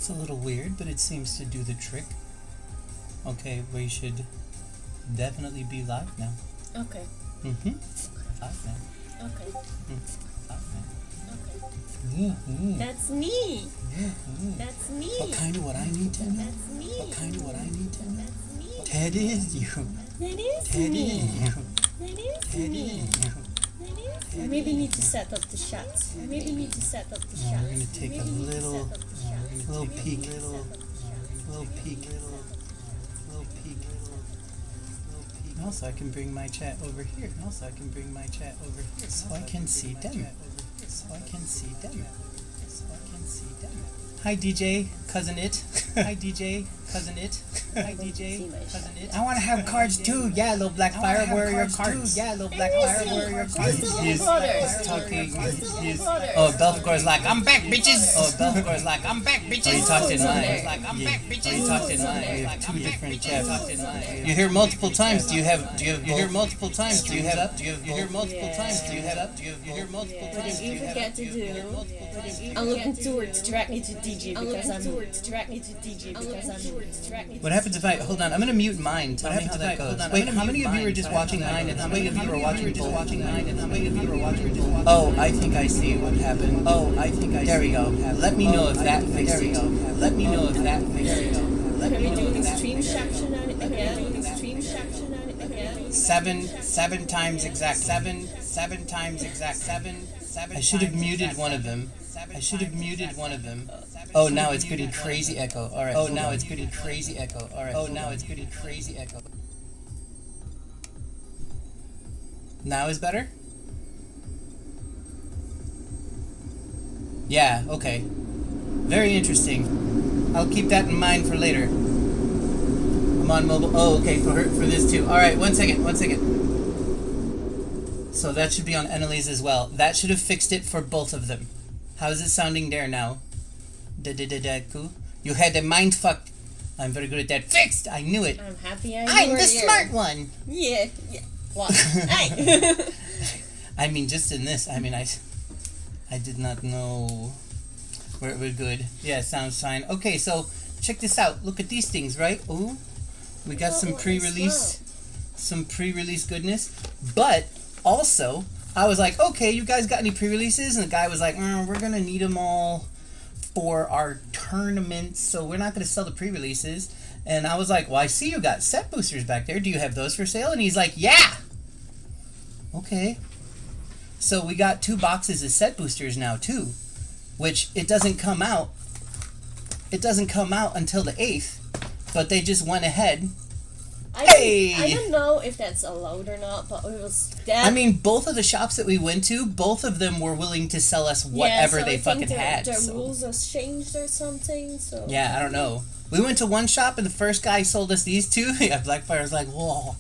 It's a little weird, but it seems to do the trick. Okay, we should definitely be live now. Okay. Live now. Okay. Live now. Okay. That's me. That's me. What kind of what I need to know? That's me. What kind of what I need to know? That's me. Ted is you. That is Ted me. is you. That is Ted me. is you. I maybe need to set up the shots. I maybe need to set up the shots. We're gonna take a little peek. Little peek. Also, I can bring my chat over here. So I can see them. Hi DJ, cousin it. Hi DJ, cousin it. Hi DJ, cousin it. I want to have cards too. Yeah, little black fire warrior cards. Yeah, little black fire warrior cards. He's talking. Oh, Belfagor's like, I'm back, bitches. Oh, you talked in mine. We have two different chats. You hear multiple times. Do you hear multiple times? Do you hear multiple times? What did you forget to do? I'm looking towards directly to DJ because What happens if I hold on? I'm gonna mute mine. Tell me how that goes. Wait, how many of you are just watching mine, and how many of you are watching both? Oh, I think I see what happened. There we go. Let me know if that fixed it. Can we do the stream section on it again? Seven times exact. I should have muted one of them. Oh, now it's getting crazy echo. All right. Now it's getting crazy echo. Now is better? Yeah, okay. Very interesting. I'll keep that in mind for later. I'm on mobile. Oh, okay, for this too. All right, one second. So that should be on Annalise as well. That should have fixed it for both of them. How is it sounding there now? Cool. You had a mind fuck. I'm very good at that. Fixed! I knew it. I'm happy I'm the smart one. Yeah. What? Hey. I mean, just in this. I mean, I did not know where it was good. Yeah, sounds fine. Okay, so check this out. Look at these things, right? Ooh, we got some pre-release goodness. But also, I was like, okay, you guys got any pre-releases? And the guy was like, we're gonna need them all for our tournaments, so we're not gonna sell the pre-releases. And I was like, well, I see you got set boosters back there. Do you have those for sale? And he's like, yeah. Okay. So we got 2 boxes of set boosters now too, which it doesn't come out until the 8th, but they just went ahead. I don't know if that's allowed or not, but it was that. I mean, both of the shops that we went to, both of them were willing to sell us whatever they fucking had. Their rules have changed or something, so. Yeah, I don't know. We went to one shop and the first guy sold us these 2. Yeah, Blackfire's like, whoa.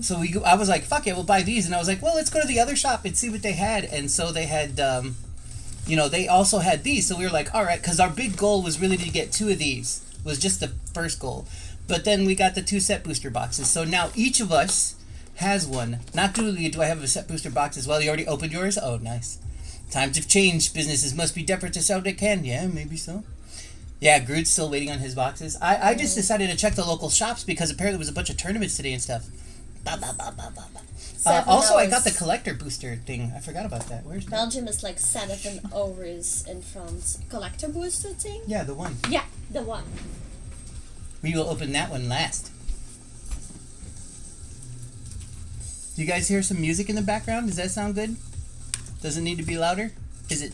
So I was like, fuck it, we'll buy these. And I was like, well, let's go to the other shop and see what they had. And so they had, they also had these. So we were like, all right, because our big goal was really to get 2 of these. Was just the first goal. But then we got the 2 set booster boxes. So now each of us has one. Not only do I have a set booster box as well. You already opened yours? Oh, nice. Times have changed. Businesses must be desperate to sell what they can. Yeah, maybe so. Yeah, Groot's still waiting on his boxes. I just decided to check the local shops because apparently there was a bunch of tournaments today and stuff. Also, I got the collector booster thing. I forgot about that. Where's that? Belgium is like 7 hours in France. Collector booster thing? Yeah, the one. Yeah, the one. We will open that one last. Do you guys hear some music in the background? Does that sound good? Does it need to be louder? Is it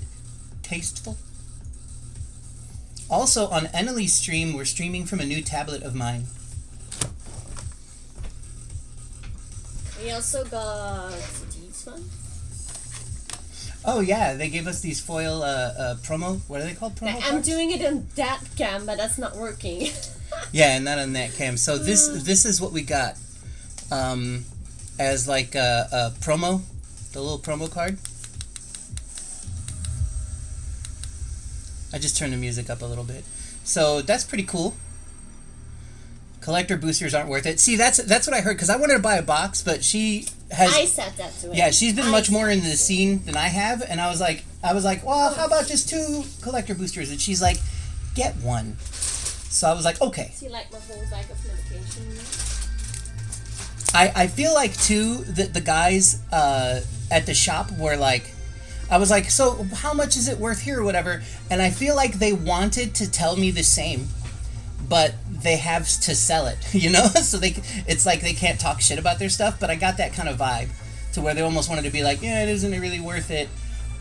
tasteful? Also, on Annalise stream, we're streaming from a new tablet of mine. We also got these one. Oh yeah, they gave us these foil promo. What are they called? Promo I'm cards? Doing it on that cam, but that's not working. Yeah, not on that cam. So this is what we got as like a promo, the little promo card. I just turned the music up a little bit. So that's pretty cool. Collector boosters aren't worth it. See, that's what I heard, because I wanted to buy a box, but she has... I said that to her. Yeah, she's been much more in the scene than I have, and I was like, well, how about just 2 collector boosters? And she's like, get one. So I was like, okay. Do you like my whole bag of medication? I feel like too that the guys at the shop were like, I was like, so how much is it worth here or whatever? And I feel like they wanted to tell me the same, but they have to sell it, you know? So it's like they can't talk shit about their stuff, but I got that kind of vibe to where they almost wanted to be like, yeah, it isn't really worth it,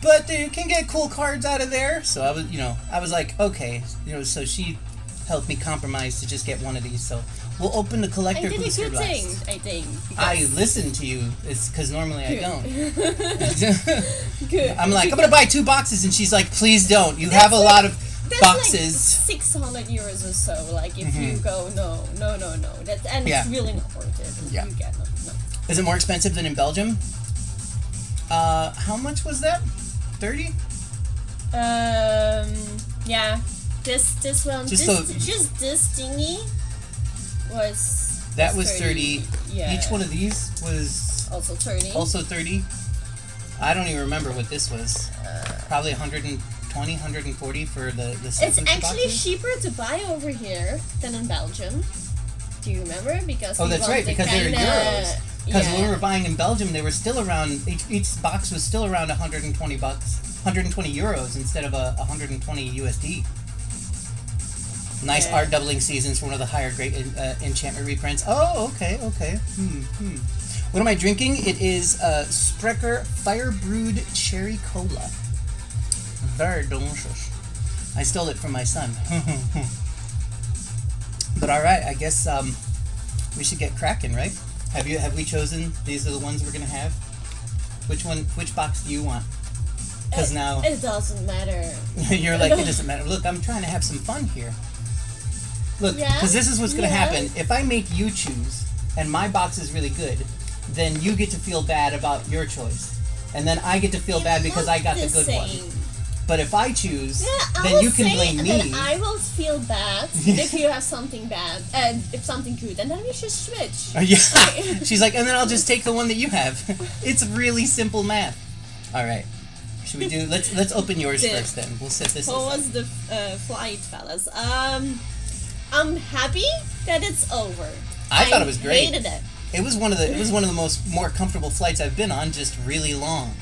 but they can get cool cards out of there. So I was like, okay, so she helped me compromise to just get one of these. So we'll open the collector booster last. I think. I listen to you. It's because normally I don't. Good. I'm like, I'm gonna buy 2 boxes, and she's like, please don't. You have a lot of boxes. Like 600 euros or so. Like if you go, no. It's really not worth it. Yeah. You get no. Is it more expensive than in Belgium? How much was that? 30? Yeah. This one. Just this thingy was. That was 30. Yeah. Each one of these was also 30. Also 30. I don't even remember what this was. Probably 120, 140 for the It's actually boxes. cheaper to buy over here than in Belgium. Do you remember? Because that's right, because they're euros. Because when we were buying in Belgium, they were still around. Each box was still around 120 bucks, 120 euros instead of 120 USD. Nice art doubling seasons for one of the higher grade enchantment reprints. Oh, okay. What am I drinking? It is Sprecher Fire Brewed Cherry Cola. Very delicious. I stole it from my son. But all right, I guess we should get cracking, right? Have we chosen? These are the ones we're gonna have. Which box do you want? Because now it doesn't matter. You're like, it doesn't matter. Look, I'm trying to have some fun here. Look, because this is what's gonna happen. If I make you choose, and my box is really good, then you get to feel bad about your choice, and then I get to feel bad because I got the good one. But if I choose, then you can blame me. Then I will feel bad if you have something bad, and if something good, and then we should switch. Yeah. She's like, and then I'll just take the one that you have. It's really simple math. All right. Should we do? Let's open yours first. Then we'll set this. What was the flight, fellas? I'm happy that it's over. I thought it was great. Hated it. It was one of the more comfortable flights I've been on. Just really long.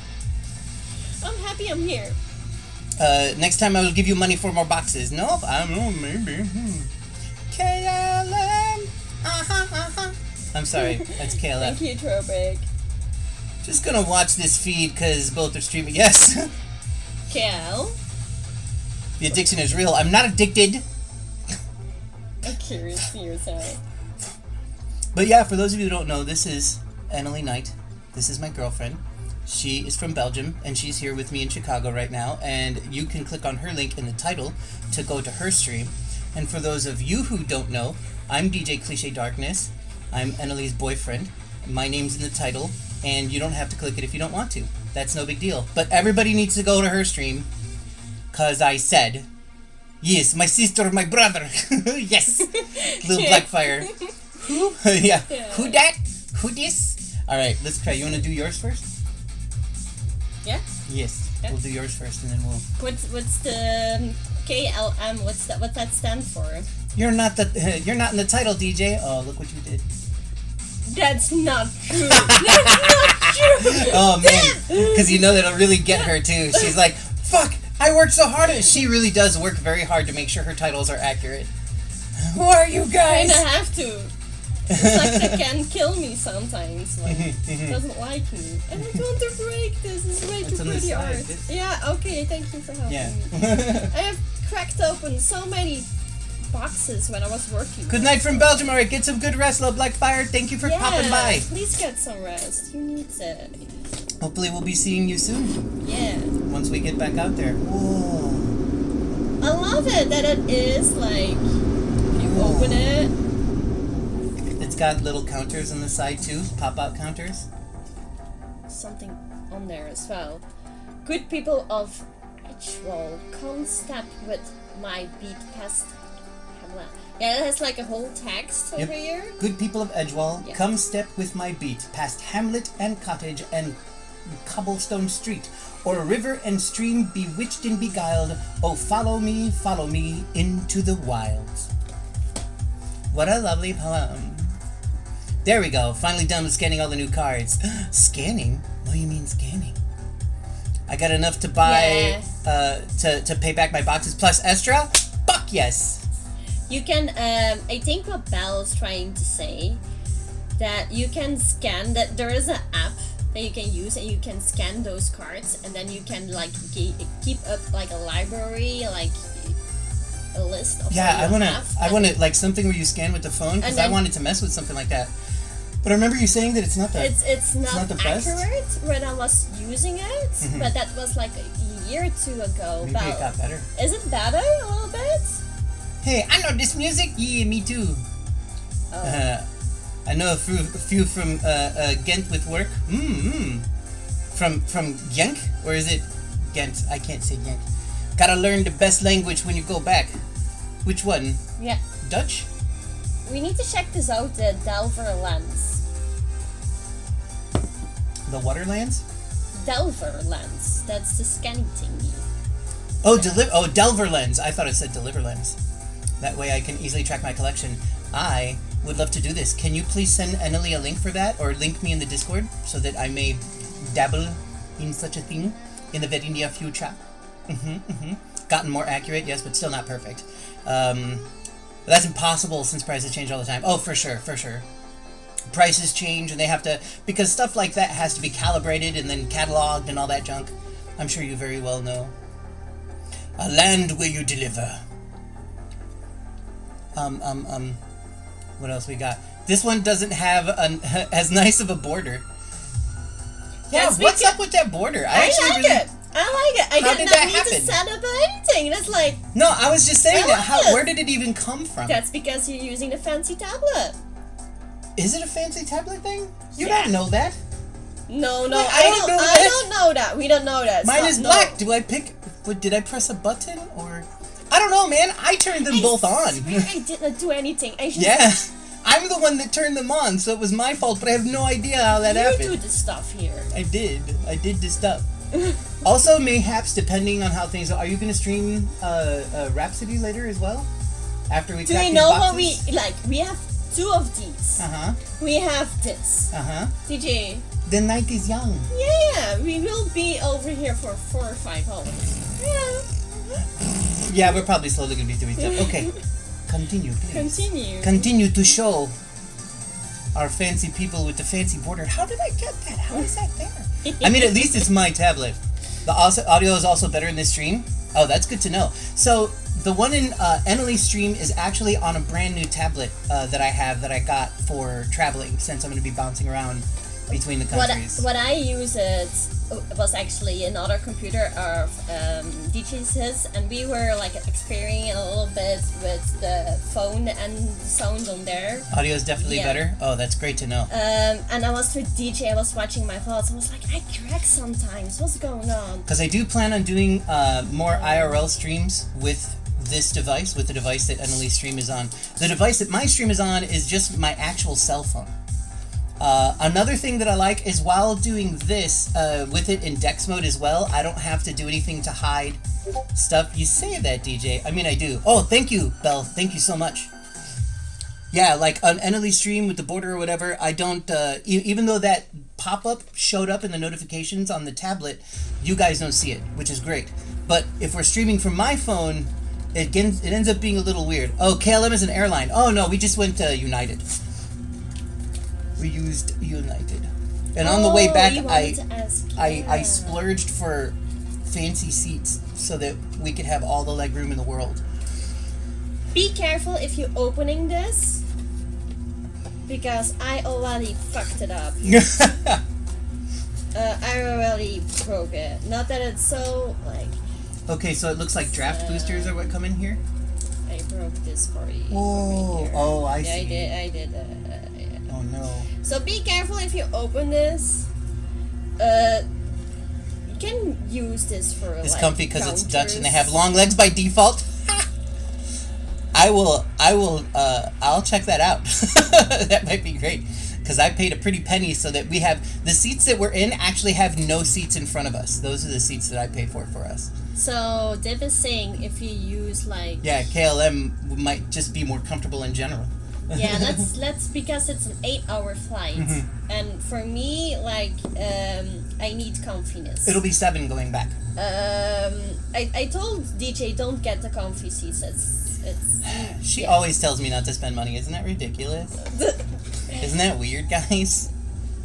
I'm happy I'm here. Next time I will give you money for more boxes. No, I don't know, maybe. KLM. I'm sorry, that's KLM. Thank you, Tropic. Just gonna watch this feed because both are streaming. Yes. KL. The addiction is real. I'm not addicted. I'm curious to yourself. But yeah, for those of you who don't know, this is Annalie Knight. This is my girlfriend. She is from Belgium, and she's here with me in Chicago right now, and you can click on her link in the title to go to her stream. And for those of you who don't know, I'm DJ Cliche Darkness. I'm Annalie's boyfriend. My name's in the title, and you don't have to click it if you don't want to. That's no big deal. But everybody needs to go to her stream, because I said, yes, my sister, my brother. Yes. Little Blackfire. Who? Yeah. Who that? Who this? All right, let's try. You want to do yours first? Yeah. Yes. Yeah. We'll do yours first, and then we'll. What's the KLM? What's that stand for? You're not in the title, DJ. Oh, look what you did. That's not true. That's not true. Oh man, because you know that'll really get her too. She's like, "Fuck! I worked so hard." She really does work very hard to make sure her titles are accurate. Who are you guys? I have to. It's like they can kill me sometimes. Like, doesn't like me. And I want to break this. This is way too pretty art. Yeah, okay, thank you for helping me. I have cracked open so many boxes when I was working. Good night from Belgium. Alright, get some good rest, Love Blackfire. Thank you for popping by. Please get some rest. You need it. Hopefully we'll be seeing you soon. Yeah. Once we get back out there. Whoa. I love it that it is like, you open it. It's got little counters on the side too, pop-out counters. Something on there as well. Good people of Edgewall, come step with my beat past Hamlet. Yeah, it has like a whole text over here. Good people of Edgewall, come step with my beat past Hamlet and Cottage and cobblestone street, or river and stream bewitched and beguiled. Oh, follow me into the wilds. What a lovely poem. There we go. Finally done with scanning all the new cards. Scanning? What do you mean scanning? I got enough to buy, to pay back my boxes plus Estra? Fuck yes! You can, I think what Belle's trying to say, that you can scan, that there is an app that you can use and you can scan those cards and then you can like keep up like a library, like a list of I wanna like something where you scan with the phone, because I wanted to mess with something like that. But I remember you saying that it's not the it's not the accurate best when I was using it, but that was like a year or two ago. Maybe it got better. Is it better a little bit? Hey, I know this music. Yeah, me too. Oh. I know a few from Ghent with work. From Genk, or is it Ghent? I can't say Genk. Gotta learn the best language when you go back. Which one? Yeah. Dutch? We need to check this out, the Delver lens. The Waterlands? Delver lens. That's the scanning thingy. Oh, Delver lens. I thought it said Deliver lens. That way I can easily track my collection. I would love to do this. Can you please send Annalie a link for that, or link me in the Discord so that I may dabble in such a thing in the very near future? Gotten more accurate, yes, but still not perfect. But that's impossible since prices change all the time. Oh, for sure. Prices change and they have to, because stuff like that has to be calibrated and then cataloged and all that junk. I'm sure you very well know. A land where you deliver. What else we got? This one doesn't have as nice of a border. Yeah, what's up with that border? I like it. I How did that need happen? to set up anything. That's like... No, I was just saying that. Where did it even come from? That's because you're using the fancy tablet. Is it a fancy tablet thing? You don't know that. No, Wait, I don't know that. We don't know that. Mine is black. Do I pick... Did I press a button or... I don't know, man. I turned them both on. I did not do anything. Yeah. I'm the one that turned them on, so it was my fault, but I have no idea how that happened. You do the stuff here. I did the stuff. Also, mayhaps, depending on how things are you going to stream Rhapsody later as well? After we do we know what we... Like, we have 2 of these. We have this. DJ. The night is young. Yeah, we will be over here for 4 or 5 hours. Yeah. Yeah, we're probably slowly going to be doing stuff. Okay. Continue, please. Continue to show our fancy people with the fancy border. How did I get that? How is that there? I mean, at least it's my tablet. The audio is also better in this stream. Oh, that's good to know. So the one in Annalie's stream is actually on a brand new tablet that I have that I got for traveling, since I'm going to be bouncing around between the countries. What I use was actually another computer of DJ's, and we were like experimenting a little bit with the phone and the sound on there. Audio is definitely better? Oh, that's great to know. And I was with DJ, I was watching my vlogs, I was like, I crack sometimes, what's going on? Because I do plan on doing more IRL streams with this device, with the device that Annalie's stream is on. The device that my stream is on is just my actual cell phone. Another thing that I like is while doing this, with it in Dex mode as well, I don't have to do anything to hide stuff. You say that, DJ. I mean, I do. Oh, thank you, Belle. Thank you so much. Yeah, like on Annalie's stream with the border or whatever, I don't, even though that pop-up showed up in the notifications on the tablet, you guys don't see it, which is great. But if we're streaming from my phone, it ends up being a little weird. Oh, KLM is an airline. Oh, no, we just went to United. We used United. And on the way back, I splurged for fancy seats so that we could have all the legroom in the world. Be careful if you're opening this, because I already fucked it up. I already broke it. Not that it's so, like... Okay, so it looks like draft boosters are what come in here? I broke this party. Oh, oh, I see. I did. Oh no. So be careful if you open this. You can use this for it's like comfy because it's Dutch and they have long legs by default. I'll check that out. That might be great. because I paid a pretty penny so that we have the seats that we're in actually have no seats in front of us. Those are the seats that I paid for us. So Div is saying if you use like KLM might just be more comfortable in general. Yeah, let's because it's an 8-hour flight, and for me, like, I need comfiness. It'll be 7 going back. I told DJ don't get the comfy seats. She always tells me not to spend money. Isn't that ridiculous? Isn't that weird, guys?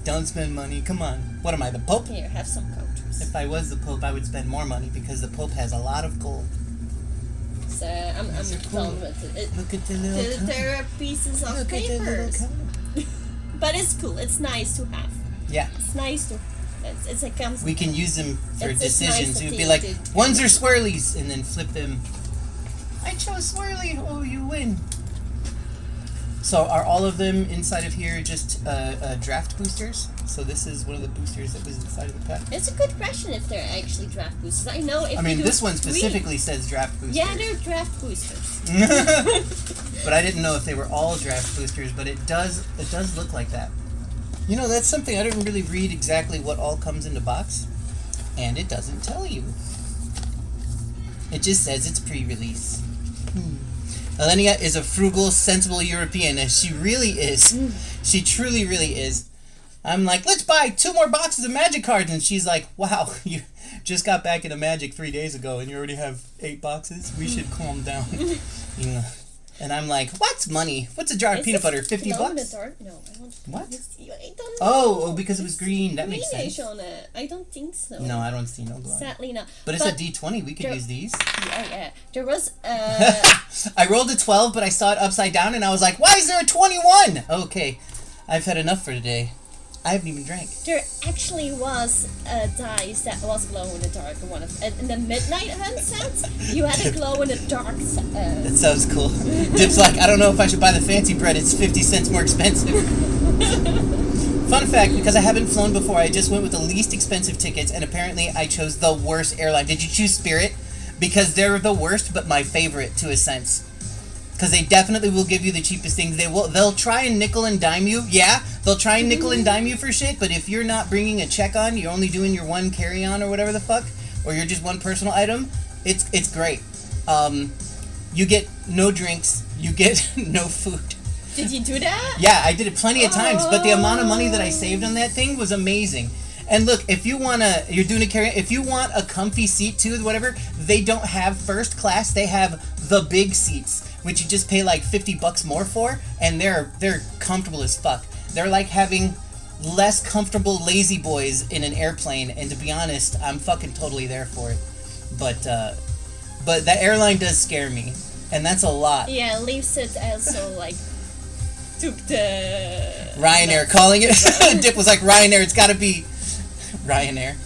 Don't spend money. Come on. What am I, the Pope? Here, have some counters. If I was the Pope, I would spend more money because the Pope has a lot of gold. So I'm done with it. Look at the little there are pieces of papers. But it's cool. It's nice to have. Yeah. It's nice to. It's a concept. We can use them for decisions. Nice You'd be like, ones are swirlies, and then flip them. I chose swirly. Oh, you win. So are all of them inside of here just draft boosters? So this is one of the boosters that was inside of the pack? It's a good question if they're actually draft boosters. I know if this one specifically says draft boosters. Yeah, they're draft boosters. But I didn't know if they were all draft boosters, but it does look like that. You know, that's something I didn't really read exactly what all comes in the box. And it doesn't tell you. It just says it's pre-release. Elenia is a frugal, sensible European, and she really is. She truly, really is. I'm like, let's buy 2 more boxes of Magic cards, and she's like, wow, you just got back into Magic 3 days ago, and you already have 8 boxes? We should calm down. You know. And I'm like, what's money? What's a jar of peanut butter? 50 bucks? In the dark? No, I don't. What? I don't know. Oh, because it was green. That makes sense. On it. I don't think so. No, I don't see no glow. Sadly not. But it's a D20. We could use these. Yeah. There was. I rolled a 12, but I saw it upside down, and I was like, why is there a 21? Okay, I've had enough for today. I haven't even drank. There actually was a dice that was glow in the dark. In the Midnight Hunt set, you had a glow in the dark. That sounds cool. Dip's like, I don't know if I should buy the fancy bread. It's 50 cents more expensive. Fun fact, because I haven't flown before, I just went with the least expensive tickets, and apparently I chose the worst airline. Did you choose Spirit? Because they're the worst, but my favorite to a sense. Because they definitely will give you the cheapest things. They'll try and nickel and dime you. Yeah, they'll try and nickel and dime you for shit, but if you're not bringing a check on, you're only doing your one carry-on or whatever the fuck, or you're just one personal item, it's great. You get no drinks, you get no food. Did you do that? Yeah, I did it plenty of times, but the amount of money that I saved on that thing was amazing. And look, if you you're doing a carry-on, if you want a comfy seat too, whatever, they don't have first class, they have the big seats, which you just pay like 50 bucks more for, and they're comfortable as fuck. They're like having less comfortable lazy boys in an airplane, and to be honest, I'm fucking totally there for it. But that airline does scare me, and that's a lot. Yeah, Leafs it also like took the Ryanair calling it. Dip was like, Ryanair, it's gotta be Ryanair.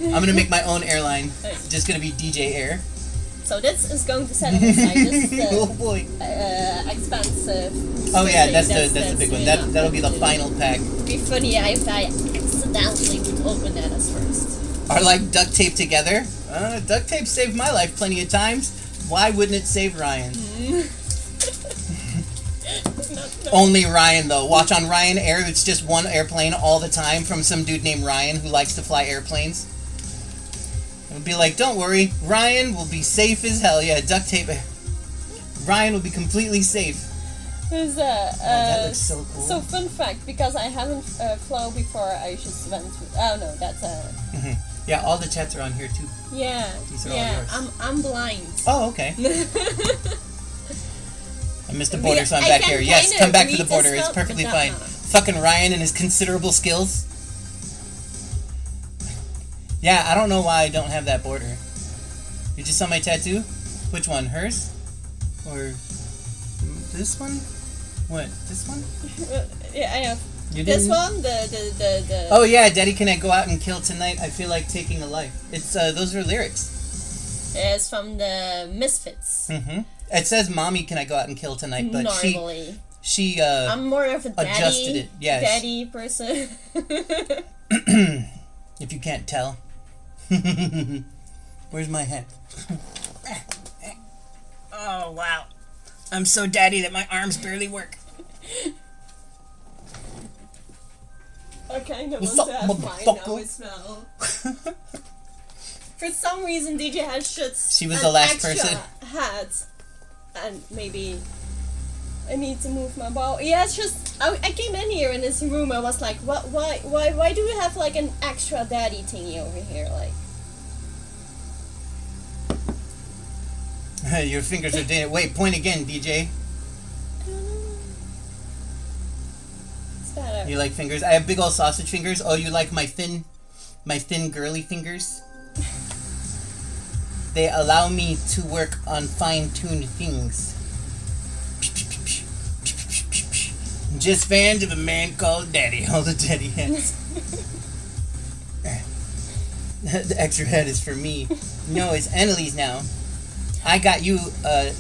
I'm gonna make my own airline. It's just gonna be DJ Air. So this is going to set up inside this oh boy. Expensive. Oh yeah, that's the big one. That'll be the final pack. It'd be funny if I accidentally would open that as first. Are like duct tape together? Duct tape saved my life plenty of times. Why wouldn't it save Ryan? No. Only Ryan though. Watch on Ryanair. It's just one airplane all the time from some dude named Ryan who likes to fly airplanes. It'll be like, don't worry, Ryan will be safe as hell. Yeah, duct tape. Ryan will be completely safe. That looks so cool. So fun fact, because I haven't flown before, I just went through. Oh no, that's Yeah, all the chats are on here too. Yeah. These are all yours. I'm blind. Oh, okay. I missed the border, so I'm back here. Yes, come back to the border. It's perfectly fine. Fucking Ryan and his considerable skills. Yeah, I don't know why I don't have that border. You just saw my tattoo? Which one? Hers? Or this one? What? This one? Yeah, I have. You this didn't? one? The Oh yeah, Daddy, can I go out and kill tonight? I feel like taking a life. It's those are lyrics. It's from the Misfits. Mm-hmm. It says, "Mommy, can I go out and kill tonight?" But she I'm more of a daddy, adjusted it. Yes. Daddy person. If you can't tell. Where's my hat? Oh wow, I'm so daddy that my arms barely work. I kind of What's want to up, have mine now motherfucker? as well. For some reason, DJ has just She was the last extra person. hat, and maybe I need to move my ball. Yeah, it's just I came in here in this room. I was like, what? Why do we have like an extra daddy thingy over here? Like, Your fingers are dead. Wait, point again, DJ. I don't know. It's better. You like fingers? I have big old sausage fingers. Oh, you like my thin girly fingers? They allow me to work on fine-tuned things. Just fans of a man called Daddy. All the daddy hands. The extra head is for me. No, it's Annalise now. I got you a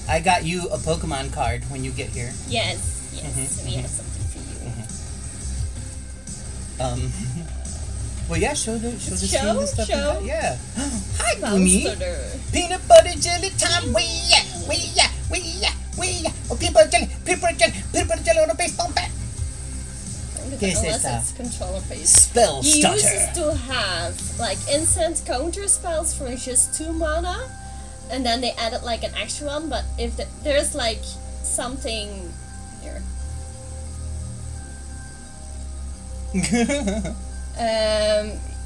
Pokemon card when you get here. Yes, we have something for you. Well, yeah, show the stream the stuff you got. Yeah. Hi, Boomy. Peanut butter jelly time. Where ya? Oh, peanut butter jelly on the baseball bat. Unless it's controller based. Spell starter. You used to have like instant counter spells for just 2 mana, and then they added like an extra one. But if there's like something here.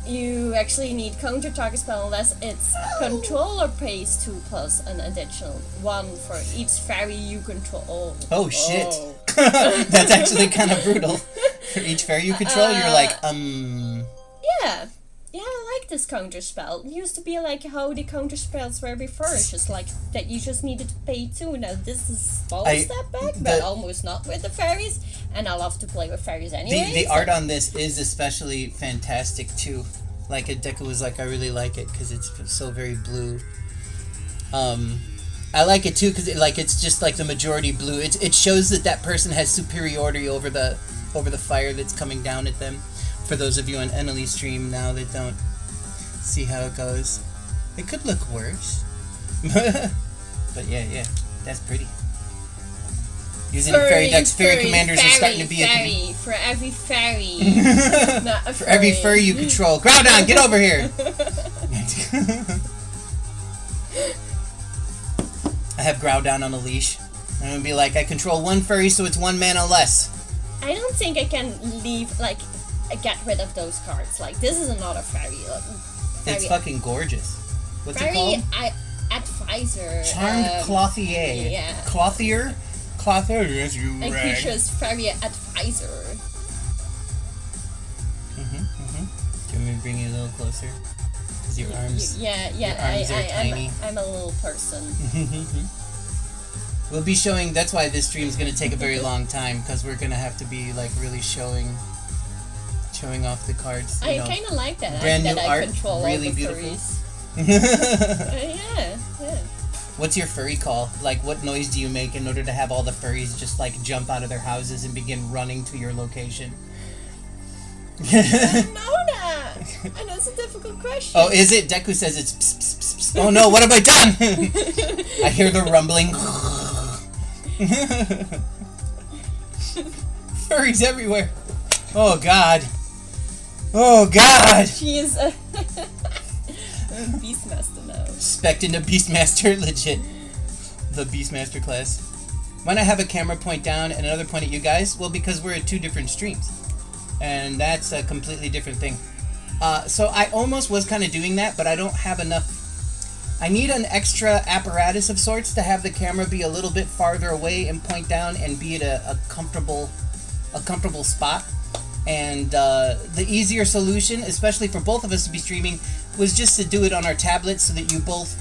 You actually need counter target spell unless it's controller pays 2 plus an additional 1 for each fairy you control. Oh shit. That's actually kind of brutal. For each fairy you control, you're like, Yeah. Yeah, I like this counter spell. It used to be like how the counter spells were before. It's just like that you just needed to pay 2. Now this is a small step back, but almost not with the fairies. And I love to play with fairies anyway. The art on this is especially fantastic too. Like Deku was like, I really like it because it's so very blue. I like it too because it's just like the majority blue. It shows that person has superiority over the fire that's coming down at them. For those of you on Emily's stream now that don't see how it goes, it could look worse. But yeah, that's pretty. Using fairy decks, fairy commanders are starting to be for every fairy. Not a for every furry you control. Groudon, get over here! I have Groudon on a leash. I'm gonna be like, I control 1 furry, so it's 1 mana less. I don't think I can get rid of those cards. Like, this is another fairy. It's fucking gorgeous. What's it called? Advisor. Charmed Clothier. Yeah. Clothier? Clothier, yes, you a creature's fairy advisor. Do you want me to bring you a little closer? Because your arms, your arms are tiny. I'm a little person. We'll be showing, that's why this stream is going to take a very long time, because we're going to have to be like really showing off the cards. I kind of like that. Brand new art, control really all the beautiful. Yeah. What's your furry call? Like, what noise do you make in order to have all the furries just like jump out of their houses and begin running to your location? I don't know that. And that's a difficult question. Oh, is it? Deku says it's pss, pss, pss, pss. Oh no, what have I done? I hear the rumbling. Furries everywhere. Oh god. Oh god. She is a Beastmaster now. Expecting the Beastmaster, legit. The Beastmaster class. Why not have a camera point down and another point at you guys? Well, because we're at 2 different streams. And that's a completely different thing. So I almost was kind of doing that, but I don't have enough. I need an extra apparatus of sorts to have the camera be a little bit farther away and point down and be at a comfortable spot. And the easier solution, especially for both of us to be streaming, was just to do it on our tablets so that you both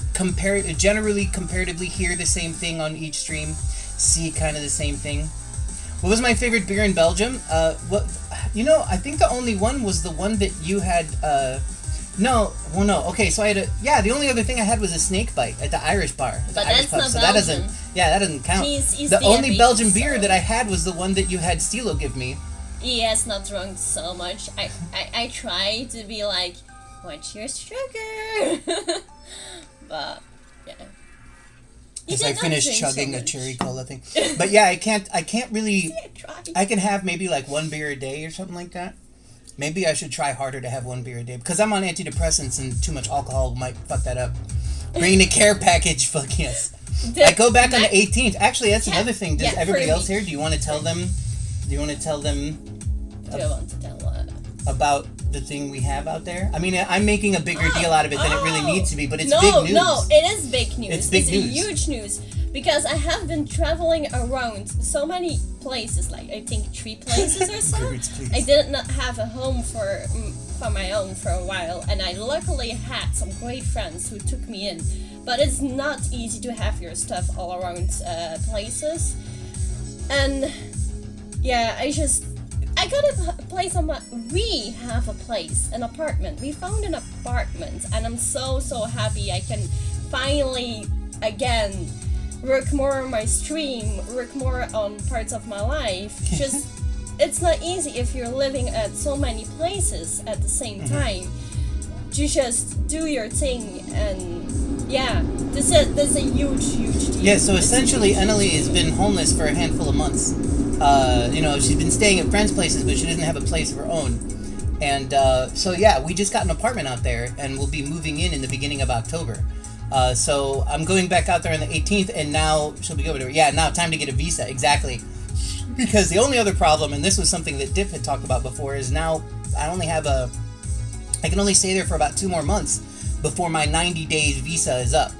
generally comparatively hear the same thing on each stream, see kind of the same thing. What was my favorite beer in Belgium? I think the only one was the one that you had. No. Okay, so I had the only other thing I had was a snake bite at the Irish bar. But that's not Belgian. That doesn't count. He's the only diabetes, Belgian beer that I had was the one that you had Stilo give me. He has not drunk so much. I try to be like, what's your sugar? But yeah. As I finished chugging a cherry cola thing. But yeah, I can't really. I can have maybe like 1 beer a day or something like that. Maybe I should try harder to have 1 beer a day because I'm on antidepressants and too much alcohol might fuck that up. Bringing the care package, fuck yes. I go back on the 18th. Actually, that's another thing. Does everybody else here? Do you want to tell them? Do you want to tell them? Do I want to tell what? About the thing we have out there? I mean, I'm making a bigger deal out of it than it really needs to be, but it's big news. No, it is big news. It's big news. It's huge news. Because I have been traveling around so many places, like I think 3 places or so. I did not have a home for my own for a while, and I luckily had some great friends who took me in. But it's not easy to have your stuff all around places. And yeah, I got a place on my... We have a place, an apartment. We found an apartment, and I'm so happy I can finally, again, work more on my stream, work more on parts of my life. Just, it's not easy if you're living at so many places at the same time. To just do your thing, and yeah, this is a huge deal. Yeah, so essentially, Annalie has been homeless for a handful of months. You know, she's been staying at friends' places, but she doesn't have a place of her own. And so yeah, we just got an apartment out there, and we'll be moving in the beginning of October. So I'm going back out there on the 18th, and now she'll be over to her. Yeah, now time to get a visa, exactly. Because the only other problem, and this was something that Dip had talked about before, is now I can only stay there for about 2 more months before my 90 days visa is up.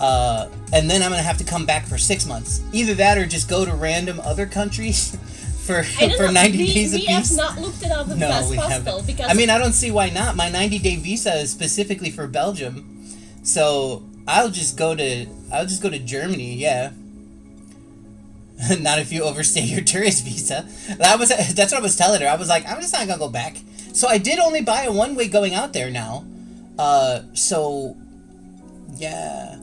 And then I'm going to have to come back for 6 months. Either that or just go to random other countries for 90 days apiece. We have not looked it up as fast as possible. Because I mean, I don't see why not. My 90-day visa is specifically for Belgium. So I'll just go to Germany, yeah. Not if you overstay your tourist visa. That's what I was telling her. I was like, I'm just not gonna go back. So I did only buy a one-way going out there now. So yeah.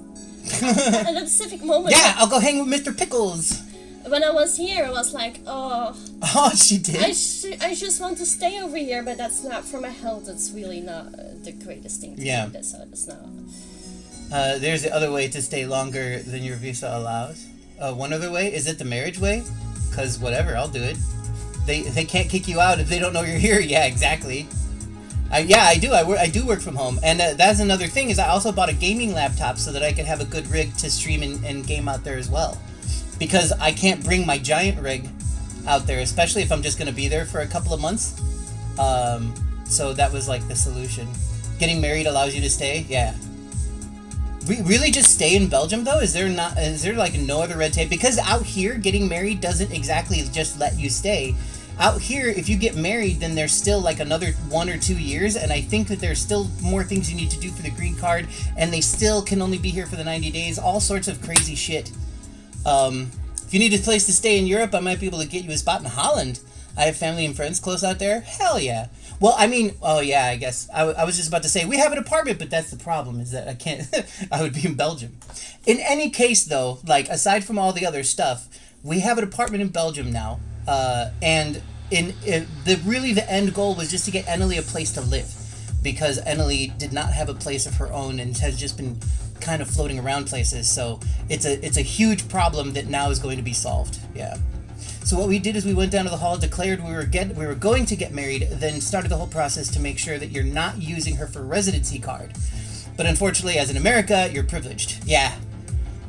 At a specific moment. Yeah, I'll go hang with Mr. Pickles. When I was here, I was like, oh. Oh, she did. I just want to stay over here, but that's not for my health. It's really not the greatest thing to do. So it's not. There's the other way to stay longer than your visa allows. One other way, is it the marriage way? Because whatever, I'll do it. They can't kick you out if they don't know you're here. Yeah, exactly. I do. I do work from home, and that's another thing. Is I also bought a gaming laptop so that I could have a good rig to stream and game out there as well. Because I can't bring my giant rig out there, especially if I'm just going to be there for a couple of months. So that was like the solution. Getting married allows you to stay. Yeah. Really just stay in Belgium though? Is there like no other red tape? Because out here getting married doesn't exactly just let you stay. Out here, if you get married, then there's still like another 1 or 2 years, and I think that there's still more things you need to do for the green card, and they still can only be here for the 90 days. All sorts of crazy shit. If you need a place to stay in Europe, I might be able to get you a spot in Holland. I have family and friends close out there. Hell yeah. Well, I mean, oh yeah, I guess. I was just about to say, we have an apartment, but that's the problem, is that I can't, I would be in Belgium. In any case, though, like, aside from all the other stuff, we have an apartment in Belgium now, and the end goal was just to get Annalie a place to live, because Annalie did not have a place of her own and has just been kind of floating around places, so it's a huge problem that now is going to be solved, yeah. So what we did is we went down to the hall, declared we were going to get married, then started the whole process to make sure that you're not using her for residency card. But unfortunately, as in America, you're privileged. Yeah.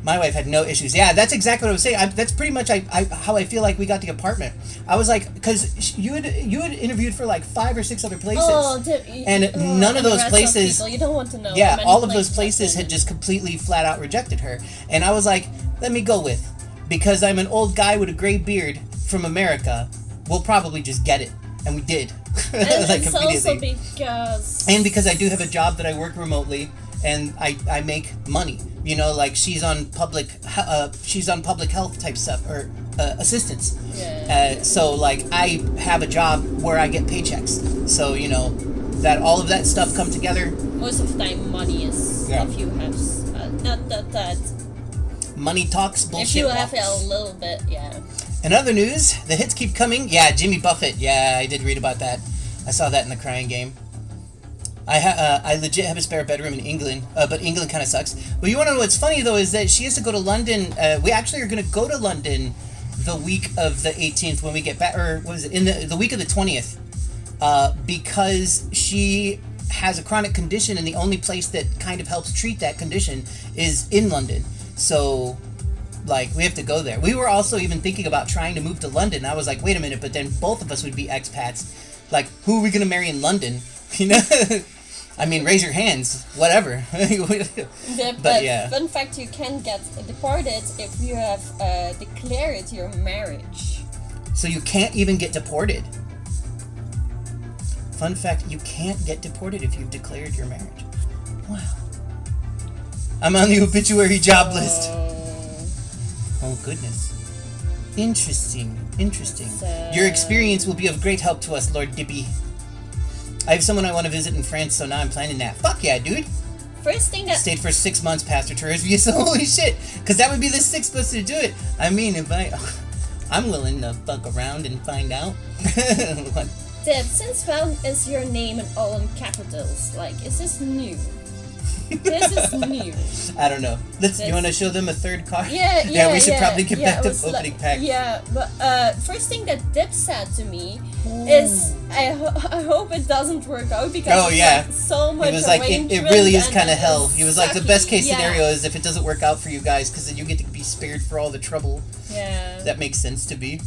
My wife had no issues. Yeah, that's exactly what I was saying. That's pretty much how I feel like we got the apartment. I was like, because you had interviewed for like 5 or 6 other places, and none of those places. You don't want to know. Yeah, all of those places had just completely flat out rejected her, and I was like, let me go with, because I'm an old guy with a gray beard from America. We'll probably just get it, and we did. And like it's also because I do have a job that I work remotely, and I make money. You know, like she's on public health type stuff, or assistance. So like I have a job where I get paychecks. So you know, that all of that stuff come together. Most of the time, money is if you have that. Money talks, bullshit If you walks. have it a little bit, yeah. In other news, the hits keep coming. Yeah, Jimmy Buffett. Yeah, I did read about that. I saw that in the Crying Game. I legit have a spare bedroom in England, but England kind of sucks. But you want to know what's funny, though, is that she has to go to London. We actually are going to go to London the week of the 18th when we get back, or what is it, in the week of the 20th. because she has a chronic condition, and the only place that kind of helps treat that condition is in London. So, like, we have to go there. We were also even thinking about trying to move to London. I was like, wait a minute, but then both of us would be expats. Like, who are we going to marry in London? You know? I mean, raise your hands. Whatever. But yeah. Fun fact, you can get deported if you have declared your marriage. So you can't even get deported. Fun fact, you can't get deported if you've declared your marriage. Wow. I'm on the obituary job list. Oh, goodness. Interesting. Your experience will be of great help to us, Lord Dippy. I have someone I want to visit in France, so now I'm planning that. Fuck yeah, dude. First thing that... Stayed for 6 months, Pastor Tourism. So holy shit. Because that would be the 6th months to do it. I mean, if I'm willing to fuck around and find out. Deb, since when is your name in all in capitals? Like, is this new? This is new. I don't know. You want to show them a third card? Yeah, we should probably get back to opening pack. Yeah, but first thing that Dip said to me is, I hope it doesn't work out because like so much. He was like, it really is kind of hell. He was like, the best case scenario is if it doesn't work out for you guys, because then you get to be spared for all the trouble. Yeah. That makes sense to be.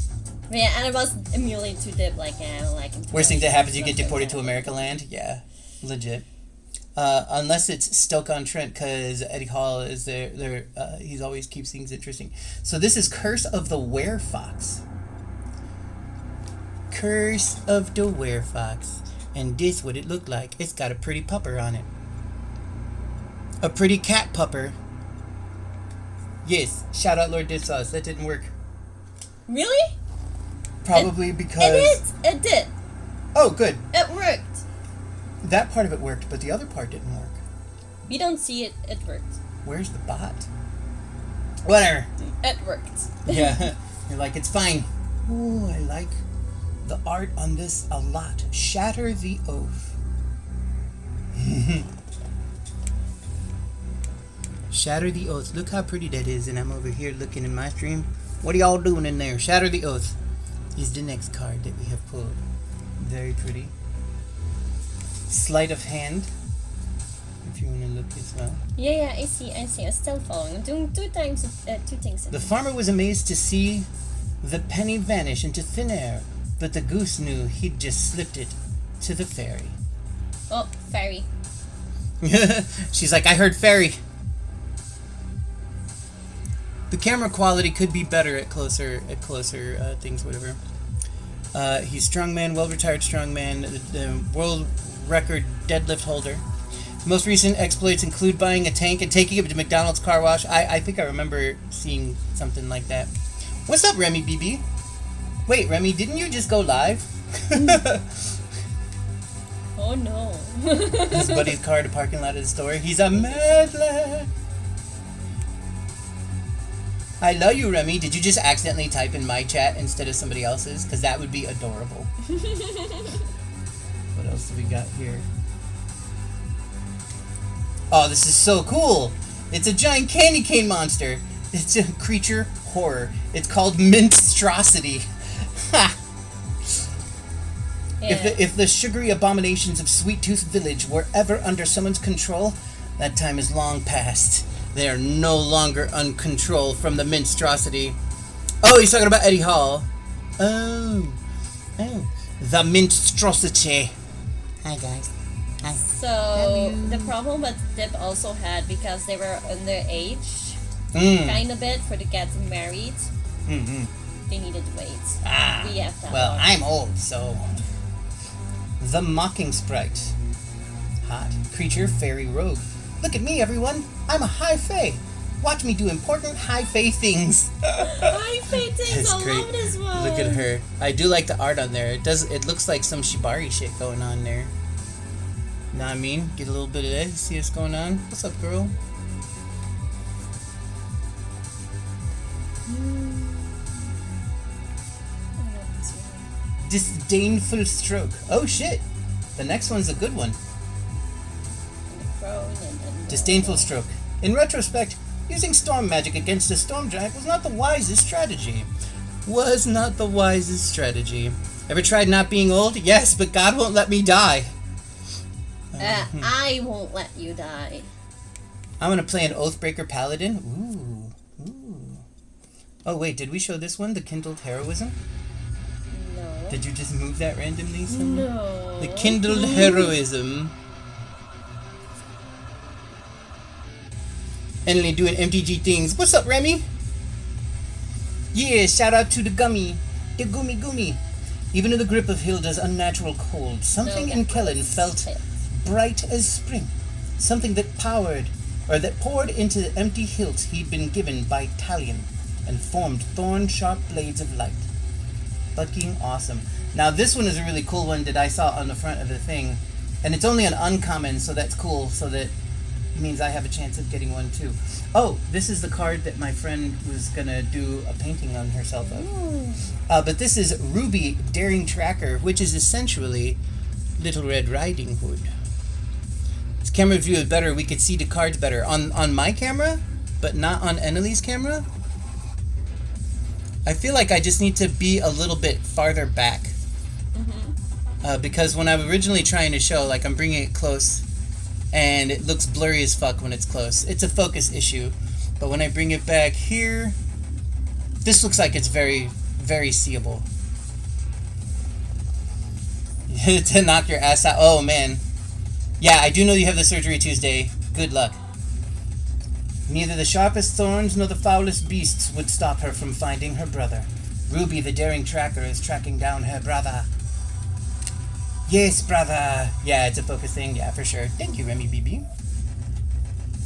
Yeah, and it was immediately to Dip, like, I don't like him. Worst thing that happens, you get deported to America land? Yeah, legit. Unless it's Stoke-on-Trent, because Eddie Hall is there. He always keeps things interesting. So this is Curse of the Werefox. Curse of the Werefox. And this what it looked like. It's got a pretty pupper on it. A pretty cat pupper. Yes, shout out Lord Dipsauce. That didn't work. Really? Probably because... It did. Oh, good. It worked. That part of it worked, but the other part didn't work. We don't see it. It worked. Where's the bot? Whatever. It worked. Yeah. You're like, it's fine. Ooh, I like the art on this a lot. Shatter the Oath. Shatter the Oath. Look how pretty that is, and I'm over here looking in my stream. What are y'all doing in there? Shatter the Oath is the next card that we have pulled. Very pretty. Sleight of hand, if you want to look as well. Yeah, I see. I'm still following. I'm doing two things. The farmer was amazed to see the penny vanish into thin air, but the goose knew he'd just slipped it to the fairy. Oh, fairy. She's like, I heard fairy. The camera quality could be better at closer things, whatever. He's strongman, well-retired strongman, the world record deadlift holder. Most recent exploits include buying a tank and taking it to McDonald's car wash. I think I remember seeing something like that. What's up, Remy BB? Wait, Remy, didn't you just go live? Oh no. His buddy's car at the parking lot of the store. He's a mad lad. I love you, Remy. Did you just accidentally type in my chat instead of somebody else's? Because that would be adorable. What else do we got here? Oh, this is so cool. It's a giant candy cane monster. It's a creature horror. It's called Minstrosity. Ha! Yeah. If the sugary abominations of Sweet Tooth Village were ever under someone's control, that time is long past. They are no longer under control from the Minstrosity. Oh, he's talking about Eddie Hall. Oh. The Minstrosity. Hi, guys. Hi. So, the problem that Dip also had, because they were underage, kind of bit, for to get married, they needed to wait. We have that well, long. I'm old, so... The Mocking Sprite. Hot. Creature, fairy, rogue. Look at me, everyone. I'm a high fae. Watch me do important high fae things. High fae things. I love this one. Look at her. I do like the art on there. It looks like some shibari shit going on there. Know what I mean? Get a little bit of that. See what's going on? What's up, girl? Disdainful Stroke. Oh shit. The next one's a good one. Disdainful Stroke. In retrospect, using storm magic against a storm giant was not the wisest strategy. Ever tried not being old? Yes, but God won't let me die. I won't let you die. I'm gonna play an Oathbreaker Paladin. Ooh. Oh wait, did we show this one? The Kindled Heroism? No. Did you just move that randomly somewhere? No. The Kindled Heroism. Endly doing MTG things. What's up, Remy? Yeah, shout out to the gummy. The gummy. Even in the grip of Hilda's unnatural cold, something in Kellen felt bright as spring. Something that poured into the empty hilt he'd been given by Talion and formed thorn-sharp blades of light. Fucking awesome. Now this one is a really cool one that I saw on the front of the thing. And it's only an uncommon, so that's cool, so that means I have a chance of getting one too. Oh, this is the card that my friend was gonna do a painting on herself of. But this is Ruby Daring Tracker, which is essentially Little Red Riding Hood. This camera view is better, we could see the cards better. On my camera, but not on Emily's camera. I feel like I just need to be a little bit farther back. Because when I was originally trying to show, like I'm bringing it close, and it looks blurry as fuck when it's close. It's a focus issue. But when I bring it back here, this looks like it's very, very seeable. To knock your ass out. Oh, man. Yeah, I do know you have the surgery Tuesday. Good luck. Neither the sharpest thorns nor the foulest beasts would stop her from finding her brother. Ruby, the daring tracker, is tracking down her brother. Yes, brother. Yeah, it's a focus thing. Yeah, for sure. Thank you, Remy BB.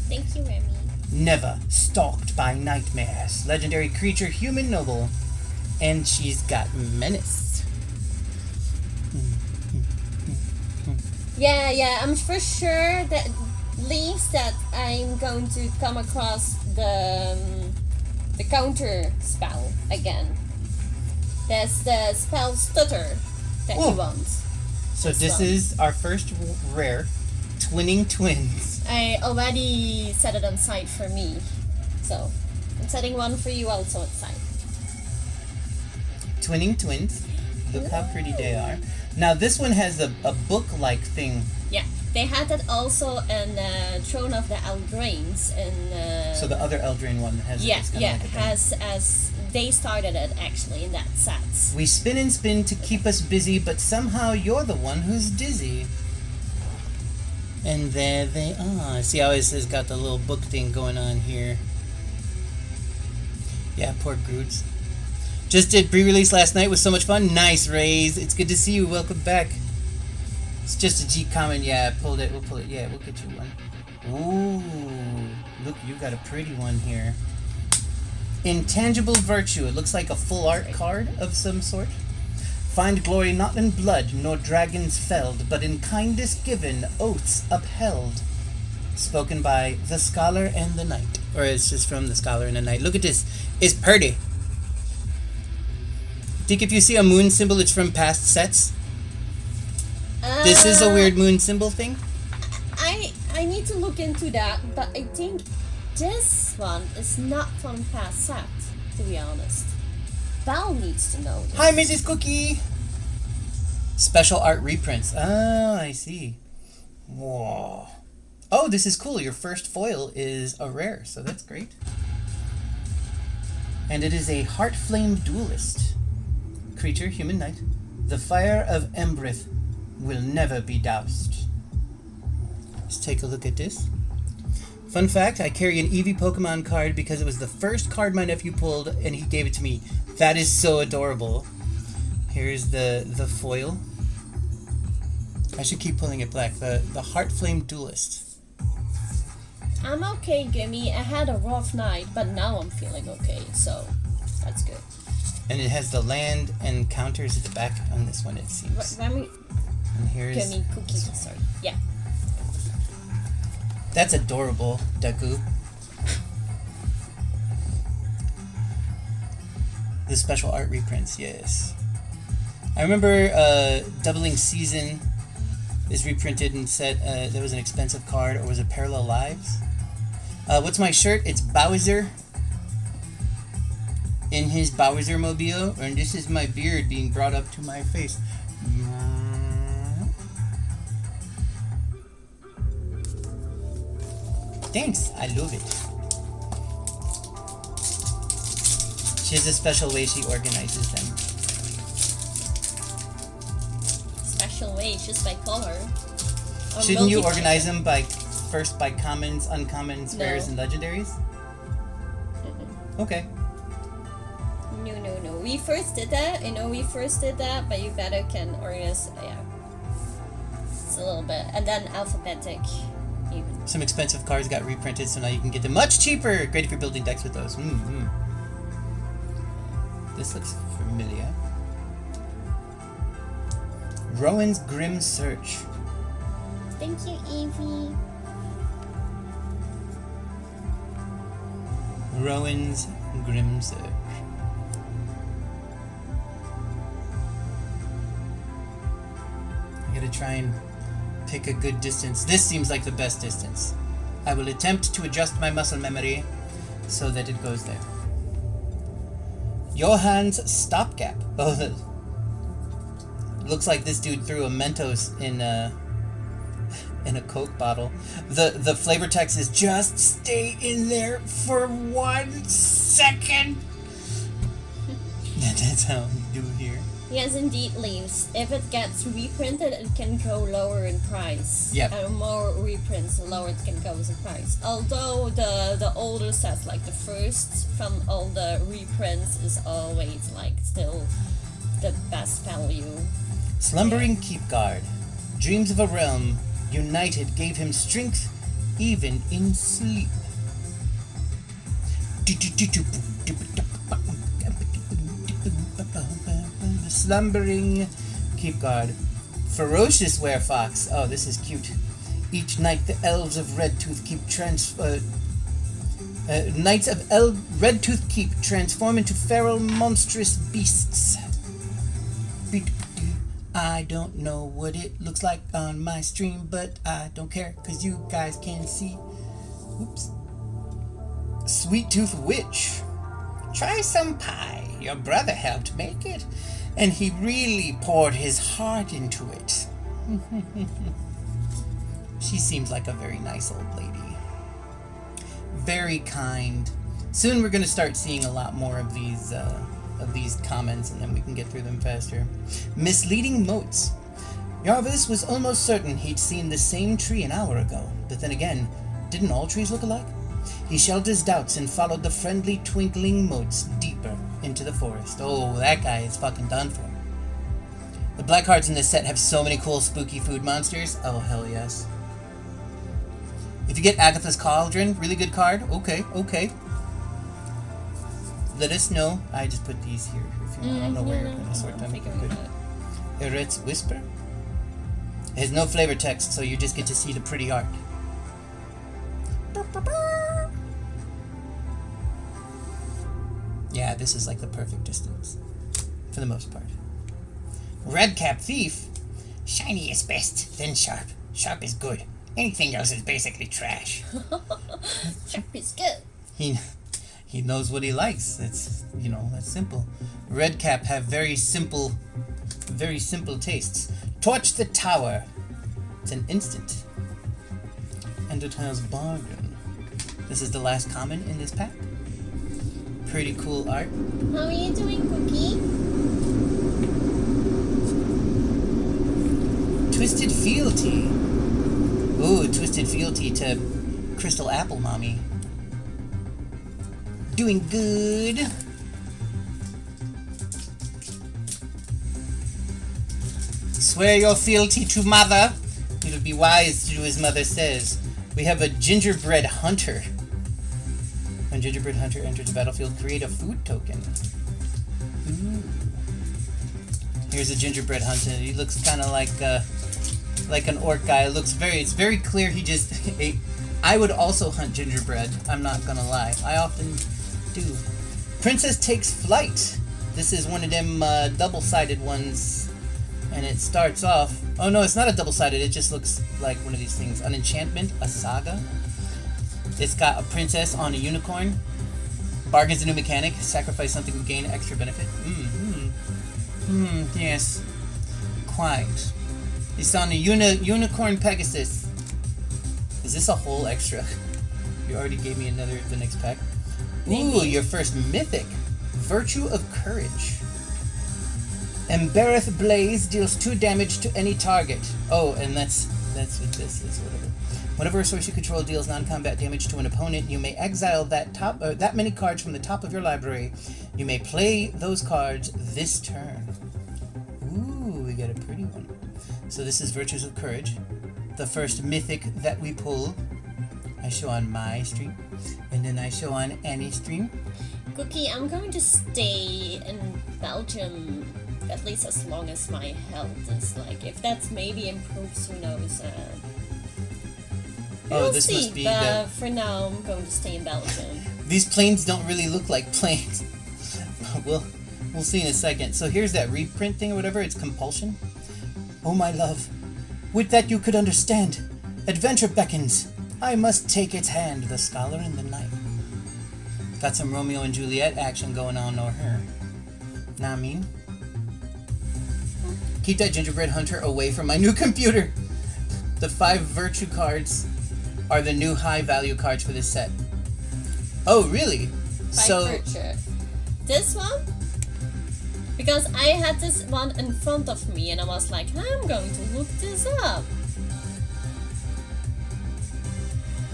Thank you, Remy. Never stalked by nightmares. Legendary creature, human noble. And she's got menace. Yeah, I'm for sure that at least that I'm going to come across the counter spell again. There's the spell Stutter that he wants. So this is our first rare, Twinning Twins. I already set it on site for me, so I'm setting one for you also on site. Twinning Twins. Look how pretty they are. Now this one has a book-like thing. Yeah, they had that also in Throne of the Eldrains. So the other Eldrain one has as they started it actually in that set. We spin and spin to keep us busy, but somehow you're the one who's dizzy. And there they are. See how it has got the little book thing going on here. Yeah, poor Groots. Just did pre-release last night, was so much fun. Nice, Rays. It's good to see you. Welcome back. It's just a G comment. Yeah, pulled it. We'll pull it. Yeah, we'll get you one. Ooh, look, you got a pretty one here. Intangible Virtue. It looks like a full art card of some sort. Find glory not in blood, nor dragons felled, but in kindness given, oaths upheld. Spoken by the Scholar and the Knight. Or it's just from the Scholar and the Knight. Look at this. It's pretty. Think if you see a moon symbol, it's from past sets? This is a weird moon symbol thing? I need to look into that, but I think this one is not from past set, to be honest. Val needs to know this. Hi, Mrs. Cookie! Special art reprints. Oh, I see. Whoa. Oh, this is cool. Your first foil is a rare, so that's great. And it is a Heartflame Duelist. Creature, human knight. The fire of Embrith will never be doused. Let's take a look at this. Fun fact, I carry an Eevee Pokemon card because it was the first card my nephew pulled and he gave it to me. That is so adorable. Here's the foil. I should keep pulling it black. The Heartflame Duelist. I'm okay, Gimme. I had a rough night, but now I'm feeling okay, so that's good. And it has the land and counters at the back on this one, it seems. And here's Gimme cookies. Sorry. Yeah. That's adorable, Deku. The special art reprints, yes. I remember Doubling Season is reprinted and said there was an expensive card, or was it Parallel Lives? What's my shirt? It's Bowser. in his Bowser mobile, and this is my beard being brought up to my face. Thanks, I love it. She has a special way she organizes them. Special way, just by color. Shouldn't you organize them by first by commons, uncommons, rares, and legendaries? Okay. No. We first did that. But you better can organize. Yeah. It's a little bit, and then alphabetic. Even. Some expensive cards got reprinted, so now you can get them much cheaper. Great if you're building decks with those. This looks familiar. Rowan's Grim Search. Thank you, Evie. Rowan's Grim Search. I gotta try and pick a good distance. This seems like the best distance. I will attempt to adjust my muscle memory so that it goes there. Johann's Stopgap. Oh, looks like this dude threw a Mentos in a Coke bottle. The flavor text is just stay in there for 1 second. That's how we do here. Yes, indeed, leaves. If it gets reprinted, it can go lower in price. Yep. And more reprints, the lower it can go in price. Although the older sets, like the first from all the reprints, is always like still the best value. Slumbering Keepguard. Dreams of a realm united gave him strength even in sleep. The Slumbering Keepguard. Ferocious Werefox. Oh, this is cute. Each night the elves of Redtooth Keep Knights of Redtooth Keep transform into feral monstrous beasts. I don't know what it looks like on my stream, but I don't care because you guys can see. Oops. Sweet Tooth Witch. Try some pie. Your brother helped make it, and he really poured his heart into it. She seems like a very nice old lady. Very kind. Soon we're going to start seeing a lot more of these comments, and then we can get through them faster. Misleading Motes. Jarvis was almost certain he'd seen the same tree an hour ago, but then again, didn't all trees look alike? He shelled his doubts and followed the friendly twinkling motes deeper into the forest. Oh, that guy is fucking done for. The black cards in this set have so many cool spooky food monsters. Oh, hell yes. If you get Agatha's Cauldron, really good card. Okay. Let us know. I just put these here. If you want. I don't know where you're going to sort them. Good. Eret's Whisper. It has no flavor text, so you just get to see the pretty art. Yeah, this is like the perfect distance. For the most part. Redcap Thief. Shiny is best, then sharp. Sharp is good. Anything else is basically trash. Sharp is good. He knows what he likes. It's, that's simple. Redcap have very simple tastes. Torch the Tower. It's an instant. Endertile's Bargain. This is the last common in this pack. Pretty cool art. How are you doing, Cookie? Twisted Fealty. Ooh, Twisted Fealty to Crystal Apple Mommy. Doing good. Swear your fealty to mother. It'll be wise to do as mother says. We have a gingerbread hunter. When gingerbread hunter enters the battlefield, create a food token. Ooh. Here's a gingerbread hunter. He looks kind of like an orc guy. It's very clear he just ate. I would also hunt gingerbread. I'm not gonna lie. I often do. Princess Takes Flight. This is one of them double-sided ones, and it starts off. Oh no, it's not a double-sided. It just looks like one of these things. An enchantment, a saga. It's got a princess on a unicorn Bargain's a new mechanic. Sacrifice something to gain extra benefit. Yes. Quite. It's on a unicorn Pegasus. Is this a whole extra? You already gave me the next pack. Ooh, your first mythic. Virtue of Courage. Embereth Blaze deals 2 damage to any target. Oh, and that's what this is, whatever. Whenever a source you control deals non-combat damage to an opponent, you may exile that many cards from the top of your library. You may play those cards this turn. Ooh, we got a pretty one. So this is Virtues of Courage. The first mythic that we pull. I show on my stream. And then I show on Annie's stream. Cookie, I'm going to stay in Belgium at least as long as my health is. Like, if that maybe improves, who knows. We'll this see, must be but for now I'm going to stay in Belgium. These planes don't really look like planes. We'll see in a second. So here's that reprint thing or whatever. It's Compulsion. Oh my love, would that you could understand. Adventure beckons. I must take its hand, the scholar in the night. Got some Romeo and Juliet action going on over here. Nah, I mean. Keep that gingerbread hunter away from my new computer. The 5 virtue cards are the new high value cards for this set. Oh, really? 5 virtue. This one? Because I had this one in front of me and I was like, I'm going to look this up.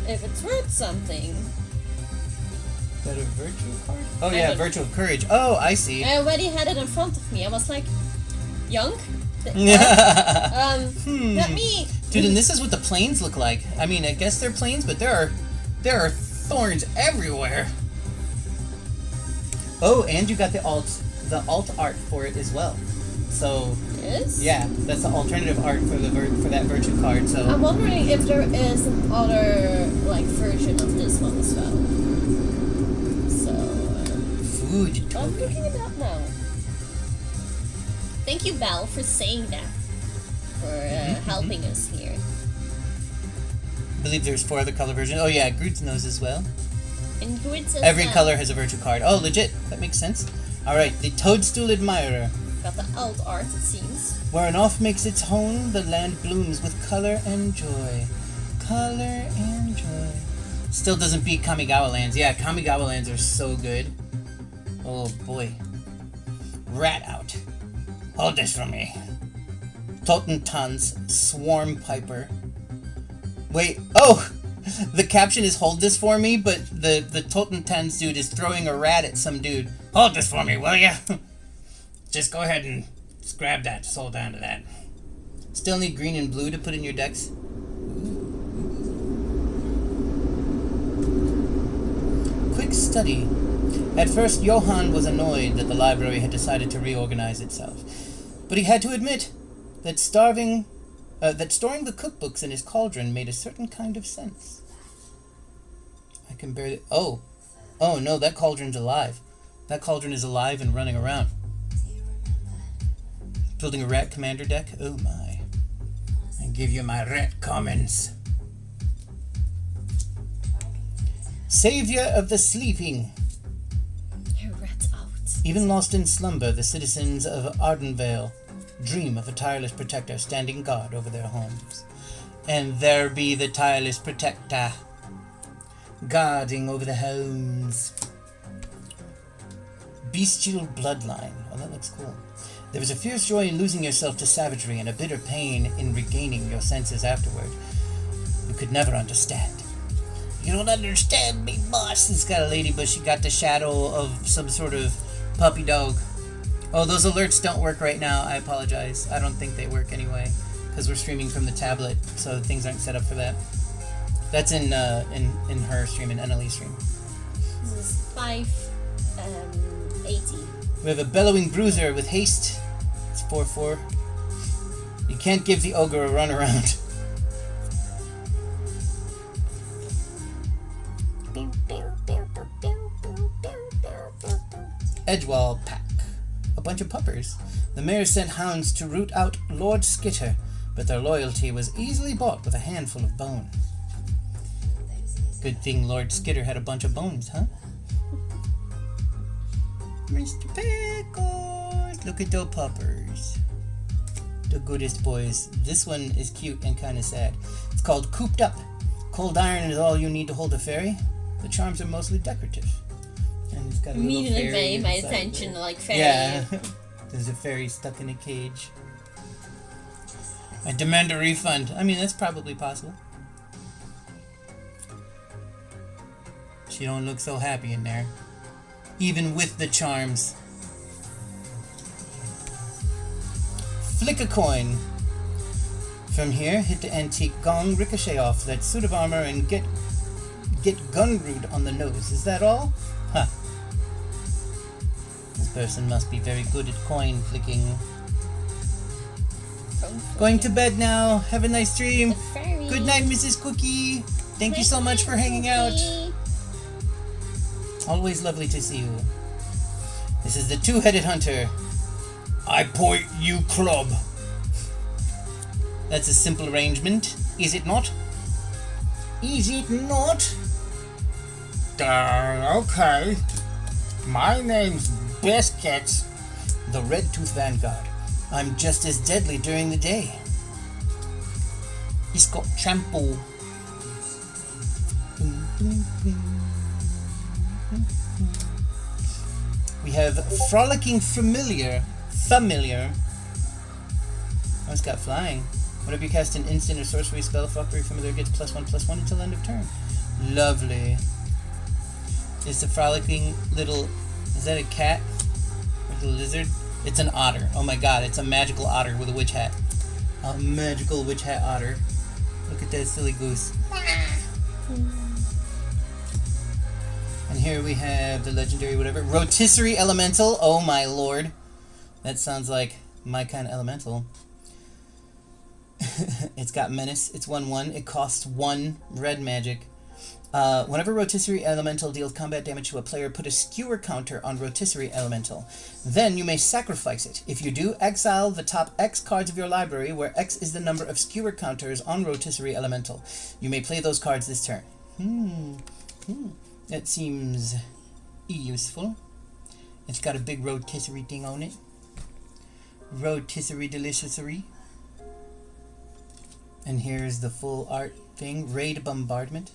If it's worth something. Is that a virtue card? Oh yeah, Virtue of Courage. Oh, I see. I already had it in front of me. I was like, Young? Let me... Dude, and this is what the planes look like. I mean, I guess they're planes, but there are thorns everywhere. Oh, and you got the alt art for it as well. So yes? Yeah, that's the alternative art for that virtue card. So I'm wondering if there is another version of this one as well. So food. I'm looking it up now. Thank you, Belle, for saying that. For helping us here. I believe there's 4 other color versions. Oh yeah, Groot's nose as well. And Groot's every color has a virtue card. Oh, legit. That makes sense. Alright, the Toadstool Admirer. Got the alt art, it seems. Where an off makes its home, the land blooms with color and joy. Color and joy. Still doesn't beat Kamigawa lands. Yeah, Kamigawa lands are so good. Oh boy. Rat out. Hold this for me. Totentanz Swarm Piper. Wait, oh! The caption is hold this for me, but the Totentanz dude is throwing a rat at some dude. Hold this for me, will ya? Just go ahead and just grab that. Just hold on to that. Still need green and blue to put in your decks. Quick study. At first, Johann was annoyed that the library had decided to reorganize itself. But he had to admit that storing the cookbooks in his cauldron made a certain kind of sense. I can barely... Oh no, that cauldron's alive. That cauldron is alive and running around. Building a rat commander deck? Oh my. I give you my rat commons. Savior of the sleeping. Your rat's out. Even lost in slumber, the citizens of Ardenvale dream of a tireless protector standing guard over their homes. And there be the tireless protector guarding over the homes. Bestial bloodline. Oh, that looks cool. There is a fierce joy in losing yourself to savagery and a bitter pain in regaining your senses afterward. You could never understand. You don't understand me, boss. It's got a lady, but she got the shadow of some sort of puppy dog. Oh, those alerts don't work right now. I apologize. I don't think they work anyway, because we're streaming from the tablet, so things aren't set up for that. That's in her stream, in Annalie's stream. This is 580. We have a Bellowing Bruiser with haste. It's 4/4. You can't give the ogre a run around. Edgewall pack. A bunch of puppers. The mayor sent hounds to root out Lord Skitter, but their loyalty was easily bought with a handful of bones. Good thing Lord Skitter had a bunch of bones, huh? Mr. Pickles! Look at those puppers. The goodest boys. This one is cute and kind of sad. It's called Cooped Up. Cold iron is all you need to hold a fairy. The charms are mostly decorative. And it's got a little fairy made my attention like fairy. Yeah. There's a fairy stuck in a cage. I demand a refund. I mean, that's probably possible. She don't look so happy in there. Even with the charms. Flick a coin. From here, hit the antique gong, ricochet off that suit of armor, and get Gunrood on the nose. Is that all? Huh. This person must be very good at coin flicking. Going to bed now. Have a nice dream. Good night, Mrs. Cookie. Thank you so much for hanging out. Always lovely to see you. This is the two-headed hunter. I point you club. That's a simple arrangement, is it not? Is it not? Okay. My name's Biscuits, the Red Tooth Vanguard. I'm just as deadly during the day. He's got shampoo. We have Frolicking Familiar. Oh, it's got Flying. Whenever you cast an instant or sorcery spell, Frolicking Familiar gets +1/+1 until end of turn. Lovely. It's a frolicking little... Is that a cat? Or a lizard? It's an otter. Oh my god, it's a magical otter with a witch hat. A magical witch hat otter. Look at that silly goose. And here we have the legendary whatever. Rotisserie Elemental. Oh my lord. That sounds like my kind of elemental. It's got Menace. It's 1/1. It costs 1 red magic. Whenever Rotisserie Elemental deals combat damage to a player, put a skewer counter on Rotisserie Elemental. Then you may sacrifice it. If you do, exile the top X cards of your library, where X is the number of skewer counters on Rotisserie Elemental. You may play those cards this turn. That seems useful. It's got a big rotisserie thing on it. Rotisserie Deliciousary. And here's the full art thing. Raid Bombardment.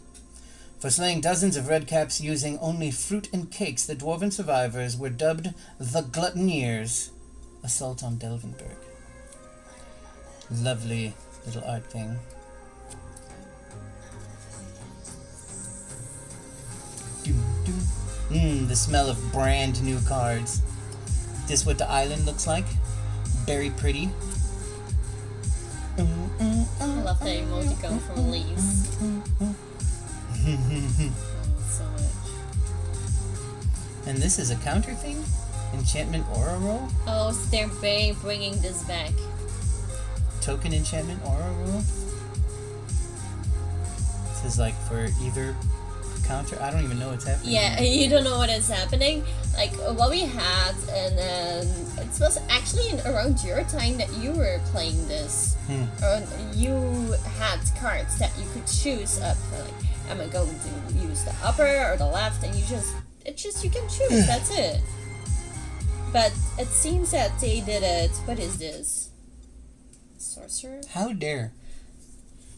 For slaying dozens of redcaps using only fruit and cakes, the dwarven survivors were dubbed the Gluttoneers. Assault on Delvenberg. Lovely little art thing. The smell of brand new cards. This what the island looks like. Very pretty. I love the emoticon from Leaves. So much. And this is a counter thing? Enchantment Aura Roll? Oh, so they're bringing this back. Token Enchantment Aura Roll? This is like for either counter. I don't even know what's happening. Yeah, you don't know what is happening. Like what we had, and it was actually around your time that you were playing this. You had cards that you could choose up for, like, am I going to use the upper or the left, and you can choose. That's it. But it seems that they did it. What is this? Sorcerer? How dare?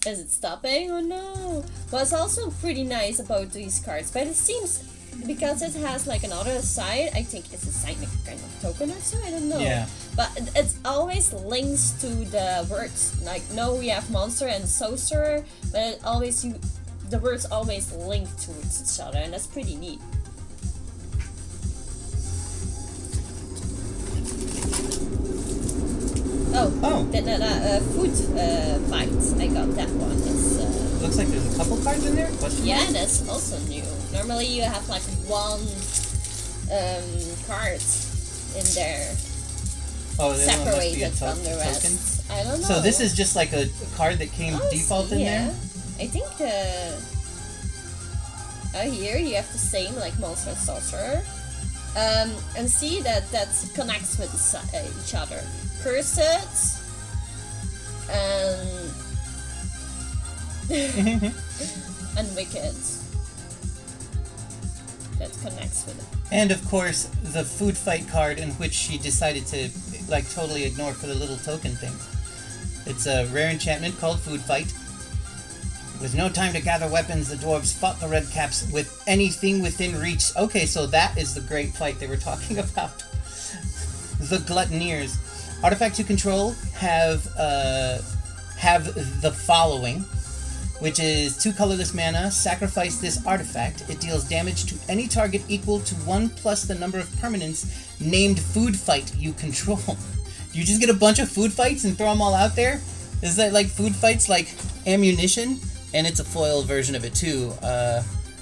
Is it stopping? Oh no! What's also pretty nice about these cards, but it seems, because it has like another side, I think it's a sign, kind of token or so, I don't know. Yeah. But it always links to the words. Like, no, we have monster and sorcerer, but it always, the words always link towards each other, and that's pretty neat. The food fight. I got that one. It's, looks like there's a couple cards in there. Yeah, that's also new. Normally you have like one card in there. Oh, separated from the rest. Token? I don't know. So this is just like a card that came default in there? I think here you have the same like monster and sorcerer. And see that connects with each other. Cursed and and wicked. that connects with it. And of course, the food fight card, in which she decided to like totally ignore for the little token thing. It's a rare enchantment called Food Fight. With no time to gather weapons, the dwarves fought the redcaps with anything within reach. Okay, so that is the great fight they were talking about. The Gluttoneers. Artifacts you control have the following, which is 2 colorless mana. Sacrifice this artifact. It deals damage to any target equal to 1 plus the number of permanents named Food Fight you control. You just get a bunch of food fights and throw them all out there? Is that like food fights like ammunition? And it's a foil version of it too.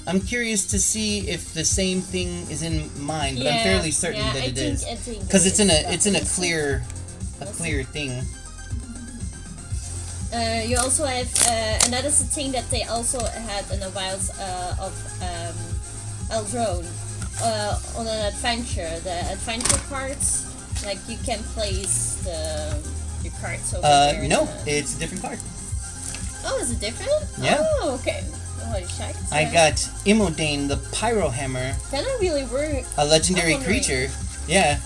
I'm curious to see if the same thing is in mine, but I'm fairly certain that it is, because it's in a clear thing. You also have, and that is the thing that they also had in the Wilds of Eldrain on an adventure. The adventure cards, like you can place your cards over there. No, it's a different card. Oh, is it different? Yeah. Oh, okay. Oh, I checked. I got Imodane, the Pyro Hammer. Then I really worry. A legendary creature. Yeah.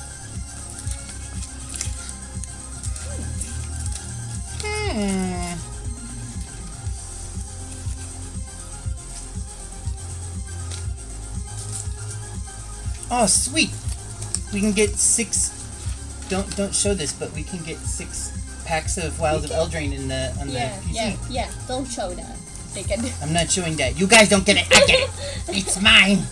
Oh, sweet. We can get 6. Don't show this, but we can get 6 packs of Wilds of Eldrain on the PC. Yeah. Don't show that. I'm not showing that. You guys don't get it. I get it. It's mine.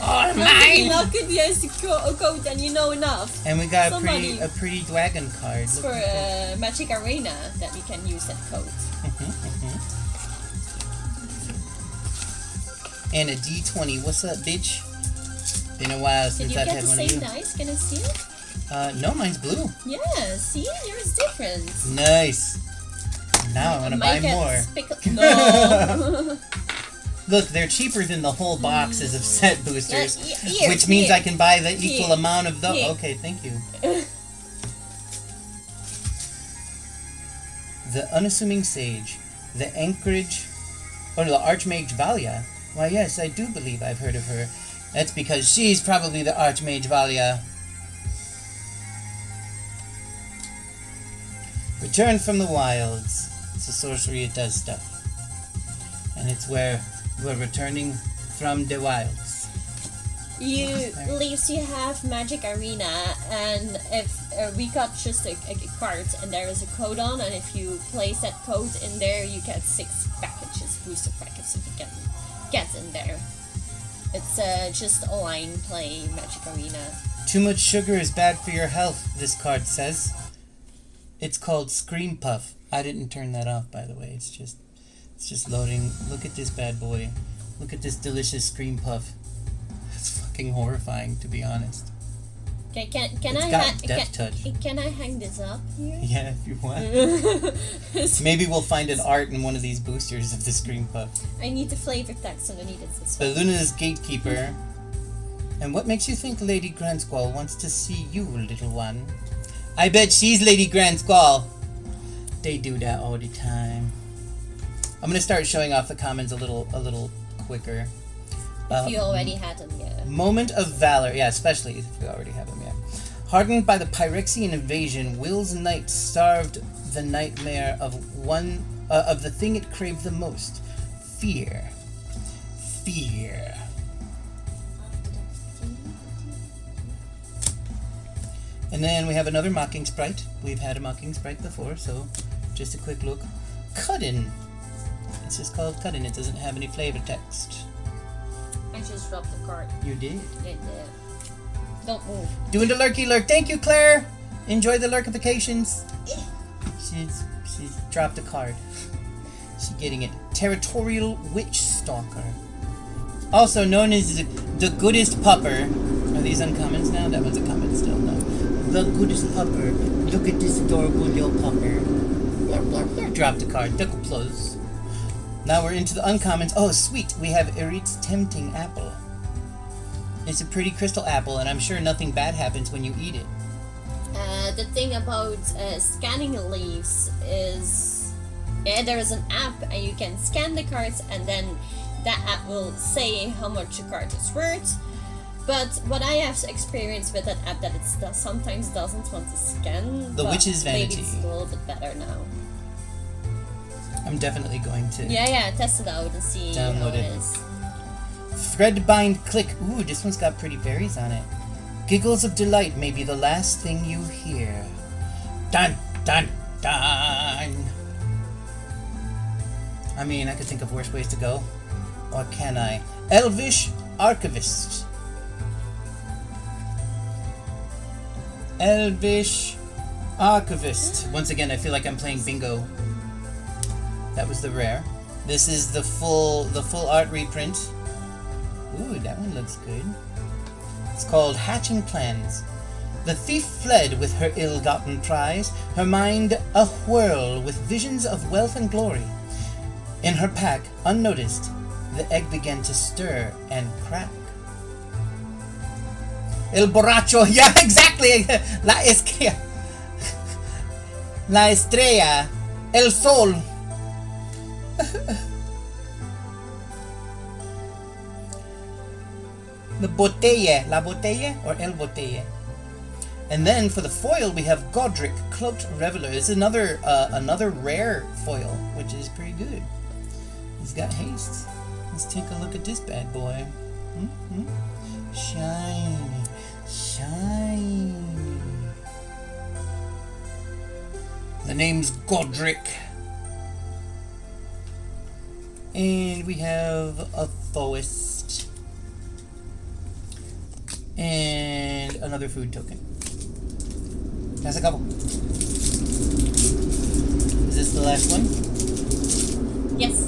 All mine. Look at the code, and you know enough. And we got a pretty dragon card. It's for Magic Arena that you can use that code. And a D20. What's up, bitch? Been a while since I've had one of you. Did you get the same dice? Can I see it? No, mine's blue. Yeah, see? Yours is different. Nice. Now I want to buy more. No. Look, they're cheaper than the whole boxes of set boosters, which means I can buy the equal amount of those. Okay, thank you. The Unassuming Sage, the Anchorage, or the Archmage Valia. Why, yes, I do believe I've heard of her. That's because she's probably the Archmage Valia. Return from the Wilds. It's a sorcery, it does stuff. And it's where we're returning from the wilds. Leaves you have Magic Arena, and if we got just a card and there is a code on, and if you place that code in there, you get 6 packages, booster packets, if you can get in there. It's just online play Magic Arena. Too much sugar is bad for your health, this card says. It's called Scream Puff. I didn't turn that off, by the way. It's just loading. Look at this bad boy. Look at this delicious Scream Puff. It's fucking horrifying, to be honest. Okay, can I hang this up here? Yeah, if you want. Maybe we'll find an art in one of these boosters of the Scream Puff. I need the flavor text underneath it as well. Luna's Gatekeeper. And what makes you think Lady Grandsquall wants to see you, little one? I bet she's Lady Grandsquall. They do that all the time. I'm gonna start showing off the commons a little quicker. If you already had them, yeah. Moment of Valor, yeah, especially if we already have them, yeah. Hardened by the Pyrexian invasion, Will's Knight starved the nightmare of the thing it craved the most: fear. Fear. And then we have another Mocking Sprite. We've had a Mocking Sprite before, so just a quick look. Cuddin'. It's just called Cuddin'. It doesn't have any flavor text. I just dropped the card. You did? It did. Don't move. Doing the lurky lurk. Thank you, Claire. Enjoy the lurkifications. She's dropped a card. She's getting it. Territorial Witch Stalker. Also known as the Goodest Pupper. Are these uncommons now? That one's a common still, no. The Goodest Pupper. Look at this adorable little pupper. Dropped a card. Duckle plus. Now we're into the uncommons. Oh, sweet. We have Erit's Tempting Apple. It's a pretty crystal apple, and I'm sure nothing bad happens when you eat it. The thing about scanning leaves is... there is an app, and you can scan the cards, and then that app will say how much a card is worth. But what I have experienced with that app that it sometimes doesn't want to scan. The Witch's Vanity. Maybe it's a little bit better now. I'm definitely going to test it out and see download how it. it is. Threadbind Click. Ooh, this one's got pretty berries on it. Giggles of delight may be the last thing you hear. Dun dun dun. I mean, I could think of worse ways to go. Or can I? Elvish Archivist. Elvish Archivist. Once again, I feel like I'm playing bingo. That was the rare. This is the full art reprint. Ooh, that one looks good. It's called Hatching Plans. The thief fled with her ill-gotten prize, her mind a whirl with visions of wealth and glory. In her pack, unnoticed, the egg began to stir and crack. El borracho, yeah, exactly. La estrella, el sol. La botella, or el botella. And then for the foil, we have Godric, Cloaked Reveler. It's another rare foil, which is pretty good. He's got haste. Let's take a look at this bad boy. Shiny, shiny. The name's Godric. And we have a Thoist. And another food token. That's a couple. Is this the last one? Yes.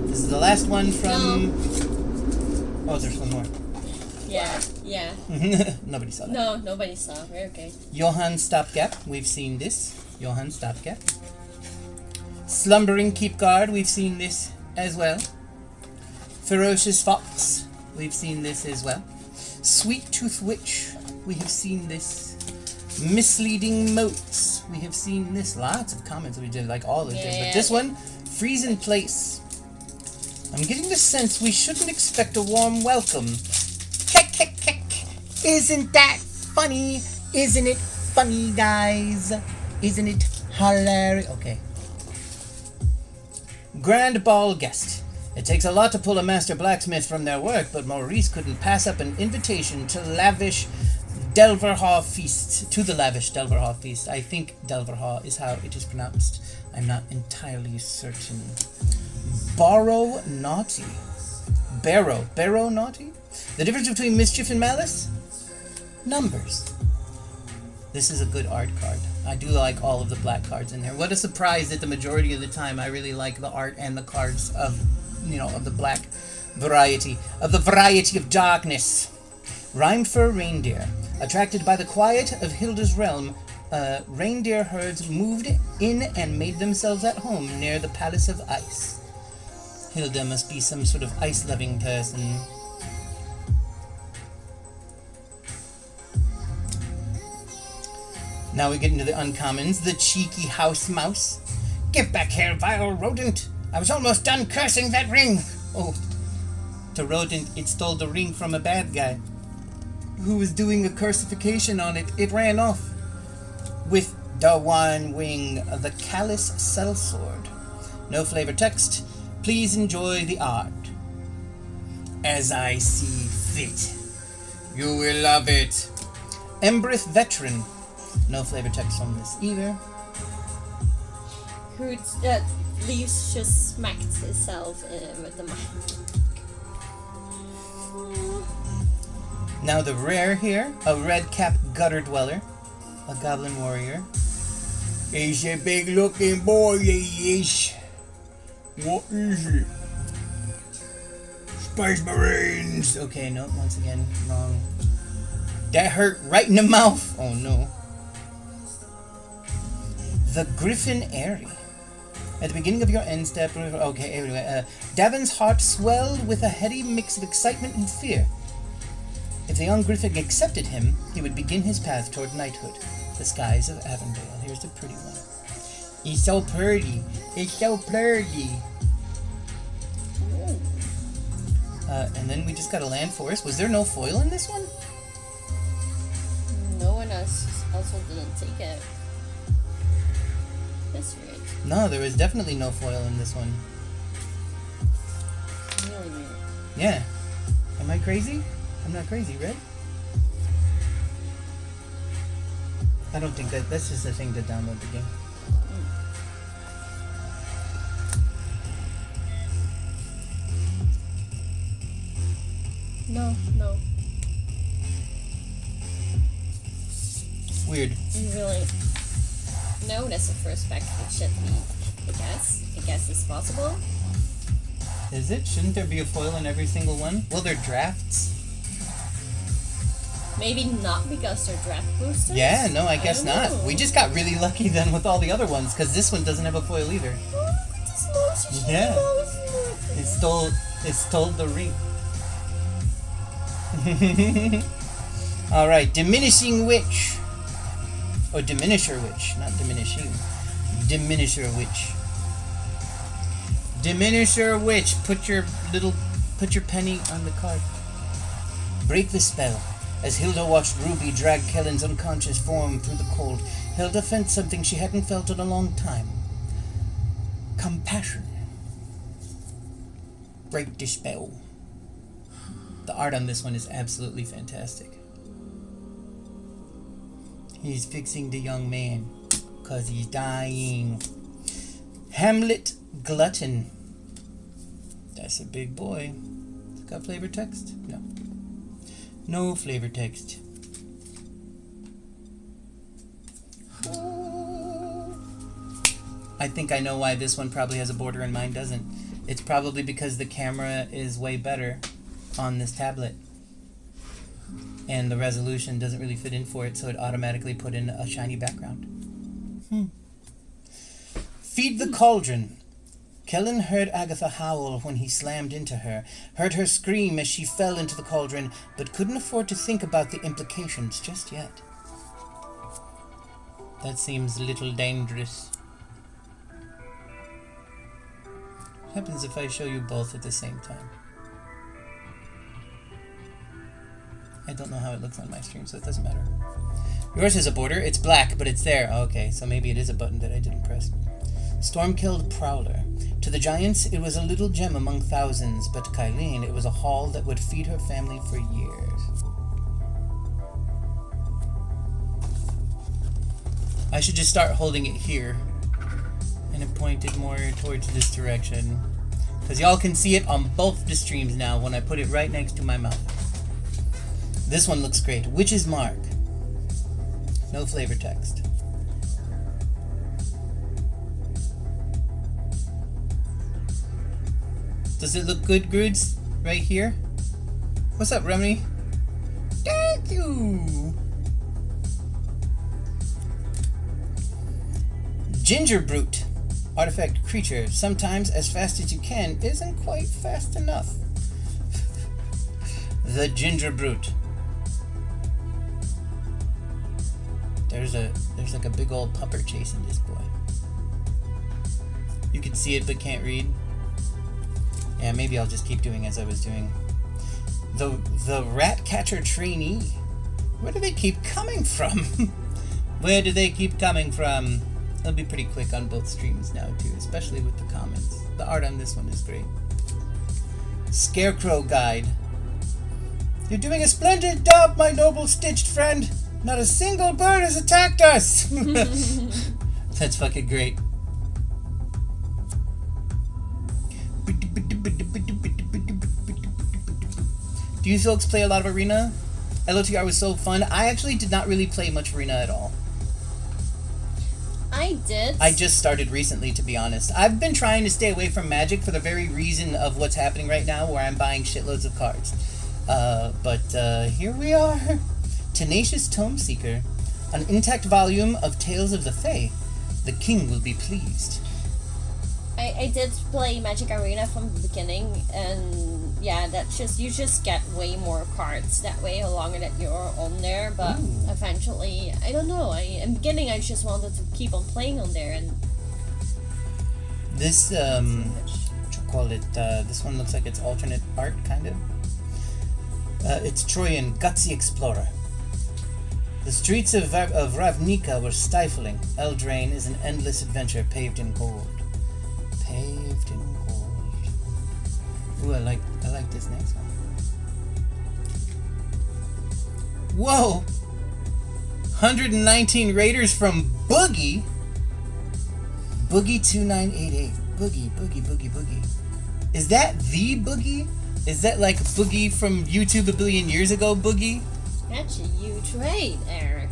This is the last one from... No. Oh, there's one more. Yeah. Nobody saw that. No, nobody saw. We're okay. Johann Stopgap. We've seen this. Johann Stopgap. Slumbering Keep Guard. We've seen this as well. Ferocious Fox. We've seen this as well. Sweet Tooth Witch. We have seen this. Misleading Motes. We have seen this. Lots of comments we did, like all of them. But this one, Freeze in Place. I'm getting the sense we shouldn't expect a warm welcome. Isn't that funny? Isn't it funny, guys? Isn't it hilarious? Okay. Grand Ball Guest. It takes a lot to pull a master blacksmith from their work, but Maurice couldn't pass up an invitation to lavish Delverhaw Feast. To the lavish Delverhaw Feast. I think Delverhaw is how it is pronounced. I'm not entirely certain. Barrow Naughty. Barrow Naughty? The difference between mischief and malice? Numbers. This is a good art card. I do like all of the black cards in there. What a surprise that the majority of the time I really like the art and the cards of, of the black variety. Of the variety of darkness. Rhymed for a reindeer. Attracted by the quiet of Hilda's realm, reindeer herds moved in and made themselves at home near the Palace of Ice. Hilda must be some sort of ice-loving person. Now we get into the uncommons. The cheeky house mouse. Get back here, vile rodent! I was almost done cursing that ring! Oh, to rodent, it stole the ring from a bad guy who was doing a cursification on it. It ran off with the one wing of the callous sellsword. No flavor text. Please enjoy the art. As I see fit. You will love it. Embrith Veteran. No flavor text on this either. Leaves just smacked itself with the mic. Now the rare here, a red-cap gutter dweller, a goblin warrior. He's a big-looking boy, he is. What is it? Space Marines! Okay, no, once again, wrong. That hurt right in the mouth! Oh no. The Griffin Airy. At the beginning of your end step, okay, anyway, Davin's heart swelled with a heady mix of excitement and fear. If the young Griffin accepted him, he would begin his path toward knighthood. The skies of Avondale. Here's the pretty one. He's so pretty. It's so pretty. And then we just got a land forest. Was there no foil in this one? No one else also didn't take it. That's weird. No, there was definitely no foil in this one. Really weird. Yeah. Am I crazy? I'm not crazy, right? I don't think that's just a thing to download the game. No. Weird. Really? No, that's the first pack. It should be. I guess it's possible. Is it? Shouldn't there be a foil in every single one? Well, they're drafts. Maybe not because they're draft boosters? Yeah, no, I guess not. We just got really lucky then with all the other ones, because this one doesn't have a foil either. Yeah. It stole the ring. Alright, Diminishing Witch. Or Diminisher Witch, not Diminishing. Diminisher Witch. Diminisher Witch. Put your penny on the card. Break the spell. As Hilda watched Ruby drag Kellen's unconscious form through the cold, Hilda felt something she hadn't felt in a long time. Compassion. Break the spell. The art on this one is absolutely fantastic. He's fixing the young man, 'cause he's dying. Hamlet Glutton. That's a big boy. It's got flavor text? No. No flavor text. I think I know why this one probably has a border and mine doesn't. It's probably because the camera is way better on this tablet. And the resolution doesn't really fit in for it, so it automatically put in a shiny background. Feed the Cauldron. Kellen heard Agatha howl when he slammed into her, heard her scream as she fell into the cauldron, but couldn't afford to think about the implications just yet. That seems a little dangerous. What happens if I show you both at the same time? I don't know how it looks on my stream, so it doesn't matter. Yours has a border. It's black, but it's there. Okay, so maybe it is a button that I didn't press. Storm-killed Prowler. To the giants, it was a little gem among thousands, but to Kylene, it was a haul that would feed her family for years. I should just start holding it here, and it pointed more towards this direction, because y'all can see it on both the streams now when I put it right next to my mouth. This one looks great. Witch's Mark. No flavor text. Does it look good, Gruds? Right here? What's up, Remy? Thank you! Ginger Brute. Artifact creature. Sometimes as fast as you can isn't quite fast enough. The Ginger Brute. There's like a big old pupper chasing this boy. You can see it but can't read. Yeah, maybe I'll just keep doing as I was doing. The Rat Catcher Trainee. Where do they keep coming from? Where do they keep coming from? I'll be pretty quick on both streams now too, especially with the comments. The art on this one is great. Scarecrow Guide. You're doing a splendid job, my noble stitched friend. Not a single bird has attacked us. That's fucking great. Do you folks play a lot of Arena? LOTR was so fun. I actually did not really play much Arena at all. I did. I just started recently, to be honest. I've been trying to stay away from Magic for the very reason of what's happening right now, where I'm buying shitloads of cards. But here we are. Tenacious Tome Seeker. An intact volume of Tales of the Fae. The king will be pleased. I did play Magic Arena from the beginning, and yeah, that's just, you just get way more cards that way the longer that you're on there, but eventually, I don't know, in the beginning I just wanted to keep on playing on there, and this call it? This one looks like it's alternate art, kind of. It's Troyan, Gutsy Explorer. The streets of Ravnica were stifling. Eldrain is an endless adventure paved in gold. Paved in gold. Ooh, I like this next one. Whoa! 119 raiders from Boogie. Boogie2988. Boogie. Is that the Boogie? Is that like Boogie from YouTube a billion years ago, Boogie? That's a huge raid, Eric.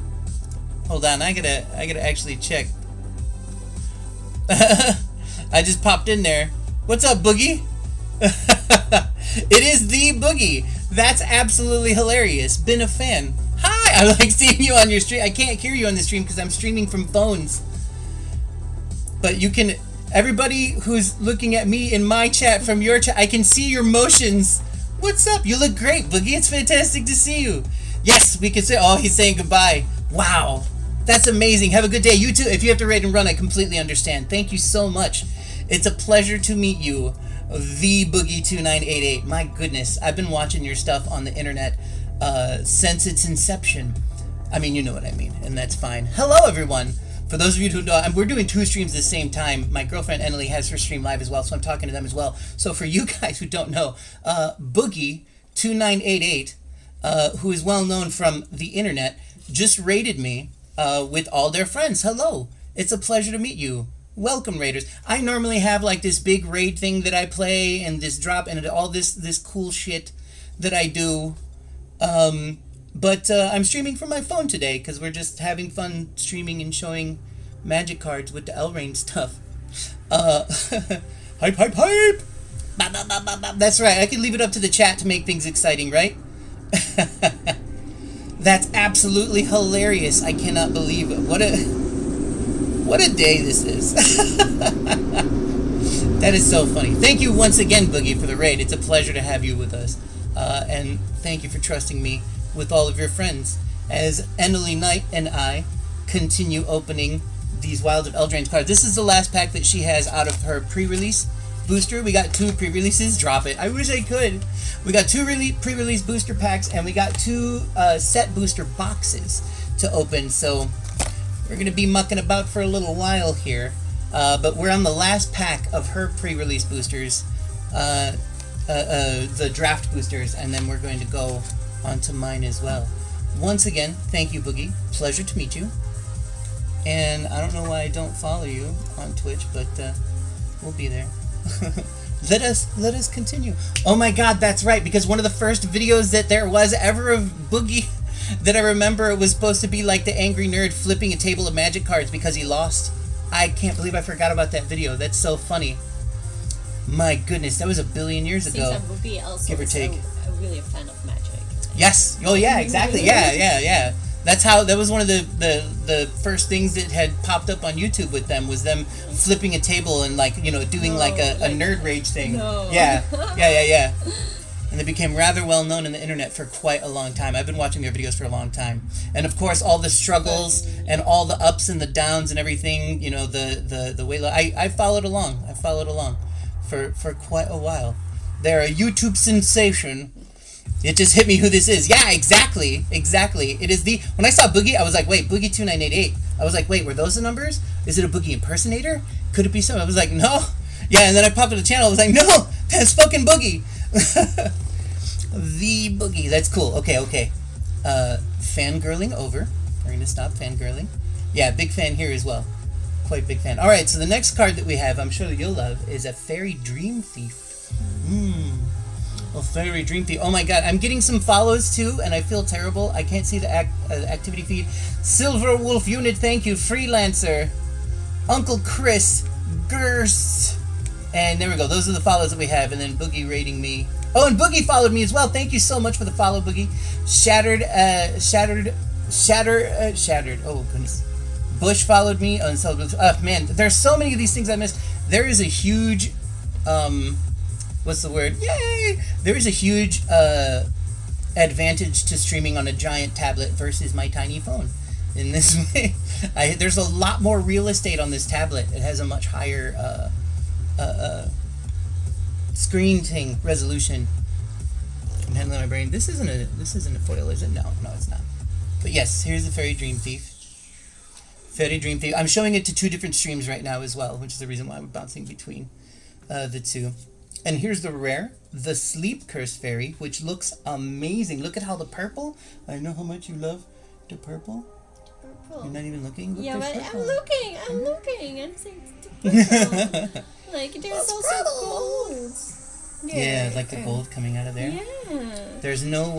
Hold on, I gotta actually check. I just popped in there. What's up, Boogie? It is the Boogie. That's absolutely hilarious. Been a fan. Hi, I like seeing you on your stream. I can't hear you on the stream because I'm streaming from phones. But you can, everybody who's looking at me in my chat from your chat, I can see your motions. What's up? You look great, Boogie. It's fantastic to see you. Yes, we can say, oh, he's saying goodbye. Wow. That's amazing. Have a good day. You too. If you have to raid and run, I completely understand. Thank you so much. It's a pleasure to meet you, the Boogie2988. My goodness, I've been watching your stuff on the internet since its inception. I mean, you know what I mean, and that's fine. Hello, everyone. For those of you who know, we're doing 2 streams at the same time. My girlfriend Emily has her stream live as well, so I'm talking to them as well. So for you guys who don't know, Boogie2988, who is well known from the internet, just raided me with all their friends. Hello. It's a pleasure to meet you. Welcome, raiders. I normally have like this big raid thing that I play and this drop and all this cool shit that I do. But I'm streaming from my phone today because we're just having fun streaming and showing magic cards with the Eldrain stuff. Hype, hype, hype! Bah, bah, bah, bah, bah. That's right. I can leave it up to the chat to make things exciting, right? That's absolutely hilarious. I cannot believe it. What a day this is. That is so funny. Thank you once again, Boogie, for the raid. It's a pleasure to have you with us. And thank you for trusting me with all of your friends as Emily Knight and I continue opening these Wilds of Eldrain cards. This is the last pack that she has out of her pre-release booster. We got 2 pre-releases. Drop it. I wish I could. We got 2 pre-release booster packs, and we got 2 set booster boxes to open. So we're going to be mucking about for a little while here. But we're on the last pack of her pre-release boosters, the draft boosters, and then we're going to go onto mine as well. Once again, thank you, Boogie. Pleasure to meet you. And I don't know why I don't follow you on Twitch, but we'll be there. Let us continue. Oh my God, that's right, because one of the first videos that there was ever of Boogie that I remember was supposed to be like the angry nerd flipping a table of magic cards because he lost. I can't believe I forgot about that video. That's so funny. My goodness, that was a billion years ago. Since Boogie also give or take. Really a fan of magic. Yes. Oh yeah, exactly. Yeah. That's how, that was one of the first things that had popped up on YouTube with them, was them flipping a table and like, you know, doing like a nerd rage thing. No. Yeah. And they became rather well known in the internet for quite a long time. I've been watching their videos for a long time. And of course all the struggles and all the ups and the downs and everything, you know, the way I followed along. For quite a while. They're a YouTube sensation. It just hit me who this is. Yeah, exactly. It is the... When I saw Boogie, I was like, wait, Boogie2988. I was like, wait, were those the numbers? Is it a Boogie impersonator? Could it be so? I was like, no. Yeah, and then I popped up the channel. I was like, no, that's fucking Boogie. The Boogie. That's cool. Okay. Fangirling over. We're going to stop fangirling. Yeah, big fan here as well. Quite big fan. Alright, so the next card that we have, I'm sure that you'll love, is a Fairy Dream Thief. A Fairy Dream Thief. Oh my God, I'm getting some follows too, and I feel terrible. I can't see the activity feed. Silver Wolf Unit, thank you. Freelancer. Uncle Chris. Gurst. And there we go. Those are the follows that we have. And then Boogie rating me. Oh, and Boogie followed me as well. Thank you so much for the follow, Boogie. Shattered. Oh, goodness. Bush followed me. Man, there's so many of these things I missed. There is a huge, what's the word? Yay! There is a huge advantage to streaming on a giant tablet versus my tiny phone. In this way, there's a lot more real estate on this tablet. It has a much higher screen thing resolution. I'm handling my brain. This isn't a foil, is it? No, it's not. But yes, here's the Fairy Dream Thief. Fairy Dream Thief. I'm showing it to 2 different streams right now as well, which is the reason why I'm bouncing between the 2. And here's the rare, the Sleep Curse Fairy, which looks amazing. Look at how the purple. I know how much you love the purple. You're not even looking? Look, yeah, but purple. I'm looking. I'm saying the purple. Like, there's also gold. Yeah, like the gold coming out of there. Yeah. There's no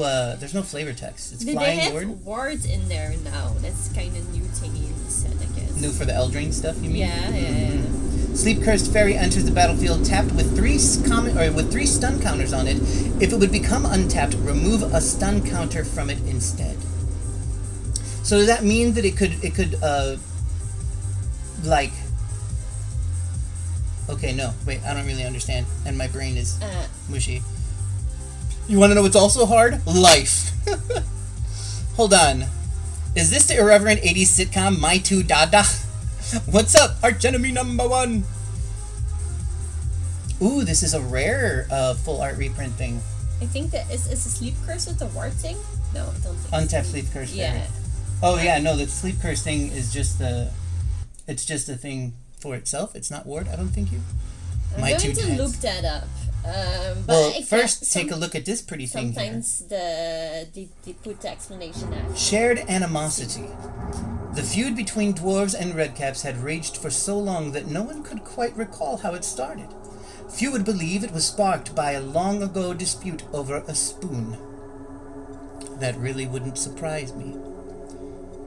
flavor text. It's flying they have word. words in there now. That's kind of new thingy in the set, I guess. New for the Eldrain stuff, you mean? Yeah. Sleep Cursed Fairy enters the battlefield tapped with 3 stun counters on it. If it would become untapped, remove a stun counter from it instead. So does that mean that it could like... Okay, no. Wait, I don't really understand. And my brain is mushy. You want to know what's also hard? Life. Hold on. Is this the irreverent 80s sitcom My Two Dada? What's up, arch enemy number 1? Ooh, this is a rare full art reprint thing. I think that is a Sleep Curse with the ward thing? No, I don't think Untapped Sleep Curse Fairy. Yeah. Oh yeah, no, the Sleep Curse thing is just it's just a thing for itself. It's not ward, I don't think you. I'm going to look that up. But well, first take a look at this pretty thing here. Sometimes they put the explanation after. Shared animosity. The feud between dwarves and redcaps had raged for so long that no one could quite recall how it started. Few would believe it was sparked by a long-ago dispute over a spoon. That really wouldn't surprise me.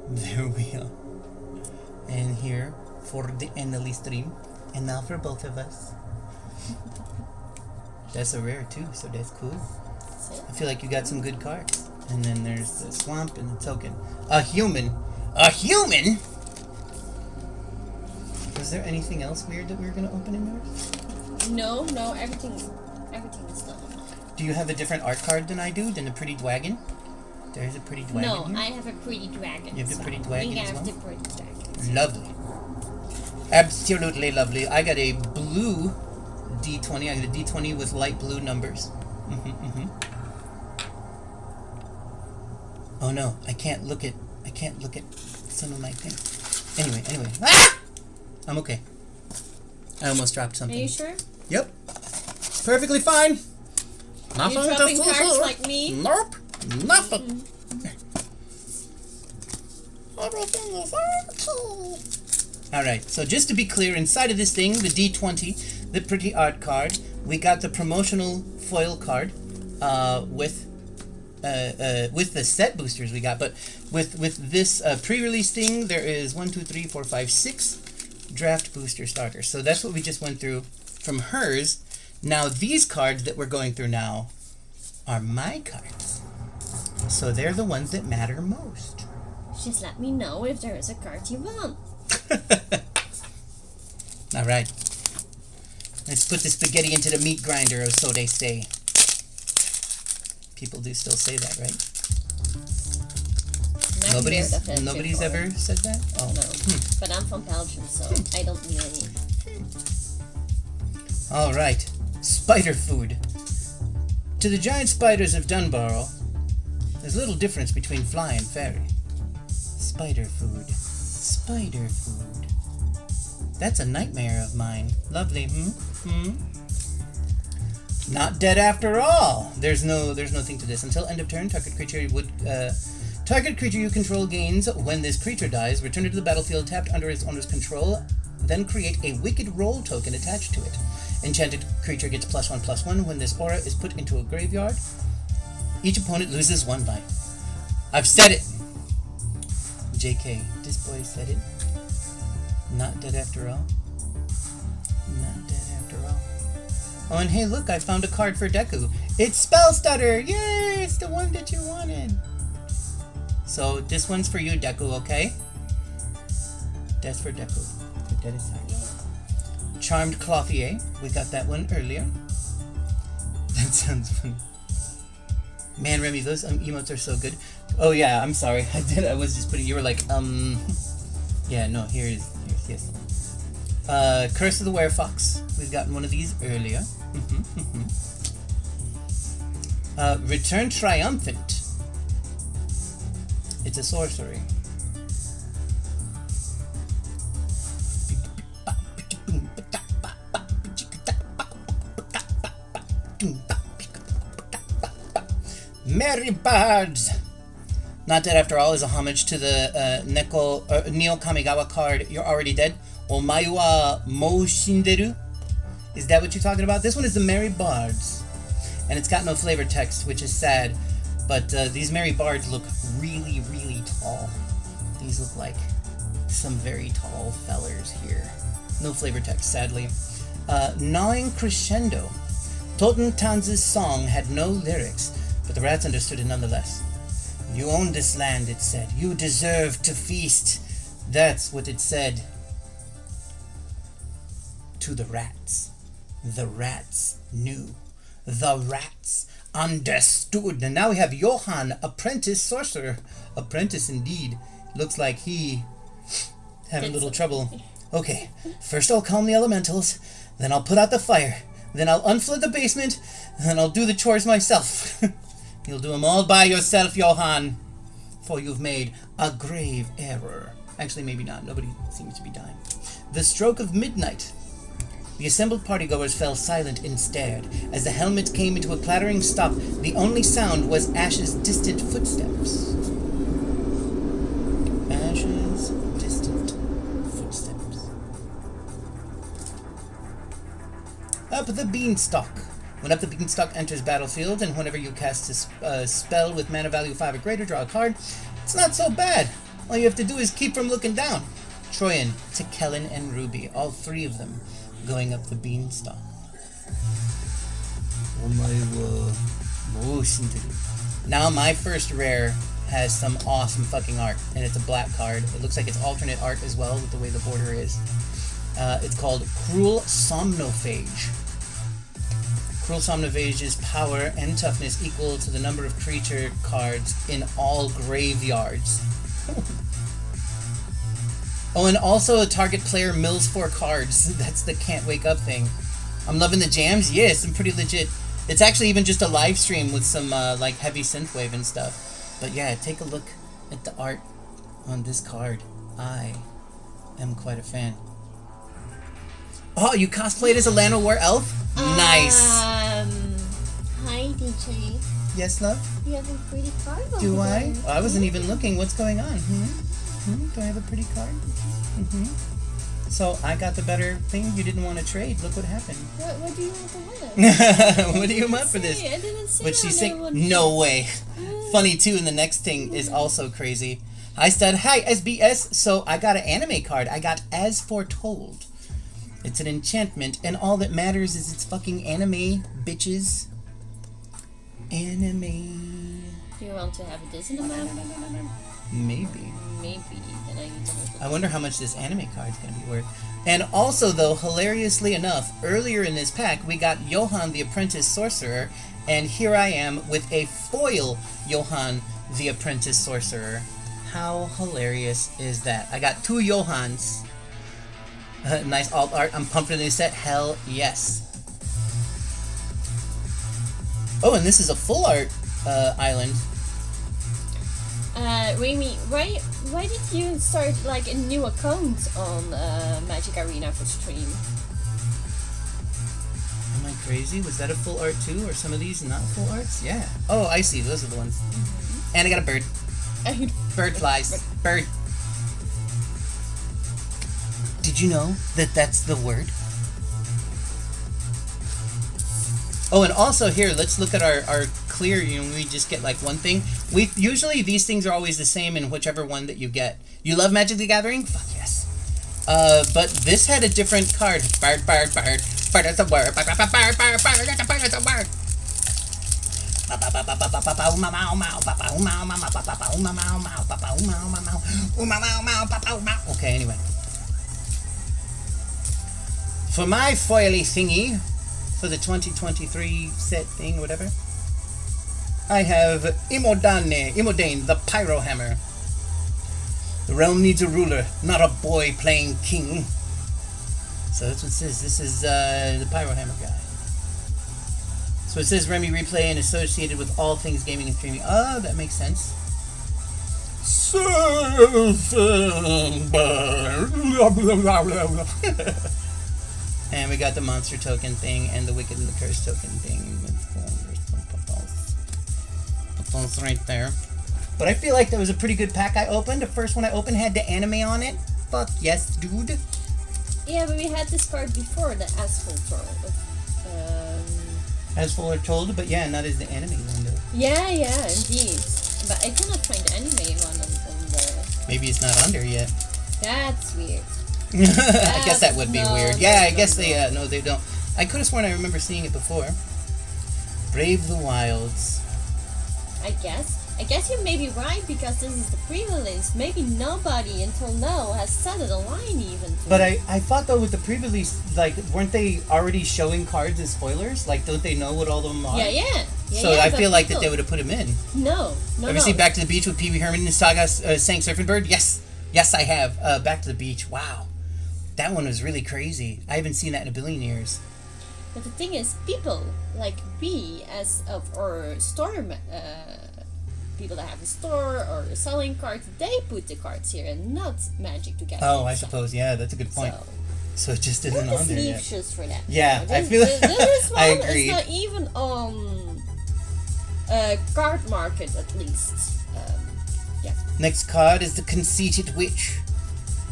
There we are. And here for the Enely stream. And now for both of us. That's a rare too, so that's cool. I feel like you got some good cards. And then there's the swamp and the token. A human. A human? Was there anything else weird that we were going to open in there? No, everything is done. Do you have a different art card than I do, than the pretty dragon? There's a pretty dragon No, here? I have a pretty dragon. You have the pretty dragon as well? I have the pretty dragon. Lovely. Absolutely lovely. I got a blue D20. I got a D20 with light blue numbers. Oh no, I can't look at some of my things. Anyway. Ah! I'm okay. I almost dropped something. Are you sure? Yep. Perfectly fine. Nothing Are you dropping cards like me? Nope. Nothing. Alright, so just to be clear, inside of this thing, the D20, the pretty art card, we got the promotional foil card with the set boosters we got, but with this pre-release thing, there is 1, 2, 3, 4, 5, 6 draft booster starters. So that's what we just went through from hers. Now these cards that we're going through now are my cards. So they're the ones that matter most. Just let me know if there is a card you want. Alright. Let's put the spaghetti into the meat grinder, or so they say. People do still say that, right? Nobody's ever said that? Oh. No. But I'm from Belgium, so I don't really... Alright. Spider food. To the giant spiders of Dunbarrow, there's little difference between fly and fairy. Spider food. Spider food. That's a nightmare of mine. Lovely, Not dead after all. There's no thing to this. Until end of turn, target creature you control gains. When this creature dies, return it to the battlefield tapped under its owner's control. Then create a wicked roll token attached to it. Enchanted creature gets +1/+1 when this aura is put into a graveyard. Each opponent loses 1 life. I've said it. JK, this boy said it. Not dead after all. Not dead after all. Oh, and hey, look, I found a card for Deku. It's Spell Stutter! Yay! It's the one that you wanted. So, this one's for you, Deku, okay? That's for Deku. Put that aside. Charmed Clothier. We got that one earlier. That sounds funny. Man, Remy, those emotes are so good. Oh, yeah, I'm sorry. I was just putting... You were like, Yeah, no, here's yes. Curse of the Werefox. We've gotten one of these earlier. Return Triumphant. It's a sorcery. Merry Bards! Not Dead After All is a homage to the Neo Kamigawa card, You're Already Dead. Omae wa mou shinderu? Is that what you're talking about? This one is the Merry Bards. And it's got no flavor text, which is sad. But these Merry Bards look really, really tall. These look like some very tall fellers here. No flavor text, sadly. Gnawing Crescendo. Toten Tanz's song had no lyrics, but the rats understood it nonetheless. You own this land, it said. You deserve to feast. That's what it said to the rats. The rats knew. The rats understood. And now we have Johann, apprentice sorcerer. Apprentice indeed. Looks like he having a little trouble. Okay, first I'll calm the elementals, then I'll put out the fire, then I'll unflood the basement, then I'll do the chores myself. You'll do them all by yourself, Johann, for you've made a grave error. Actually, maybe not. Nobody seems to be dying. The stroke of midnight. The assembled partygoers fell silent and stared. As the helmet came into a clattering stop, the only sound was Ash's distant footsteps. Ash's distant footsteps. Up the Beanstalk. When Up the Beanstalk enters battlefield, and whenever you cast a spell with mana value 5 or greater, draw a card, it's not so bad. All you have to do is keep from looking down. Troyan, Tekellen, and Ruby, all three of them, going up the Beanstalk. Now my first rare has some awesome fucking art, and it's a black card. It looks like it's alternate art as well with the way the border is. It's called Cruel Somnophage. Cruel Somnophage's power and toughness equal to the number of creature cards in all graveyards. Oh, and also a target player mills 4 cards. That's the can't wake up thing. I'm loving the jams. Yeah, some pretty legit. It's actually even just a live stream with some like heavy synthwave and stuff. But yeah, take a look at the art on this card. I am quite a fan. Oh, you cosplayed as a Llanowar War elf? Nice. Hi, DJ. Yes, love? You have a pretty card over Do I? there. Oh, I wasn't even looking. What's going on? Do I have a pretty card? So I got the better thing. You didn't want to trade. Look what happened. What do you want to win? What do you want for this? I didn't say But she's saying, no way. Funny too, and the next thing is also crazy. Hi, Stud. Hi, SBS. So I got an anime card. I got As Foretold. It's an enchantment, and all that matters is it's fucking anime, bitches. Anime. Do you want to have this in the map? Maybe. Maybe. Then I need to look. I wonder how much this anime card's gonna be worth. And also, though, hilariously enough, earlier in this pack, we got Johann the Apprentice Sorcerer, and here I am with a foil Johann the Apprentice Sorcerer. How hilarious is that? I got 2 Johanns. Nice alt art. I'm pumped for the new set. Hell yes. Oh, and this is a full art island. Remy, why did you start like a new account on Magic Arena for stream? Am I crazy? Was that a full art too? Or some of these not full arts? Yeah. Oh, I see. Those are the ones. And I got a bird. Bird flies. Bird. Did you know that that's the word? Oh, and also here, let's look at our clear. You know, we just get like one thing. Usually these things are always the same in whichever one that you get. You love Magic the Gathering? Fuck yes. But this had a different card. Bird, bird, bird. Bird is a word. Bird, bird, bird, bird, bird, bird is a word. Okay, anyway. For my foily thingy, for the 2023 set thing, whatever, I have Imodane, the Pyro Hammer. The realm needs a ruler, not a boy playing king. So that's what it says. This is the Pyro Hammer guy. So it says Remy Replay and associated with all things gaming and streaming. Oh, that makes sense. And we got the monster token thing and the wicked and the curse token thing. Put those right there. But I feel like that was a pretty good pack I opened. The first one I opened had the anime on it. Fuck yes, dude. Yeah, but we had this card before, the Asphalt Tour. Asphalt Told, but yeah, not as the anime one though. Yeah, indeed. But I cannot find the anime one on the... Maybe it's not under yet. That's weird. I guess that would be weird. Yeah, I guess they, no, they don't. I could have sworn I remember seeing it before. Brave the Wilds. I guess you may be right, because this is the pre-release. Maybe nobody until now has set it a line even. But I thought though with the pre-release, like, weren't they already showing cards as spoilers? Like, don't they know what all of them are? Yeah, so I feel like that they would have put them in. No. Have you seen Back to the Beach with Pee Wee Herman and Saga saying Surfing Bird? Yes, I have. Back to the Beach. Wow, that one was really crazy. I haven't seen that in a billion years. But the thing is, people like we, or store people that have a store or selling cards, they put the cards here and not Magic to get. Oh, I suppose. Yeah, that's a good point. So it just isn't on there yet. Just for that. Yeah, I feel like this one I agree. It's not even on card market, at least. Yeah. Next card is the Conceited Witch.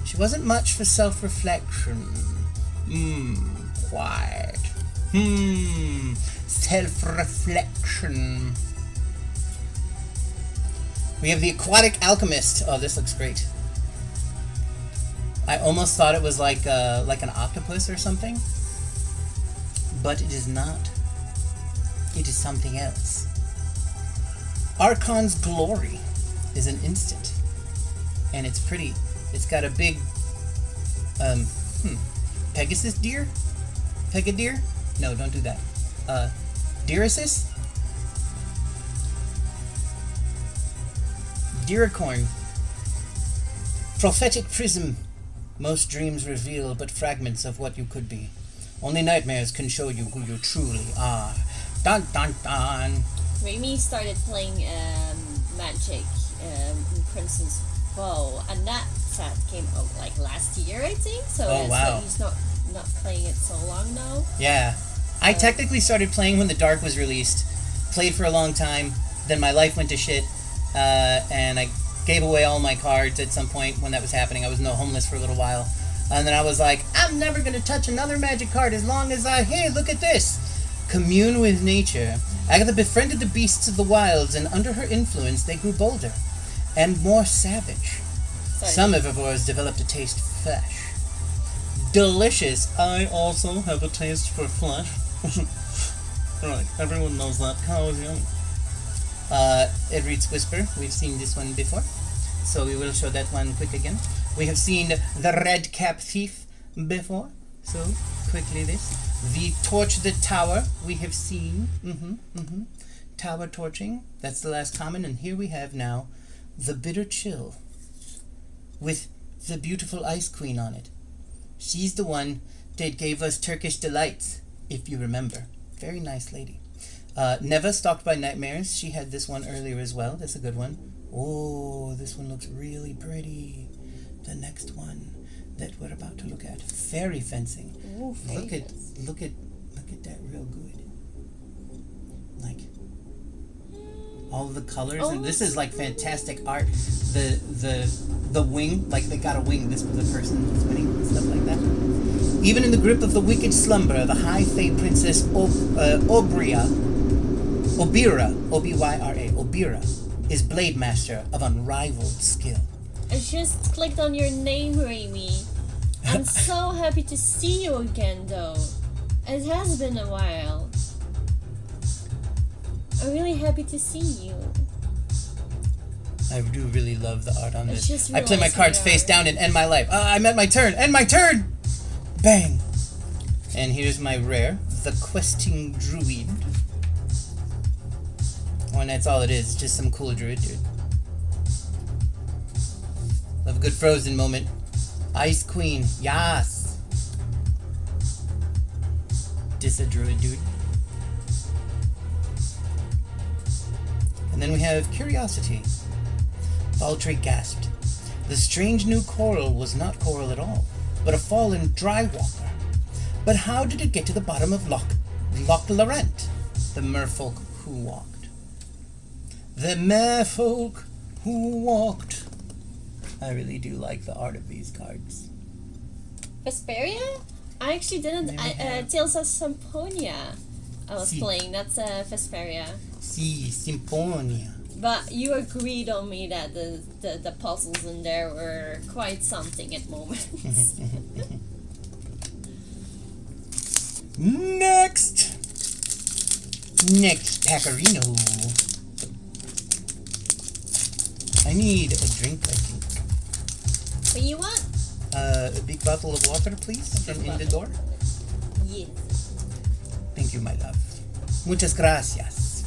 She wasn't much for self-reflection. Quiet. Self-reflection. We have the Aquatic Alchemist. Oh, this looks great. I almost thought it was like an octopus or something, but it is not. It is something else. Archon's Glory is an instant, and it's pretty. It's got a big Pegasus deer? Pegadeer? No, don't do that. Deerasis? Deeracorn. Prophetic Prism. Most dreams reveal but fragments of what you could be. Only nightmares can show you who you truly are. Dun dun dun. Remy started playing Magic in Crimson's Bow, and that set came out like last year, I think. So wow. Like he's not playing it so long now. Yeah. I technically started playing when The Dark was released. Played for a long time. Then my life went to shit. And I gave away all my cards at some point when that was happening. I was homeless for a little while. And then I was like, I'm never going to touch another Magic card as long as hey, look at this. Commune with nature. Agatha befriended the beasts of the wilds, and under her influence they grew bolder and more savage. Some herbivores developed a taste for flesh. Delicious. I also have a taste for flesh. Right, everyone knows that. Cow is yummy. Edreed's Whisper. We've seen this one before, so we will show that one quick again. We have seen the Red Cap Thief before, so quickly this. The Torch the Tower we have seen. Tower torching. That's the last common, and here we have now the Bitter Chill with the beautiful Ice Queen on it. She's the one that gave us Turkish Delights, if you remember. Very nice lady. Neva, Stalked by Nightmares. She had this one earlier as well. That's a good one. Oh, this one looks really pretty. The next one that we're about to look at, Fairy Fencing. Ooh, look at that real good. Like all the colors, and this is like fantastic art. The wing, like they got a wing. This was the person who's winning and stuff like that. Even in the grip of the wicked slumber, the high fae princess Obira, O-B-Y-R-A, Obira, is blade master of unrivaled skill. I just clicked on your name, Remy. I'm so happy to see you again, though. It has been a while. I'm really happy to see you. I do really love the art on this. Just I play my cards face down and end my life. I'm at my turn. End my turn! Bang! And here's my rare, the Questing Druid. Oh, and that's all it is. It's just some cool druid, dude. Love a good Frozen moment. Ice Queen. Yas! Dis a druid, dude. And then we have Curiosity. Valtry gasped. The strange new coral was not coral at all, but a fallen dry walker. But how did it get to the bottom of Loch Laurent? The merfolk who walked. The merfolk who walked. I really do like the art of these cards. Vesperia? I actually didn't. Tales of Symphonia I was playing. That's Vesperia. Symphonia. But you agreed on me that the puzzles in there were quite something at moments. Next Pacarino. I need a drink, I think. What you want? A big bottle of water, please, from Indidor. Yes. Thank you, my love. Muchas gracias.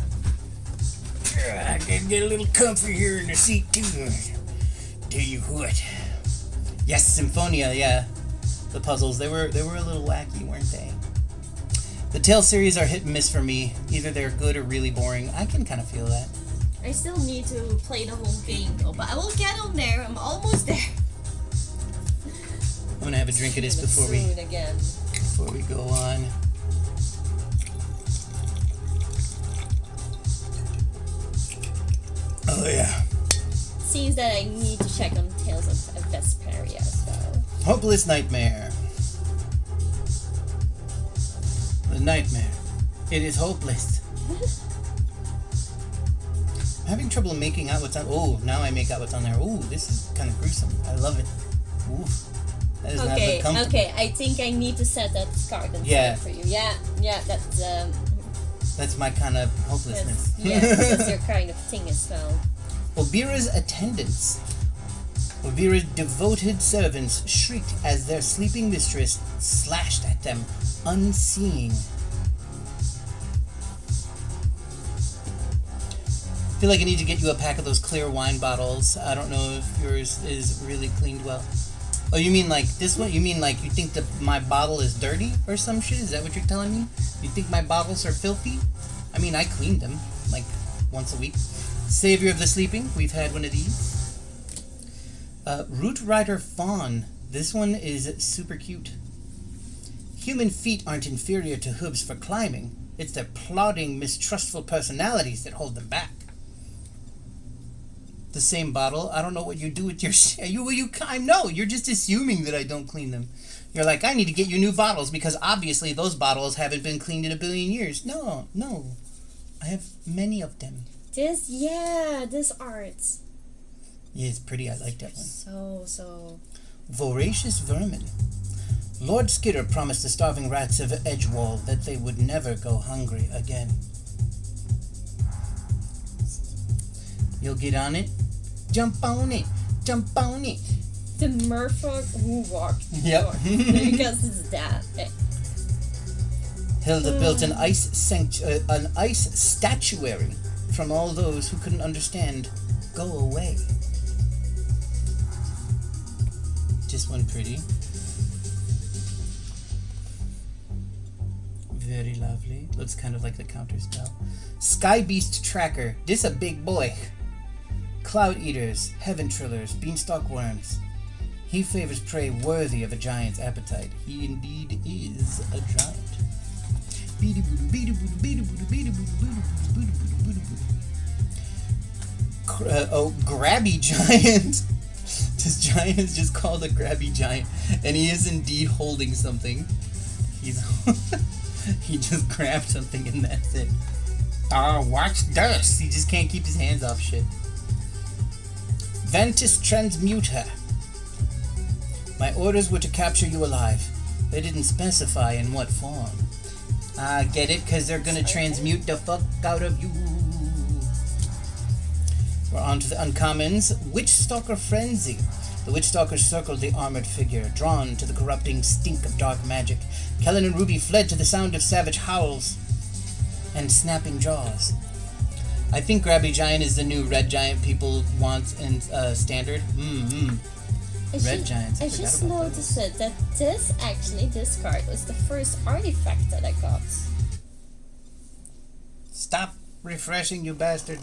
I can get a little comfy here in the seat, too. Tell you what. Yes, Symphonia, yeah. The puzzles, they were a little wacky, weren't they? The Tales series are hit and miss for me. Either they're good or really boring. I can kind of feel that. I still need to play the whole game, though, but I will get on there. I'm almost there. I'm gonna have a drink of this before we go on. Oh yeah. Seems that I need to check on Tales of Vesperia as well. Hopeless Nightmare. The nightmare. It is hopeless. I'm having trouble making out what's on. Oh, now I make out what's on there. Ooh, this is kind of gruesome. I love it. Ooh. That is not that comfortable. Okay, I think I need to set that card inside for you. Yeah, that's my kind of hopelessness. That's your kind of thing as well. Obira's attendants. Obira's devoted servants shrieked as their sleeping mistress slashed at them, unseeing. I feel like I need to get you a pack of those clear wine bottles. I don't know if yours is really cleaned well. Oh, you mean like this one? You mean like you think that my bottle is dirty or some shit? Is that what you're telling me? You think my bottles are filthy? I mean, I cleaned them like once a week. Savior of the Sleeping. We've had one of these. Root Rider Fawn. This one is super cute. Human feet aren't inferior to hooves for climbing. It's their plodding, mistrustful personalities that hold them back. The same bottle. I don't know what you do with your no, you're just assuming that I don't clean them. You're like, I need to get you new bottles because obviously those bottles haven't been cleaned in a billion years. No. I have many of them. This art. Yeah, it's pretty. I like that one. So. Voracious Vermin. Lord Skitter promised the starving rats of Edgewall that they would never go hungry again. You'll get on it? Jump on it! Jump on it! The merfolk who walked. Yep. Because it's that. Hilda built an ice statuary from all those who couldn't understand. Go away. Just one pretty. Very lovely. Looks kind of like the counter spell. Sky Beast Tracker. This a big boy. Cloud Eaters, Heaven Trillers, Beanstalk Worms. He favors prey worthy of a giant's appetite. He indeed is a giant. Grabby Giant. This giant is just called a Grabby Giant, and he is indeed holding something. He just grabbed something and that's it. Watch this. He just can't keep his hands off shit. Ventus Transmuter. My orders were to capture you alive. They didn't specify in what form. Get it? Because they're gonna transmute the fuck out of you. We're on to the uncommons. Witchstalker Frenzy. The Witchstalkers circled the armored figure, drawn to the corrupting stink of dark magic. Kellen and Ruby fled to the sound of savage howls and snapping jaws. I think Grabby Giant is the new red giant people want in standard. Red giants. I just noticed it that this card was the first artifact that I got. Stop refreshing, you bastard.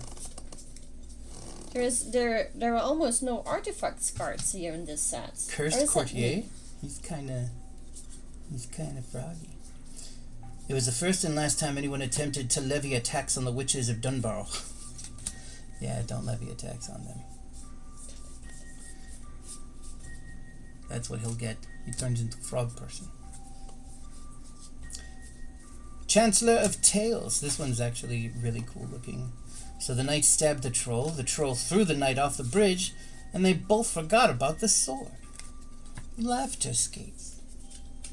There are almost no artifacts cards here in this set. Cursed Courtier. He's kind of froggy. It was the first and last time anyone attempted to levy a tax on the witches of Dunbar. Yeah, don't levy a tax on them. That's what he'll get. He turns into a frog person. Chancellor of Tales. This one's actually really cool looking. So the knight stabbed the troll threw the knight off the bridge, and they both forgot about the sword. Laughter skates.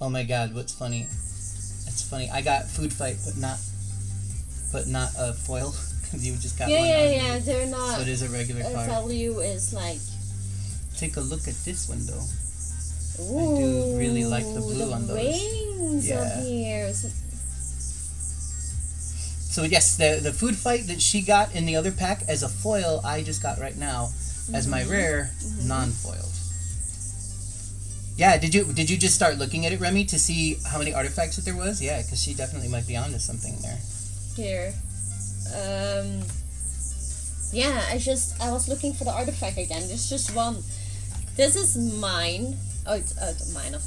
Oh my god, what's funny? It's funny. I got food fight, but not a foil, because you just got one. Yeah, they're not. So it is a regular card. Value is like. Take a look at this one though. Ooh, I do really like the blue on those. Wings on here. So yes, the food fight that she got in the other pack as a foil, I just got right now as my rare non-foiled. Yeah, did you just start looking at it, Remy, to see how many artifacts that there was? Yeah, because she definitely might be onto something there. Here, yeah, I was looking for the artifact again. There's just one. This is mine. Oh, it's mine of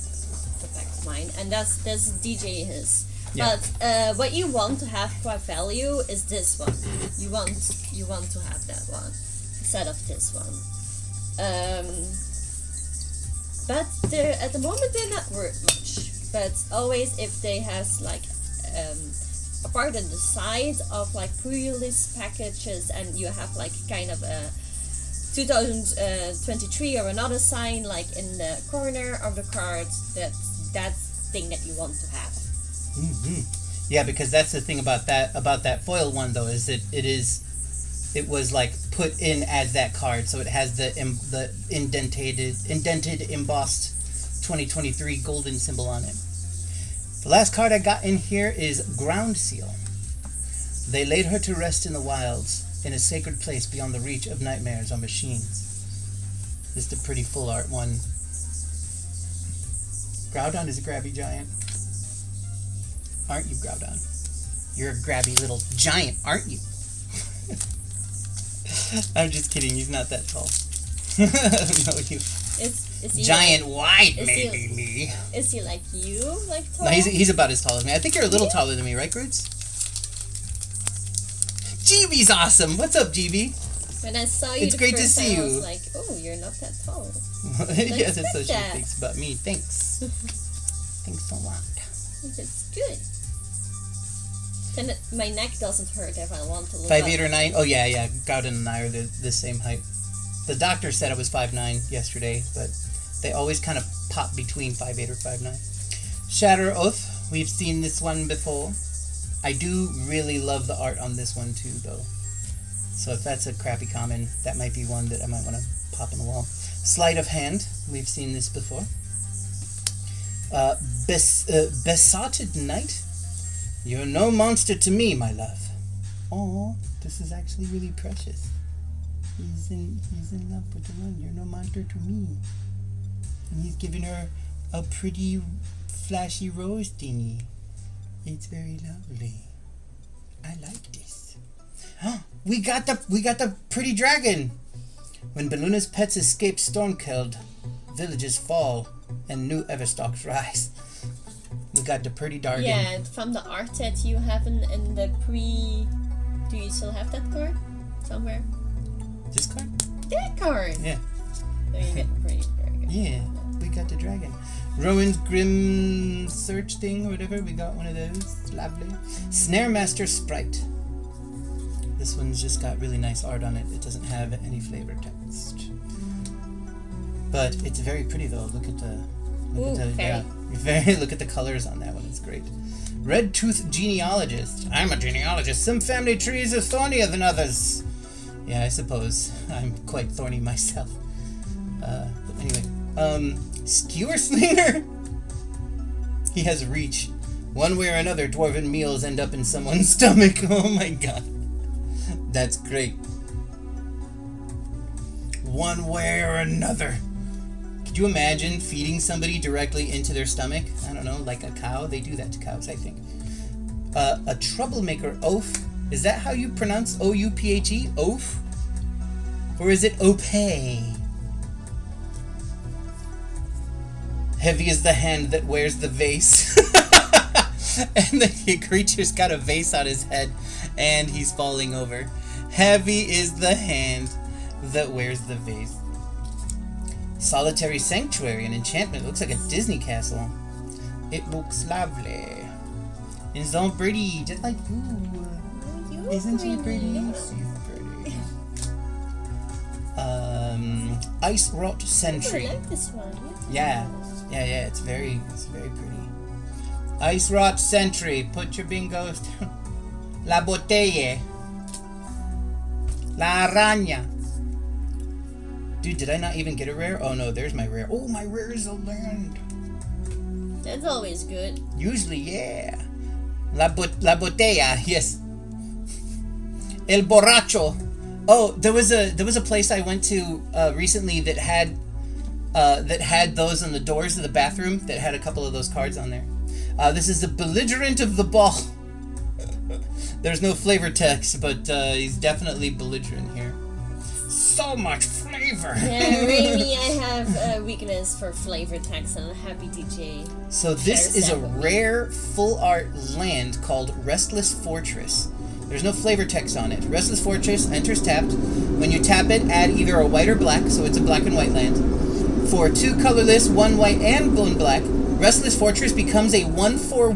the pack is mine, and that's DJ his. Yeah. But what you want to have for value is this one. You want to have that one instead of this one. But at the moment they're not worth much. But always if they have like a part on the side of like pre-release packages, and you have like kind of a 2023 or another sign like in the corner of the card, that's thing that you want to have. Yeah, because that's the thing about that foil one though, is that it was like put in as that card, so it has the indented embossed 2023 golden symbol on it. The last card I got in here is Ground Seal. They laid her to rest in the wilds, in a sacred place beyond the reach of nightmares or machines. This is a pretty full art one. Groudon is a grabby giant. Aren't you, Groudon? You're a grabby little giant, aren't you? I'm just kidding. He's not that tall. No, you. Is he giant like, wide, maybe me. Is he like you, like tall? No, he's about as tall as me. I think you're a little taller than me, right, Groots? GB's awesome. What's up, GB? When I saw you, it's great to see you. I was like, oh, you're not that tall. Yeah, that's what she thinks about me. Thanks. Thanks a lot. It's good. Then my neck doesn't hurt if I want to look 5'8" or 9. Oh yeah. Groudon and I are the same height. The doctor said I was 5'9" yesterday, but they always kind of pop between 5'8" or 5'9". Shatter Oath. We've seen this one before. I do really love the art on this one too, though. So if that's a crappy common, that might be one that I might want to pop on the wall. Sleight of Hand. We've seen this before. Besotted Knight. You're no monster to me, my love. Oh, this is actually really precious. He's in love with the one. You're no monster to me. And he's giving her a pretty flashy rose thingy. It's very lovely. I like this. We got the pretty dragon. When Balluna's pets escape Stormkeld, villages fall and new Everstocks rise. We got the pretty dragon. Yeah, from the art that you have in the pre. Do you still have that card somewhere? This card? That card. Yeah. So you get the pretty dragon. Yeah, we got the dragon. Rowan's Grim Search thing or whatever. We got one of those. Lovely. Snare Master Sprite. This one's just got really nice art on it. It doesn't have any flavor text. But it's very pretty though. Look at the look at the colors on that one. It's great. Red Tooth Genealogist. I'm a genealogist. Some family trees are thornier than others. Yeah, I suppose. I'm quite thorny myself. But anyway. Skewer Slinger? He has reach. One way or another, dwarven meals end up in someone's stomach. Oh my god. That's great. One way or another. Could you imagine feeding somebody directly into their stomach? I don't know, like a cow? They do that to cows, I think. A troublemaker oaf. Is that how you pronounce O-U-P-H-E? Oaf? Or is it Opay? Heavy is the hand that wears the vase. And the creature's got a vase on his head and he's falling over. Heavy is the hand that wears the vase. Solitary Sanctuary, an enchantment. It looks like a Disney castle. It looks lovely. It's so pretty, just like you. Isn't she pretty? She's pretty. Ice Rot Sentry. I like this one. Yeah. It's very pretty. Ice Rot Sentry. Put your bingos down. La botella. La araña. Dude, did I not even get a rare? Oh no, there's my rare. Oh, my rare is a land. That's always good. Usually, yeah. La botella, yes. El borracho. Oh, there was a place I went to recently that had those on the doors of the bathroom that had a couple of those cards on there. This is the belligerent of the ball. There's no flavor text, but he's definitely belligerent here. So much flavor. Yeah, Raimi, I have a weakness for flavor text, and I'm happy DJ. So this is a rare full art land called Restless Fortress. There's no flavor text on it. Restless Fortress enters tapped. When you tap it, add either a white or black, so it's a black and white land. For 2 colorless, 1 white and 1 black, Restless Fortress becomes a 1/4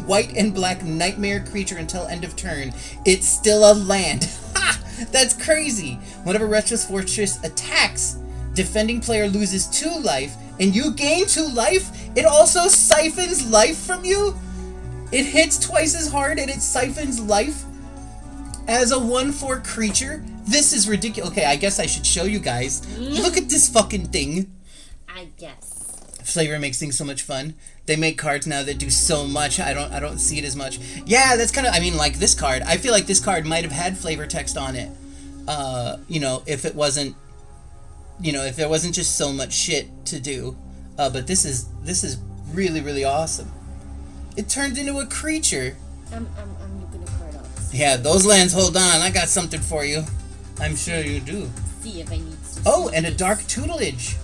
white and black nightmare creature until end of turn. It's still a land. Ha! That's crazy. Whenever Restless Fortress attacks, defending player loses 2 life, and you gain 2 life. It also siphons life from you. It hits twice as hard and it siphons life as a 1/4 creature. This is ridiculous. Okay, I guess I should show you guys. Look at this fucking thing. I guess. Flavor makes things so much fun. They make cards now that do so much. I don't see it as much. Yeah, that's kind of, I mean, like this card. I feel like this card might have had flavor text on it. You know, if it wasn't, you know, if there wasn't just so much shit to do. But this is really, really awesome. It turned into a creature. I'm looking at card off. Yeah, those lands, hold on. I got something for you. I'm sure you do. See if I need to. Oh, and a Dark Tutelage.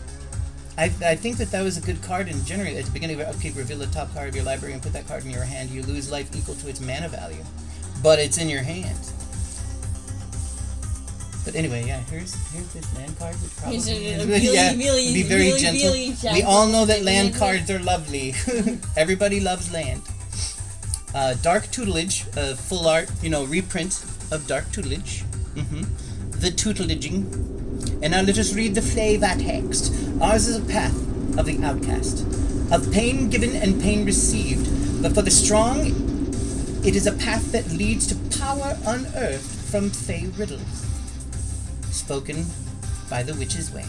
I think that was a good card in general. At the beginning of your upkeep, reveal the top card of your library and put that card in your hand. You lose life equal to its mana value. But it's in your hand. But anyway, yeah, here's this land card, which probably be very gentle. We all know that land cards are lovely. Everybody loves land. Dark Tutelage, full art, you know, reprint of Dark Tutelage. The tutelaging. And now let us read the flavor text. Ours is a path of the outcast, of pain given and pain received. But for the strong, it is a path that leads to power unearthed from fey riddles. Spoken by the Witch's Way.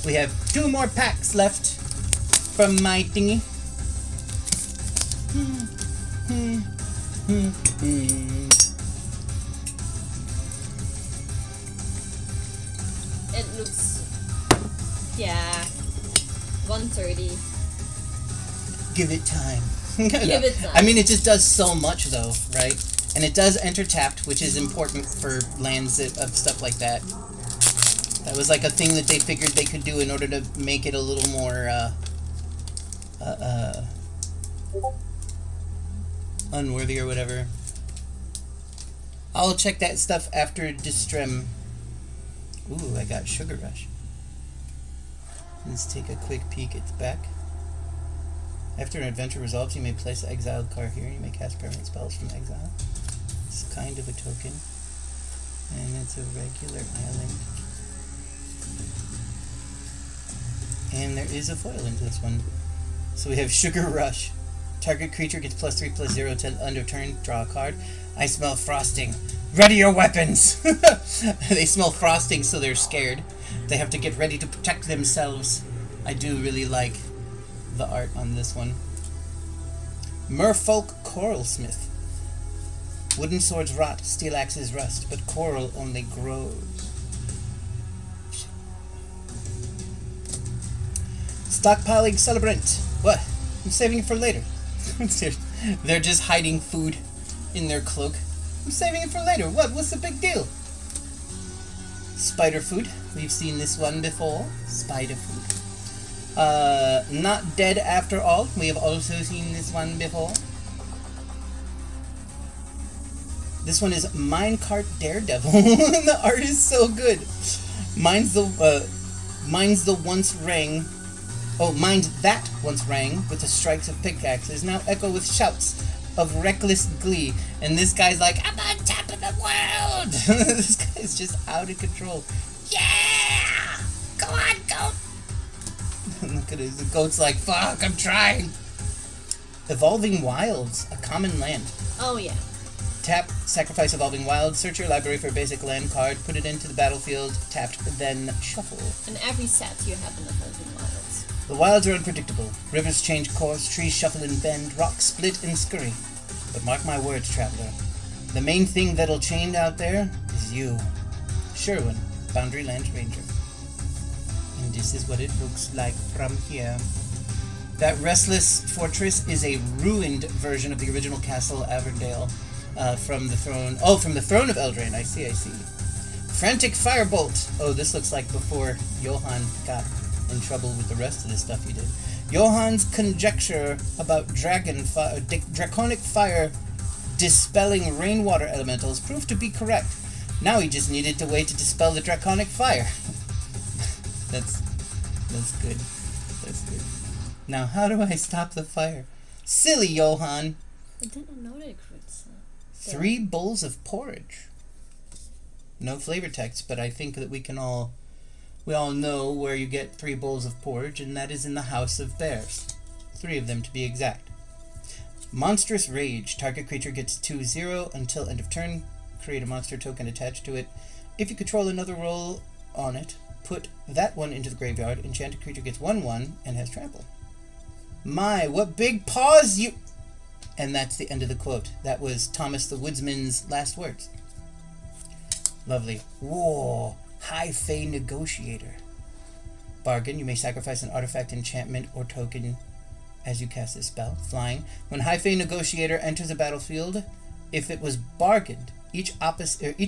We have 2 more packs left from my thingy. It looks, yeah, 130. Give it time. Give it time. I mean, it just does so much, though, right? And it does enter tapped, which is important for lands of stuff like that. That was like a thing that they figured they could do in order to make it a little more, unworthy or whatever. I'll check that stuff after Distrem. Ooh, I got Sugar Rush. Let's take a quick peek at the back. After an adventure resolves, you may place an exiled card here. You may cast permanent spells from exile. It's kind of a token. And it's a regular island. And there is a foil into this one. So we have Sugar Rush. Target creature gets +3/+0 till end of turn. Draw a card. I smell frosting. Ready your weapons! They smell frosting, so they're scared. They have to get ready to protect themselves. I do really like the art on this one. Merfolk Coralsmith. Wooden swords rot, steel axes rust, but coral only grows. Stockpiling Celebrant. What? I'm saving it for later. They're just hiding food in their cloak. I'm saving it for later. What? What's the big deal? Spider food. We've seen this one before. Spider food. Not dead after all. We have also seen this one before. This one is Minecart Daredevil. The art is so good. Mine's the once rang. Oh, mine that once rang with the strikes of pickaxes now echo with shouts of reckless glee. And this guy's like, I'm on top of the world. This guy's just out of control. Yeah! Go on, goat! Look at it. The goat's like, fuck, I'm trying. Evolving Wilds, a common land. Oh, yeah. Tap, sacrifice Evolving Wilds, search your library for a basic land card, put it into the battlefield, tapped, then shuffle. In every set you have an Evolving Wilds. The wilds are unpredictable. Rivers change course, trees shuffle and bend, rocks split and scurry. But mark my words, traveler. The main thing that'll change out there is you. Sherwin, Boundary Land Ranger. And this is what it looks like from here. That restless fortress is a ruined version of the original Castle Averdale. From the throne of Eldrain. I see. Frantic Firebolt. Oh, this looks like before Johan got in trouble with the rest of the stuff he did. Johan's conjecture about draconic fire dispelling rainwater elementals proved to be correct. Now he just needed to wait to dispel the draconic fire. That's good. That's good. Now, how do I stop the fire? Silly Johan. I didn't know they could. 3 bowls of porridge. No flavor text, but I think that we all know where you get 3 bowls of porridge, and that is in the House of Bears. 3 of them to be exact. Monstrous Rage. Target creature gets 2/0 until end of turn. Create a monster token attached to it. If you control another role on it, put that one into the graveyard. Enchanted creature gets 1/1 and has trample. My, what big paws you... And that's the end of the quote. That was Thomas the Woodsman's last words. Lovely. Whoa. High Fae Negotiator. Bargain. You may sacrifice an artifact, enchantment, or token as you cast this spell. Flying. When High Fae Negotiator enters a battlefield, if it was bargained, each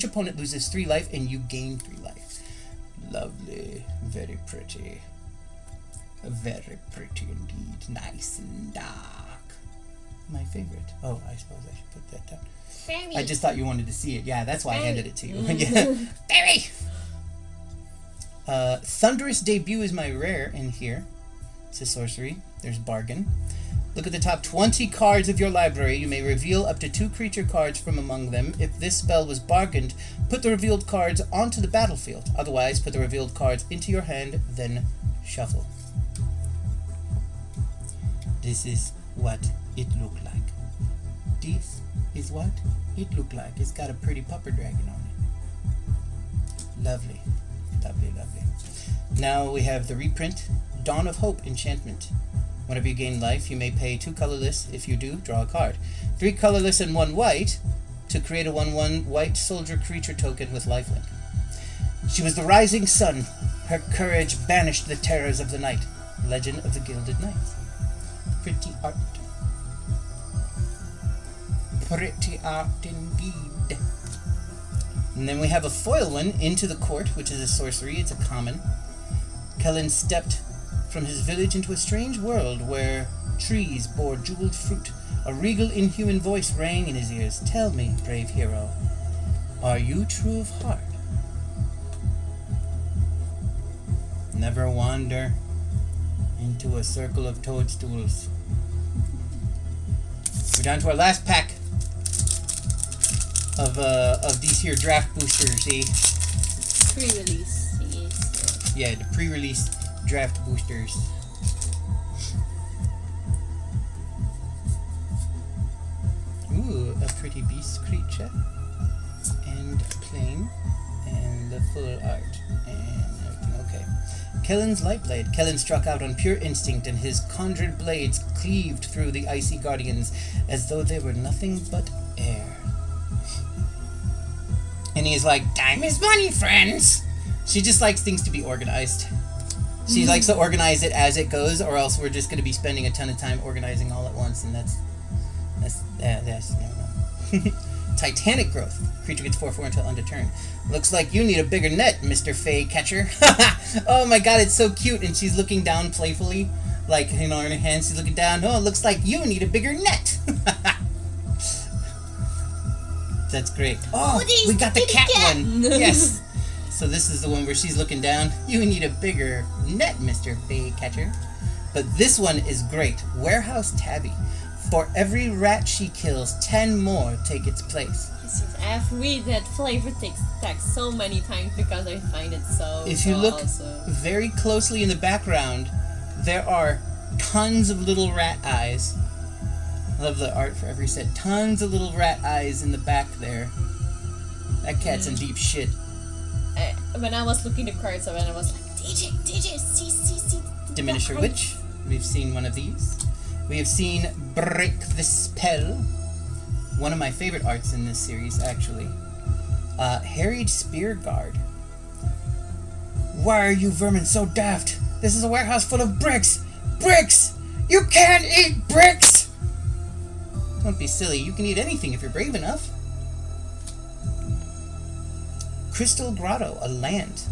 opponent loses 3 life and you gain 3 life. Lovely. Very pretty. Very pretty indeed. Nice and dark. My favorite. Oh, I suppose I should put that down. Berry. I just thought you wanted to see it. Yeah, that's why I handed it to you. Yeah. Berry! Thunderous Debut is my rare in here. It's a sorcery. There's Bargain. Look at the top 20 cards of your library. You may reveal up to 2 creature cards from among them. If this spell was bargained, put the revealed cards onto the battlefield. Otherwise, put the revealed cards into your hand, then shuffle. This is what it looked like. This is what it looked like. It's got a pretty pupper dragon on it. Lovely. Lovely, lovely. Now we have the reprint. Dawn of Hope enchantment. Whenever you gain life, you may pay 2 colorless. If you do, draw a card. 3 colorless and 1 white to create a 1/1 white soldier creature token with lifelink. She was the rising sun. Her courage banished the terrors of the night. Legend of the Gilded Knights. Pretty art. Pretty art indeed. And then we have a foil one, Into the Court, which is a sorcery. It's a common. Kellen stepped from his village into a strange world where trees bore jeweled fruit. A regal inhuman voice rang in his ears. Tell me, brave hero, are you true of heart? Never wander into a circle of toadstools. We're down to our last pack of these here draft boosters, see? Pre-release, yes. Yeah, the pre-release draft boosters. Ooh, a pretty beast creature. And plain. And the full art. And everything. Okay. Kellen's Lightblade. Kellen struck out on pure instinct, and his conjured blades cleaved through the icy guardians as though they were nothing but air. And he's like, time is money, friends! She just likes things to be organized. She likes to organize it as it goes, or else we're just going to be spending a ton of time organizing all at once, and that's no. Titanic growth. Creature gets 4/4 until end of turn. Looks like you need a bigger net, Mr. Fey Catcher. Oh my god, it's so cute. And she's looking down playfully. Like, you know, in her hands, she's looking down. Oh, it looks like you need a bigger net. That's great. Oh, we got the cat one. Yes. So this is the one where she's looking down. You need a bigger net, Mr. Fey Catcher. But this one is great. Warehouse Tabby. For every rat she kills, 10 more take its place. I've read that flavor text so many times because I find it so If you look awesome. very closely in the background, there are tons of little rat eyes. I love the art for every set. Tons of little rat eyes in the back there. That cat's in deep shit. When I was looking at the cards, I was like, DJ, see. Diminisher Witch. We've seen one of these. We have seen Break the Spell. One of my favorite arts in this series, actually. Harried Spear Guard. Why are you vermin so daft? This is a warehouse full of bricks! Bricks! You can't eat bricks! Don't be silly. You can eat anything if you're brave enough. Crystal Grotto, a land.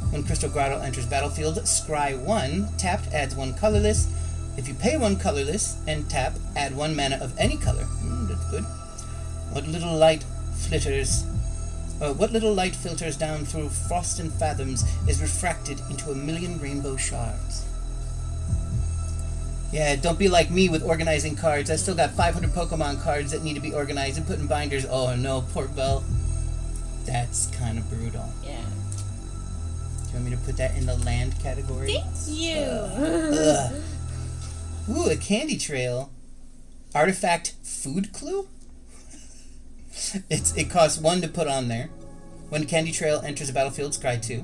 When Crystal Grotto enters battlefield, scry 1, tapped, adds 1 colorless. If you pay 1 colorless and tap, add 1 mana of any color. That's good. What little light filters down through frost and fathoms is refracted into 1,000,000 rainbow shards. Yeah, don't be like me with organizing cards. I still got 500 Pokemon cards that need to be organized and put in binders. Oh no, poor Belle. That's kind of brutal. Yeah. Do you want me to put that in the land category? Thank you. Ooh, a candy trail. Artifact food clue? It costs 1 to put on there. When Candy Trail enters the battlefield, scry 2.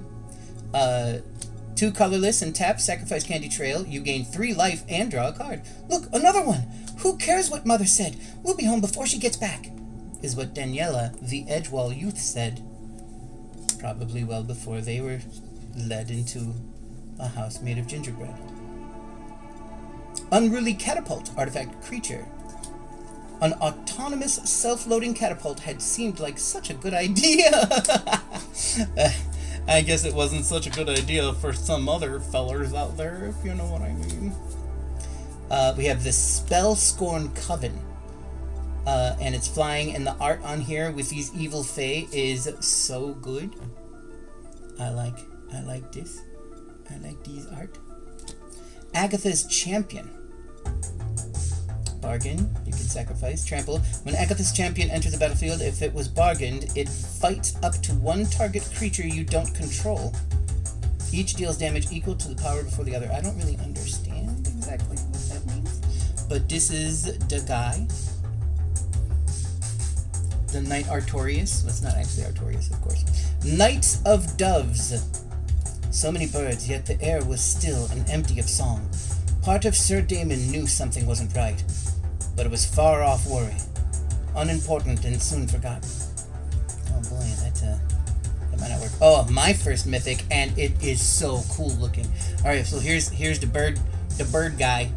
2 colorless and tap, sacrifice Candy Trail. You gain 3 life and draw a card. Look, another one! Who cares what Mother said? We'll be home before she gets back. Is what Daniela, the Edgewall youth, said. Probably well before they were led into a house made of gingerbread. Unruly Catapult, artifact creature. An autonomous self-loading catapult had seemed like such a good idea. I guess it wasn't such a good idea for some other fellers out there, if you know what I mean. We have the Spellscorn Coven. And it's flying, and the art on here with these evil fae is so good. I like this. I like these art. Agatha's Champion. Bargain. You can sacrifice. Trample. When Agatha's Champion enters the battlefield, if it was bargained, it fights up to 1 target creature you don't control. Each deals damage equal to the power before the other. I don't really understand exactly what that means. But this is the guy. The Knight Artorias. Well, it's not actually Artorias, of course. Knights of Doves. So many birds, yet the air was still and empty of song. Part of Sir Damon knew something wasn't right, but it was far off worry. Unimportant and soon forgotten. Oh boy, that might not work. Oh, my first mythic, and it is so cool looking. Alright, so here's the bird guy.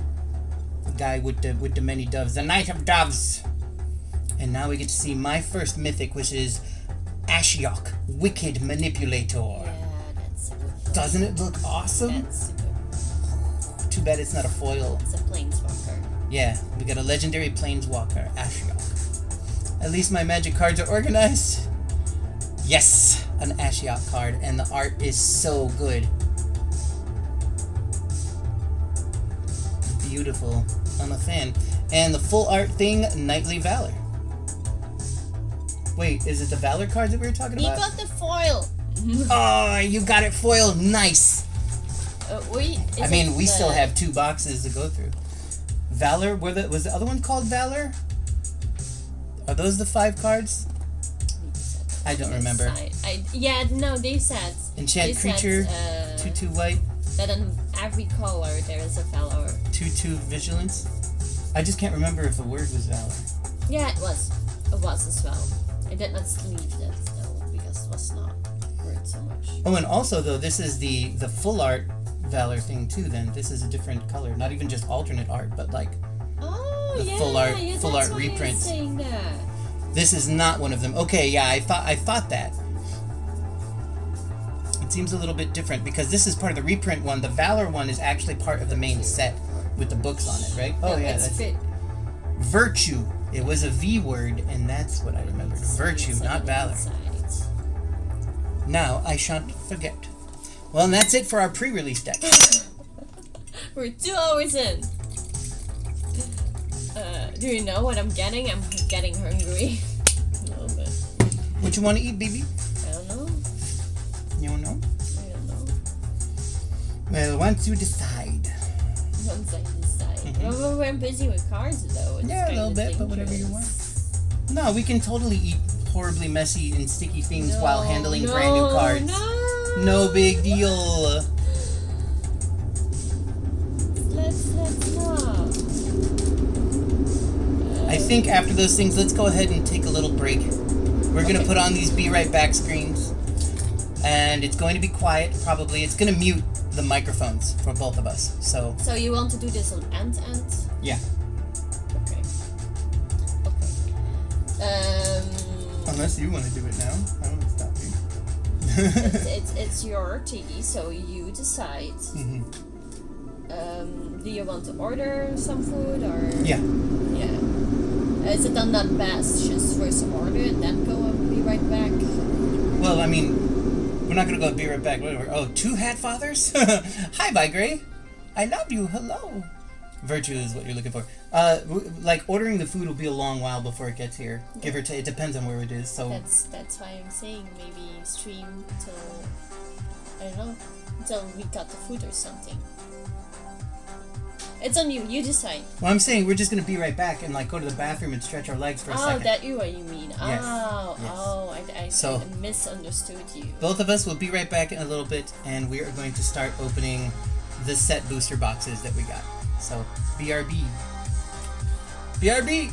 The guy with the many doves. The Knight of Doves. And now we get to see my first mythic, which is Ashiok, Wicked Manipulator. Yeah, that's super. Doesn't it look awesome? That's super. Too bad it's not a foil. It's a planeswalker. Yeah, we got a legendary planeswalker, Ashiok. At least my magic cards are organized. Yes, an Ashiok card, and the art is so good. Beautiful. I'm a fan. And the full art thing, Knightly Valor. Wait, is it the Valor cards that we were talking about? You got the foil. Oh, you got it foiled. Nice. We still have 2 boxes to go through. Valor, was the other one called Valor? Are those the 5 cards? I don't remember. They said. Enchant creature, 2/2 white. That in every color there is a Valor. 2/2 vigilance. I just can't remember if the word was Valor. Yeah, it was. It was as well. I did not sleeve that though because it was not worth so much. Oh, and also though, this is the full art Valor thing too. Then this is a different color, not even just alternate art, but like the full art that's why reprints. Saying that. This is not one of them. Okay, yeah, I thought that. It seems a little bit different because this is part of the reprint one. The Valor one is actually part of the main set with the books on it, right? Oh yeah, that's it. Virtue. It was a V word, and that's what I remembered. Virtue, not Valor. Now I shan't forget. Well, and that's it for our pre-release deck. We're 2 hours in. Do you know what I'm getting? I'm getting hungry. A little bit. What you want to eat, baby? I don't know. You don't know? I don't know. Well, once you decide. Once I decide. Well, we're busy with cards, though. It's yeah, a little bit, but whatever you want. No, we can totally eat horribly messy and sticky things while handling brand new cards. No big deal. Let's not. I think after those things, let's go ahead and take a little break. We're going to put on these Be Right Back screens. And it's going to be quiet, probably. It's going to mute the microphones for both of us. So you want to do this on end? Yeah. Okay. Unless you want to do it now. I don't want to stop you. it's your tea, so you decide. Do you want to order some food or? Yeah. Is it then not best just first order and then go and be right back? Well, I mean, we're not gonna go be right back. Whatever. Oh, 2 hat fathers? Hi, By Gray. I love you. Hello. Virtue is what you're looking for. Like ordering the food will be a long while before it gets here. Yeah. Give or take. It depends on where it is. So that's why I'm saying maybe stream till I don't know until we got the food or something. It's on you. You decide. Well, I'm saying we're just gonna be right back and like go to the bathroom and stretch our legs for a second. Oh, that you what you mean? Yes. I misunderstood you. Both of us will be right back in a little bit, and we are going to start opening the set booster boxes that we got. So, BRB. BRB!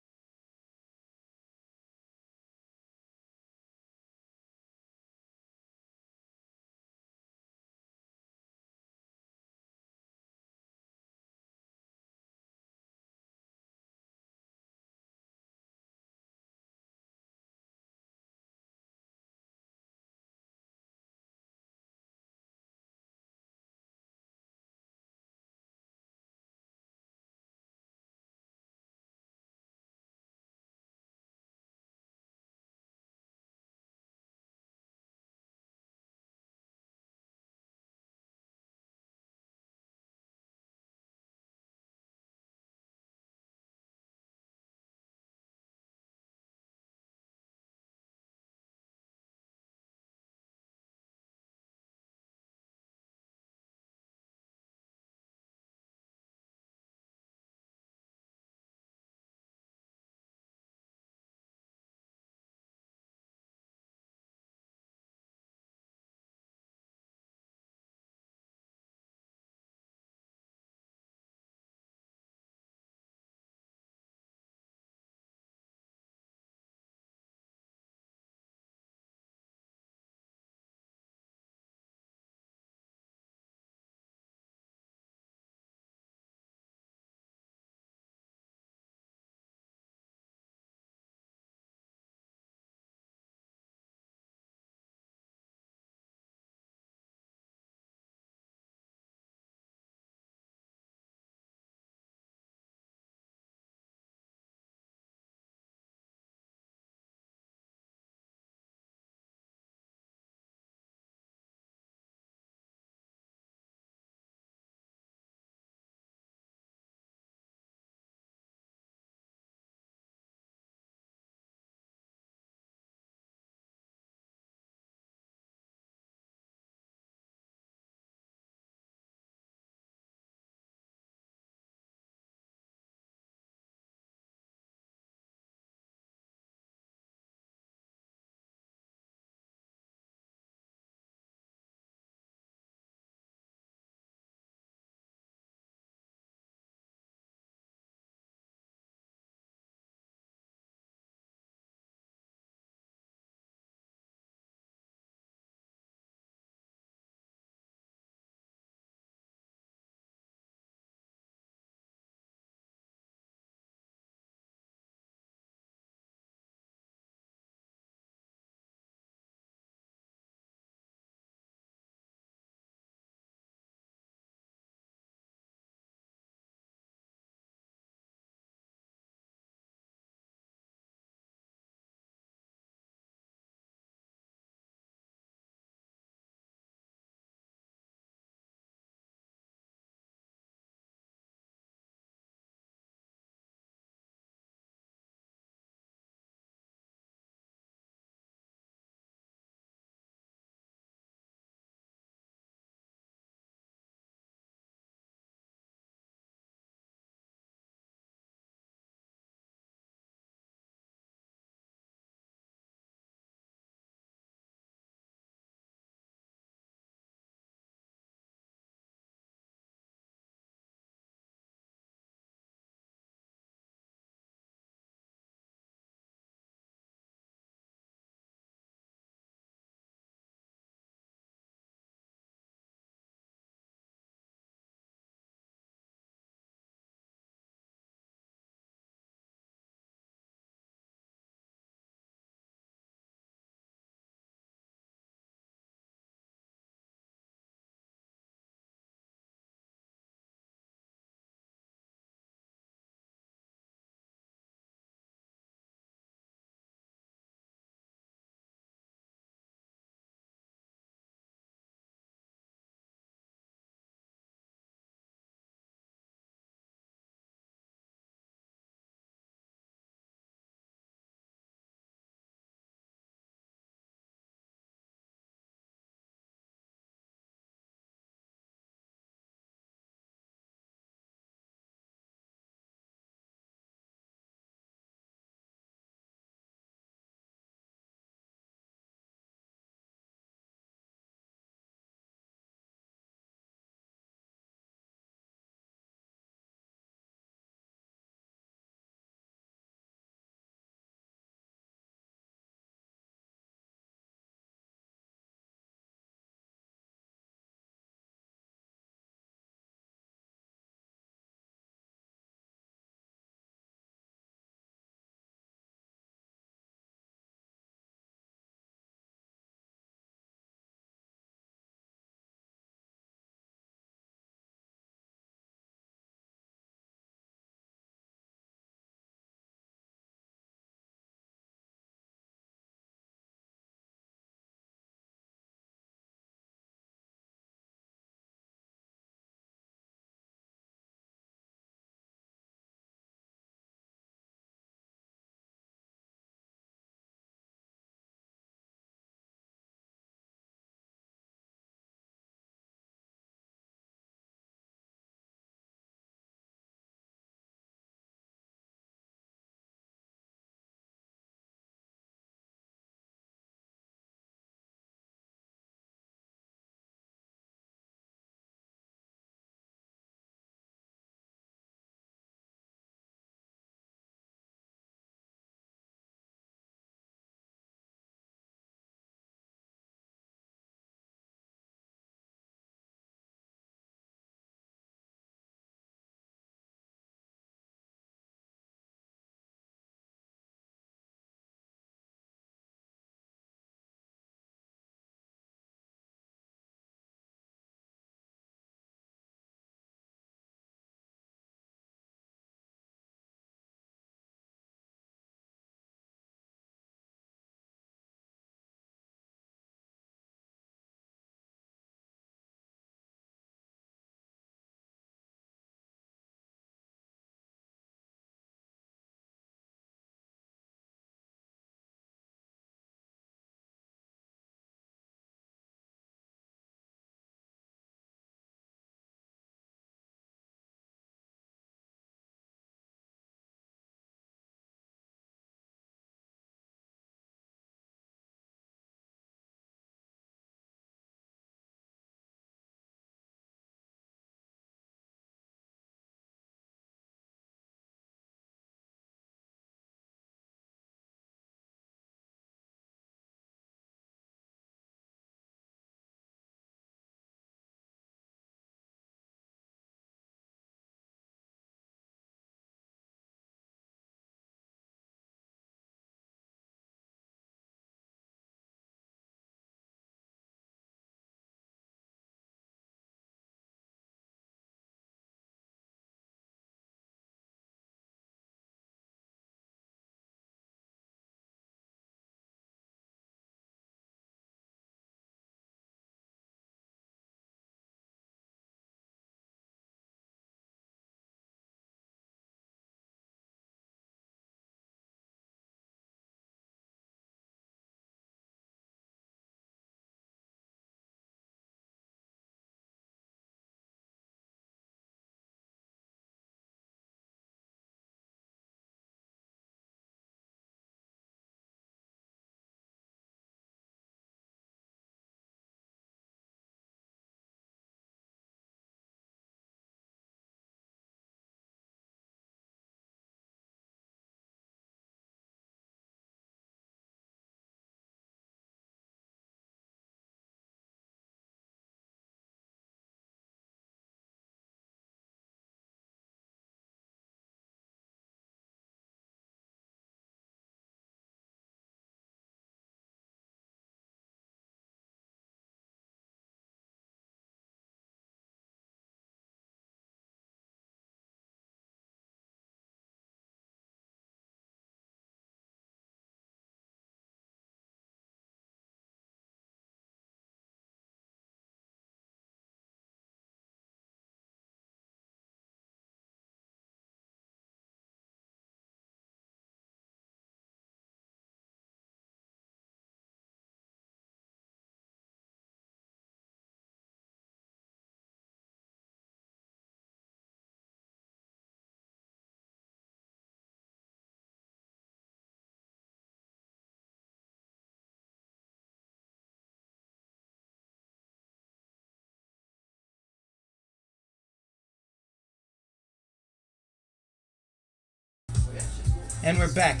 And we're back.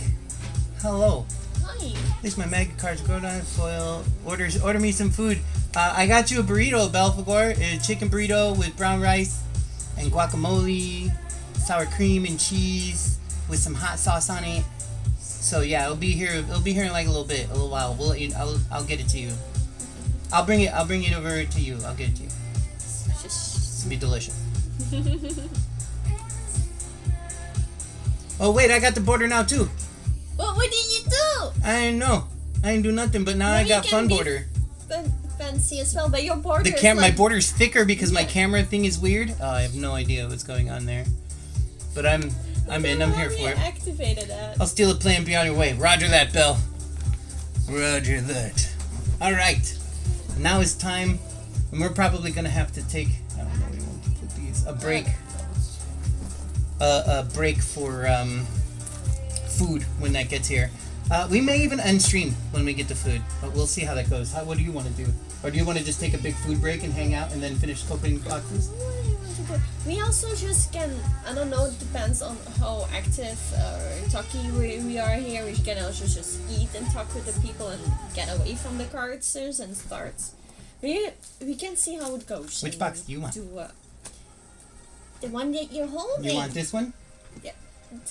Hello. Hi. At least my mega cards go down foil. Order me some food. I got you a burrito, Belphegor. A chicken burrito with brown rice and guacamole, sour cream and cheese with some hot sauce on it. So yeah, it'll be here in like a little while. We'll let you, I'll get it to you. I'll bring it over to you. I'll get it to you. It'll be delicious. Oh wait, I got the border now too. What did you do? I didn't know. I didn't do nothing, but now I got fun border. Fancy as well, but your border. My border's thicker because my camera thing is weird. Oh, I have no idea what's going on there. But I'm here for it. Activated that. I'll steal a plane beyond your way. Roger that, Bell. Roger that. All right. Now it's time, and we're probably gonna have to take. I don't know. We want to put these a break. A break for food when that gets here. We may even end stream when we get to food, but we'll see how that goes. What do you want to do? Or do you want to just take a big food break and hang out and then finish opening boxes? We also just can, I don't know, it depends on how active or talky we are here. We can also just eat and talk with the people and get away from the cards and start. We can see how it goes. Which box do you want? The one that you're holding. You want this one? Yeah.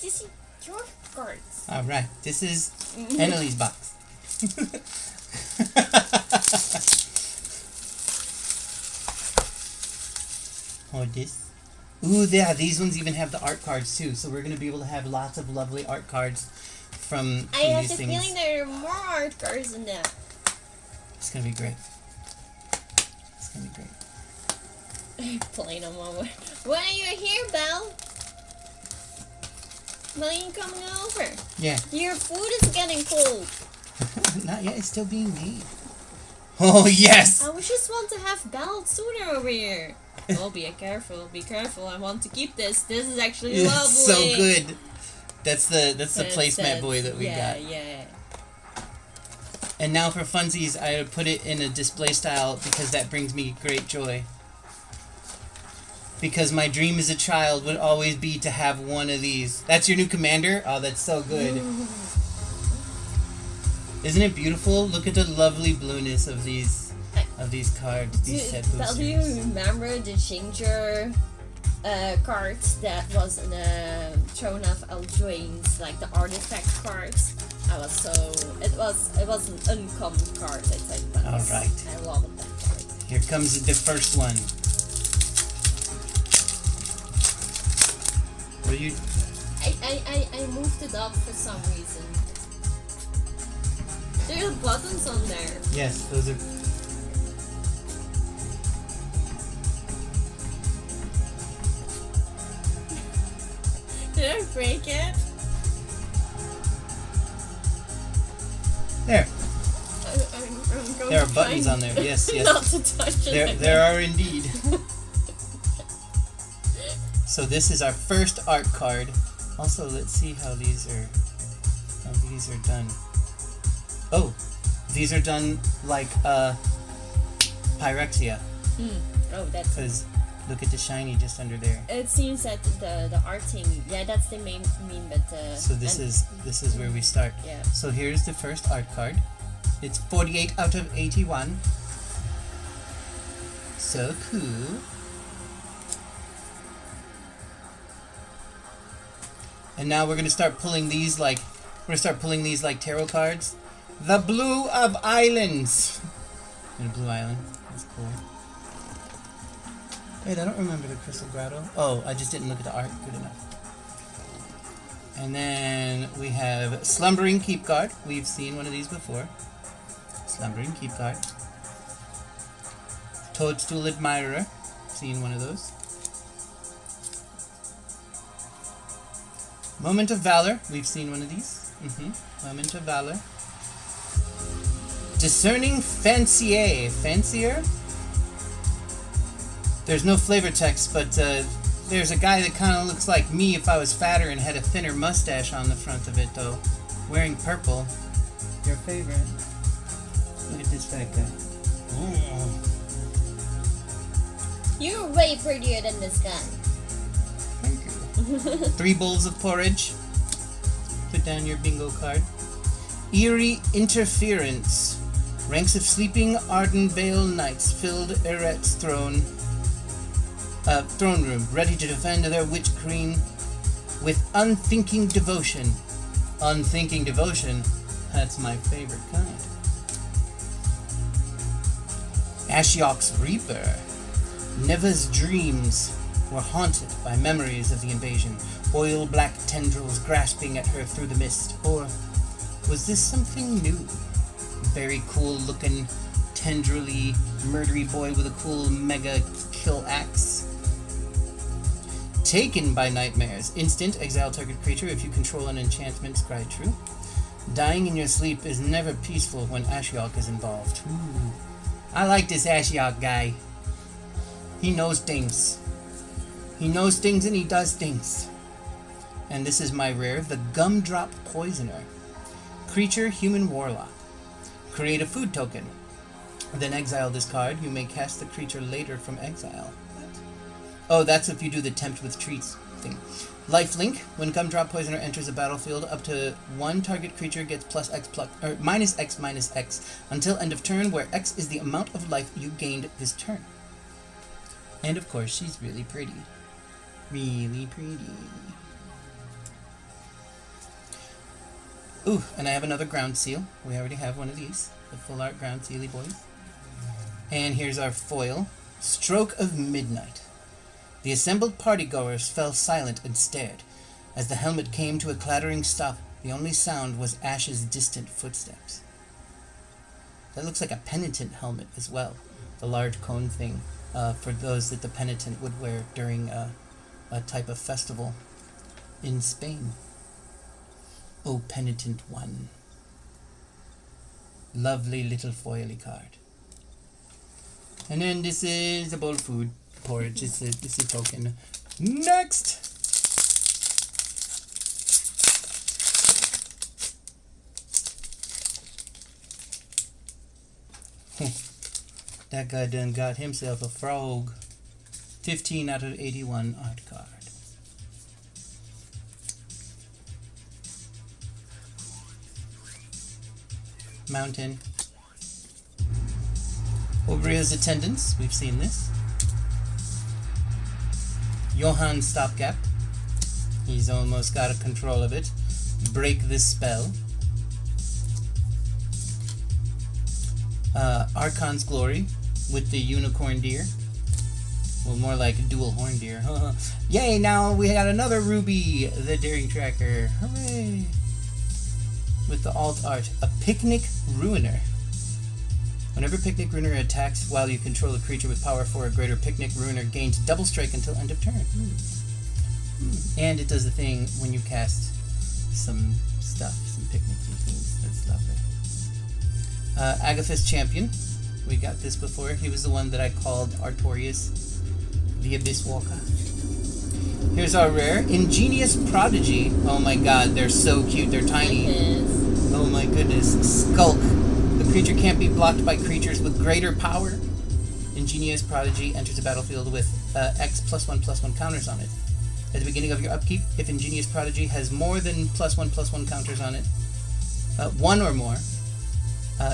This is your cards. Alright, this is Annalie's box. Or this. Ooh, yeah, these ones even have the art cards too, so we're going to be able to have lots of lovely art cards from I have these the things. feeling there are more art cards than that. It's going to be great. It's going to be great. Playing on my way. When are you here, Belle? When are you coming over? Yeah. Your food is getting cold. Not yet, it's still being made. Oh, yes! I just want to have Belle sooner over here. Oh, be careful, be careful. I want to keep this. This is actually lovely. It's so good. That's the placemat boy that we got. Yeah. And now for funsies, I put it in a display style because that brings me great joy. Because my dream as a child would always be to have one of these. That's your new commander? Oh, that's so good. Isn't it beautiful? Look at the lovely blueness of these cards. These set boosters. Do you remember the ginger cards that was in the Throne of Eldrain, like the artifact cards? It was an uncommon card, I think. But all right. I love that card. Here comes the first one. What you? I moved it up for some reason. There are buttons on there. Yes, those are. Did I break it? There. I'm going There are to buttons try on there. Yes, yes. Not to touch it. There are indeed. So this is our first art card. Also, let's see how these are done. Oh, these are done like Pyrexia. Oh, that's. Because look at the shiny just under there. It seems that the arting, yeah, that's the main but. So this is where we start. Yeah. So here's the first art card. It's 48 out of 81. So cool. And now we're gonna start pulling these like tarot cards. The Blue of Islands. And a blue island. That's cool. Wait, I don't remember the Crystal Grotto. Oh, I just didn't look at the art good enough. And then we have Slumbering Keep Guard. We've seen one of these before. Slumbering Keep Guard. Toadstool Admirer. Seen one of those. Moment of Valor. We've seen one of these. Moment of Valor. Discerning Fancier. Fancier? There's no flavor text, but there's a guy that kind of looks like me if I was fatter and had a thinner mustache on the front of it, though. Wearing purple. Your favorite. Look at this fat guy. You're way prettier than this guy. Thank you. 3 bowls of porridge. Put down your bingo card. Eerie Interference. Ranks of sleeping Ardenvale knights filled Eret's throne room, ready to defend their witch queen with unthinking devotion. Unthinking devotion, that's my favorite kind. Ashiok's Reaper. Neva's dreams were haunted by memories of the invasion, oil-black tendrils grasping at her through the mist. Or was this something new? Very cool-looking, tendrily, murdery boy with a cool mega kill axe. Taken by nightmares. Instant, exile target creature if you control an enchantment, scry true. Dying in your sleep is never peaceful when Ashiok is involved. Ooh. I like this Ashiok guy. He knows things. He knows things and he does things. And this is my rare, the Gumdrop Poisoner. Creature, human warlock. Create a food token. Then exile this card. You may cast the creature later from exile. What? Oh, that's if you do the tempt with treats thing. Lifelink. When Gumdrop Poisoner enters a battlefield, up to one target creature gets minus X until end of turn, where X is the amount of life you gained this turn. And of course, she's really pretty. Really pretty. Ooh, and I have another ground seal. We already have one of these. The full art ground sealy boys. And here's our foil. Stroke of Midnight. The assembled partygoers fell silent and stared. As the helmet came to a clattering stop, the only sound was Ash's distant footsteps. That looks like a penitent helmet as well. The large cone thing for those that the penitent would wear during a type of festival in Spain. Oh, penitent one. Lovely little foily card. And then this is a bowl of food. Porridge. It's a token. Next! That guy done got himself a frog. 15 out of 81 art card. Mountain. Obria's Attendants. We've seen this. Johann Stopgap. He's almost got a control of it. Break this spell. Archon's Glory with the unicorn deer. Well, more like a dual horn deer. Yay, now we got another Ruby, the Daring Tracker. Hooray! With the alt art. A Picnic Ruiner. Whenever Picnic Ruiner attacks while you control a creature with power 4 or greater, Picnic Ruiner gains double strike until end of turn. And it does the thing when you cast some stuff, some picnicky things. That's lovely. Agathis Champion. We got this before. He was the one that I called Artorias, the Abyss Walker. Here's our rare. Ingenious Prodigy. Oh my god, they're so cute. They're tiny. Oh my goodness. Skulk. The creature can't be blocked by creatures with greater power. Ingenious Prodigy enters the battlefield with X +1/+1 counters on it. At the beginning of your upkeep, if Ingenious Prodigy has more than +1/+1 counters on it, one or more,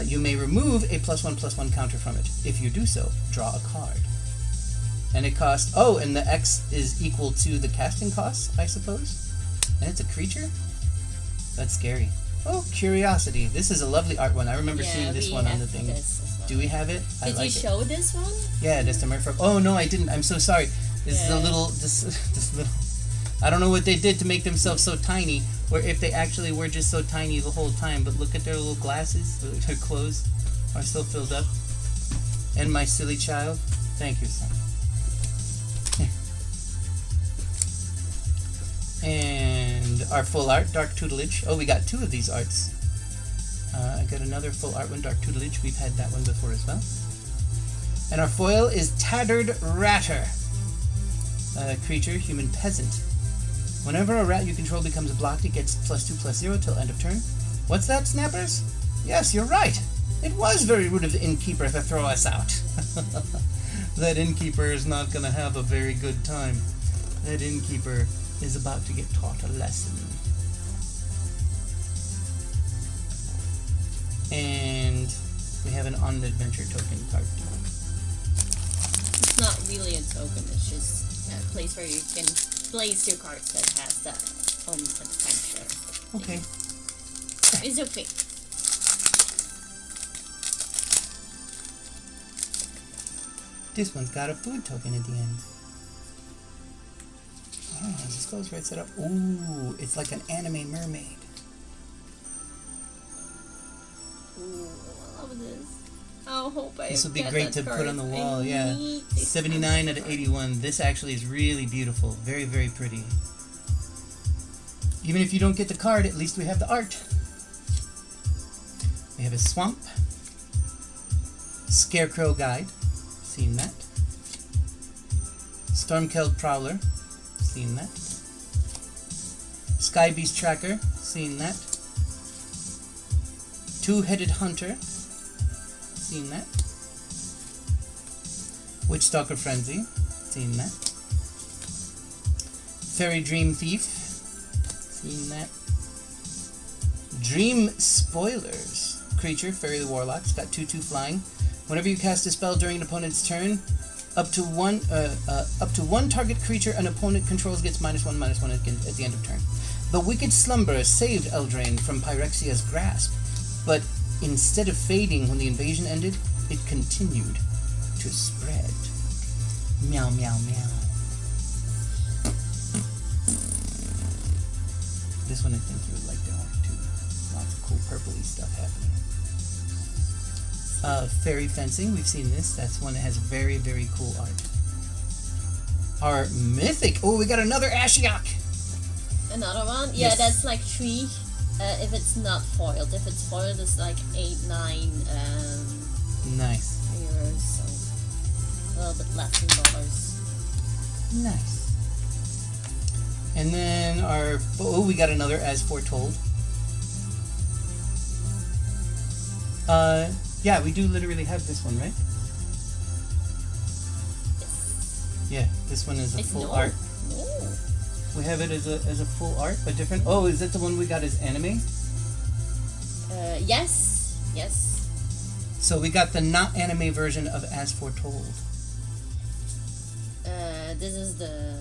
you may remove a +1/+1 counter from it. If you do so, draw a card. And it costs... Oh, and the X is equal to the casting cost, I suppose? And it's a creature? That's scary. Oh, Curiosity. This is a lovely art one. I remember seeing this one on the thing. Well. Do we have it? Did you show this one? Yeah, that's the Merfolk. Oh, no, I didn't. I'm so sorry. This is a little... This little... I don't know what they did to make themselves so tiny, or if they actually were just so tiny the whole time, but look at their little glasses. Their clothes are still filled up. And my silly child. Thank you, son. And our full art, Dark Tutelage. Oh, we got two of these arts. I got another full art one, Dark Tutelage. We've had that one before as well. And our foil is Tattered Ratter. Creature, human peasant. Whenever a rat you control becomes blocked, it gets +2/+0 till end of turn. What's that, Snappers? Yes, you're right. It was very rude of the innkeeper to throw us out. That innkeeper is not going to have a very good time. That innkeeper is about to get taught a lesson. And we have an on adventure token card. It's not really a token, it's just a place where you can place your cards that has the on adventure. Okay. It's okay. This one's got a food token at the end. Oh, this goes right set up. Ooh, it's like an anime mermaid. Ooh, I love this. I hope I This would be great to put on the wall, yeah. 79 out of 81. This actually is really beautiful. Very, very pretty. Even if you don't get the card, at least we have the art. We have a swamp. Scarecrow guide. Seen that. Stormkeld Prowler. Seen that. Sky Beast Tracker. Seen that. Two-Headed Hunter. Seen that. Witchstalker Frenzy. Seen that. Fairy Dream Thief. Seen that. Dream Spoilers. Creature, Fairy the Warlock. It's got 2/2 flying. Whenever you cast a spell during an opponent's turn, up to one target creature an opponent controls gets -1/-1 at the end of turn. The Wicked Slumber saved Eldrain from Pyrexia's grasp, but instead of fading when the invasion ended, it continued to spread. Meow, meow, meow. This one I think you would like to have too. Lots of cool purpley stuff happening. Fairy Fencing, we've seen this. That's one that has very, very cool art. Our Mythic, oh, we got another Ashiok! Another one? Yes. Yeah, that's like 3. If it's not foiled. If it's foiled, it's like 8, 9 nice. euros, so a little bit less than dollars. Nice. And then our, oh, we got another As Foretold. Yeah, we do literally have this one, right? Yes. Yeah, this one is a full no. art. No. We have it as a full art, a different. Oh, is that the one we got as anime? Yes. Yes. So we got the not anime version of As Foretold. This is the.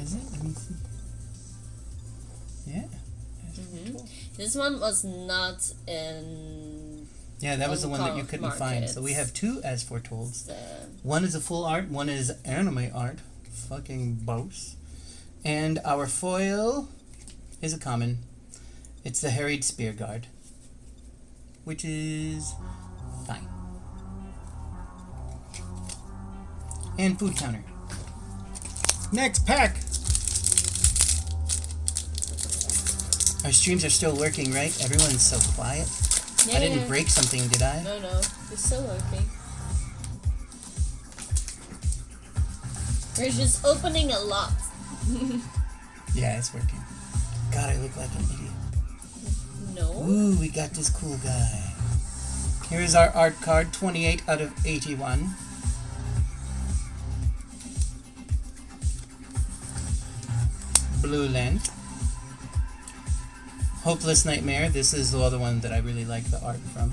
Is it? Let me see. Yeah. As Foretold. This one was not in. Yeah, that was the one that you couldn't find. So we have 2 As Foretold. One is a full art, one is anime art. Fucking boss. And our foil is a common. It's the Harried Spear Guard, which is fine. And food counter. Next pack! Our streams are still working, right? Everyone's so quiet. Yeah, I didn't break something, did I? No, it's still working. We're just opening a lot. Yeah, it's working. God, I look like an idiot. No. Ooh, we got this cool guy. Here's our art card, 28 out of 81. Blue Lent. Hopeless Nightmare. This is the other one that I really like the art from.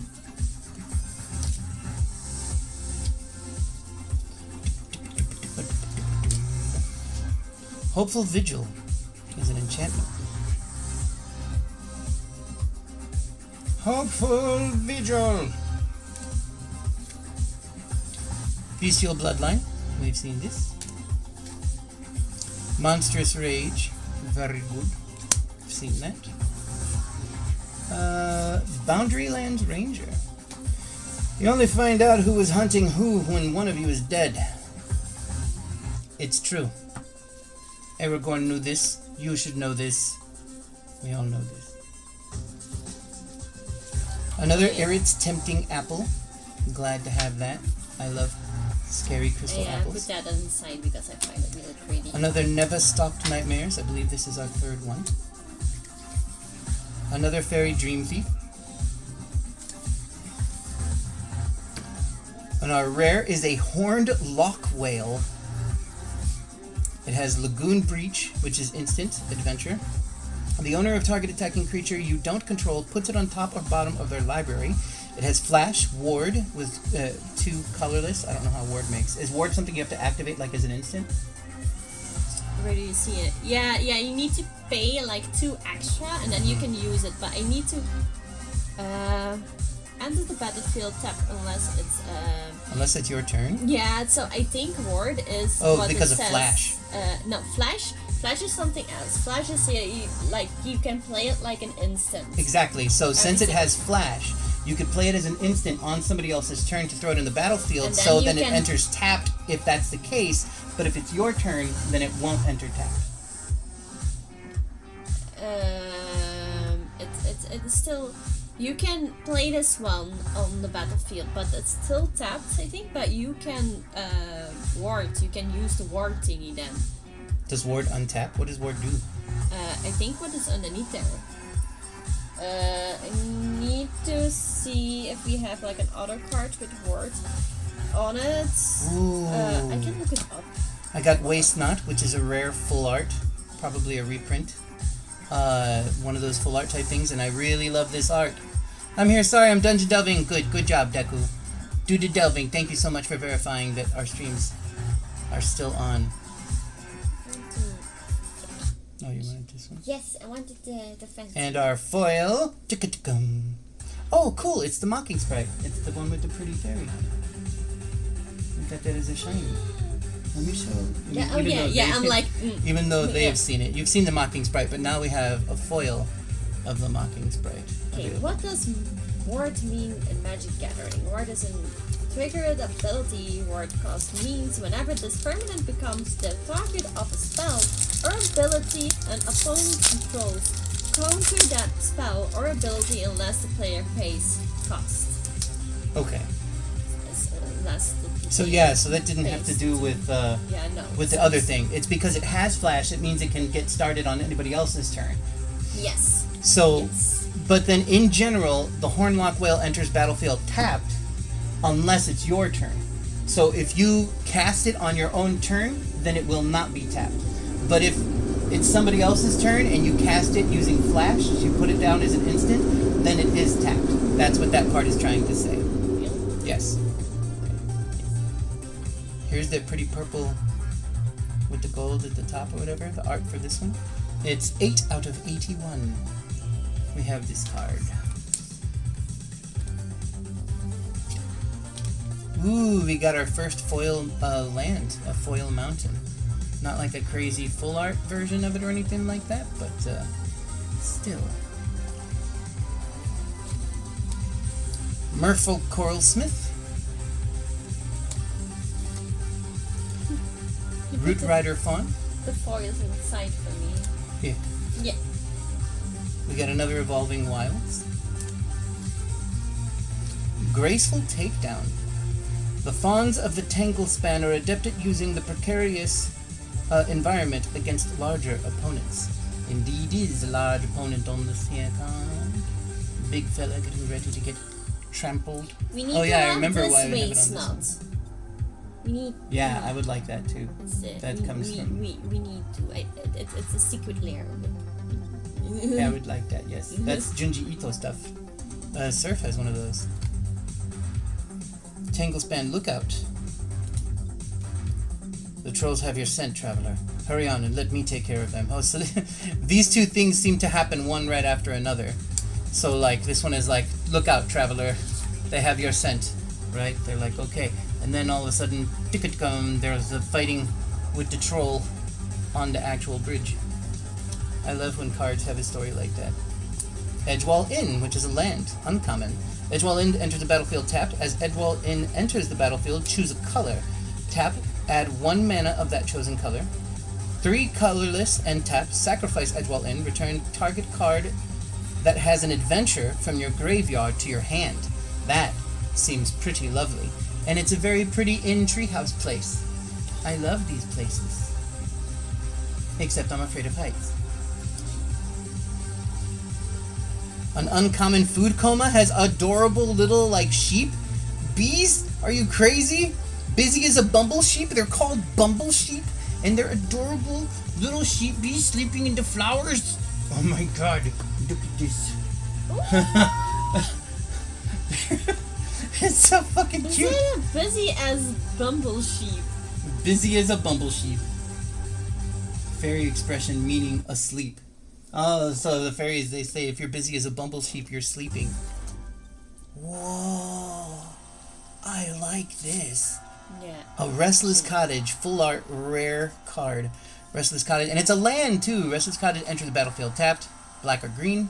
Hopeful Vigil is an enchantment. Hopeful Vigil. Bestial Bloodline. We've seen this. Monstrous Rage. Very good. We've seen that. Boundarylands Ranger. You only find out who was hunting who when one of you is dead. It's true. Aragorn knew this. You should know this. We all know this. Another Erit's Tempting Apple. Glad to have that. I love scary crystal apples. I put that on the side because I find it really pretty. Another Never Stalked Nightmares. I believe this is our 3rd one. Another Fairy Dream Thief. And our rare is a Horned Loch Whale. It has Lagoon Breach, which is instant adventure. The owner of target attacking creature you don't control puts it on top or bottom of their library. It has flash, ward with 2 colorless. I don't know how ward makes. Is ward something you have to activate like as an instant? Where do you see it? Yeah, you need to pay like 2 extra and then you can use it. But I need to enter the battlefield tap unless it's your turn? Yeah, so I think ward is what because it says. Of flash. No, flash. Flash is something else. Flash is you can play it like an instant. Exactly. So since it has flash, you could play it as an instant on somebody else's turn to throw it in the battlefield. So then it enters tapped if that's the case. But if it's your turn, then it won't enter tapped. It's still. You can play this one on the battlefield, but it's still tapped, I think. But you can ward. You can use the ward thingy then. Does ward untap? What does ward do? I think what is underneath there. I need to see if we have like an other card with ward on it. I can look it up. I got Waste Not, which is a rare full art, probably a reprint. One of those full art type things, and I really love this art. I'm here, sorry, I'm dungeon delving. Good job, Deku. Do the delving. Thank you so much for verifying that our streams are still on. Oh, you wanted this one? Yes, I wanted the fancy. And our foil. Oh, cool, it's the Mocking Sprite. It's the one with the pretty fairy. We got that as a shiny. Let me show. Yeah, I'm like. Even though they have seen it. You've seen the Mocking Sprite, but now we have a foil of the Mocking Sprite. Okay, what does ward mean in Magic Gathering? Ward is a triggered ability. Ward cost means whenever this permanent becomes the target of a spell or ability an opponent controls, counter that spell or ability unless the player pays cost. Okay. So that didn't have to do with with the other thing. It's because it has flash. It means it can get started on anybody else's turn. Yes. So, yes. But then in general, the Hornlock Whale enters battlefield tapped unless it's your turn. So if you cast it on your own turn, then it will not be tapped. But if it's somebody else's turn and you cast it using flash, you put it down as an instant, then it is tapped. That's what that card is trying to say. Really? Yes. Here's the pretty purple with the gold at the top or whatever, the art for this one. It's 8 out of 81. We have this card. Ooh, we got our first foil land, a foil mountain. Not like a crazy full art version of it or anything like that, but still. Merfolk Coral Smith. Root Rider Fawn. The foil is inside for me. Yeah. Yeah. We got another Evolving Wilds. Graceful Takedown. The fawns of the Tanglespan are adept at using the precarious environment against larger opponents. Indeed is a large opponent on the second. Big fella getting ready to get trampled. We need I remember why we have it on this one. We need. Yeah, I would like that too. That comes from. We need to. It's a secret lair. Yeah, I would like that. Yes, that's Junji Ito stuff. Surf has one of those. Tanglespan Lookout. The trolls have your scent, traveler. Hurry on and let me take care of them. Oh, so these two things seem to happen one right after another. So like this one is like, look out, traveler. They have your scent, right? They're like, okay. And then all of a sudden, there's a fighting with the troll on the actual bridge. I love when cards have a story like that. Edgewall Inn, which is a land, uncommon. Edgewall Inn enters the battlefield tapped. As Edgewall Inn enters the battlefield, choose a color. Tap, add 1 mana of that chosen color. 3 colorless and tap, sacrifice Edgewall Inn, return target card that has an adventure from your graveyard to your hand. That seems pretty lovely. And it's a very pretty inn treehouse place. I love these places. Except I'm afraid of heights. An uncommon food coma has adorable little, like, sheep. Bees? Are you crazy? Busy as a bumble sheep? They're called bumble sheep. And they're adorable little sheep bees sleeping in the flowers. Oh my god, look at this. It's so fucking cute. Is it busy as bumble sheep? Busy as a bumble sheep. Fairy expression meaning asleep. Oh, so the fairies, they say if you're busy as a bumble sheep, you're sleeping. Whoa. I like this. Yeah. A Restless Cottage, full art, rare card. Restless Cottage, and it's a land too. Restless Cottage, enter the battlefield tapped, black or green.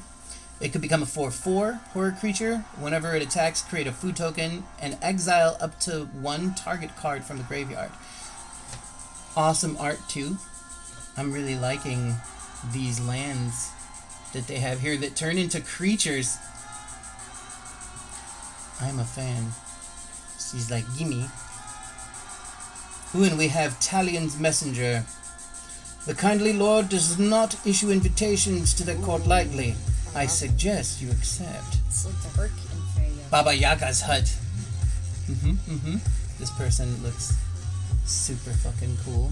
It could become a 4/4 horror creature. Whenever it attacks, create a food token and exile up to one target card from the graveyard. Awesome art too. I'm really liking these lands that they have here that turn into creatures. I'm a fan. She's like, gimme. Ooh, and we have Talion's Messenger. The kindly lord does not issue invitations to the court lightly. I suggest you accept. It's so dark and very Baba Yaga's hut. This person looks super fucking cool.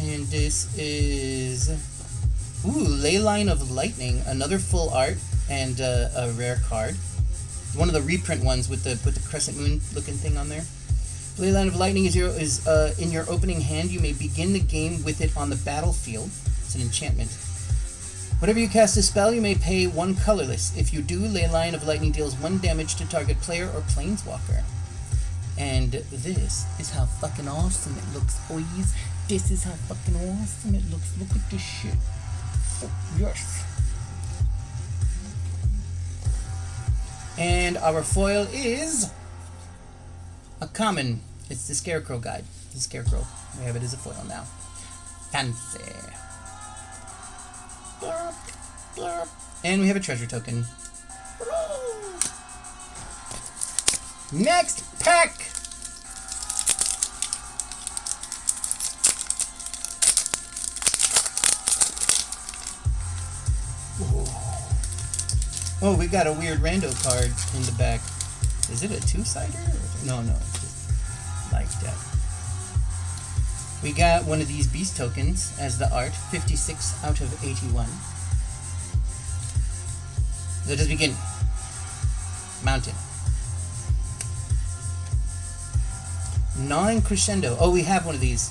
And this is Leyline of Lightning, another full art and a rare card. One of the reprint ones with the crescent moon looking thing on there. Leyline of Lightning is in your opening hand. You may begin the game with it on the battlefield. It's an enchantment. Whenever you cast a spell, you may pay one colorless. If you do, Leyline of Lightning deals 1 damage to target player or planeswalker. And this is how fucking awesome it looks, boys. This is how fucking awesome it looks. Look at this shit. Oh, yes. And our foil is a common. It's the Scarecrow guide. The Scarecrow. We have it as a foil now. Fancy. And we have a treasure token. Next pack! Oh, we got a weird rando card in the back. Is it a two-sider? No, it's just like that. We got one of these beast tokens as the art, 56 out of 81. Let us begin. Mountain. Gnawing Crescendo. Oh, we have one of these.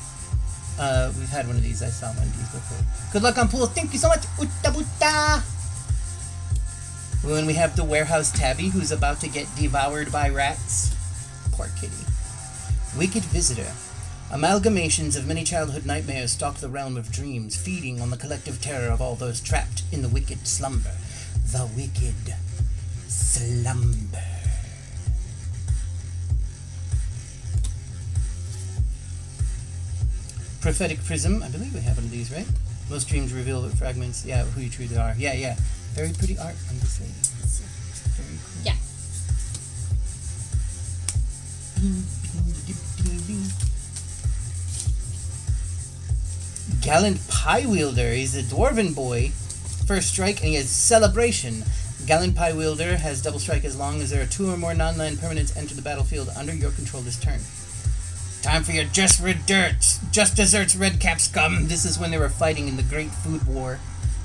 We've had one of these. I saw one of these before. Good luck on pool. Thank you so much. Utta butta. Ooh, and we have the Warehouse Tabby, who's about to get devoured by rats. Poor kitty. Wicked Visitor. Amalgamations of many childhood nightmares stalk the realm of dreams, feeding on the collective terror of all those trapped in the wicked slumber. The wicked slumber. Prophetic Prism. I believe we have one of these, right? Most dreams reveal the fragments. Yeah, who you truly are. Yeah. Very pretty art on this lady. Very cool. Yeah. Gallant Pie Wielder. He's a dwarven boy. First strike, and he has Celebration. Gallant Pie Wielder has double strike as long as there are 2 or more non-land permanents enter the battlefield under your control this turn. Time for your just desserts, Redcap scum. This is when they were fighting in the Great Food War.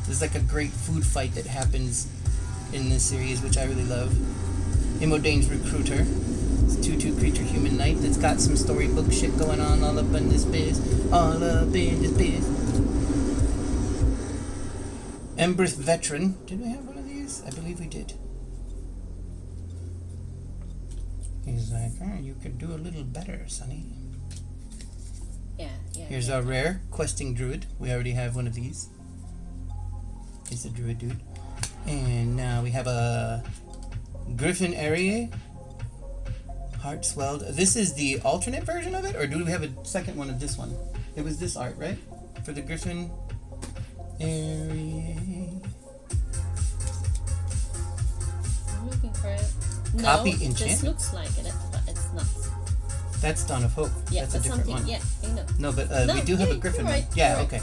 There's like a great food fight that happens in this series, which I really love. Imodane's Recruiter. It's a 2/2 creature human knight that's got some storybook shit going on all up in this biz. Emberth Veteran. Did we have one of these? I believe we did. He's like, oh, you could do a little better, sonny. Yeah. Here's our rare Questing Druid. We already have one of these. He's a druid dude. And now we have a Griffin Area. Heart Swelled. This is the alternate version of it? Or do we have a second one of this one? It was this art, right? For the Griffin Area. I'm looking for it. Copy no, enchantment. This looks like it, but it's not. That's Dawn of Hope. Yeah, that's a different one. Yeah, I know. No, but we do have a Griffin one. Right, Yeah, right. okay.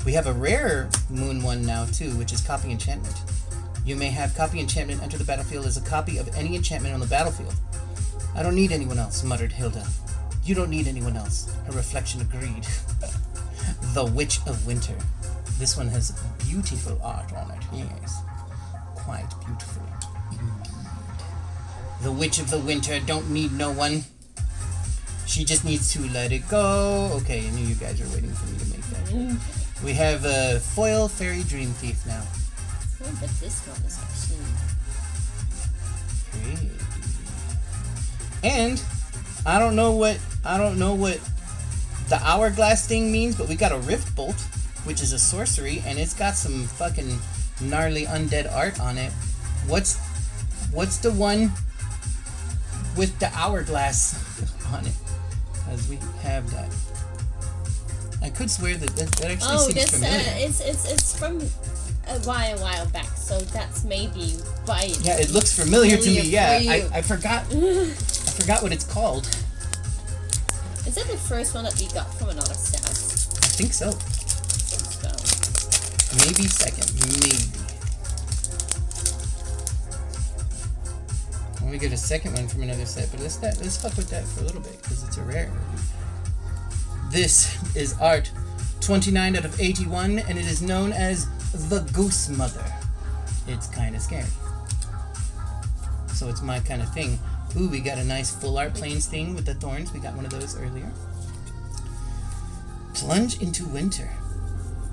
We have a rare moon one now too, which is Copy Enchantment. You may have copy enchantment enter the battlefield as a copy of any enchantment on the battlefield. I don't need anyone else, muttered Hilda. You don't need anyone else. Her reflection agreed. The Witch of Winter. This one has beautiful art on it, yes. Quite beautiful, indeed. The Witch of the Winter don't need no one. She just needs to let it go. Okay, I knew you guys were waiting for me to make that. We have a foil Fairy Dream Thief now. Oh, but this one is actually pretty. And I don't know what the hourglass thing means, but we got a Rift Bolt, which is a sorcery, and it's got some fucking gnarly undead art on it. What's the one with the hourglass on it? Because we have that. I could swear that actually seems familiar. It's from a while back, so that's maybe why. Yeah, it looks familiar to me. Yeah, I forgot. I forgot what it's called. Is that the first one that we got from another set? I think so. Maybe second. Maybe. We get a second one from another set, but let's fuck with that for a little bit because it's a rare. This is art 29 out of 81, and it is known as the Goose Mother. It's kind of scary, so it's my kind of thing. Ooh, we got a nice full art plains thing with the thorns. We got one of those earlier. Plunge into winter.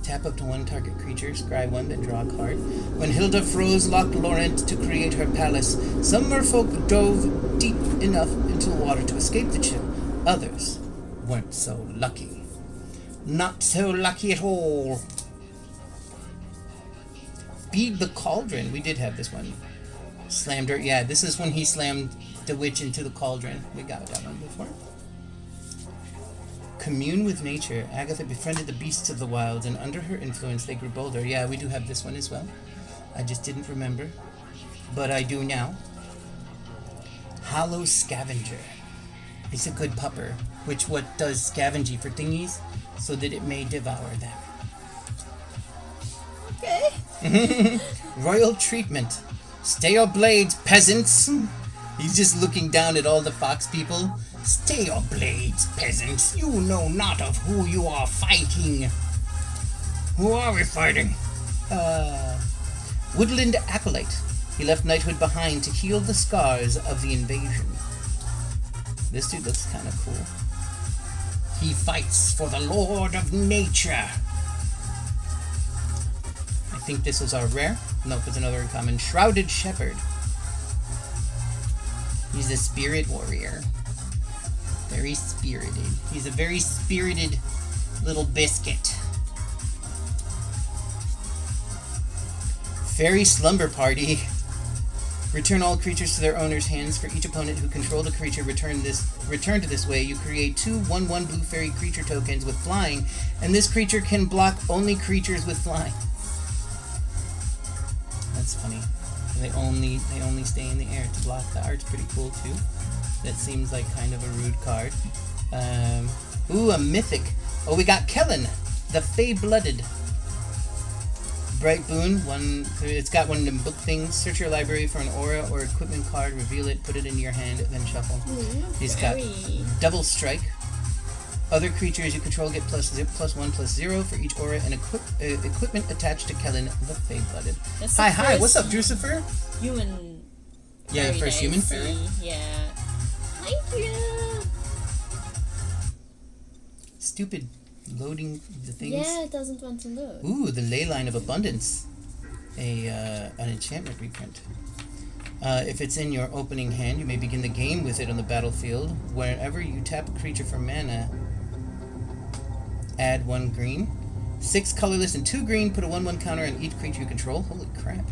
Tap up to one target creature, scry one, then draw a card. When Hilda froze Loch Lorent to create her palace, some merfolk dove deep enough into the water to escape the chill. Others weren't so lucky. Not so lucky at all. Bead the Cauldron. We did have this one. Slammed her. Yeah, this is when he slammed the witch into the cauldron. We got that one before. Commune with nature. Agatha befriended the beasts of the wilds, and under her influence they grew bolder. Yeah, we do have this one as well. I just didn't remember, but I do now. Hollow Scavenger. It's a good pupper, which what does scavenging for thingies, so that it may devour them. Okay. Royal Treatment. Stay your blades, peasants. He's just looking down at all the fox people. Stay your blades, peasants. You know not of who you are fighting. Who are we fighting? Woodland Acolyte. He left knighthood behind to heal the scars of the invasion. This dude looks kind of cool. He fights for the Lord of Nature. I think this was our rare. Nope, it's another uncommon. Shrouded Shepherd. He's a spirit warrior. Very spirited. He's a very spirited little biscuit. Fairy Slumber Party. Return all creatures to their owner's hands. For each opponent who controlled a creature returned to this way, you create 2 1/1 blue fairy creature tokens with flying, and this creature can block only creatures with flying. That's funny. They only stay in the air to block. The art's pretty cool too. That seems like kind of a rude card. Ooh, a mythic. Oh, we got Kellen, the Fey-Blooded. Bright Boon. It's got one of them book things. Search your library for an aura or equipment card. Reveal it. Put it in your hand. Then shuffle. He's got Double Strike. Other creatures you control get +1/+0 for each aura and equipment attached to Kellen, the Fey-Blooded. Hi, what's up, Drucifer? Human. Yeah, first human fairy. Yeah. Thank you. Stupid loading the things. Yeah, it doesn't want to load. Ooh, the Leyline of Abundance. An enchantment reprint. If it's in your opening hand, you may begin the game with it on the battlefield. Wherever you tap a creature for mana, add 1 green. 6 colorless and 2 green, put a 1/1 counter on each creature you control. Holy crap.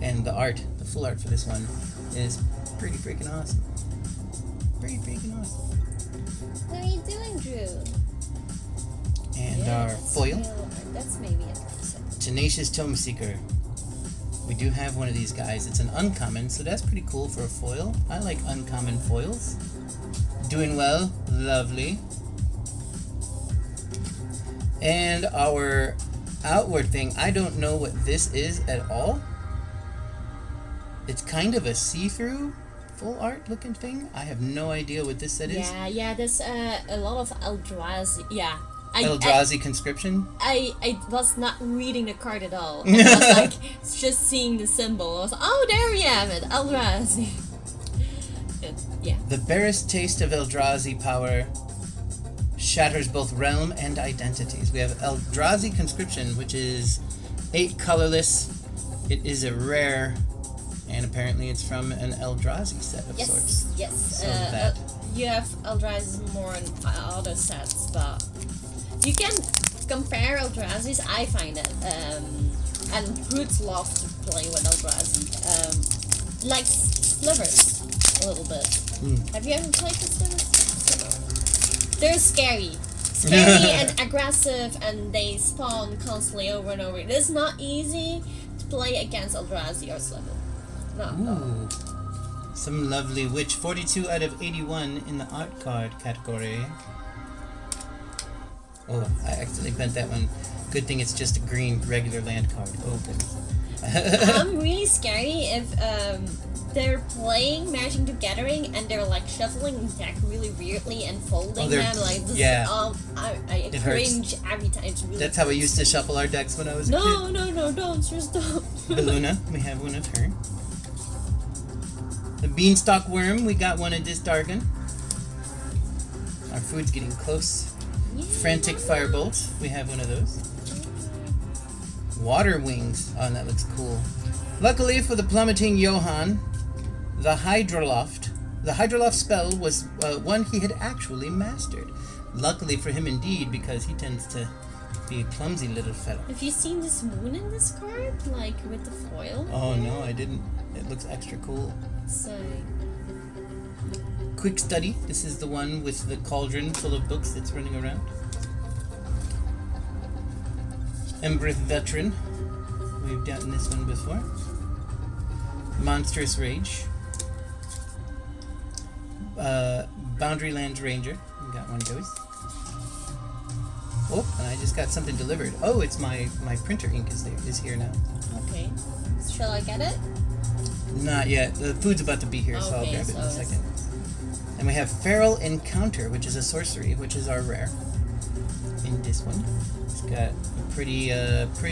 And the art, the full art for this one, is pretty freaking awesome. Pretty freaking awesome. What are you doing, Drew? And our foil. That's maybe a concept. Tenacious Tome Seeker. We do have one of these guys. It's an uncommon, so that's pretty cool for a foil. I like uncommon foils. Doing well. Lovely. And our outward thing, I don't know what this is at all. It's kind of a see-through full art looking thing. I have no idea what this set is. Yeah, there's a lot of Eldrazi. Yeah. Eldrazi conscription? I was not reading the card at all. I was like just seeing the symbol. I was like, oh, there we have it, Eldrazi. Yeah. The barest taste of Eldrazi power shatters both realm and identities. We have Eldrazi conscription, which is 8 colorless. It is a rare, and apparently it's from an Eldrazi set of sorts. Yes. So you have Eldrazi more in other sets, but you can compare Eldrazi's. I find it, and Roots love to play with Eldrazi, like slivers a little bit. Have you ever played with slivers? They're scary and aggressive, and they spawn constantly over and over. It is not easy to play against Eldrazi or sliver. No. Some lovely witch. 42 out of 81 in the art card category. Oh, I accidentally bent that one. Good thing it's just a green regular land card. Oh, goodness. I'm really scary if they're playing Magic the Gathering and they're like shuffling the deck really weirdly and folding them like this. Yeah. I cringe every time. It's really That's how I used to shuffle our decks when I was a kid. No, don't. Just don't. Baluna, we have one of her. The Beanstalk Worm, we got one of this Dargon. Our food's getting close. Yeah. Frantic Firebolt, we have one of those. Water Wings, oh, that looks cool. Luckily for the plummeting Johann, the Hydroloft spell was one he had actually mastered. Luckily for him indeed, because he tends to be a clumsy little fellow. Have you seen this moon in this card, like with the foil? Oh no, I didn't. It looks extra cool. So... Quick Study, this is the one with the cauldron full of books that's running around. Embereth Veteran, we've gotten this one before. Monstrous Rage. Boundaryland Ranger, we got one of those. Oh, and I just got something delivered. Oh, it's my printer ink is here now. Okay. Shall I get it? Not yet. The food's about to be here, so I'll grab it in a second. And we have Feral Encounter, which is a sorcery, which is our rare. In this one, it's got a pretty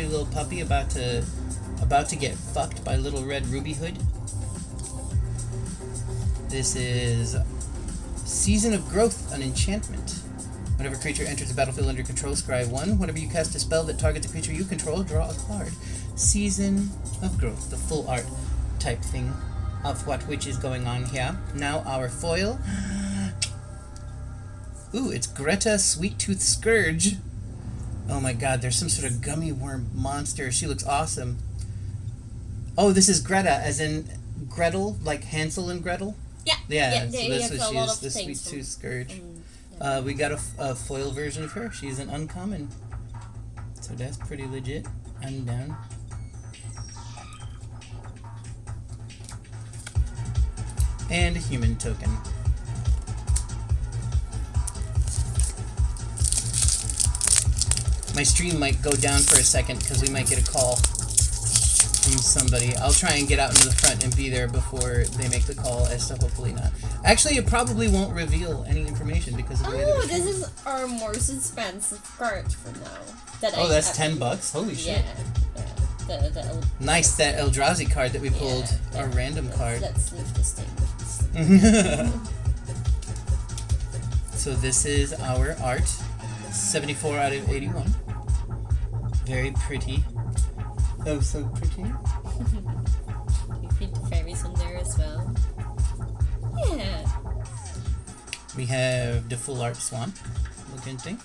little puppy about to get fucked by Little Red Ruby Hood. This is Season of Growth, an enchantment. Whenever a creature enters the battlefield under control, scry 1. Whenever you cast a spell that targets a creature you control, draw a card. Season of Growth, the full art type thing of which is going on here. Now our foil. Ooh, it's Greta Sweet Tooth Scourge. Oh my god, there's some sort of gummy worm monster. She looks awesome. Oh, this is Greta, as in Gretel, like Hansel and Gretel? Yeah. So that's what she is, the Sweet Tooth Scourge. We got a foil version of her. She's an uncommon. So that's pretty legit. I'm down. And a human token. My stream might go down for a second because we might get a call from somebody. I'll try and get out into the front and be there before they make the call, as to hopefully not. Actually, it probably won't reveal any information because of the way that this is our most expensive card for now. That's $10. Holy shit. Yeah. Nice, that Eldrazi card that we pulled, our random card. Let's leave this thing. So this is our art. 74 out of 81. Very pretty. Oh, so pretty. You feed the fairies in there as well. Yeah. We have the full art swamp looking thing.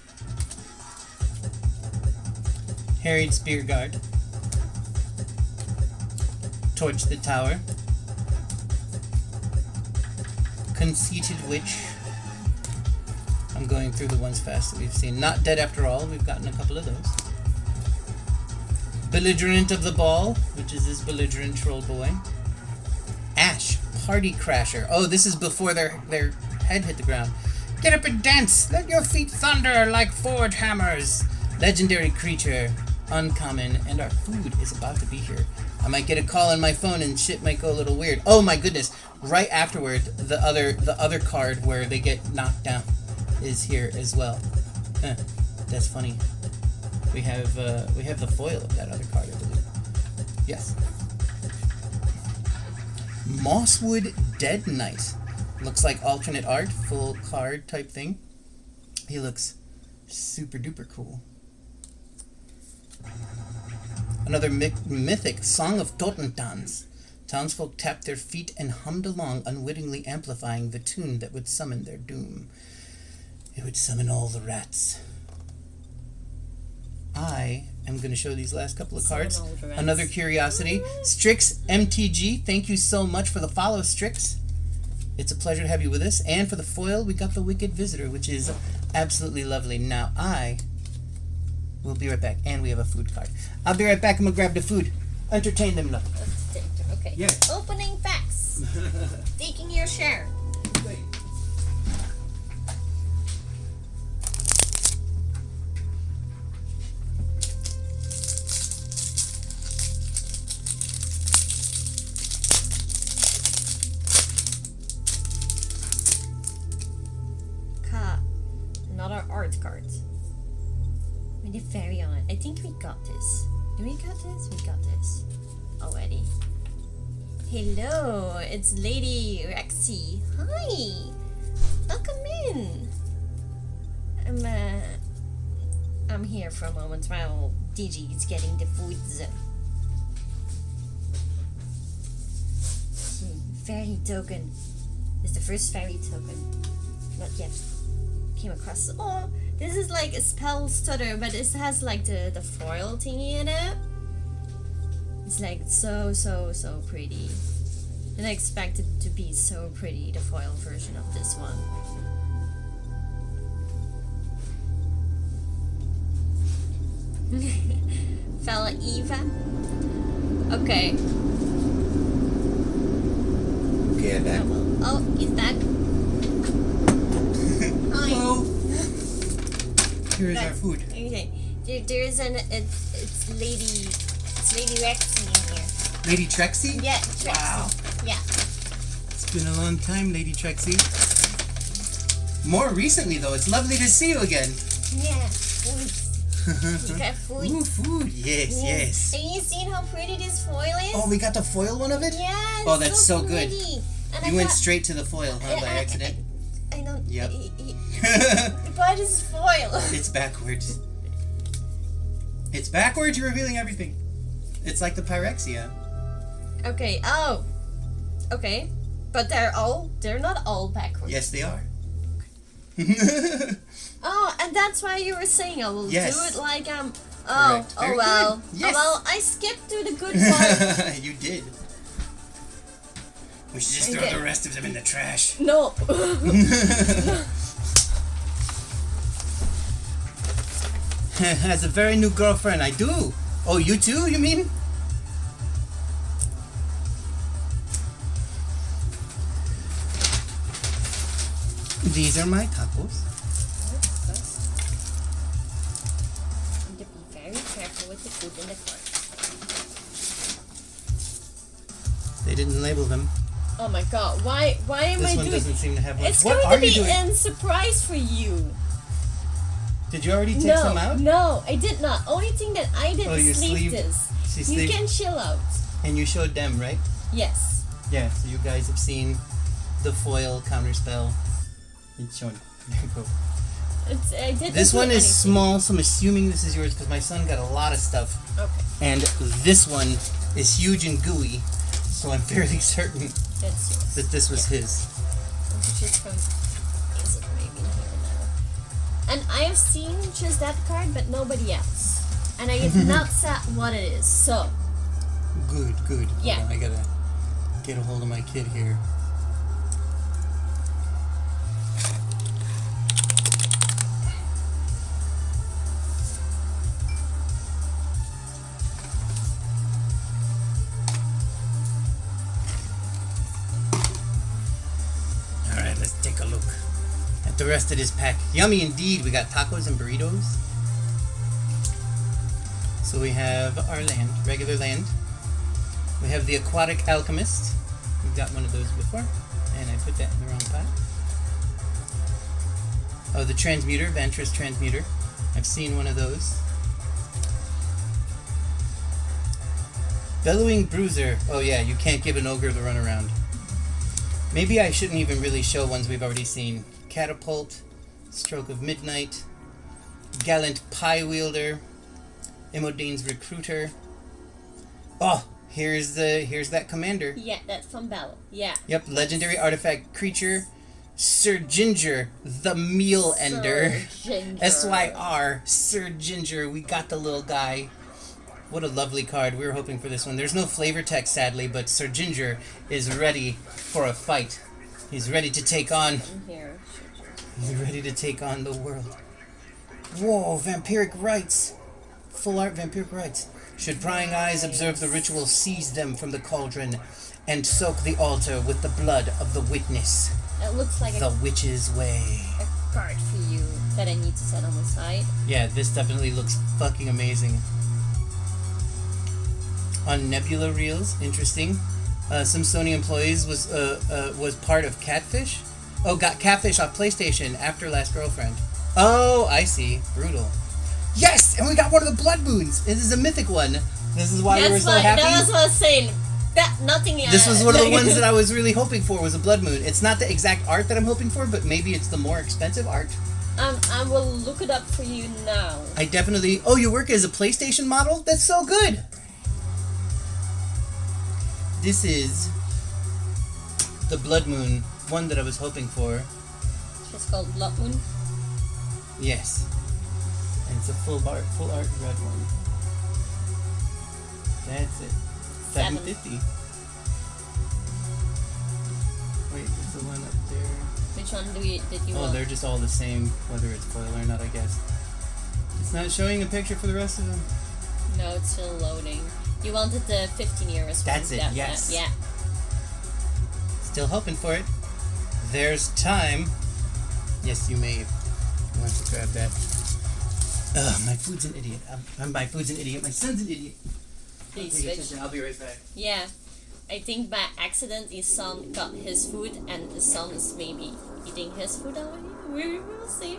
Harried Spearguard. Torch the Tower. Conceited Witch. I'm going through the ones fast that we've seen. Not Dead After All. We've gotten a couple of those. Belligerent of the Ball, which is this belligerent troll boy. Ash, Party Crasher. Oh, this is before their head hit the ground. Get up and dance! Let your feet thunder like forge hammers! Legendary creature, uncommon, and our food is about to be here. I might get a call on my phone and shit might go a little weird. Oh my goodness! Right afterward, the other card where they get knocked down is here as well. That's funny. We have the foil of that other card, I believe. Yes. Mosswood Dead Knight. Looks like alternate art, full card type thing. He looks super duper cool. Another mythic Song of Totentans. Townsfolk tapped their feet and hummed along, unwittingly amplifying the tune that would summon their doom. It would summon all the rats. I am going to show these last couple of cards. Another curiosity. Strix MTG, thank you so much for the follow, Strix. It's a pleasure to have you with us. And for the foil, we got the Wicked Visitor, which is absolutely lovely. Now, I will be right back. And we have a food card. I'll be right back. I'm going to grab the food. Entertain them, love. Okay. Yeah. Opening packs. Taking your share. Wait. Another art card. With the fairy on it. I think we got this. Do we got this? We got this already. Hello, it's Lady Rexy. Hi, welcome in. I'm here for a moment while DG is getting the foods. Fairy token. It's the first fairy token. Not yet came across. Oh, this is like a spell stutter, but it has like the foil thingy in it. It's like so pretty. And I expect it to be so pretty, the foil version of this one. Fella Eva. Okay. Okay, I'm back. Oh, he's back. Hello. Here is our food. Okay. There's it's Lady Rexy in here. Lady Trexie? Yeah, Trexie. Wow. Yeah. It's been a long time, Lady Trexie. More recently, though, it's lovely to see you again. Yeah, food. You got food. Ooh, food. Yes, yes. Have you seen how pretty this foil is? Oh, we got the foil one of it? Yeah. Oh, that's so good. And You went straight to the foil, huh, by accident? I don't. Yep. But it's foil. It's backwards. It's backwards. You're revealing everything. It's like the Pyrexia. Okay. Oh. Okay. But they're not all backwards. Yes, they are. Oh, and that's why you were saying I will do it like Correct. Oh Very well. good. Yes. Oh well, I skipped to the good part. You did. We should just throw the rest of them in the trash. No. Has a very new girlfriend. I do. Oh, you too, you mean? These are my tacos. Need to be very careful with the food in the cart. They didn't label them. Oh my god, why am This I one doing... doesn't seem to have one. It's What going are to be you doing? a surprise for you. Did you already take some out? No, I did not. Only thing that I did Oh, you is sleeve sleeved- this. she You sleeved- can chill out. And you showed them, right? Yes. Yeah, so you guys have seen the foil counterspell. It's showing. There you go. I didn't This do one is anything. small, so I'm assuming this is yours because my son got a lot of stuff. Okay. And this one is huge and gooey, so I'm fairly certain It's yours. that this was his. Just from... Is it maybe here now? And I have seen just that card, but nobody else. And I have not said what it is, so... Good, good. Hold Yeah. on, I gotta get a hold of my kid here. Alright, let's take a look at the rest of this pack. Yummy indeed. We got tacos and burritos. So we have our land, regular land. We have the Aquatic Alchemist. We've got one of those before, and I put that in the wrong pot. Oh, the Transmuter, Vantress Transmuter. I've seen one of those. Bellowing Bruiser. Oh yeah, you can't give an ogre the runaround. Maybe I shouldn't even really show ones we've already seen. Catapult, Stroke of Midnight, Gallant Pie Wielder, Imodane's Recruiter. Oh, here's that commander. Yeah, that's from Battle. Yeah. Yep, legendary artifact creature, Sir Ginger, the Meal Ender. SYR, Sir Ginger. We got the little guy. What a lovely card. We were hoping for this one. There's no flavor text, sadly, but Sir Ginger is ready for a fight. He's ready to take on... He's ready to take on the world. Whoa, Vampiric Rites. Full art Vampiric Rites. Should prying eyes observe the ritual, seize them from the cauldron and soak the altar with the blood of the witness. It looks like the witch's way. A card for you that I need to set on the side. Yeah, this definitely looks fucking amazing. On Nebula Reels, interesting. Some Sony employees was part of Catfish. Oh, got Catfish off PlayStation after Last Girlfriend. Oh, I see. Brutal. Yes, and we got one of the Blood Moons. This is a mythic one. This is why we were so happy. That's what I was saying. Nothing. This was one of the ones that I was really hoping for. Was a Blood Moon. It's not the exact art that I'm hoping for, but maybe it's the more expensive art. I will look it up for you now. I definitely. Oh, you work as a PlayStation model? That's so good. This is the Blood Moon, one that I was hoping for. It's called Blood Moon? Yes. And it's a full art red one. That's it. $7.50. Wait, there's the one up there. Which one did you want? Oh, they're just all the same, whether it's foil or not, I guess. It's not showing a picture for the rest of them. No, it's still loading. You wanted the 15 euros. That's it, yes. Yeah. Still hoping for it. There's time. Yes, you may want to grab that. Ugh, my food's an idiot. My food's an idiot. My son's an idiot. Please switch. I'll be right back. Yeah. I think by accident his son got his food and the son is maybe eating his food already. We will see.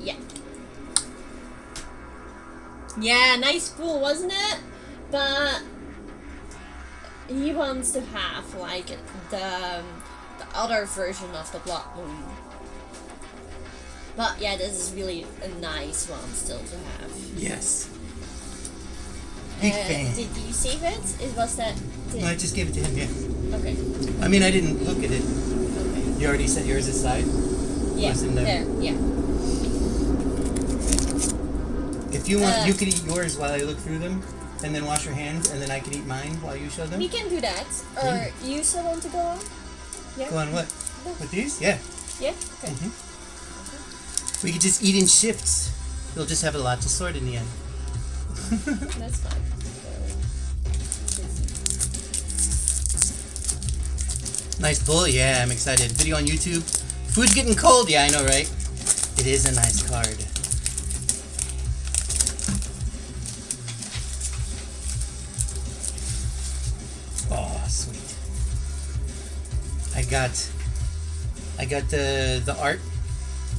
Yeah. Yeah, nice pool, wasn't it? But he wants to have like the other version of the Blood Moon. But yeah, this is really a nice one still to have. Yes. Big fan. Did you save it? It was that. No, I just gave it to him. Yeah. Okay. I mean, I didn't look at it. Okay. You already set yours aside. Yeah. In there. There. Yeah. If you want, you could eat yours while I look through them, and then wash your hands, and then I can eat mine while you show them. We can do that. Or you still want to go on? Yeah. Go on what? No. With these? Yeah. Yeah. Okay. We could just eat in shifts. We'll just have a lot to sort in the end. That's fine. Nice bowl, yeah, I'm excited. Video on YouTube. Food's getting cold, yeah, I know, right? It is a nice card. Oh, sweet. I got the art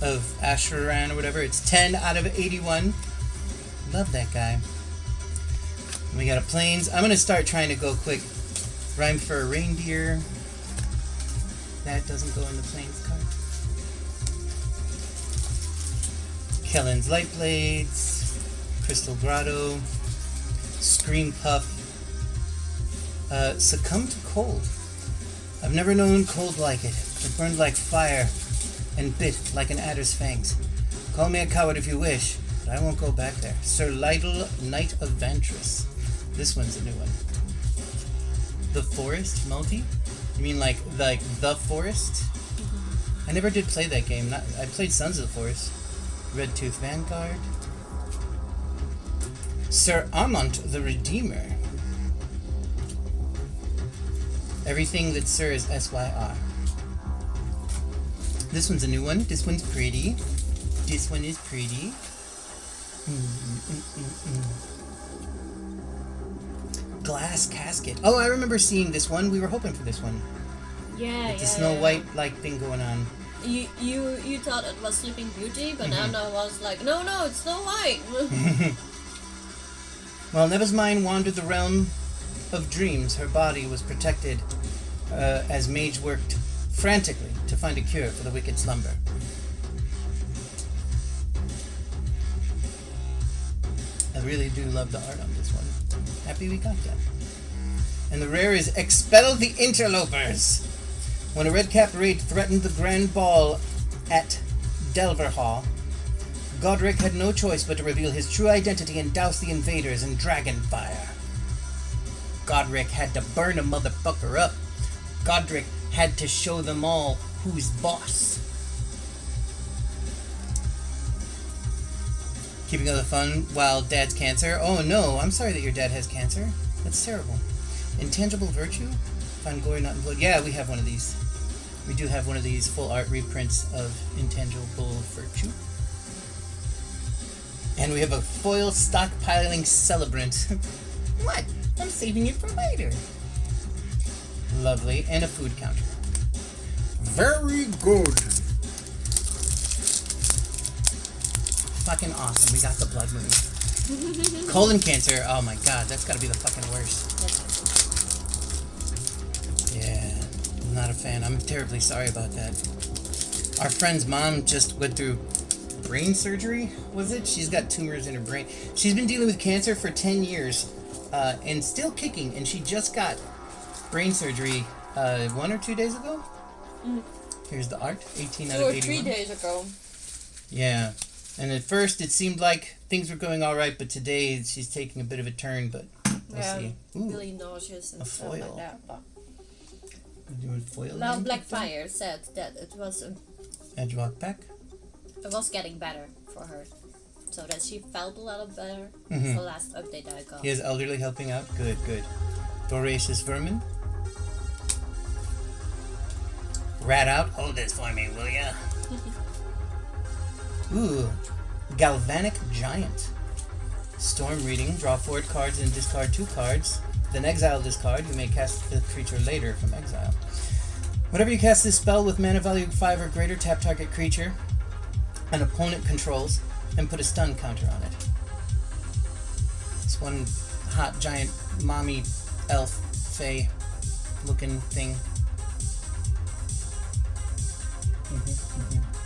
of Asheran or whatever. It's 10 out of 81. Love that guy. And we got a plains. I'm gonna start trying to go quick. Rhyme for a reindeer. That doesn't go in the plains card. Kellen's Light Blades. Crystal Grotto. Scream Puff. Succumb to cold. I've never known cold like it. It burned like fire and bit like an adder's fangs. Call me a coward if you wish, but I won't go back there. Sir Lytle, Knight of Vantress. This one's a new one. The Forest multi? You mean like The Forest? I never did play that game. I played Sons of the Forest. Red Tooth Vanguard. Sir Amont the Redeemer. Everything that Sir is SYR. This one's a new one. This one's pretty. This one is pretty. Glass casket. Oh, I remember seeing this one. We were hoping for this one. Yeah, it's a Snow White like thing going on. You thought it was Sleeping Beauty, but now I was like, no, it's Snow White. While Neva's mind wandered the realm of dreams, her body was protected as Mage worked frantically to find a cure for the wicked slumber. I really do love the art on this one. Happy we got that. And the rare is Expel the Interlopers. When a red-capped raid threatened the Grand Ball at Delver Hall, Godric had no choice but to reveal his true identity and douse the invaders in dragon fire. Godric had to burn a motherfucker up. Godric had to show them all who's boss. Keeping all the fun while Dad's cancer. Oh no, I'm sorry that your dad has cancer. That's terrible. Intangible Virtue? Find glory not in blood. Yeah, we have one of these. We do have one of these full art reprints of Intangible Virtue. And we have a foil stockpiling celebrant. What? I'm saving it for later. Lovely. And a food counter. Very good. Fucking awesome. We got the blood moon. Colon cancer. Oh my god, that's gotta be the fucking worst. Yeah. I'm not a fan. I'm terribly sorry about that. Our friend's mom just went through brain surgery, was it? She's got tumors in her brain. She's been dealing with cancer for 10 years and still kicking, and she just got brain surgery 1 or 2 days ago. Here's the art, 18 out of 81. 3 days ago. Yeah, and at first it seemed like things were going all right, but today she's taking a bit of a turn, but we'll see. Ooh, really nauseous and stuff like that. Doing foil. Well, Blackfire said that it was Edgewalk back. It was getting better for her, so that she felt a little better. That's the last update I got. He has elderly helping out. Good, good. Voracious vermin. Rat out. Hold this for me, will ya? Ooh, Galvanic Giant. Storm reading. Draw 4 cards and discard 2 cards. Then exile this card. You may cast the creature later from exile. Whenever you cast this spell with mana value 5 or greater, tap target creature an opponent controls and put a stun counter on it. This one hot giant mommy elf fae looking thing.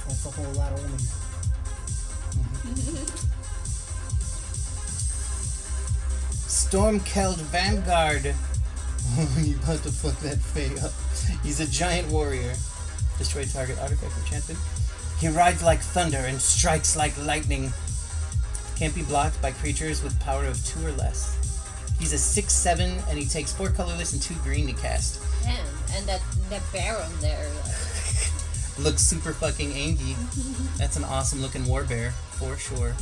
That's a whole lot of women. Stormkeld Vanguard. You about to fuck that fae up. He's a giant warrior. Destroy target artifact enchanted. He rides like thunder and strikes like lightning. Can't be blocked by creatures with power of 2 or less. He's a 6/7 and he takes 4 colorless and 2 green to cast. Damn, and that Baron there. Looks super fucking angy. That's an awesome looking war bear, for sure.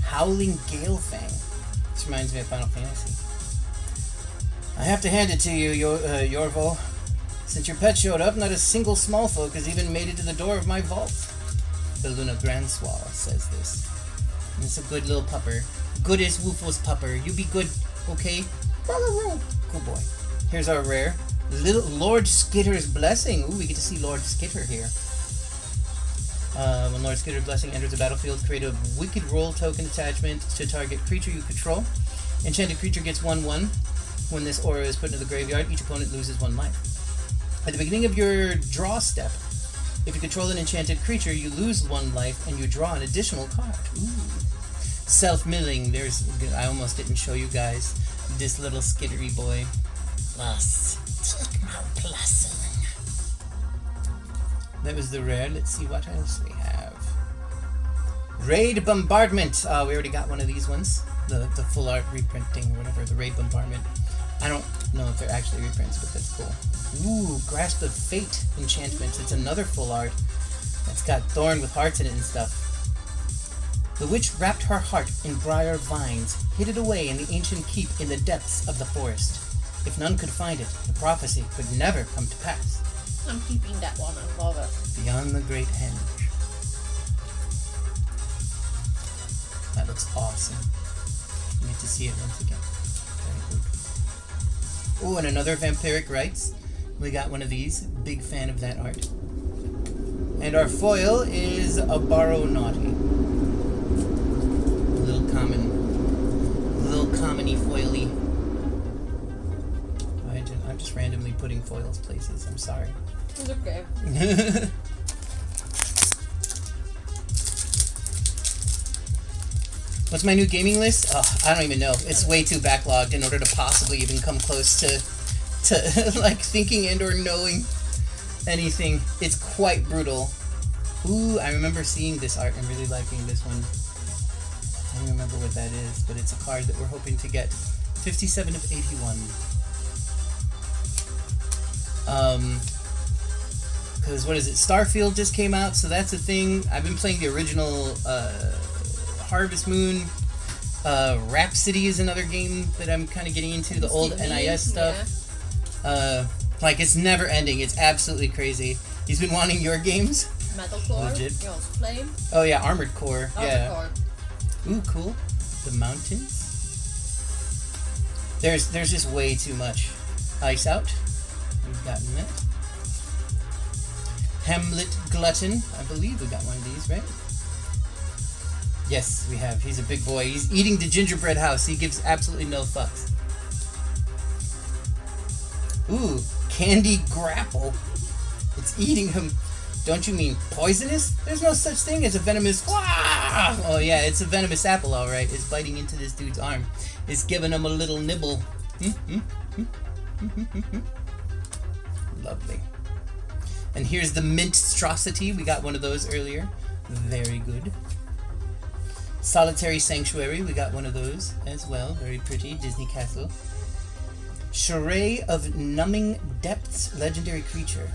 Howling Gale Fang. This reminds me of Final Fantasy. I have to hand it to you, Yorvo. Since your pet showed up, not a single small folk has even made it to the door of my vault. Beluna Grandswall says this. And it's a good little pupper. Good as Woofos pupper. You be good, okay? Good boy. Here's our rare. Little Lord Skitter's Blessing. Ooh, we get to see Lord Skitter here. When Lord Skitter's Blessing enters the battlefield, create a Wicked Roll token attachment to target creature you control. Enchanted creature gets 1/1. When this aura is put into the graveyard, each opponent loses 1 life. At the beginning of your draw step, if you control an enchanted creature, you lose 1 life and you draw an additional card. Ooh. Self-milling. I almost didn't show you guys this little skittery boy. Plus. That was the rare. Let's see what else we have. Raid Bombardment. We already got one of these ones. The full art reprinting or whatever. The Raid Bombardment. I don't know if they're actually reprints, but that's cool. Ooh, Grasp of Fate enchantment. It's another full art. It's got thorn with hearts in it and stuff. The witch wrapped her heart in briar vines, hid it away in the ancient keep in the depths of the forest. If none could find it, the prophecy could never come to pass. I'm keeping that one. I love it. Beyond the great henge. That looks awesome. You get to see it once again. Very good. Oh, and another Vampiric Rites. We got one of these. Big fan of that art. And our foil is a Borrow Naughty. A little common-y foily. I'm just randomly putting foils places. I'm sorry. It's okay. What's my new gaming list? Oh, I don't even know. It's way too backlogged in order to possibly even come close to like thinking and or knowing anything. It's quite brutal. Ooh, I remember seeing this art and really liking this one. I don't remember what that is, but it's a card that we're hoping to get. 57 of 81. Because what is it? Starfield just came out, so that's a thing. I've been playing the original Harvest Moon. Rhapsody is another game that I'm kind of getting into. The old NIS stuff. Yeah. Like, it's never ending. It's absolutely crazy. He's been wanting your games. Metalcore. Legit. You also play? Oh yeah, Armored Core. Yeah. Core. Ooh, cool. The mountains. There's just way too much. Ice Out. We've gotten that. Hamlet Glutton. I believe we got one of these, right? Yes, we have. He's a big boy. He's eating the gingerbread house. He gives absolutely no fucks. Ooh, Candy Grapple. It's eating him. Don't you mean poisonous? There's no such thing as a venomous... Wah! Oh yeah, it's a venomous apple, alright. It's biting into this dude's arm. It's giving him a little nibble. Lovely. And here's the Minstrosity. We got one of those earlier. Very good. Solitary Sanctuary. We got one of those as well. Very pretty. Disney Castle. Charade of Numbing Depths. Legendary creature.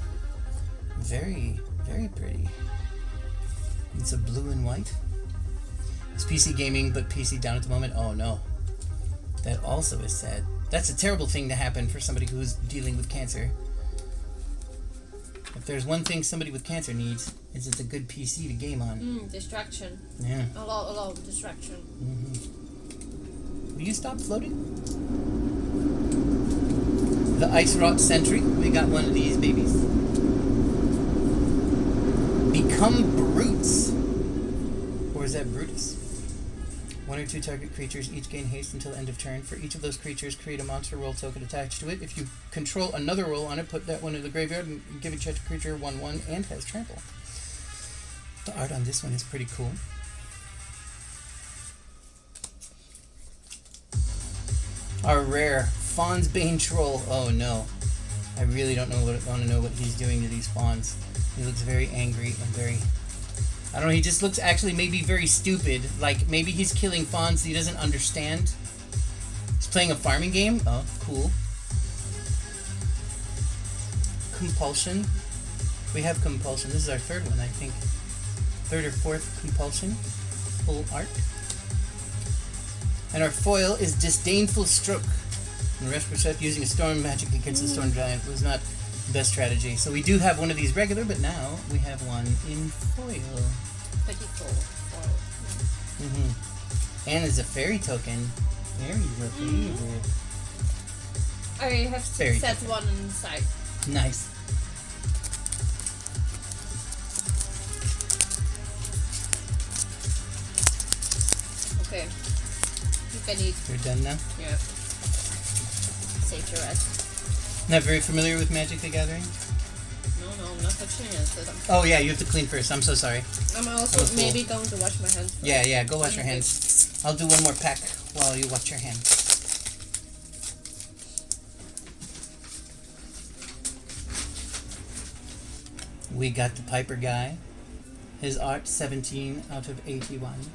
Very, very pretty. It's a blue and white. It's PC gaming, but PC down at the moment. Oh no. That also is sad. That's a terrible thing to happen for somebody who's dealing with cancer. If there's one thing somebody with cancer needs, it's a good PC to game on. Distraction. Yeah. A lot of distraction. Will you stop floating? The Ice Rot Sentry. We got one of these babies. Become Brutes. Or is that Brutus? 1 or 2 target creatures each gain haste until end of turn. For each of those creatures, create a monster roll token attached to it. If you control another roll on it, put that one in the graveyard and give each creature 1/1 and has trample. The art on this one is pretty cool. Our rare Fawn's Bane Troll. Oh no. I really don't want to know what he's doing to these fawns. He looks very angry and very... I don't know, he just looks actually maybe very stupid. Like, maybe he's killing fawns he doesn't understand. He's playing a farming game? Oh, cool. Compulsion. We have Compulsion. This is our third one, I think. Third or fourth Compulsion. Full art. And our foil is Disdainful Stroke. And Reshbashep using a storm magic against the Storm Giant was not the best strategy. So we do have one of these regular, but now we have one in foil. Pretty cool. And as a fairy token. Fairies are favorite. I have set one inside. Nice. Okay. You can eat. You're done now? Yeah. Save your rest. Not very familiar with Magic the Gathering? No, I'm not touching it. Oh yeah, you have to clean first. I'm so sorry. I'm also maybe going to wash my hands. Yeah, go wash your hands. I'll do one more pack while you wash your hands. We got the Piper guy. His art, 17 out of 81.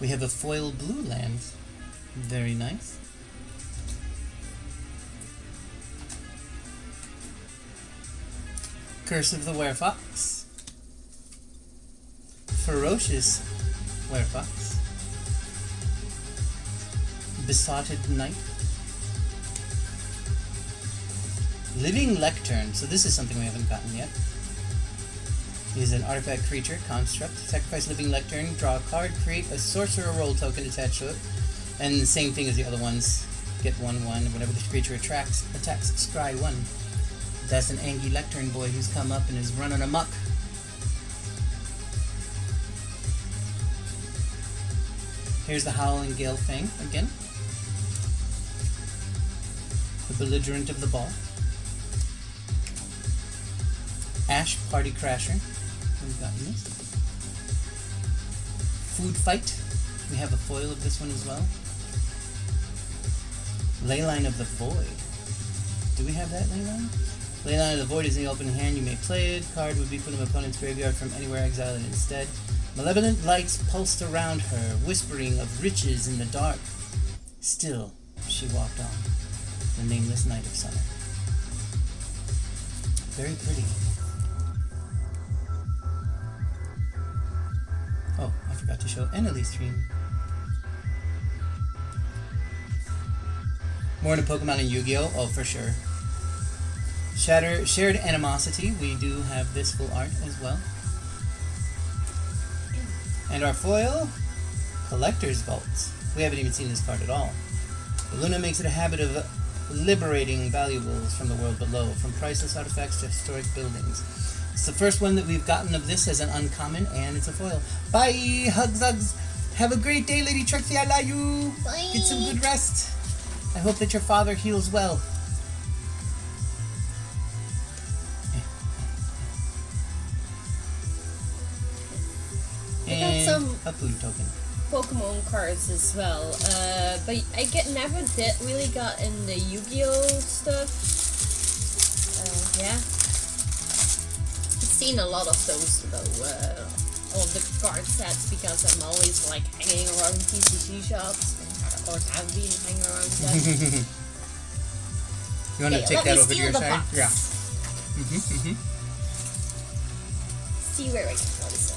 We have a foil blue land. Very nice. Curse of the Werefox. Ferocious Werefox. Besotted Knight. Living Lectern. So this is something we haven't gotten yet. Is an artifact creature, construct. Sacrifice Living Lectern, draw a card, create a sorcerer role token attached to it. And the same thing as the other ones. Get 1/1. Whenever this creature attacks, scry 1. That's an Angie Lectern boy who's come up and is running amok. Here's the Howling Gale thing again. The Belligerent of the Ball. Ash Party Crasher. We've gotten this. Food Fight. We have a foil of this one as well. Leyline of the Void. Do we have that Leyline? Leyline of the Void is in the open hand. You may play it. Card would be put in an opponent's graveyard from anywhere, exile it instead. Malevolent lights pulsed around her, whispering of riches in the dark. Still, she walked on, the nameless night of summer. Very pretty. Oh, I forgot to show Annalise stream. More into Pokemon and Yu-Gi-Oh! Oh, for sure. Shared Animosity. We do have this full art as well. And our foil, Collector's Vaults. We haven't even seen this card at all. Luna makes it a habit of liberating valuables from the world below, from priceless artifacts to historic buildings. It's the first one that we've gotten of this as an uncommon, and it's a foil. Bye! Hugs, hugs! Have a great day, Lady Trixie, I love you! Bye! Get some good rest. I hope that your father heals well. I got some a food token. Pokemon cards as well, but I never really got in the Yu-Gi-Oh stuff. Yeah, I've seen a lot of those though, all the card sets, because I'm always like hanging around TCG shops, or have been hanging around them. You want to take that over to your side? Box. Yeah. See where I can. What is it?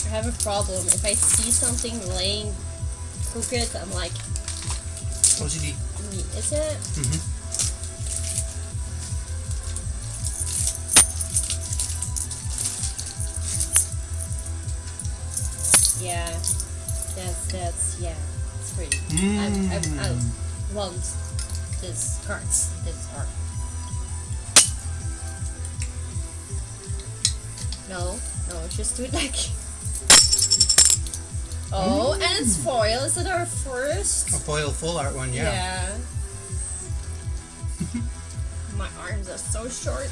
I have a problem. If I see something laying crooked, I'm like, OCD. Is it? Yeah, that's yeah, it's pretty. I want this art. No, just do it like. Oh, and it's foil. Is it our first? A foil full art one, yeah. Yeah. My arms are so short.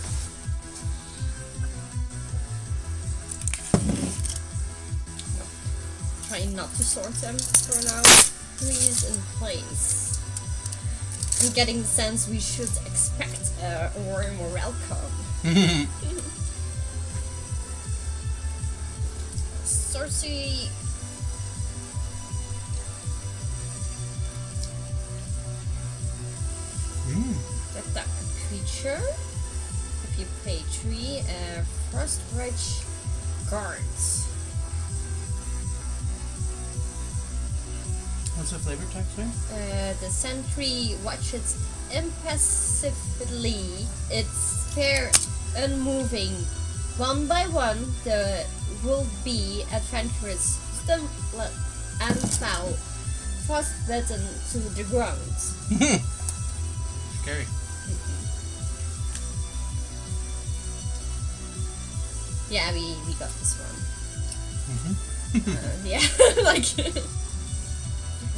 Trying not to sort them for now. Please in place. I'm getting the sense we should expect a warm welcome. Sorcery. Get that creature. If you pay 3 Frostbridge Guards. What's the flavor text there? The sentry watches impassively its fair unmoving. One by one, the will-be adventurers stumble and fall, frostbitten to the ground. Scary. Yeah, we got this one. Yeah, like.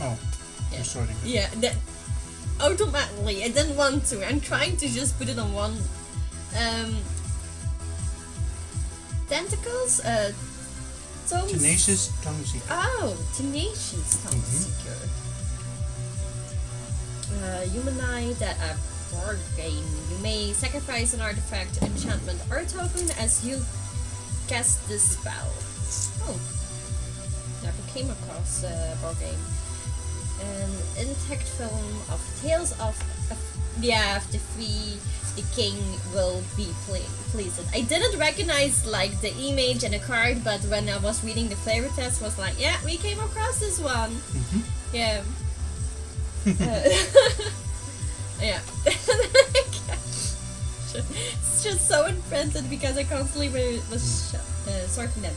Oh, yeah. you're sorting it. Yeah, that automatically. I didn't want to. I'm trying to just put it on one. Tentacles. Tenacious Tongue Seeker. Oh, Tenacious Tongue Seeker. Humanize that board game. You may sacrifice an artifact, enchantment, or token as you cast this spell. Oh, never came across a board game. an intact film of Tales of the Three. The king will be pleased. I didn't recognize like the image and the card, but when I was reading the flavor test, was like, yeah, we came across this one. Yeah. Yeah. It's just so imprinted because I constantly was sorting them.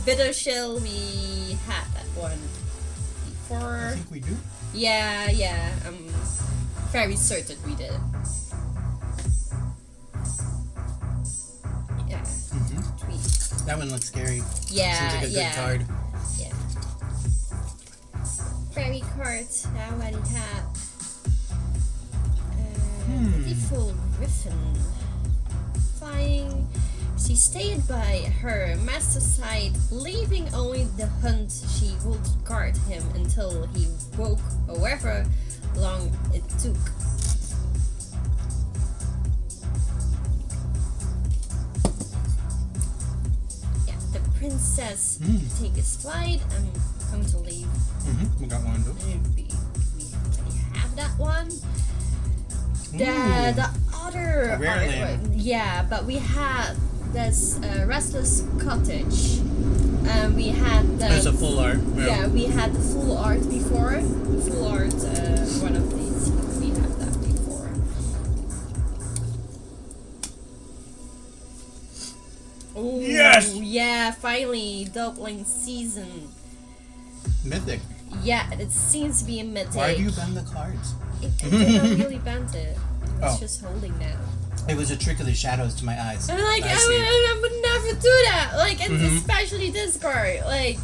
Bitter Chill, we had that one before. I think we do. Yeah, I'm very certain we did. Yeah. That one looks scary. Yeah, seems like a good card. Yeah. Fairy cards I already had. Beautiful Griffin. Flying. She stayed by her master's side, leaving only the hunt. She would guard him until he woke, however long it took. Yeah, the princess take his flight and come to leave. We got one of those. We already have that one. The other art, yeah, but we had this Restless Cottage. We had the. There's a full art. Yeah, we had the full art before. Full art, one of these. We have that before. Oh yes! Yeah, finally doubling season. Mythic. Yeah, it seems to be a mythic. Why do you bend the cards? I didn't really bend it. I was just holding now. It was a trick of the shadows to my eyes. I'm like, I would never do that. Like, and especially this card. Like,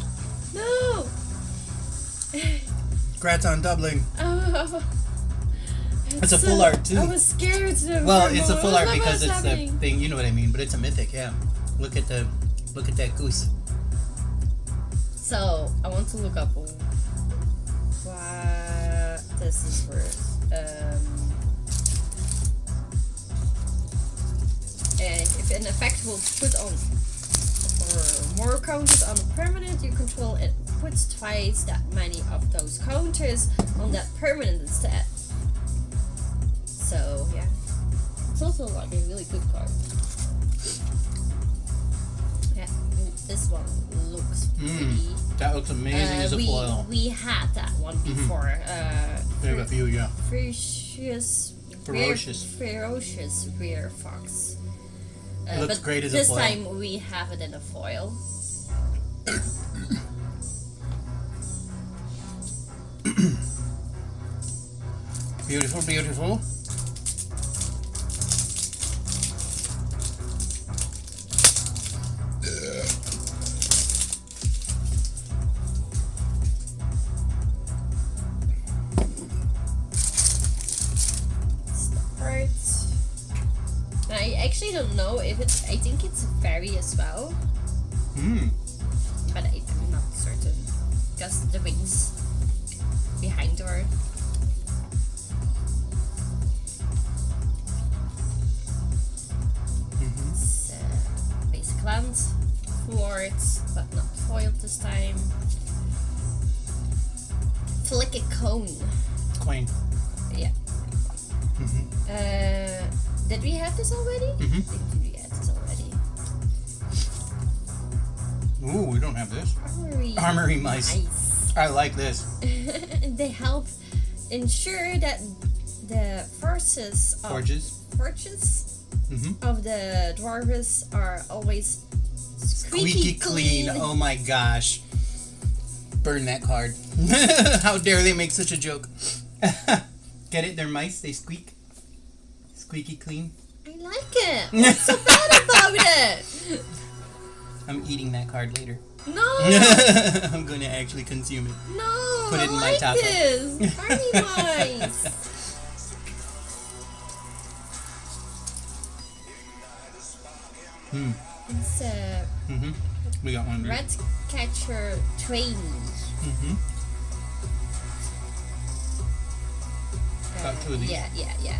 no. Congrats on doubling. Oh. It's a full art too. I was scared. Well, it's a full art because it's the thing. You know what I mean. But it's a mythic. Yeah. Look at that goose. So I want to look up what this is worth. If an effect will put on or more counters on a permanent you control, it puts twice that many of those counters on that permanent instead. So yeah, it's also like a really good card. Yeah, this one looks pretty. That looks amazing as a foil. We had that one before. We have a few, yeah. Ferocious rare fox. It looks great as a foil. This time we have it in a foil. Beautiful, beautiful. I actually don't know if it's. I think it's a fairy as well. But I'm not certain. Because the wings behind her. It's basic land. Full arts, but not foiled this time. Flick a cone. Queen. Yeah. Did we have this already? I think we had this already. Ooh, we don't have this. Armory mice. I like this. They help ensure that the forges of the dwarves are always squeaky clean. Oh my gosh. Burn that card. How dare they make such a joke. Get it? They're mice. They squeak. Squeaky clean. I like it. What's so bad about it? I'm eating that card later. No. I'm going to actually consume it. No. Put it in my taco. This. Army mice. It's we got one. Red catcher trainee. Got two of these. Yeah.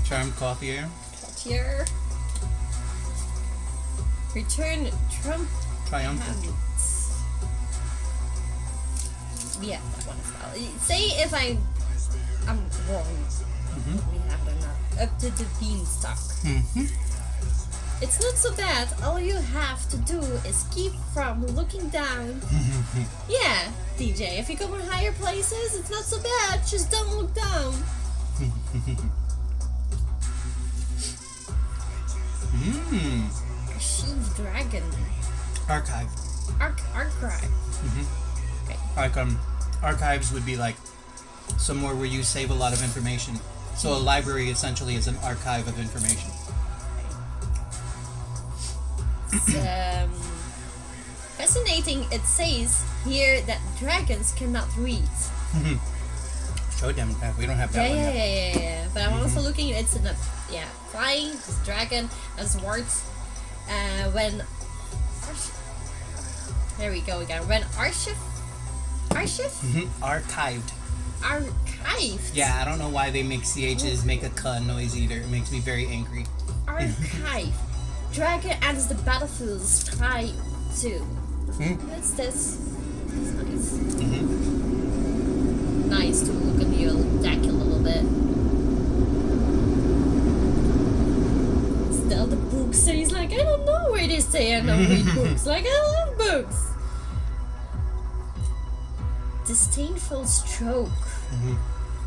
Charmed Courtier. Return triumphant. we have that one as well. Say if I'm wrong. We have it now. Up to the beanstalk. It's not so bad. All you have to do is keep from looking down. Yeah, DJ, if you go in higher places, it's not so bad. Just don't look down. Sheath dragon. Archive. Archive. Okay. Like archives would be like somewhere where you save a lot of information. So a library essentially is an archive of information. Fascinating. It says here that dragons cannot read. Show them that we don't have that one yet. Yeah. But I'm also looking. It's in a flying. This dragon has words. When there we go again. When archive. Archived. Archived. Yeah, I don't know why they make CHs make a K noise either. It makes me very angry. Archive. Dragon enters the battlefield sky too. What's this? That's nice. Nice to look at your deck a little bit. Still the books, and he's like, I don't know where they say I don't read books. Like, I love books. Disdainful stroke.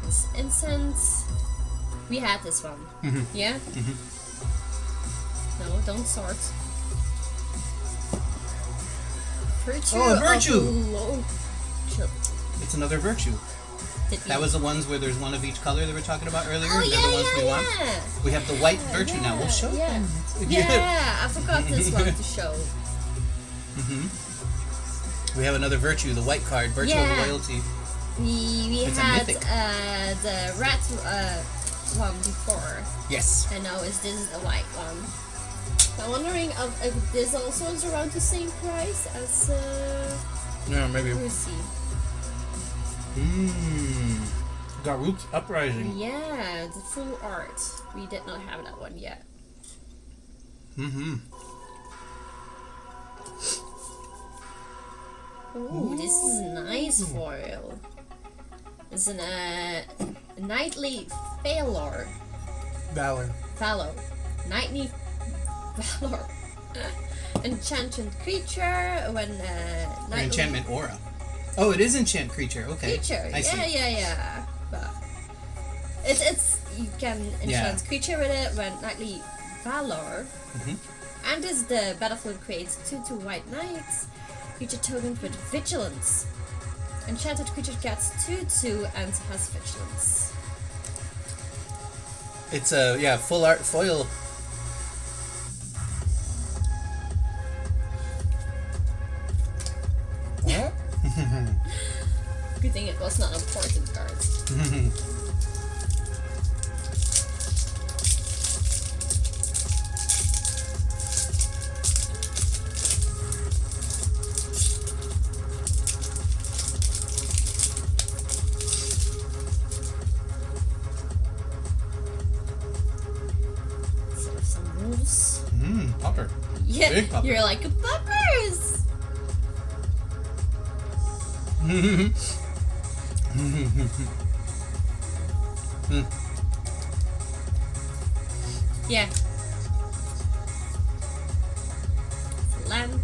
This incense. We had this one. Yeah? No, don't sort. Virtue. Oh, a virtue! It's another virtue. That was the ones where there's one of each color that we were talking about earlier. Oh, They're the ones we want. We have the white virtue now. We'll show them. Yeah, I forgot this one to show. We have another virtue, the white card, virtue of loyalty. We had the red one before. Yes. And now this is the white one. I'm wondering if this also is around the same price as. Yeah, maybe. We'll see. Garroot's Uprising. Yeah, the full art. We did not have that one yet. Ooh, this is nice foil. It's an Knightly Valor. Knightly Valor. Enchanted creature when enchantment aura. Oh, it is enchant creature. Okay. Creature. I see. Yeah. But it's you can enchant creature with it when Knightly Valor. And as the battlefield creates 2/2 white knights. Creature token with vigilance. Enchanted creature gets 2/2 and has vigilance. It's a full art foil. Good thing it was not important cards. Popper. Yeah, Big popper. You're like poppers. Yeah. Land.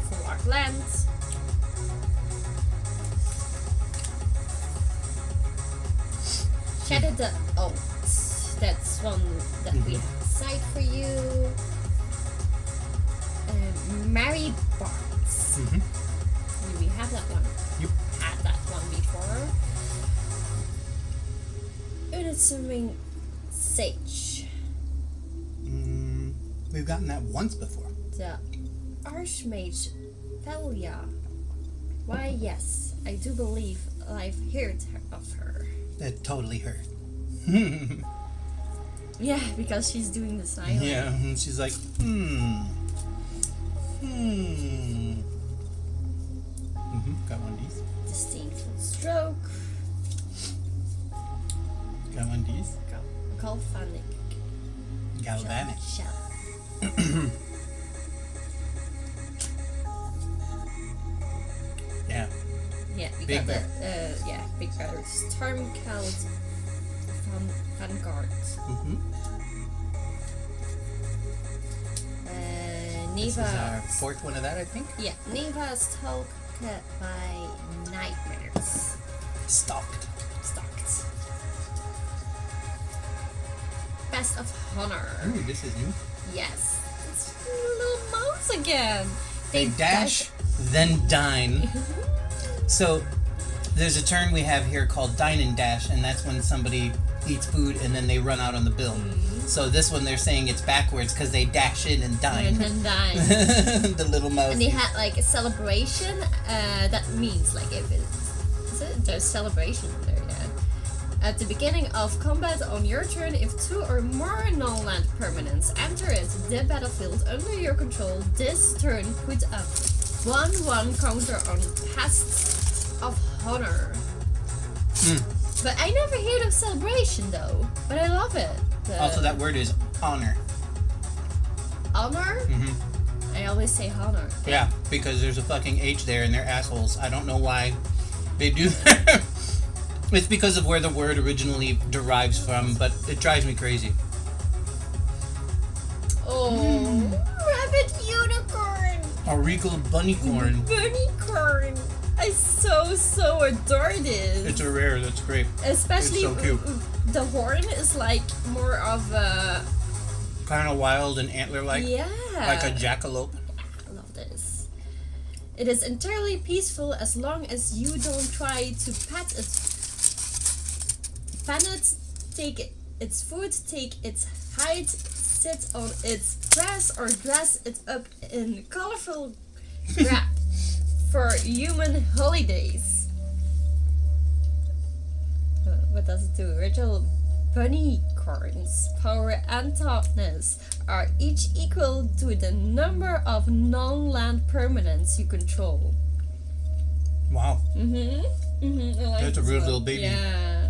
Full art land. Shadow the that's one that we have aside for you. Mary Barnes. We have that one. Yep. Had that one before. Unassuming Sage. We've gotten that once before. The Archmage Thalia. Why, yes, I do believe I've heard of her. That totally hurt. Yeah, because she's doing the silent. Yeah, and she's like, Got one of these. Disdainful Stroke. Got one of these. Galvanic. Shell. Yeah. Big bear. Yeah, big bear. Stormcloud Vanguard. This is our fourth one of that, I think. Yeah, Neva is stalked by nightmares. Stalked. Best of Honor. Ooh, this is new. Yes. It's a little mouse again. They dash, then dine. So, there's a turn we have here called dine and dash, and that's when somebody eats food and then they run out on the bill. So this one they're saying it's backwards because they dash in and dine. And then dine. The little mouse. And they had like a celebration. That means like if there's celebration there, yeah. At the beginning of combat on your turn, if 2 or more non-land permanents enter the battlefield under your control, this turn put a 1/1 counter on Pests of Honor. But I never heard of celebration though. But I love it. Also, that word is honor. Honor? I always say honor. Yeah, because there's a fucking H there and they're assholes. I don't know why they do that. It's because of where the word originally derives from, but it drives me crazy. Oh, rabbit unicorn! A regal bunnycorn. Bunnycorn! I so adore this. It's a rare, that's great. Especially it's so cute. The horn is like more of a... kind of wild and antler-like. Yeah. Like a jackalope. I love this. It is entirely peaceful as long as you don't try to pet it, take its food, take its hide, sit on its grass, or dress it up in colorful wrap for human holidays. What does it do? Ritual bunnycorns, power and toughness are each equal to the number of non-land permanents you control. Wow. I like That's a real little baby. Yeah.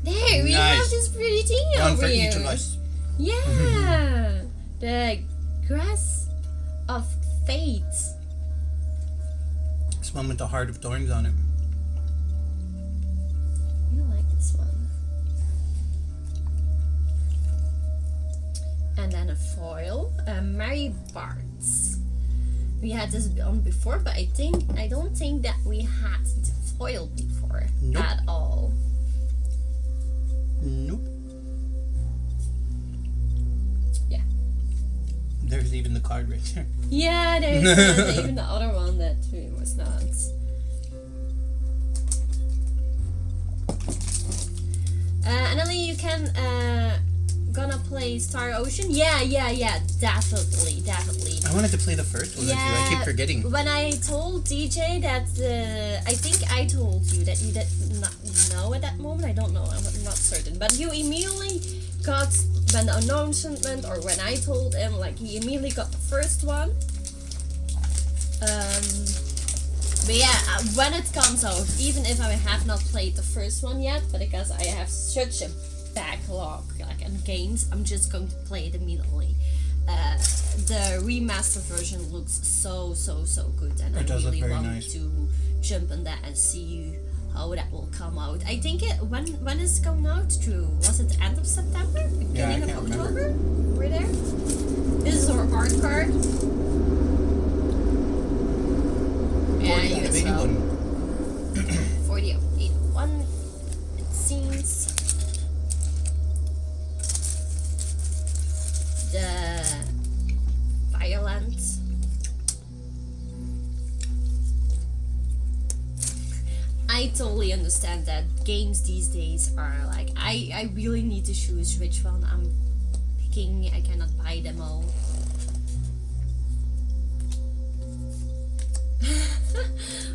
There, we Nice. have this pretty thing One over for here. each of us. Yeah. The grass of fate. This one with the heart of thorns on it. I like this one. And then a foil, Mary Bart's. We had this on before, but I don't think that we had the foil before at all. Nope. Yeah. There's even the card right there. Yeah, there's even the other one that was not. Annalie, you can gonna play Star Ocean? Yeah, definitely. I wanted to play the first one with you. I keep forgetting. When I told DJ that I think I told you that you did not know at that moment. I don't know. I'm not certain. But you immediately got when the announcement or when I told him, like he immediately got the first one. But yeah, when it comes out, even if I have not played the first one yet, but because I have such a backlog like in games, I'm just going to play it immediately. The remastered version looks so good, and I really want to jump on that and see how that will come out. I think when is it coming out? Was it the end of September? Beginning of October? We're there. This is our art card. Yeah, you as well. 40 of 81, it seems. The Fireland. I totally understand that games these days are like, I really need to choose which one I'm picking. I cannot buy them all.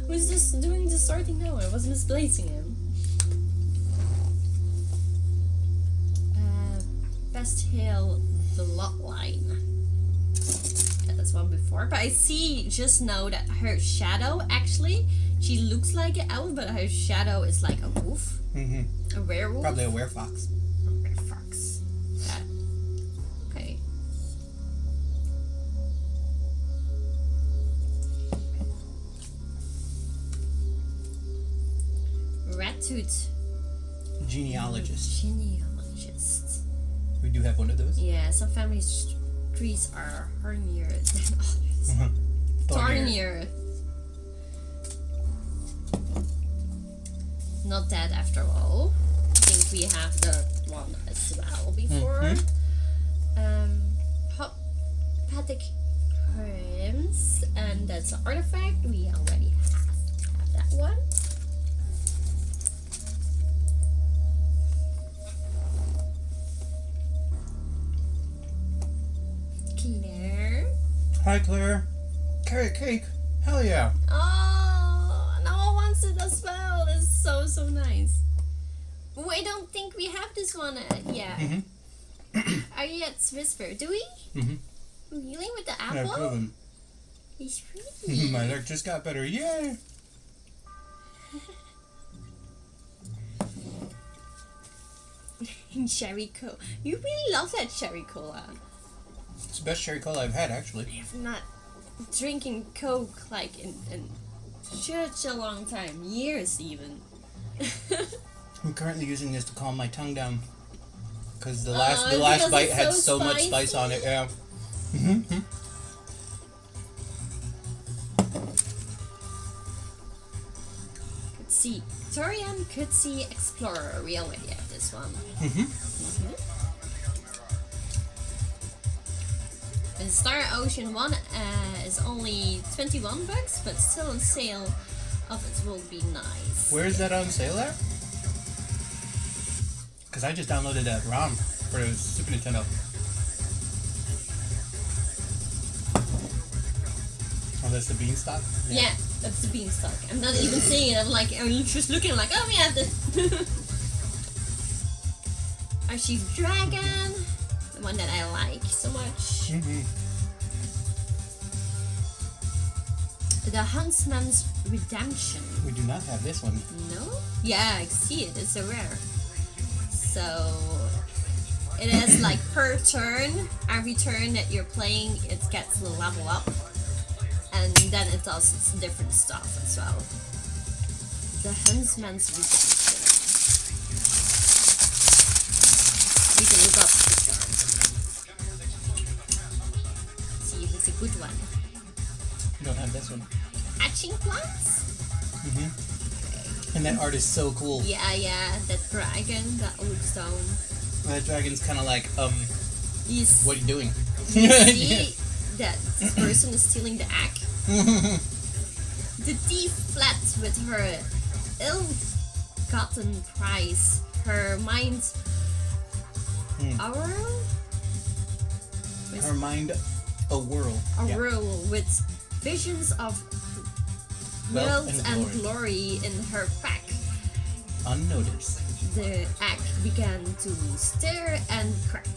Who's just doing the sorting now? I was misplacing him. Best Hill Bloodline. Yeah, that's one before. But I see just now that her shadow, actually, she looks like an elf, but her shadow is like a wolf. A werewolf? Probably a werefox. A werefox. Yeah. Okay. tooth. Genealogist. Genealogist. We do have one of those. Yeah, some families' trees are thornier than others. Thornier. Not that after all. I think we have the one as well before. Hopathic Prince, and that's an artifact. We already have that one. Claire. Hi, Claire. Carrot cake. Hell yeah. Oh, no one wants it as well. This is so nice. Oh, I don't think we have this one yet. Are you at Whisper? Do we? Really? With the apple? Yeah, proven. He's pretty. My luck just got better. Yay! Cherry cola. You really love that cherry cola. It's the best cherry cola I've had, actually. I've not drinking Coke like in such a long time. Years even. I'm currently using this to calm my tongue down. Because the last bite had so much spice on it, yeah. Could see Torian could see Explorer. We already have this one. And Star Ocean 1 is only $21, but still on sale of it will be nice. Where is that on sale at? Because I just downloaded that ROM for Super Nintendo. Oh, that's the Beanstalk? Yeah, that's the Beanstalk. I'm not even saying it, I'm just looking like, oh, we have this. Archie's Dragon, the one that I like so much. The Huntsman's Redemption. We do not have this one. No? Yeah, I see it. It's a rare. So it is like per turn, every turn that you're playing, it gets a level up, and then it does different stuff as well. The Huntsman's Redemption. We can look up the card. See if it's a good one. Don't have this one. Hatching plants? And that art is so cool. Yeah, that dragon that looks down. That dragon's kind of like, He's, what are you doing? You see that this person is stealing the egg? The thief fled with her ill-gotten prize, her mind aural? Her mind a whirl. A whirl with visions of wealth and glory in her pack. Unnoticed. The egg began to stir and crack.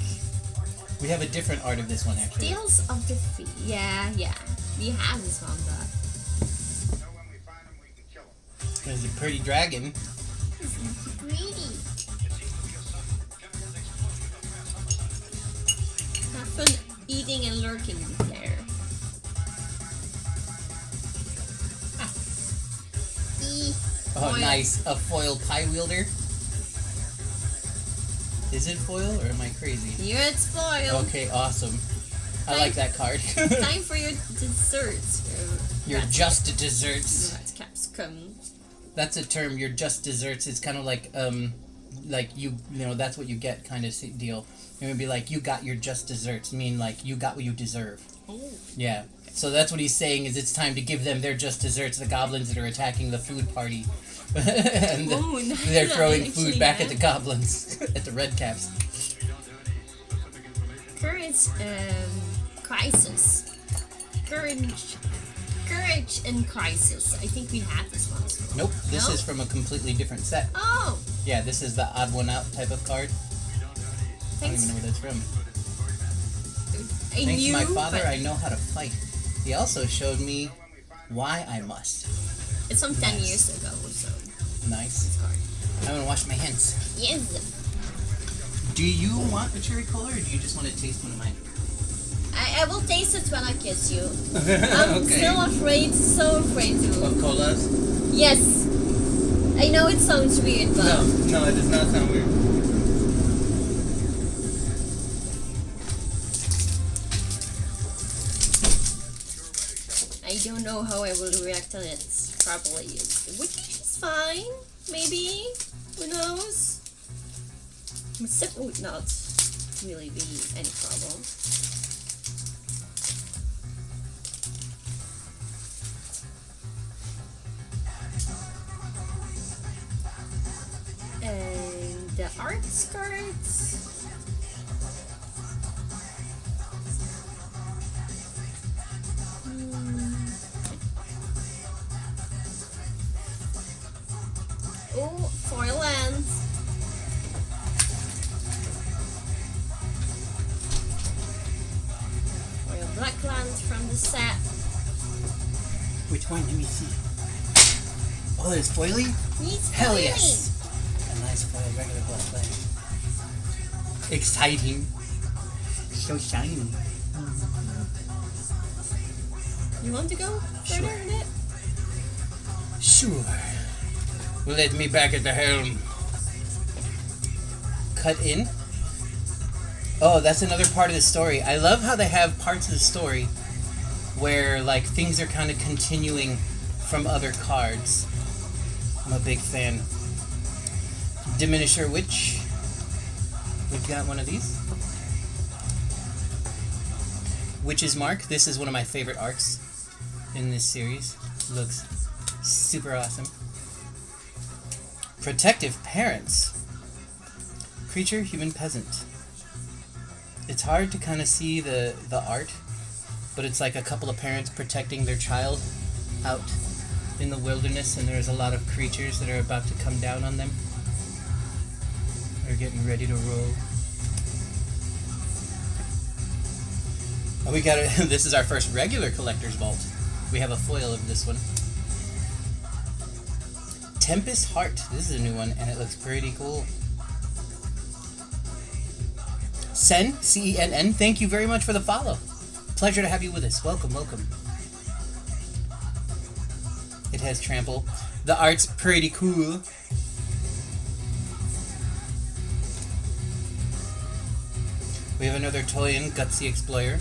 We have a different art of this one, actually. Tales of the Fee. Yeah. We have this one, but... There's a pretty dragon. It's pretty. Have fun eating and lurking there. Oh, nice. A foil pie wielder. Is it foil or am I crazy? Yeah, it's foil. Okay, awesome. I like that card. Time for your desserts. Your just desserts. Rat capsicum. That's a term. Your just desserts. It's kind of like you know that's what you get kind of deal. It would be like you got your just desserts. Mean like you got what you deserve. Oh. Yeah. So that's what he's saying is it's time to give them their just desserts. The goblins that are attacking the food party. And they're throwing food back at the goblins, at the red caps. Courage crisis. Courage in crisis. I think we had this one as well. Nope, this is from a completely different set. Oh! Yeah, this is the odd one out type of card. I don't even know where that's from. Thanks to my father, I know how to fight. He also showed me why I must. It's from 10 years ago or so. Nice. I'm gonna wash my hands. Yes. Do you want a cherry cola or do you just want to taste one of mine? I will taste it when I kiss you. I'm still afraid, so afraid to. Of colas? Yes. I know it sounds weird, but... No, it does not sound weird. I don't know how I will react on it. Probably which is fine, maybe. Who knows? It would not really be any problem. And the arts cards. Oh, foil lands. Foil black lands from the set. Which one? Let me see. Oh, there's foily? Hell Foily. yes! A nice foil regular black land. Exciting. So shiny. You want to go further in it? Sure. Let me back at the helm. Cut in. Oh, that's another part of the story. I love how they have parts of the story where like things are kind of continuing from other cards. I'm a big fan. Diminisher Witch. We've got one of these. Witch's Mark. This is one of my favorite arcs in this series. Looks super awesome. Protective Parents. Creature, human, peasant. It's hard to kind of see the art, but it's like a couple of parents protecting their child out in the wilderness, and there's a lot of creatures that are about to come down on them. They're getting ready to roll. Oh, we got it. This is our first regular collector's vault. We have a foil of this one. Tempest Heart. This is a new one, and it looks pretty cool. Sen, C-E-N-N, thank you very much for the follow. Pleasure to have you with us. Welcome, welcome. It has trample. The art's pretty cool. We have another Toyin, Gutsy Explorer.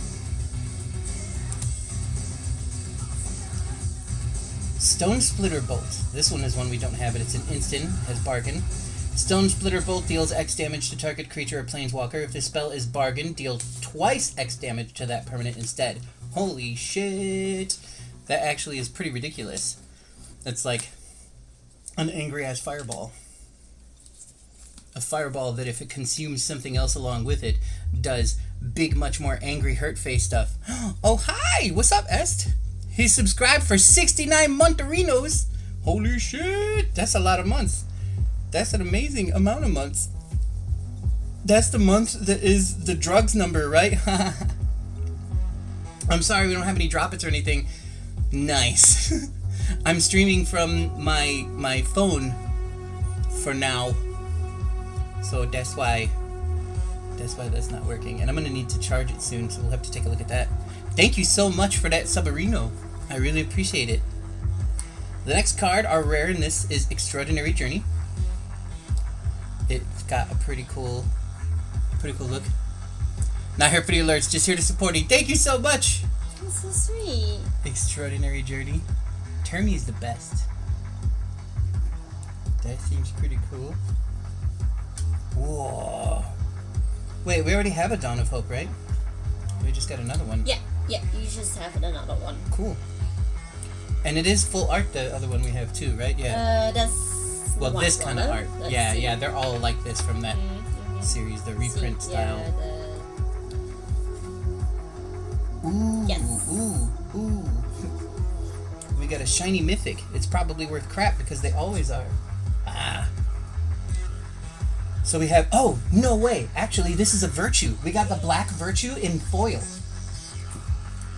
Stone Splitter Bolt. This one is one we don't have, but it's an instant, has bargain. Stone Splitter Bolt deals X damage to target creature or planeswalker. If this spell is bargain, deal twice X damage to that permanent instead. Holy shit! That actually is pretty ridiculous. That's like an angry-ass fireball. A fireball that if it consumes something else along with it, does big, much more angry, hurt-face stuff. Oh, hi! What's up, Est? He subscribed for 69 montherinos. Holy shit! That's a lot of months. That's an amazing amount of months. That's the month that is the drugs number, right? I'm sorry we don't have any drop-its or anything. Nice. I'm streaming from my phone for now. So that's why that's not working. And I'm going to need to charge it soon, so we'll have to take a look at that. Thank you so much for that Subarino. I really appreciate it. The next card, our rare in this, is Extraordinary Journey. It's got a pretty cool look. Not here for the alerts, just here to support you. Thank you so much! That's so sweet. Extraordinary Journey. Termy's the best. That seems pretty cool. Whoa. Wait, we already have a Dawn of Hope, right? We just got another one. Yeah, you just have another one. Cool. And it is full art, the other one we have too, right? Yeah. That's well, this kind of art. Let's yeah, see. Yeah, they're all like this from that series, the reprint style. Yeah, Ooh, yes. ooh. We got a shiny mythic. It's probably worth crap because they always are. Ah. So we have, oh, no way. Actually, this is a Virtue. We got the black Virtue in foil.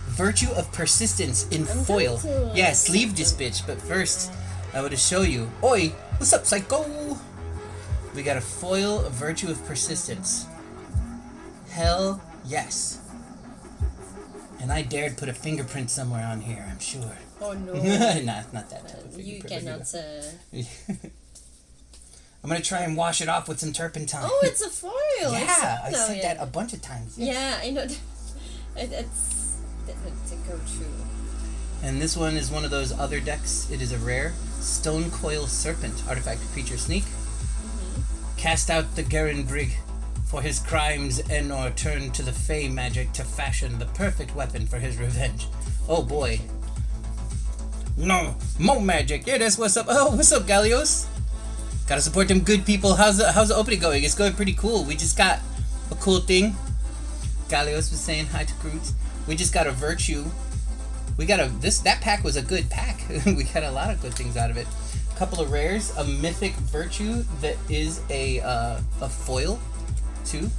Virtue of Persistence in foil. Yeah, sleeve this bitch, but first, I want to show you. Oi, what's up, psycho? We got a foil Virtue of Persistence. Hell yes. And I dared put a fingerprint somewhere on here, I'm sure. Oh no. Nah, not that type of You fingerprint. cannot I'm gonna try and wash it off with some turpentine. Oh, it's a foil. Yeah, I said that a bunch of times. Yes. Yeah, I know. It's a go-to. And this one is one of those other decks. It is a rare Stone Coil Serpent artifact creature sneak. Cast out the Garen Brig for his crimes, and/or turn to the Fey magic to fashion the perfect weapon for his revenge. Oh boy. No, more magic. Yeah, that's what's up. Oh, what's up, Gallios? Gotta support them good people. How's the opening going? It's going pretty cool. We just got a cool thing. Gallios was saying hi to Groot. We just got a Virtue. We got that pack was a good pack. We got a lot of good things out of it. A couple of rares, a mythic Virtue that is a foil too.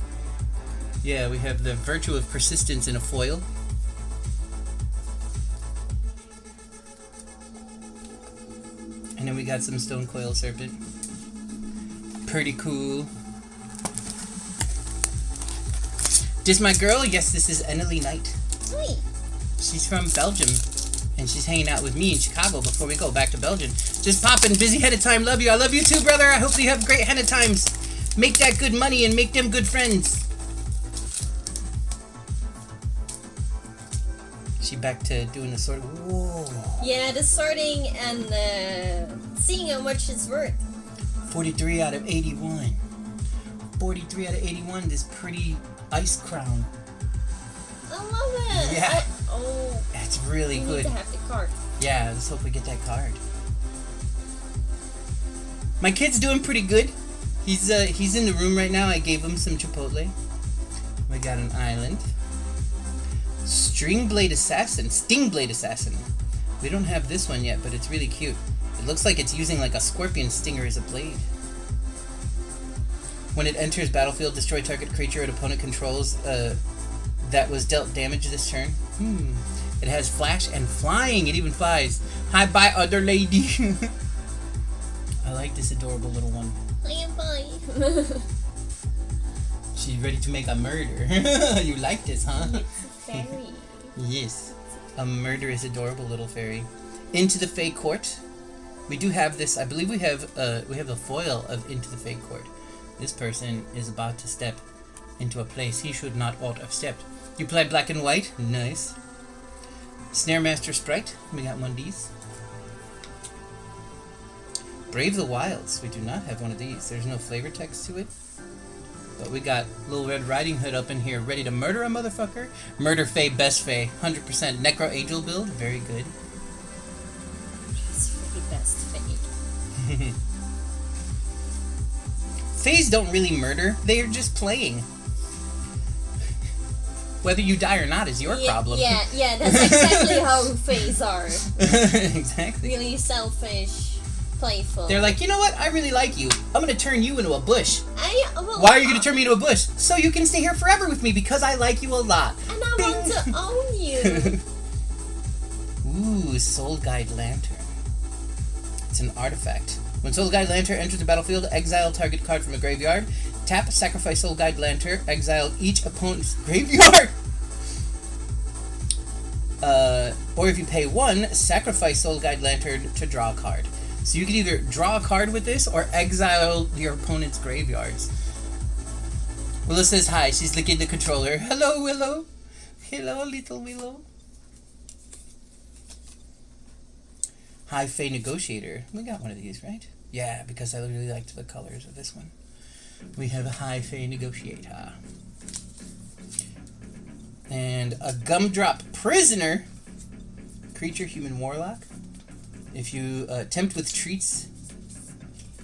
Yeah, we have the Virtue of Persistence in a foil. And then we got some Stone Coil Serpent. Pretty cool. This my girl? Yes, this is Ennelie Knight. Hi. She's from Belgium. And she's hanging out with me in Chicago before we go back to Belgium. Just popping, busy henna time. Love you. I love you too, brother. I hope you have great henna times. Make that good money and make them good friends. She back to doing the sort of... Whoa. Yeah, the sorting and seeing how much it's worth. 43 out of 81. 43 out of 81, this pretty ice crown. I love it. Yeah. Oh. That's really we good. Need to have the card. Yeah, let's hope we get that card. My kid's doing pretty good. He's in the room right now. I gave him some Chipotle. We got an island. Stingblade Assassin. We don't have this one yet, but it's really cute. It looks like it's using like a scorpion stinger as a blade. When it enters battlefield, destroy target creature an opponent controls that was dealt damage this turn. It has flash and flying. It even flies. Hi, bye, other lady. I like this adorable little one. Hi, bye. She's ready to make a murder. You like this, huh? It's a fairy. Yes. A murderous, adorable little fairy. Into the Fey Court. We do have this. I believe we have the foil of Into the Fey Court. This person is about to step into a place he should not ought have stepped. You play black and white? Nice. Snare Master Sprite. We got one of these. Brave the Wilds. We do not have one of these. There's no flavor text to it. But we got Little Red Riding Hood up in here, ready to murder a motherfucker. Murder Fae, best Fae. 100% Necro Angel build. Very good. It's really best Fae. Faes don't really murder. They are just playing. Whether you die or not is your problem. Yeah, that's exactly how Faes are. Exactly. Really selfish, playful. They're like, you know what? I really like you. I'm going to turn you into a bush. Well, why are you going to turn me into a bush? So you can stay here forever with me because I like you a lot. And I want to own you. Ooh, Soul Guide Lantern. It's an artifact. When Soul Guide Lantern enters the battlefield, exile target card from a graveyard. Tap, sacrifice Soul Guide Lantern, exile each opponent's graveyard. Or if you pay 1, sacrifice Soul Guide Lantern to draw a card. So you can either draw a card with this or exile your opponent's graveyards. Willow says hi. She's licking the controller. Hello, Willow. Hello, little Willow. High Fae Negotiator. We got one of these, right? Yeah, because I really liked the colors of this one. We have a High Fae Negotiator. And a Gumdrop Prisoner. Creature, Human Warlock. If you tempt with treats...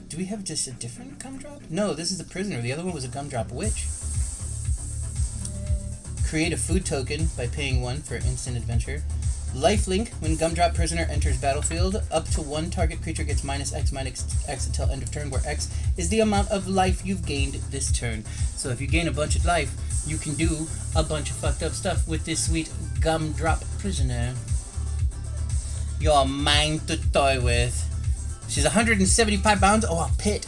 Do we have just a different Gumdrop? No, this is the Prisoner. The other one was a Gumdrop Witch. Create a food token by paying 1 for instant adventure. Lifelink, when Gumdrop Prisoner enters battlefield, up to 1 target creature gets -X until end of turn, where X is the amount of life you've gained this turn. So if you gain a bunch of life, you can do a bunch of fucked up stuff with this sweet Gumdrop Prisoner. You're mine to toy with. She's 175 pounds. Oh, a pit.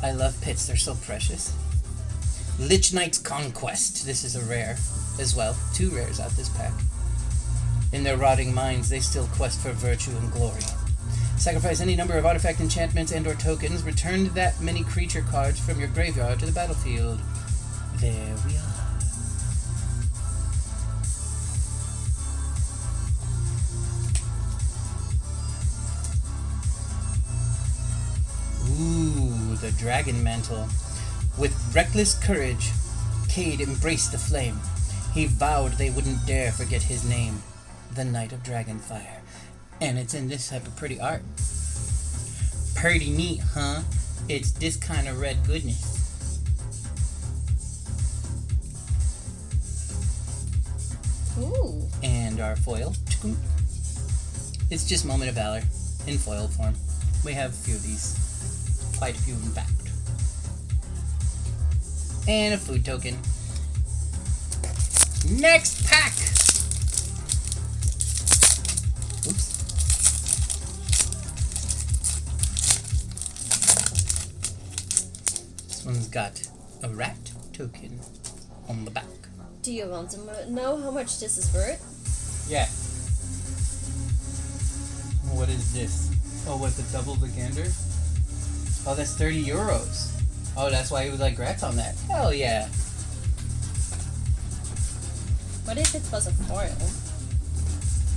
I love pits. They're so precious. Lich Knight's Conquest. This is a rare as well. 2 rares out this pack. In their rotting minds, they still quest for virtue and glory. Sacrifice any number of artifact enchantments and or tokens. Return that many creature cards from your graveyard to the battlefield. There we are. Ooh, the Dragon Mantle. With reckless courage, Cade embraced the flame. He vowed they wouldn't dare forget his name, the Knight of Dragonfire. And it's in this type of pretty art. Pretty neat, huh? It's this kind of red goodness. Ooh. And our foil. It's just Moment of Valor in foil form. We have a few of these. Quite a few in fact. And a food token. Next pack! Oops. This one's got a rat token on the back. Do you want to know how much this is worth? Yeah. What is this? Oh, what, the double the gander? Oh, that's 30 euros. Oh, that's why he was like, grats on that. Hell yeah. What if it was a foil?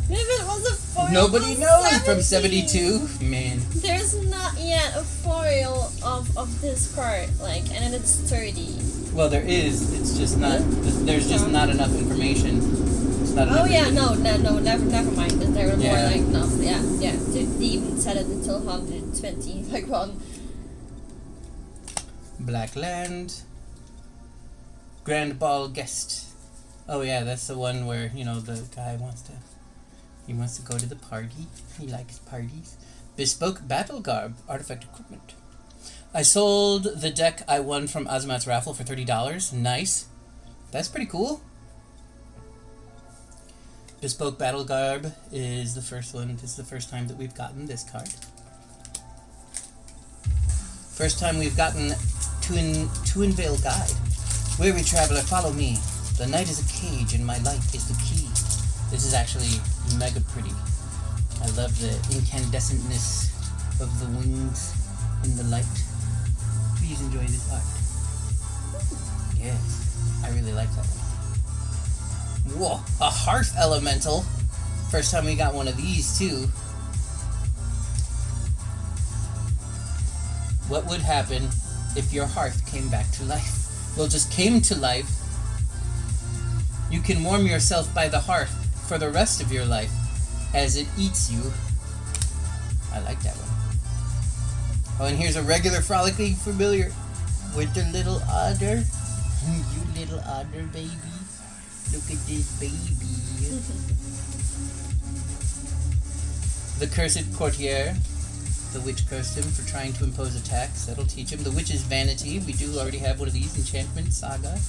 If it was a foil? Nobody knows from 72. Man. There's not yet a foil of this card, like, and then it's 30. Well, there is. It's just not. There's just not enough information. It's not enough. Oh yeah, no, never mind. There were more like enough. Yeah. They even set it until 120, like one. Black Land. Grand Ball Guest. Oh yeah, that's the one where, you know, the guy wants to go to the party. He likes parties. Bespoke Battle Garb, artifact equipment. I sold the deck I won from Azamat's raffle for $30. Nice. That's pretty cool. Bespoke Battle Garb is the first one. This is the first time that we've gotten this card. First time we've gotten Twin Veil Guide. Weary traveler, follow me. The night is a cage and my light is the key. This is actually mega pretty. I love the incandescentness of the wings in the light. Please enjoy this art. Yes, I really like that one. Whoa, a Hearth Elemental. First time we got one of these too. What would happen if your hearth came back to life? Well, just came to life. You can warm yourself by the hearth for the rest of your life as it eats you. I like that one. Oh, and here's a regular Frolicking Familiar with the little otter. You little otter baby. Look at this baby. The Cursed Courtier. The witch cursed him for trying to impose a tax. That'll teach him. The Witch's Vanity. We do already have one of these. Enchantment Saga.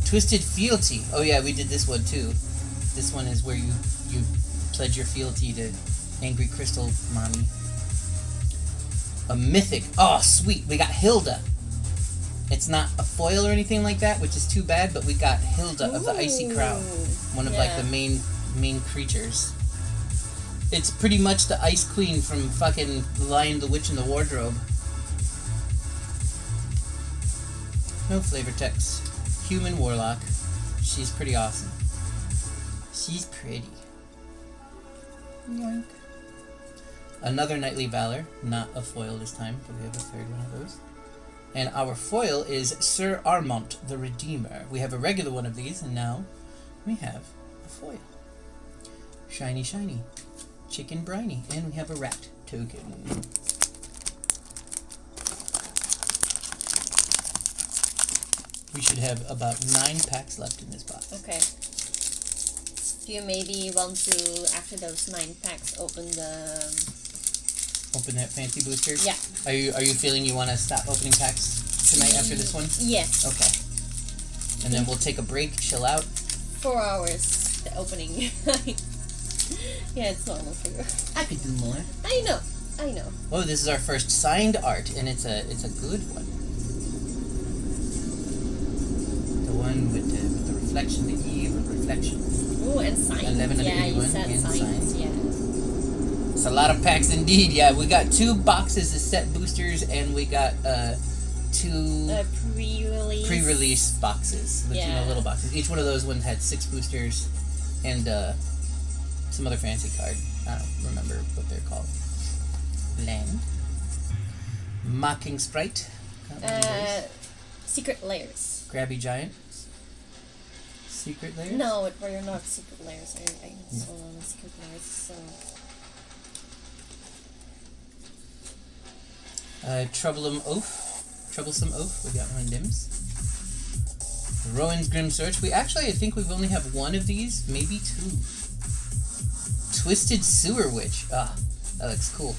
Twisted Fealty. Oh yeah, we did this one too. This one is where you pledge your fealty to Angry Crystal Mommy. A Mythic. Oh, sweet. We got Hilda. It's not a foil or anything like that, which is too bad, but we got Hilda of the Icy Crown. One of like the main creatures. It's pretty much the Ice Queen from fucking Lion, the Witch, and the Wardrobe. No flavor text. Human Warlock. She's pretty awesome. She's pretty. Yoink. Another Knightly Valor. Not a foil this time, but we have a third one of those. And our foil is Sir Armont the Redeemer. We have a regular one of these, and now we have a foil. Shiny, shiny. Chicken briny. And we have a rat token. We should have about 9 packs left in this box. Okay. Do you maybe want to, after those 9 packs, open that fancy booster? Yeah. Are you feeling you want to stop opening packs tonight after this one? Yes. Okay. And then we'll take a break, chill out. 4 hours, the opening. Yeah, it's normal for you. I could do more. I know. Oh, this is our first signed art, and it's a good one. The one with the reflection, the eve of reflection. Ooh, and science. 1181 you said and science. Yeah. It's a lot of packs indeed. Yeah, we got 2 boxes of set boosters, and we got 2 pre-release boxes. The 2 little boxes. Each one of those ones had 6 boosters and some other fancy card. I don't remember what they're called. Land. Mocking Sprite. Secret Layers. Grabby Giant. Secret Layers? No, we're not Secret Layers. I installed on Secret Layers, so... Troublesome Oath. We got 1 Dims. Rowan's Grim Search. I think we've only have 1 of these, maybe 2. Twisted Sewer Witch. Ah, that looks cool.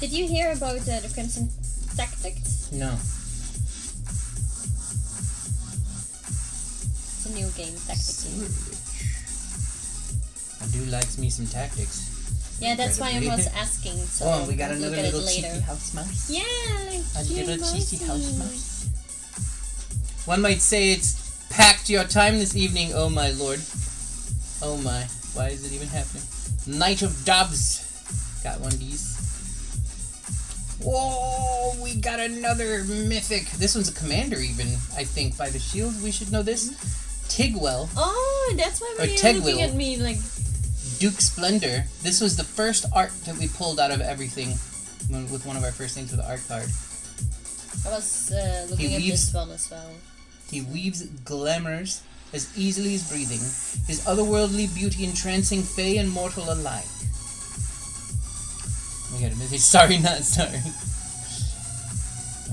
Did you hear about the Crimson Tactics? No. It's a new game, Tactics. Sewer Witch. I do like me some tactics. Yeah, that's why I was asking. So we got another little cheeky later. house mouse. Yeah, a little cheeky house mouse. One might say it's packed your time this evening, oh my lord. Oh my, why is it even happening? Knight of Doves. Got 1 of these. Whoa, we got another mythic. This one's a commander even, I think, by the shield. We should know this. Tigwell. Oh, that's why you're looking at me like... Duke Splendor. This was the first art that we pulled out of everything with one of our first things with the art card. I was looking at this one as well. He weaves glamours as easily as breathing, his otherworldly beauty entrancing Fae and mortal alike. We got a mythic. Sorry, not sorry.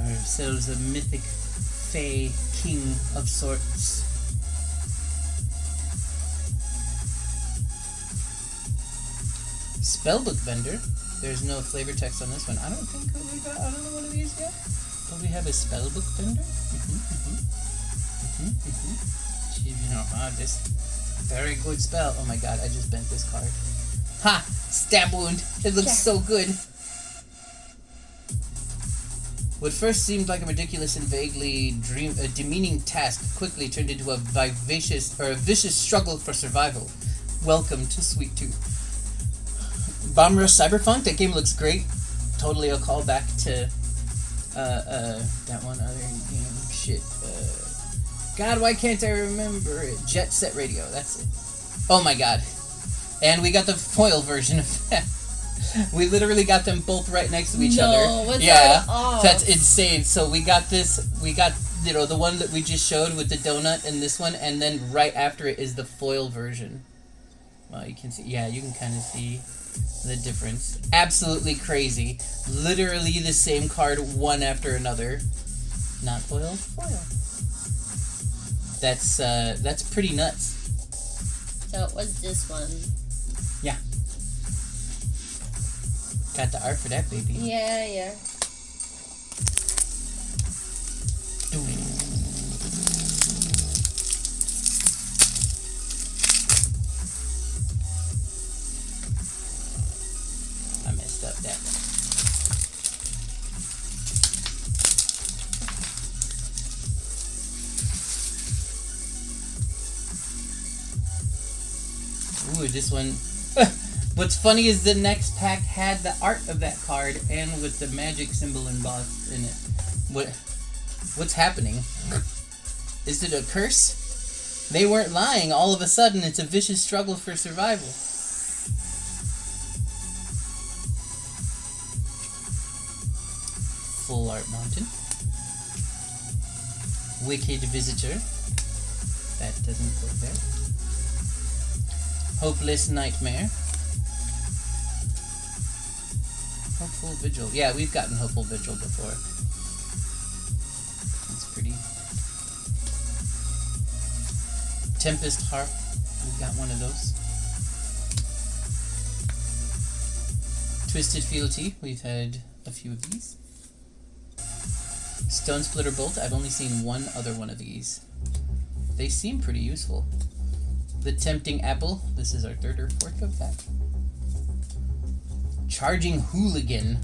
Ourselves a mythic Fae king of sorts. Spellbook Vendor. There's no flavor text on this one. I don't think we got another one of these yet. But we have a Spellbook Vendor. This very good spell. Oh my god, I just bent this card. Ha! Stab wound. It looks so good. What first seemed like a ridiculous and vaguely demeaning task quickly turned into a vicious struggle for survival. Welcome to Sweet Tooth. Bomber Cyberpunk. That game looks great. Totally a callback to that one other game. Shit. God, why can't I remember it? Jet Set Radio. That's it. Oh my god. And we got the foil version of that. We literally got them both right next to each other. Yeah, that's insane. So we got this. We got the one that we just showed with the donut and this one, and then right after it is the foil version. Well, you can see. Yeah, you can kind of see the difference. Absolutely crazy. Literally the same card, one after another. Not foil. Foil. That's pretty nuts. So it was this one. Yeah. Got the art for that, baby. Yeah, yeah. I messed up that one. Ooh, this one. What's funny is the next pack had the art of that card and with the magic symbol embossed in it. What's happening? Is it a curse? They weren't lying. All of a sudden, it's a vicious struggle for survival. Full Art Mountain. Wicked Visitor. That doesn't go there. Hopeless Nightmare. Hopeful Vigil. Yeah, we've gotten Hopeful Vigil before. That's pretty. Tempest Harp. We've got one of those. Twisted Fealty. We've had a few of these. Stone Splitter Bolt. I've only seen one other one of these. They seem pretty useful. The Tempting Apple. This is our third or fourth of that. Charging Hooligan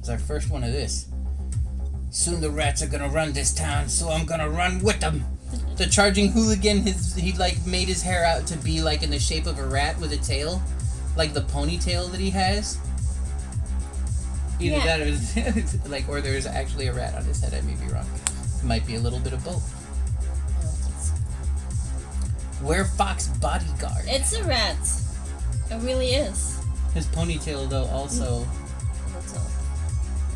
is our first one of this. Soon the rats are gonna run this town, so I'm gonna run with them. The charging hooligan, he like made his hair out to be like in the shape of a rat with a tail, like the ponytail that he has. Either that or like, or there's actually a rat on his head. I may be wrong. It might be a little bit of both. Werefox bodyguard. It's a rat. It really is. His ponytail though also. That's all.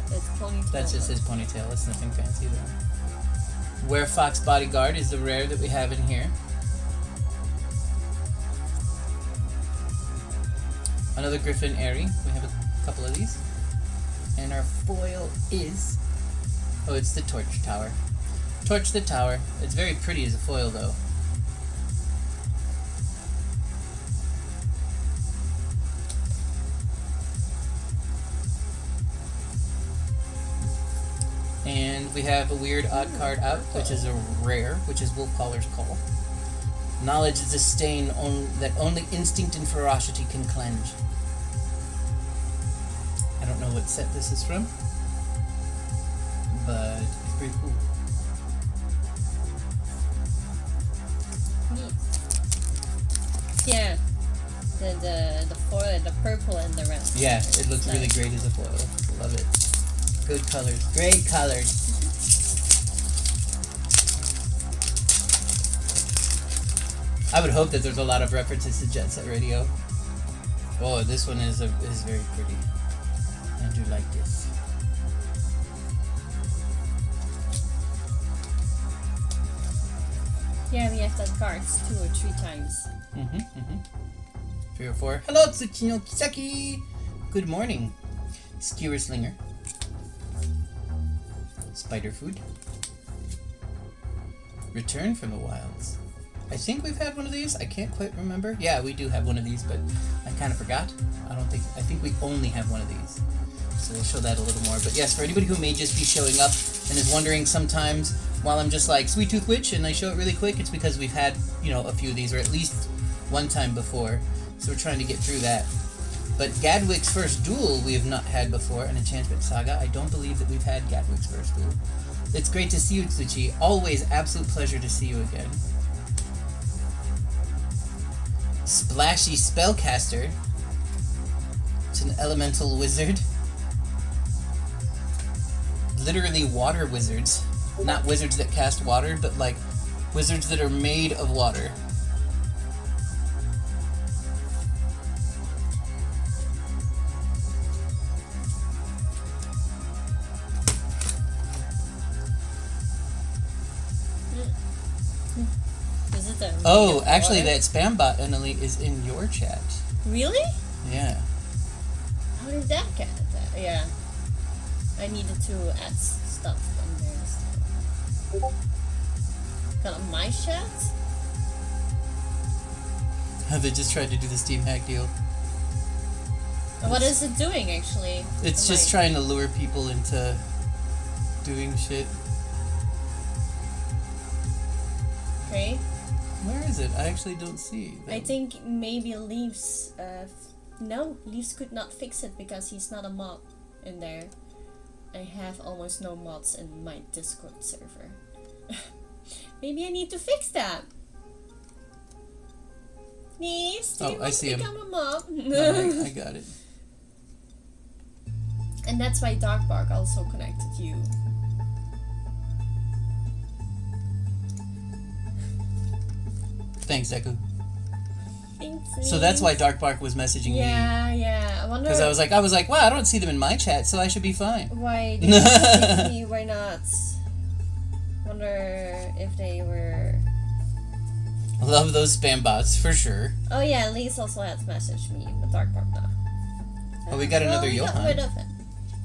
It's ponytail. That's just his ponytail. It's nothing fancy though. Werefox bodyguard is the rare that we have in here. Another Griffin Airy. We have a couple of these. And our foil is... Oh, it's the Torch Tower. Torch the Tower. It's very pretty as a foil, though. And we have a weird odd card out, which is a rare, which is Wolfcaller's Call. Knowledge is a stain that only instinct and ferocity can cleanse. I don't know what set this is from, but it's pretty cool. Yeah, the foil, the purple and the red. Yeah, it looks really great as a foil. Love it. Good colors, great colors. I would hope that there's a lot of references to Jet Set Radio. Oh, this one is very pretty. I do like this. Yeah, we have that cards 2 or 3 times. 3 or 4. Hello, Tsuchino Kisaki! Good morning. Skewer Slinger. Spider Food. Return from the Wilds. I think we've had one of these. I can't quite remember. Yeah, we do have one of these, but I kind of forgot. I think we only have one of these. So we'll show that a little more. But yes, for anybody who may just be showing up and is wondering sometimes while I'm just like Sweet Tooth Witch and I show it really quick, it's because we've had, you know, a few of these, or at least one time before. So we're trying to get through that. But Gadwick's First Duel we have not had before, an Enchantment Saga. I don't believe that we've had Gadwick's First Duel. It's great to see you, Tsuchi. Always absolute pleasure to see you again. Splashy Spellcaster. It's an elemental wizard. Literally water wizards. Not wizards that cast water, but like wizards that are made of water. Oh, actually that spam bot, Emily, is in your chat. Really? Yeah. How did that get there? Yeah. I needed to add stuff in there. Got on my chat? They just tried to do the Steam hack deal. What is it doing, actually? It's just trying to lure people into doing shit. Okay. Where is it? I actually don't see them. I think maybe Leaves... no, Leaves could not fix it because he's not a mod in there. I have almost no mods in my Discord server. Maybe I need to fix that. Leaves, do you want to become a mod? No, I got it. And that's why Darkbark also connected you. Thanks, Deku. Thanks. So that's why Darkbark was messaging me. Yeah. I wonder. Because I was like, wow, I don't see them in my chat, so I should be fine. Why did they me? Why not? Wonder if they were. I love those spam bots for sure. Oh yeah, Lise also has messaged me, but Darkbark not. Oh, we got another Johan. Got rid of it.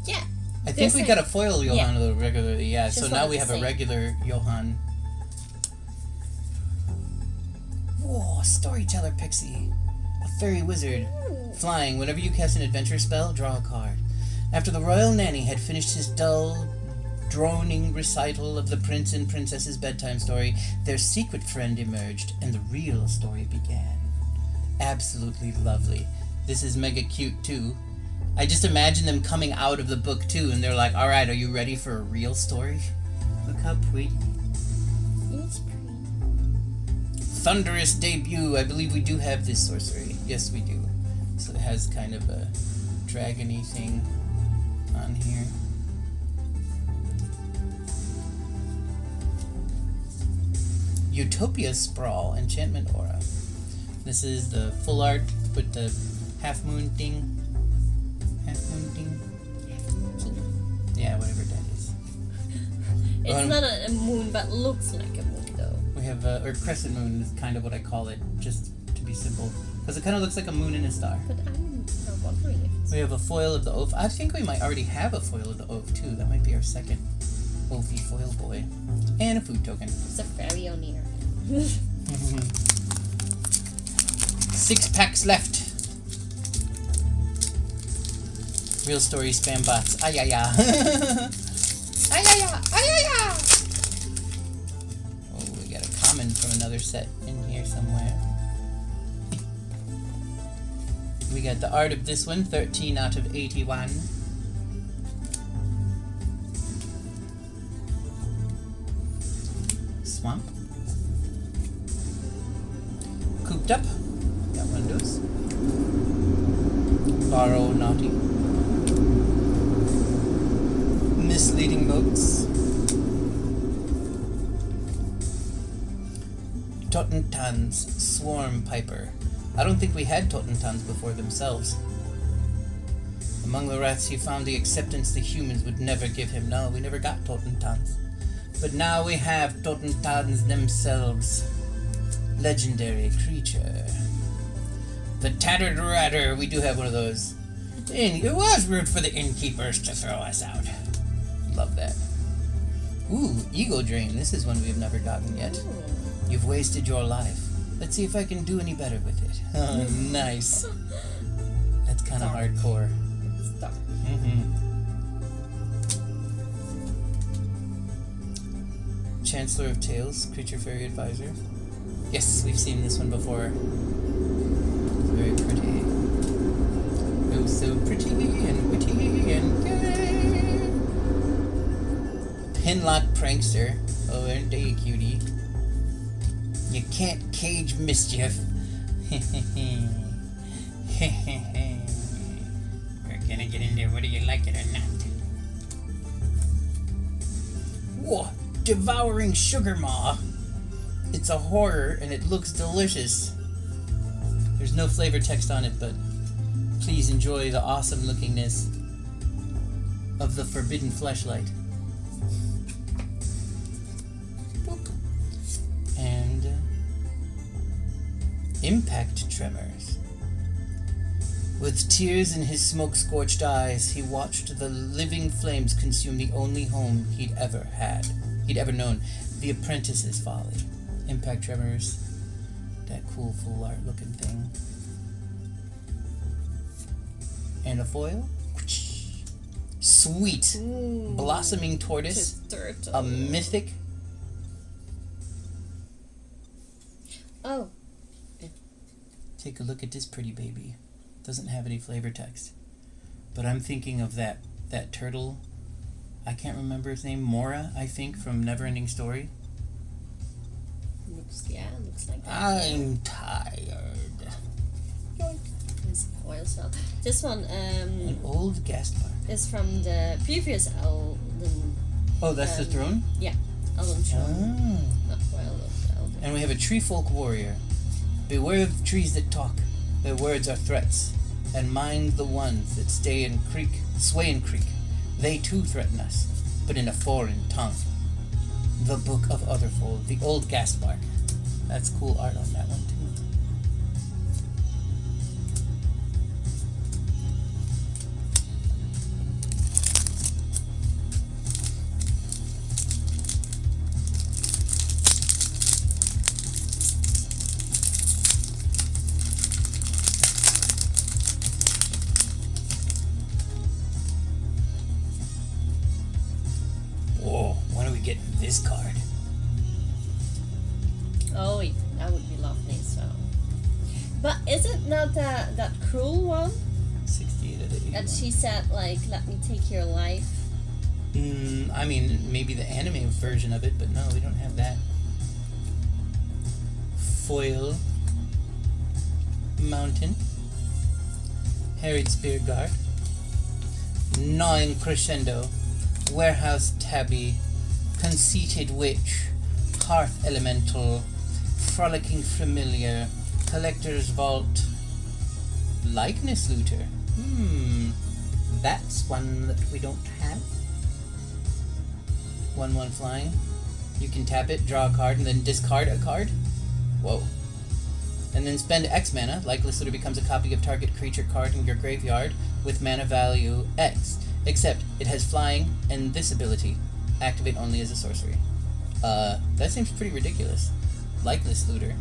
Yeah. I think we got a foil Johan regularly. Yeah. Just so now we have a regular Johan. Whoa, Storyteller Pixie. A fairy wizard. Flying. Whenever you cast an adventure spell, draw a card. After the royal nanny had finished his dull, droning recital of the prince and princess's bedtime story, their secret friend emerged, and the real story began. Absolutely lovely. This is mega cute, too. I just imagine them coming out of the book, too, and they're like, alright, are you ready for a real story? Look how pretty. It's pretty. Thunderous Debut. I believe we do have this sorcery. Yes, we do. So it has kind of a dragony thing on here. Utopia Sprawl, Enchantment Aura. This is the full art with the half moon thing. Half moon thing? Yeah, whatever that is. It's not a moon, but looks like a moon though. We have, or crescent moon is kind of what I call it, just to be simple. Because it kind of looks like a moon and a star. But I'm not wondering if it's... We have a foil of the oaf. I think we might already have a foil of the oaf too. That might be our second oafy foil boy. And a food token. It's a fairy on here. 6 packs left. Real story spam bots. Ayaya. Ayaya. Ayaya. Oh, we got a common from another set in here somewhere. We got the art of this one, 13 out of 81. Swamp. Cooped up. Got one of those. Borrow naughty. Misleading moats. Totentan's Swarm Piper. I don't think we had Totentans before themselves. Among the rats he found the acceptance the humans would never give him. No, we never got Totentans. But now we have Totentans themselves. Legendary creature. The Tattered Ratter. We do have one of those. It was rude for the innkeepers to throw us out. Love that. Ooh, Ego Drain. This is one we've never gotten yet. You've wasted your life. Let's see if I can do any better with it. Oh, nice. That's kind of hardcore. It's dark. Chancellor of Tales, Creature Fairy Advisor. Yes, we've seen this one before. It's very pretty. Oh, so pretty and witty and gay. Pinlock Prankster. Oh, aren't they a cutie? You can't cage mischief. We're gonna get in there whether you like it or not. Whoa! Devouring Sugar Maw. It's a horror and it looks delicious. There's no flavor text on it, but please enjoy the awesome lookingness of the Forbidden Fleshlight. And Impact Tremors. With tears in his smoke-scorched eyes, he watched the living flames consume the only home he'd ever known, the Apprentice's Folly. Impact Tremors, that cool full art looking thing. And a foil. Sweet. Ooh, Blossoming Tortoise. A mythic. Oh. Take a look at this pretty baby. Doesn't have any flavor text. But I'm thinking of that turtle. I can't remember his name. Mora, I think, from Neverending Story. Looks like that. I'm tired. This oil cell. This one an old gas bar. Is from the previous Elden. Oh, that's the throne? Yeah. Elden Throne. Oh. Not Elden. And we have a tree folk warrior. Beware of trees that talk. Their words are threats. And mind the ones that sway and creak. They too threaten us, but in a foreign tongue. The Book of Otherfold, the old gas bark. That's cool art on that one too. Whoa, when are we getting this card? Oh, yeah, that would be lovely, so. But is it not that cruel one? 68 out of 81. That she said, like, let me take your life? I mean, maybe the anime version of it, but no, we don't have that. foil mountain, harried spearguard, gnawing crescendo, warehouse tabby, conceited witch, hearth elemental, frolicking familiar, collector's vault, likeness looter. That's one that we don't have. 1/1 flying. You can tap it, draw a card, and then discard a card. Whoa. And then spend X mana. Likeness looter becomes a copy of target creature card in your graveyard with mana value X. Except it has flying and this ability. Activate only as a sorcery. That seems pretty ridiculous. Likeness looter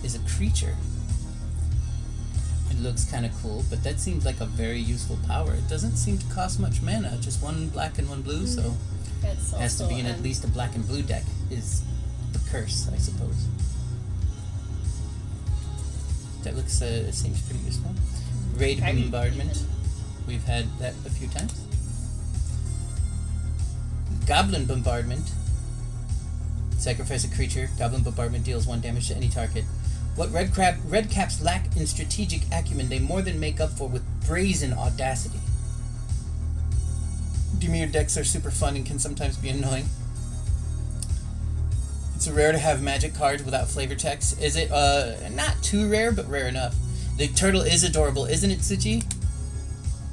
is a creature. It looks kind of cool, but that seems like a very useful power. It doesn't seem to cost much mana, just 1 black and 1 blue, so it has to be in at least a black and blue deck is the curse, I suppose. That looks, it seems pretty useful. Raid Bombardment. We've had that a few times. Goblin Bombardment. Sacrifice a creature. Goblin Bombardment deals 1 damage to any target. What red caps lack in strategic acumen, they more than make up for with brazen audacity. Dimir decks are super fun and can sometimes be annoying. It's rare to have magic cards without flavor text. Is it? Not too rare, but rare enough. The turtle is adorable, isn't it, Suji?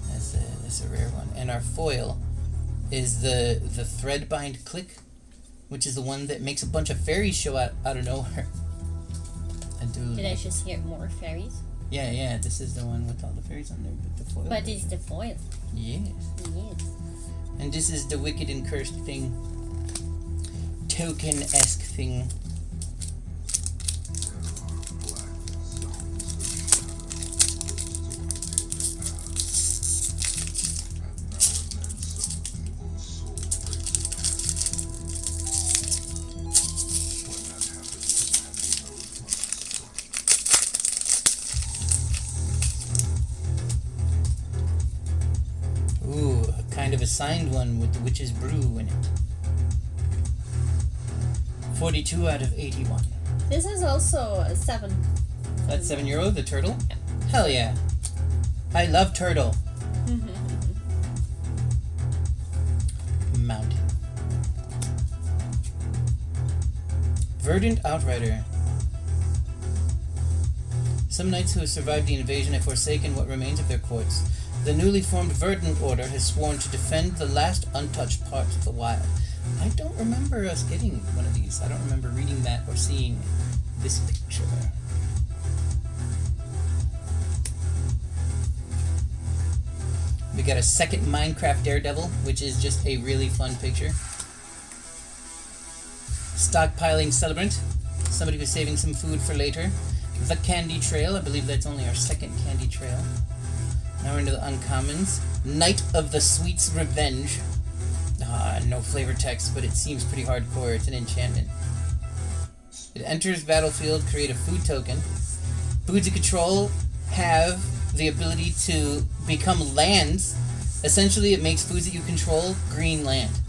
That's a rare one. And our foil is the Threadbind Click, which is the one that makes a bunch of fairies show out of nowhere. Did I just hear more fairies? Yeah, this is the one with all the fairies on there, but the foil. But it's the foil. Yes. Yes. And this is the wicked and cursed thing. Token-esque thing. A signed one with the Witch's Brew in it. 42 out of 81. This is also a 7. That's €7, the turtle? Yeah. Hell yeah. I love turtle. Mountain. Verdant Outrider. Some knights who have survived the invasion have forsaken what remains of their courts. The newly formed Verdant Order has sworn to defend the last untouched parts of the wild. I don't remember us getting one of these. I don't remember reading that or seeing this picture. We got a second Minecraft Daredevil, which is just a really fun picture. Stockpiling Celebrant. Somebody was saving some food for later. The Candy Trail. I believe that's only our second Candy Trail. Now we're into the uncommons. Knight of the Sweet's Revenge. No flavor text, but it seems pretty hardcore. It's an enchantment. It enters battlefield, create a food token. Foods you control have the ability to become lands. Essentially, it makes foods that you control green land.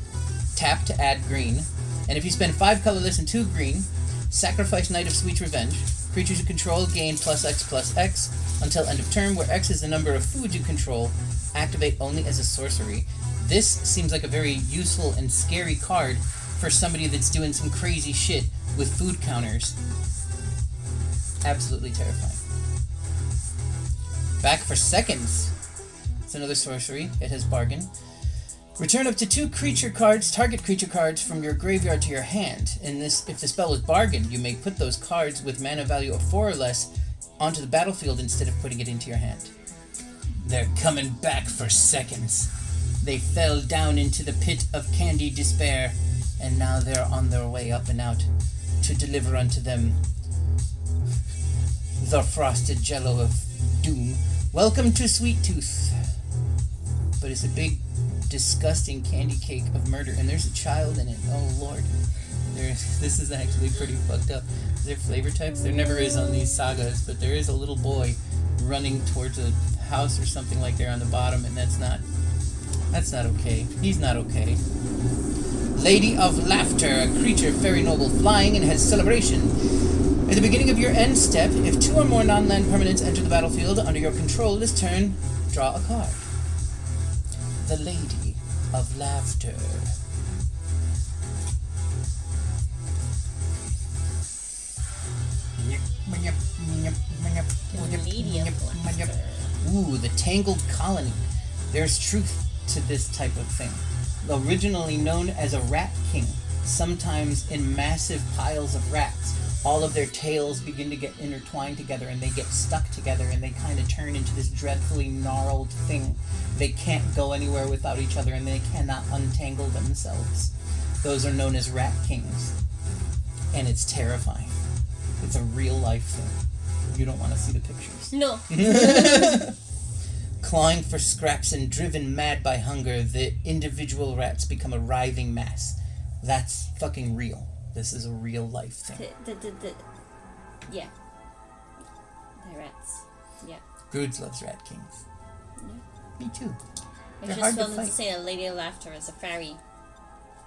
Tap to add green. And if you spend 5 colorless and 2 green, sacrifice Knight of Sweet's Revenge. Creatures you control gain +X/+X until end of turn, where X is the number of foods you control. Activate only as a sorcery. This seems like a very useful and scary card for somebody that's doing some crazy shit with food counters. Absolutely terrifying. Back for seconds. It's another sorcery. It has bargain. Return up to 2 creature cards, target creature cards, from your graveyard to your hand. In this, if the spell is bargain, you may put those cards with mana value of 4 or less onto the battlefield instead of putting it into your hand. They're coming back for seconds. They fell down into the pit of candy despair, and now they're on their way up and out to deliver unto them the frosted jello of doom. Welcome to Sweet Tooth. But it's a big, disgusting candy cake of murder, and there's a child in it. Oh lord. This is actually pretty fucked up. Is there flavor text? There never is on these sagas, but there is a little boy running towards a house or something like there on the bottom, and that's not okay. He's not okay. Lady of Laughter, a creature very noble, flying and has celebration. At the beginning of your end step, if 2 or more non-land permanents enter the battlefield under your control this turn, draw a card. The Lady of Laughter. Ooh, the Tangled Colony. There's truth to this type of thing. Originally known as a rat king, sometimes in massive piles of rats, all of their tails begin to get intertwined together and they get stuck together and they kind of turn into this dreadfully gnarled thing. They can't go anywhere without each other and they cannot untangle themselves. Those are known as rat kings. And it's terrifying. It's a real life thing. You don't want to see the pictures. No. Clawing for scraps and driven mad by hunger, the individual rats become a writhing mass. That's fucking real. This is a real life thing. Yeah. The rats. Yeah. Groods loves rat kings. Yeah. Me too. I They're just wanted to say a Lady of Laughter is a fairy.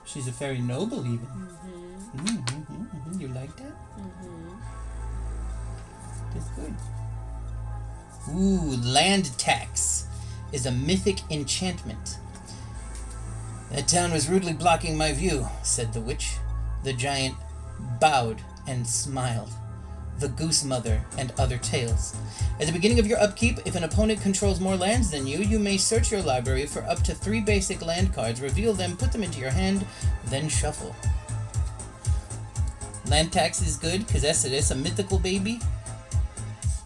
She's a fairy noble even. Mm-hmm. You like that? Mm-hmm. That's good. Ooh, land tax is a mythic enchantment. That town was rudely blocking my view, said the witch. The giant bowed and smiled. The goose mother and other tales. At the beginning of your upkeep, if an opponent controls more lands than you, you may search your library for up to 3 basic land cards, reveal them, put them into your hand, then shuffle. Land tax is good, because it's a mythical baby.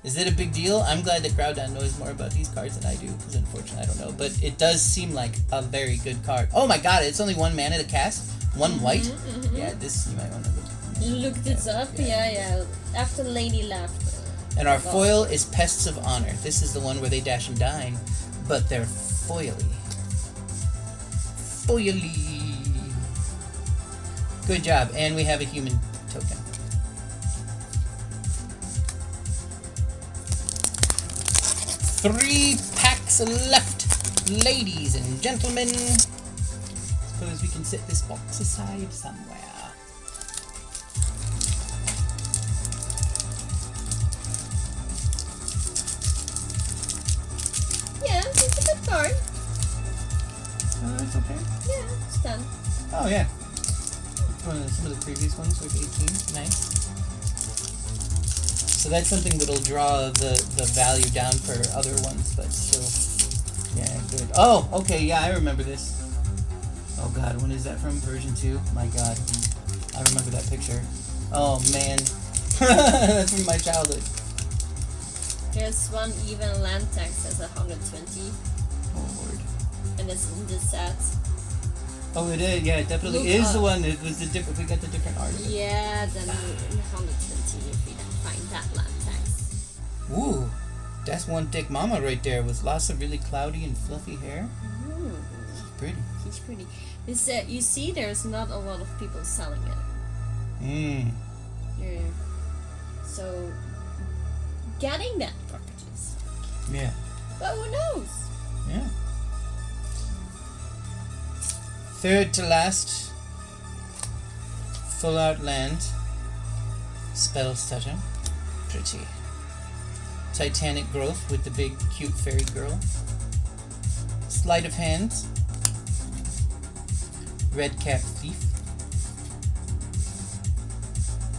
Is it a big deal? I'm glad that Groudon knows more about these cards than I do, because unfortunately I don't know. But it does seem like a very good card. Oh my god, it's only 1 mana to cast? 1 white? Mm-hmm. Yeah, this you might want to look. You looked it up? Yeah. After Lady Laughter. And our foil is Pests of Honor. This is the one where they dash and dine, but they're foily. Foily. Good job. And we have a human token. Three packs left, ladies and gentlemen. Suppose we can set this box aside somewhere. Yeah, it's a good card. It's okay. Yeah, it's done. Oh yeah. Some of the previous ones were 18. Nice. So that's something that'll draw the value down for other ones, but still, yeah, good. Oh, okay, yeah, I remember this. Oh god, when is that from? Version 2? My god, I remember that picture. Oh man, that's from my childhood. There's one even land tax that's 120. Oh lord. And it's in this set. Oh, it is. Yeah, it definitely Look is up. the one. It was the different. We got the different art. Of it. Yeah, then 120 if we don't find that land tax. Ooh, that's one thick mama right there with lots of really cloudy and fluffy hair. Ooh. She's pretty. He's pretty. You see, there's not a lot of people selling it. Yeah. So, getting that packages. Yeah. But who knows? Yeah. Third to last, full out land, spell stutter, pretty. Titanic growth with the big cute fairy girl. Sleight of hand, red cap thief,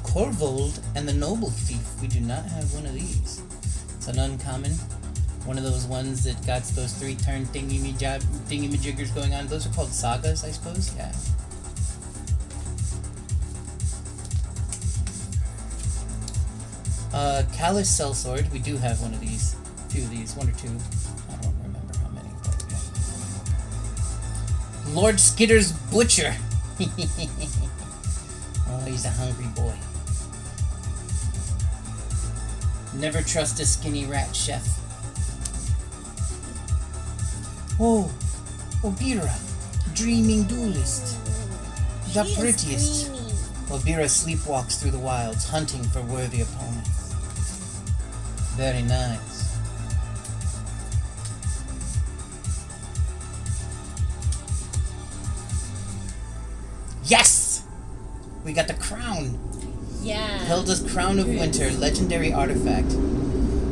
Corvold and the noble thief. We do not have one of these. It's an uncommon. One of those ones that got those 3-turn thingy-majiggers going on. Those are called sagas, I suppose? Yeah. Callous Sellsword. We do have one of these. A few of these. 1 or 2. I don't remember how many, but yeah. Lord Skitter's Butcher. Oh, he's a hungry boy. Never trust a skinny rat, chef. Oh, Obira, dreaming duelist. The prettiest. Obira sleepwalks through the wilds, hunting for worthy opponents. Very nice. Yes! We got the crown. Yeah. Hilda's Crown of Winter, legendary artifact.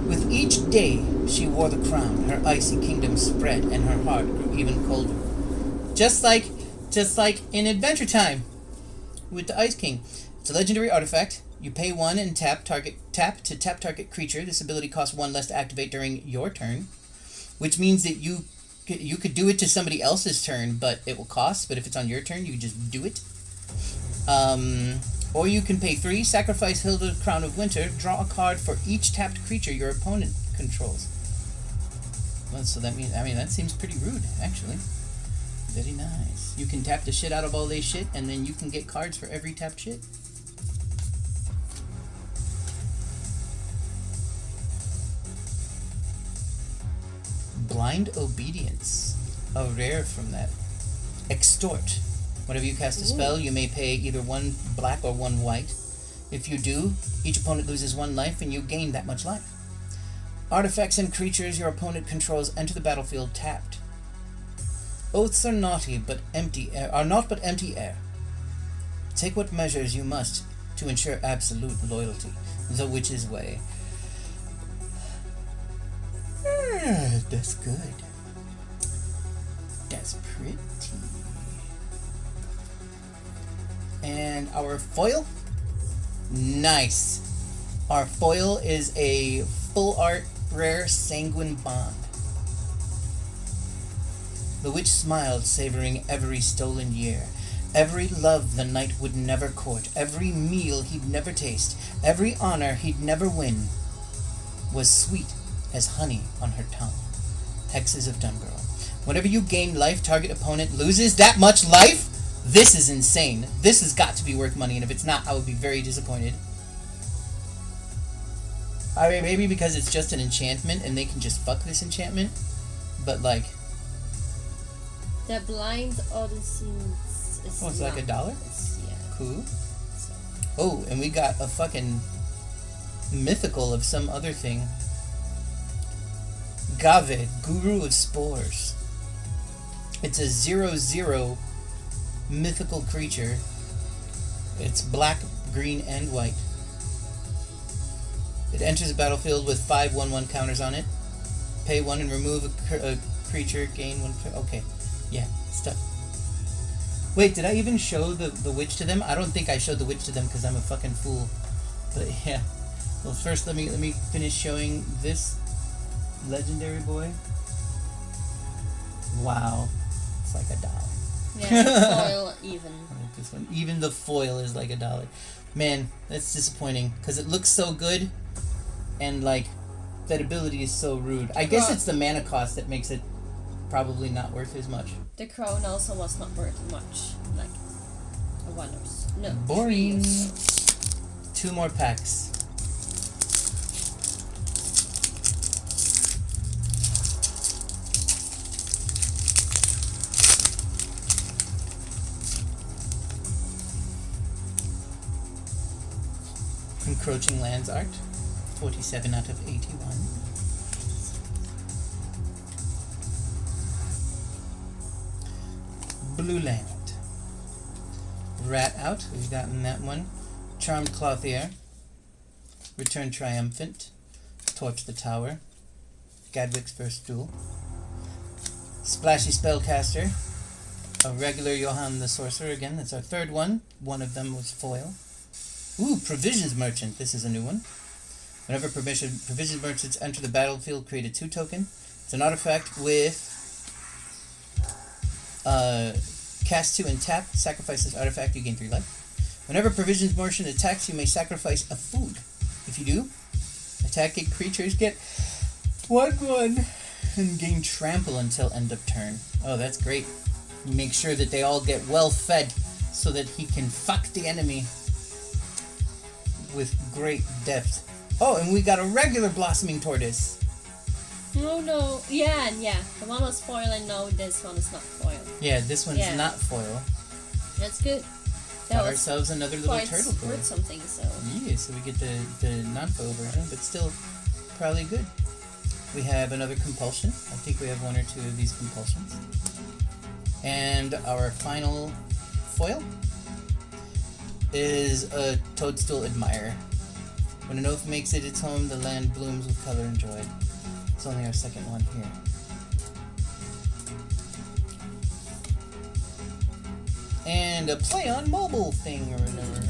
With each day she wore the crown, her icy kingdom spread, and her heart grew even colder. Just like in Adventure Time with the Ice King. It's a legendary artifact. You pay 1 and tap to tap target creature. This ability costs 1 less to activate during your turn, which means that you could do it to somebody else's turn, but it will cost. But if it's on your turn, you can just do it. Or you can pay 3, sacrifice Hilda's Crown of Winter, draw a card for each tapped creature your opponent controls. Well, so that means, I mean, that seems pretty rude, actually. Very nice. You can tap the shit out of all this shit, and then you can get cards for every tapped shit. Blind Obedience. A rare from that. Extort. Whenever you cast a spell, you may pay either 1 black or 1 white. If you do, each opponent loses 1 life and you gain that much life. Artifacts and creatures your opponent controls enter the battlefield tapped. Oaths are not but empty air. Take what measures you must to ensure absolute loyalty. The Witch's Way. That's good. That's pretty. And our foil? Nice. Our foil is a full art rare Sanguine Bond. The witch smiled, savoring every stolen year. Every love the knight would never court. Every meal he'd never taste. Every honor he'd never win was sweet as honey on her tongue. Hexes of Dungirl. Whenever you gain life, target opponent loses that much life? This is insane. This has got to be worth money, and if it's not, I would be very disappointed. I mean, maybe because it's just an enchantment, and they can just fuck this enchantment, but like... The Blind Odyssey is it's like $1? Yeah. Cool. So. Oh, and we got a fucking mythical of some other thing. Gave, Guru of Spores. It's a 0/0 mythical creature. It's black, green, and white. It enters the battlefield with 5 1/1 counters on it. Pay 1 and remove a creature, gain 1... Okay. Yeah, stuff. Wait, did I even show the witch to them? I don't think I showed the witch to them because I'm a fucking fool. But yeah. Well, first let me finish showing this legendary boy. Wow. It's like $1. Yeah, the foil even. I like this one. Even the foil is like $1. Man, that's disappointing because it looks so good, and like that ability is so rude. I guess it's the mana cost that makes it probably not worth as much. The crown also was not worth much, like a 1 or so. No. Boring. 3 or so. 2 more packs. Encroaching Lands art, 47 out of 81. Blue Land. Rat out, we've gotten that one. Charmed Clothier. Return Triumphant. Torch the Tower. Gadwick's First Duel. Splashy Spellcaster. A regular Johann the Sorcerer again, that's our 3rd one. One of them was foil. Ooh, Provisions Merchant. This is a new one. Whenever Provisions Merchants enter the battlefield, create a 2 token. It's an artifact with cast 2 and tap. Sacrifice this artifact, you gain 3 life. Whenever Provisions Merchant attacks, you may sacrifice a food. If you do, attacking creatures get 1/1 and gain trample until end of turn. Oh, that's great. You make sure that they all get well fed so that he can fuck the enemy with great depth. Oh, and we got a regular Blossoming Tortoise. Oh no. Yeah. The one was foil and now this one is not foil. Yeah, this one's not foil. That's good. Got ourselves another little turtle boy. Worth something, so. Yeah, so we get the non-foil version, but still probably good. We have another Compulsion. I think we have 1 or 2 of these Compulsions. And our final foil. is a toadstool admirer. When an oaf makes it its home, the land blooms with color and joy. It's only our second one here. And a play on mobile thing or whatever.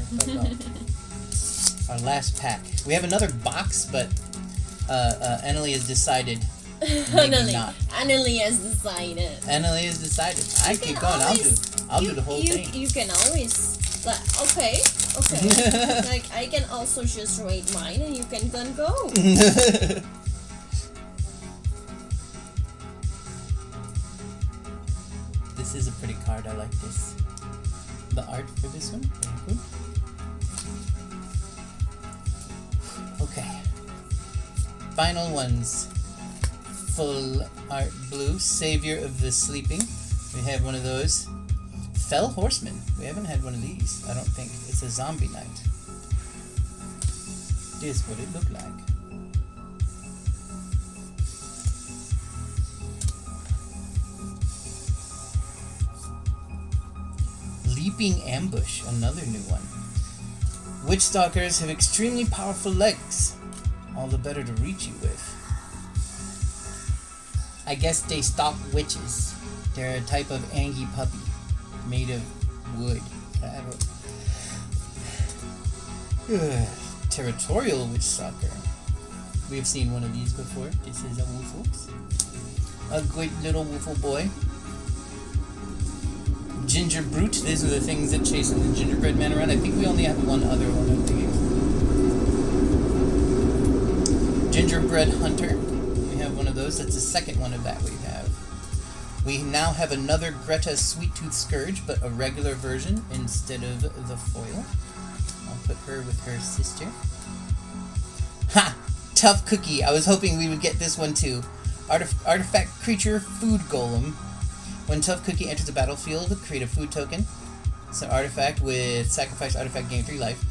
Our last pack. We have another box, but Annalie has decided. Annalie has decided. Annalie has decided. I keep going. I'll do the whole thing. You can always okay. Like I can also just rate mine, and you can then go. This is a pretty card. I like this. The art for this one, very good. Okay. Final ones. Full art blue, Savior of the Sleeping. We have one of those. Fell Horseman. We haven't had one of these, I don't think. It's a zombie knight. This is what it looked like. Leaping Ambush, another new one. Witch Stalkers have extremely powerful legs. All the better to reach you with. I guess they stalk witches. They're a type of Angie puppy made of wood. Territorial Witch Stalker. We've seen one of these before. This is a Woofle. A good little Woofle boy. Ginger Brute. These are the things that chase the gingerbread man around. I think we only have one other one of these. Gingerbread Hunter. We have one of those. That's the second one of that we have. We now have another Greta Sweet Tooth Scourge, but a regular version instead of the foil. I'll put her with her sister. Ha! Tough Cookie. I was hoping we would get this one too. Artifact Creature Food Golem. When Tough Cookie enters the battlefield, create a food token. It's an artifact with sacrifice artifact, gain 3 life.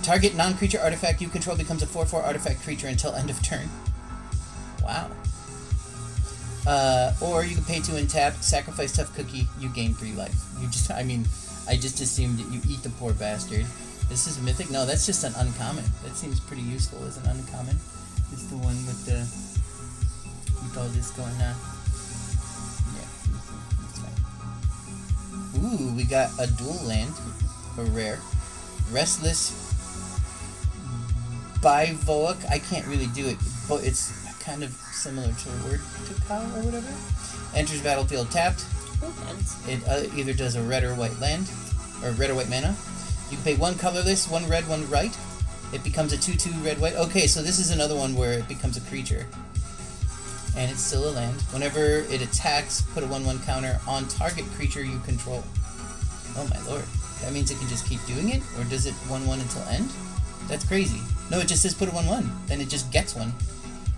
Target non-creature artifact you control becomes a 4/4 artifact creature until end of turn. Wow. Or you can pay 2 and tap, sacrifice Tough Cookie, you gain 3 life. I just assumed that you eat the poor bastard. This is mythic? No, that's just an uncommon. That seems pretty useful as an uncommon. It's the one with all this going on. Ooh, we got a dual land, a rare. Restless Bivoic. I can't really do it, but it's kind of similar to a word to cow or whatever. Enters battlefield tapped. It either does a red or white land, or red or white mana. You can pay 1 colorless, 1 red, 1 white. It becomes a 2/2 red white. Okay, so this is another one where it becomes a creature. And it's still a land. Whenever it attacks, put a 1/1 counter on target creature you control. Oh my lord. That means it can just keep doing it? Or does it 1/1 until end? That's crazy. No, it just says put a 1/1. Then it just gets one.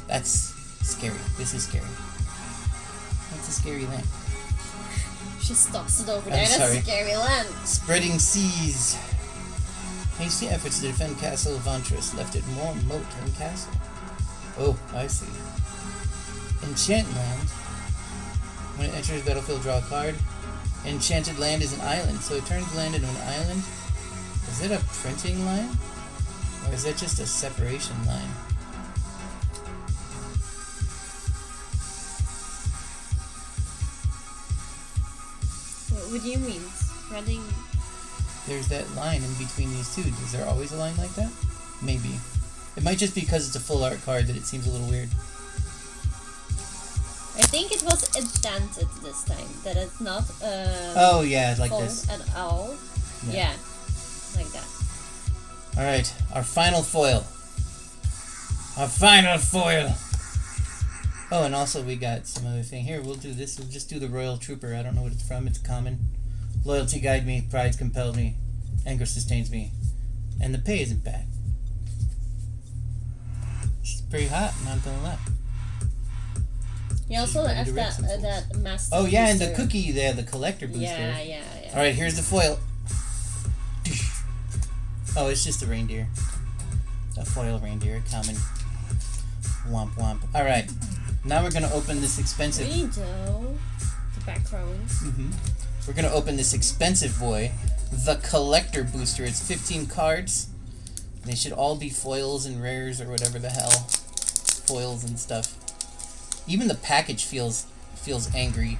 That's scary. This is scary. That's a scary land. She stops it over there. That's a scary land. Spreading Seas. Hasty efforts to defend Castle Ventress left it more moat than castle. Oh, I see. Enchant Land. When it enters the battlefield, draw a card. Enchanted Land is an island, so it turns land into an island. Is it a printing line? Or is that just a separation line? What do you mean? Spreading? There's that line in between these two. Is there always a line like that? Maybe. It might just be because it's a full art card that it seems a little weird. I think it was indented this time, that it's not oh yeah, like this at all. Yeah, like that. Alright, our final foil. Our final foil! Oh, and also we got some other thing. Here, we'll do this. We'll just do the Royal Trooper. I don't know what it's from. It's common. Loyalty guide me, pride compelled me, anger sustains me, and the pay isn't bad. It's pretty hot, not gonna lie. You also have that master. Oh yeah, booster. And the cookie there, the collector booster. Yeah. Alright, here's the foil. Oh, it's just a reindeer. A foil reindeer, common. Womp womp. Alright, now we're gonna open this expensive... The background. We're gonna open this expensive boy. the collector booster. It's 15 cards. They should all be foils and rares or whatever the hell. Foils and stuff. Even the package feels angry.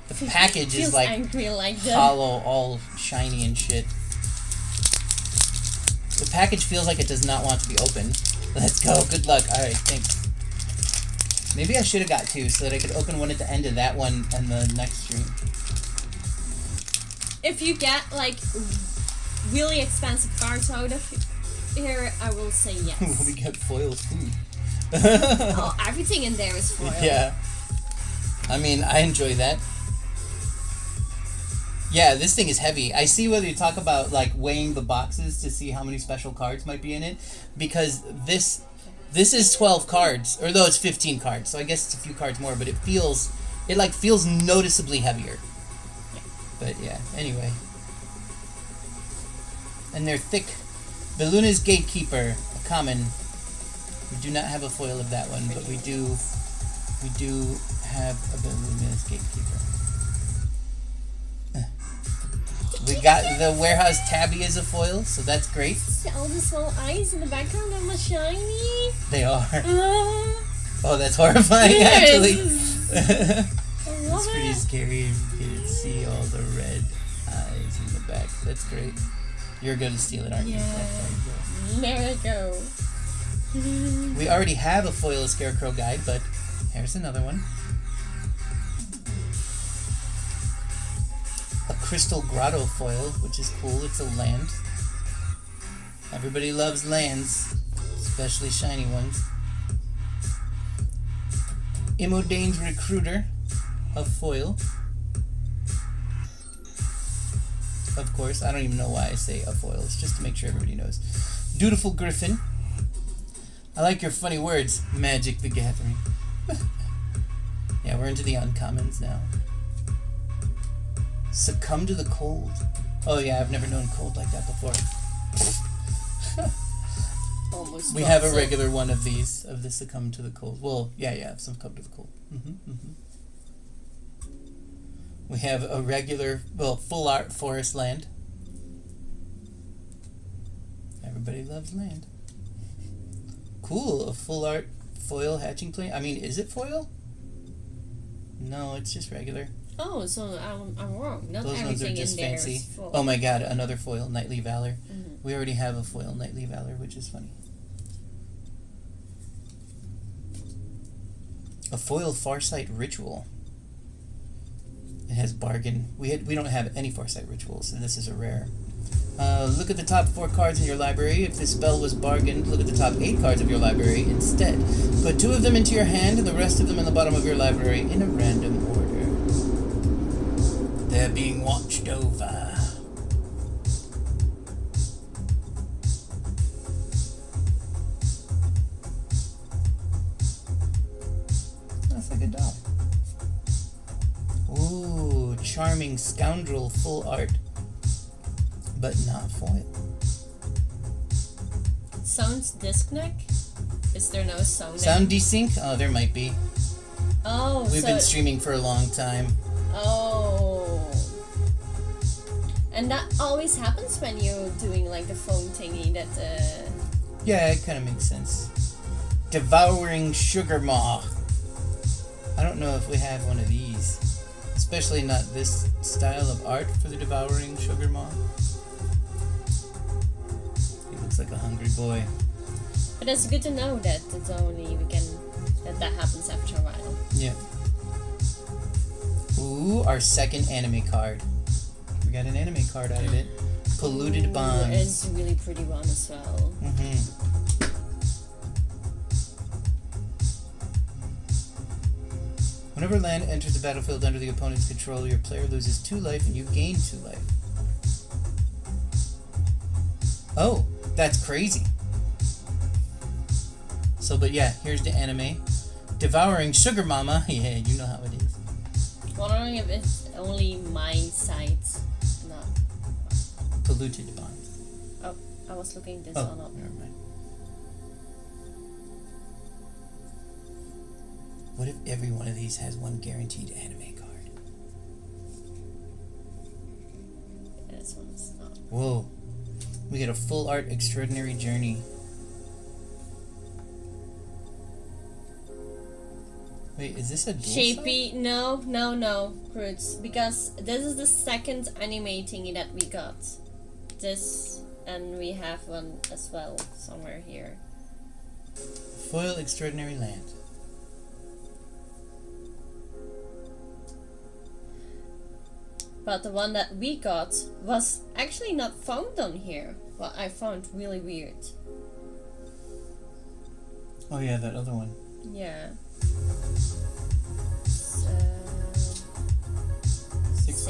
The package is like angry, like hollow, all shiny and shit. The package feels like it does not want to be opened. Let's go. Good luck. Alright, thanks. Maybe I should have got two so that I could open one at the end of that one and the next stream. If you get like really expensive cards out of here, I will say yes. We get foils food. Oh, everything in there is foil. Yeah. I mean, I enjoy that. Yeah, this thing is heavy. I see whether you talk about like weighing the boxes to see how many special cards might be in it, because this is 12 cards, or though it's 15 cards, so I guess it's a few cards more, but it feels noticeably heavier. Yeah. But yeah, anyway. And they're thick. Beluna's Gatekeeper, a common. We do not have a foil of that one, but we do have a Beluna's Gatekeeper. We got the Warehouse Tabby as a foil, so that's great. All the small eyes in the background are much shiny. They are. Oh, that's horrifying, actually. It's pretty scary if you could see all the red eyes in the back. That's great. You're going to steal it, aren't you? There we go. We already have a foil Scarecrow guide, but here's another one. A Crystal Grotto foil, which is cool. It's a land. Everybody loves lands, especially shiny ones. Imodane's Recruiter, a foil. Of course, I don't even know why I say a foil. It's just to make sure everybody knows. Dutiful Griffin. I like your funny words, Magic the Gathering. Yeah, we're into the uncommons now. Succumb to the Cold. Oh yeah, I've never known cold like that before. Almost. We have a regular one of these, of the Succumb to the Cold. Well, yeah, Succumb to the Cold. We have a regular, well, full art forest land. Everybody loves land. Cool, a full art foil hatching plane. I mean, is it foil? No, it's just regular. Oh, so I'm wrong. Not Those ones are everything just in there fancy. is full. Oh my god, another foil, Knightly Valor. We already have a foil, Knightly Valor, which is funny. A foil Farsight Ritual. It has bargain. We don't have any Farsight Rituals, and this is a rare. Look at the top 4 cards in your library. If this spell was bargained, look at the top 8 cards of your library instead. Put 2 of them into your hand and the rest of them in the bottom of your library in a random order. They're being watched over. That's like a doll. Ooh, Charming Scoundrel full art. But not foil. Sounds disconnect? Is there no sound? Sound desync? Oh, there might be. Oh, We've been streaming for a long time. Oh. And that always happens when you're doing like the phone thingy that Yeah, it kind of makes sense. Devouring Sugar Maw. I don't know if we have one of these. Especially not this style of art for the Devouring Sugar Maw. He looks like a hungry boy. But it's good to know that it's only that happens after a while. Yeah. Ooh, our second anime card. We got an anime card out of it. Polluted Bonds. It's a really pretty one as well. Whenever land enters the battlefield under the opponent's control, your player loses 2 life and you gain 2 life. Oh, that's crazy. So, but yeah, here's the anime. Devouring Sugar Mama. Yeah, you know how it is. Wondering if it's only my site. No. Polluted Bonds. Oh, I was looking this one up. Never mind. What if every one of these has one guaranteed anime card? This one's not. Whoa. We get a full art extraordinary journey. Wait, is this a dual Shapey? side? No, Cruz. Because this is the second animating that we got. This, and we have one as well somewhere here. Foil extraordinary land. But the one that we got was actually not found on here. What I found really weird. Oh yeah, that other one. Yeah. $6?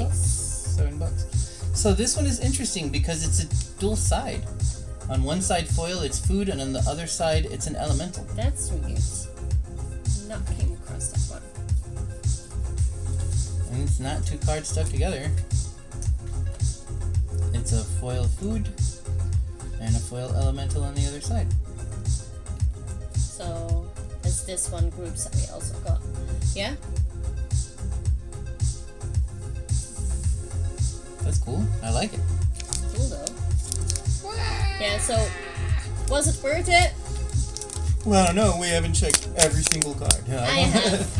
$7? So this one is interesting because it's a dual side. On one side foil it's food, and on the other side it's an elemental. That's weird. Not came across that one. And it's not two cards stuck together. It's a foil food and a foil elemental on the other side. So it's this one groups that we also got. Yeah? That's cool. I like it. Cool though. Yeah, so was it worth it? Well, no, we haven't checked every single card. I have.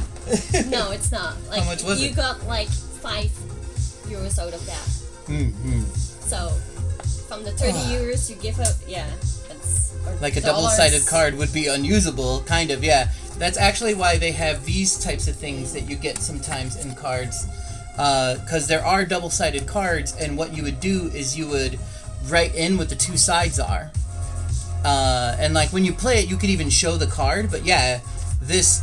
No, it's not. Like, how much was it? You got like €5 out of that. So from the 30 euros you give out, yeah, that's like a dollars. double-sided card would be unusable, kind of. Yeah, that's actually why they have these types of things that you get sometimes in cards, because there are double-sided cards, and what you would do is you would write in what the two sides are, and like when you play it, you could even show the card. But yeah, this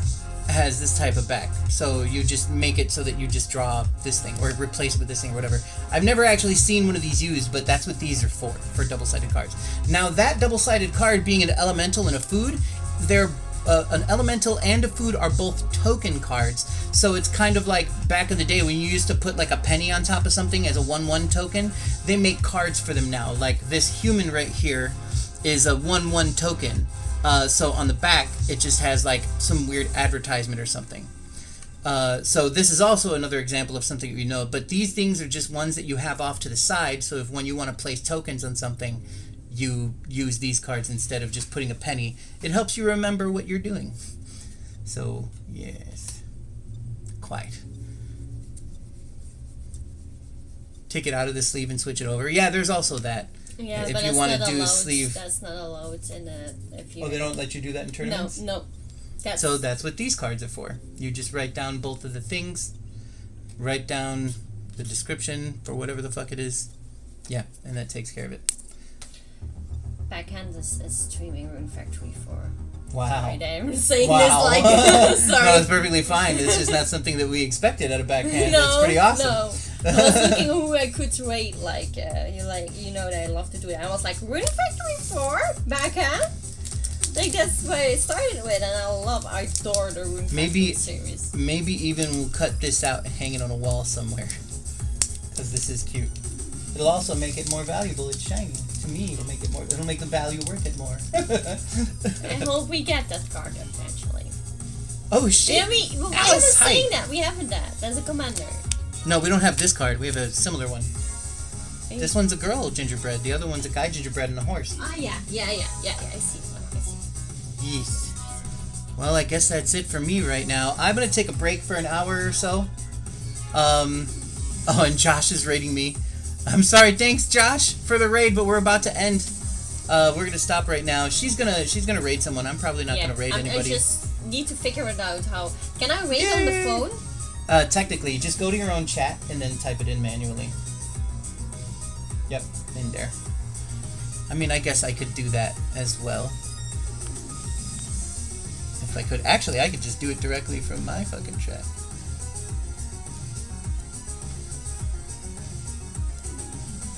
has this type of back, so you just make it so that you just draw this thing or replace it with this thing or whatever. I've never actually seen one of these used, but that's what these are for double-sided cards. Now that double-sided card being an elemental and a food, they're an elemental and a food are both token cards, so it's kind of like back in the day when you used to put like a penny on top of something as a 1/1 token. They make cards for them now. Like this human right here is a 1/1 token. So on the back, it just has like some weird advertisement or something. So this is also another example of something you know, but these things are just ones that you have off to the side, so if when you want to place tokens on something, you use these cards instead of just putting a penny. It helps you remember what you're doing. So, yes. Quite. Take it out of the sleeve and switch it over. Yeah, there's also that. Yeah, if but you want to do allowed. sleeve. That's not allowed in it. If you Oh, they don't let you do that in tournaments? No. So that's what these cards are for. You just write down both of the things, write down the description for whatever the fuck it is. Yeah, and that takes care of it. Backhand is streaming Rune Factory for. Wow. Sorry, I'm saying Wow. this like sorry. No, it's perfectly fine. It's just not something that we expected out of backhand. No, That's pretty awesome. No. I was looking who I could rate, you know that I love to do it. I was like, Rune Factory 4? Backhand? Like, that's what I started with, and I adore the Rune Factory series. Maybe even we'll cut this out and hang it on a wall somewhere. Because this is cute. It'll also make it more valuable. It's shiny. To me, it'll make the value worth it more. I hope we get that card eventually. Oh shit! Yeah, I was saying that. We haven't that. There's a commander. No, we don't have this card. We have a similar one. Hey. This one's a girl gingerbread. The other one's a guy gingerbread and a horse. Ah, yeah. I see one. Yes. Well, I guess that's it for me right now. I'm gonna take a break for an hour or so. Oh, and Josh is raiding me. I'm sorry. Thanks, Josh, for the raid, but we're about to end. We're gonna stop right now. She's gonna raid someone. I'm probably not gonna raid anybody. I just need to figure it out. How can I raid on the phone? Technically, just go to your own chat and then type it in manually. Yep, in there. I mean, I guess I could do that as well. If I could. Actually, I could just do it directly from my fucking chat.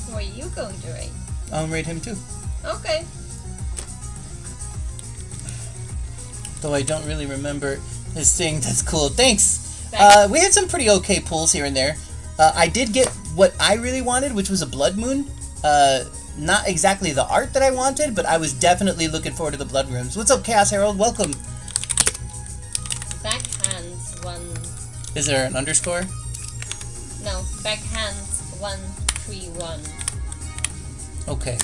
Who are you going to raid? I'll raid him too. Okay. Though I don't really remember his thing. That's cool. Thanks. We had some pretty okay pulls here and there. I did get what I really wanted, which was a Blood Moon. Not exactly the art that I wanted, but I was definitely looking forward to the Blood Rooms. What's up, Chaos Herald? Welcome. Backhand 1. Is there an underscore? No, backhand 131. Okay.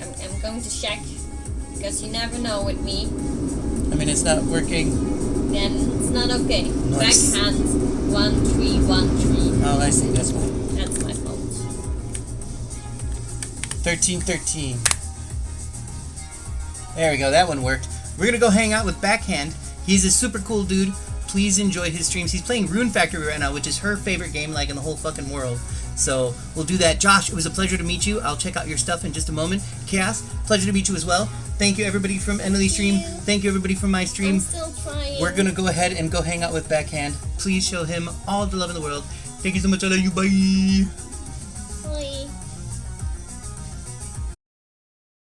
I'm going to check, because you never know with me. I mean, it's not working. Then it's not okay. Nice. Backhand 1 3 1 3. Oh, I see. That's why. That's my fault. 13-13. There we go. That one worked. We're gonna go hang out with Backhand. He's a super cool dude. Please enjoy his streams. He's playing Rune Factory right now, which is her favorite game, like, in the whole fucking world. So we'll do that. Josh, it was a pleasure to meet you. I'll check out your stuff in just a moment. Chaos, pleasure to meet you as well. Thank you, everybody from Emily's stream. Thank you, everybody from my stream. I'm still trying. We're gonna go ahead and go hang out with Backhand. Please show him all the love in the world. Thank you so much. I love you. Bye.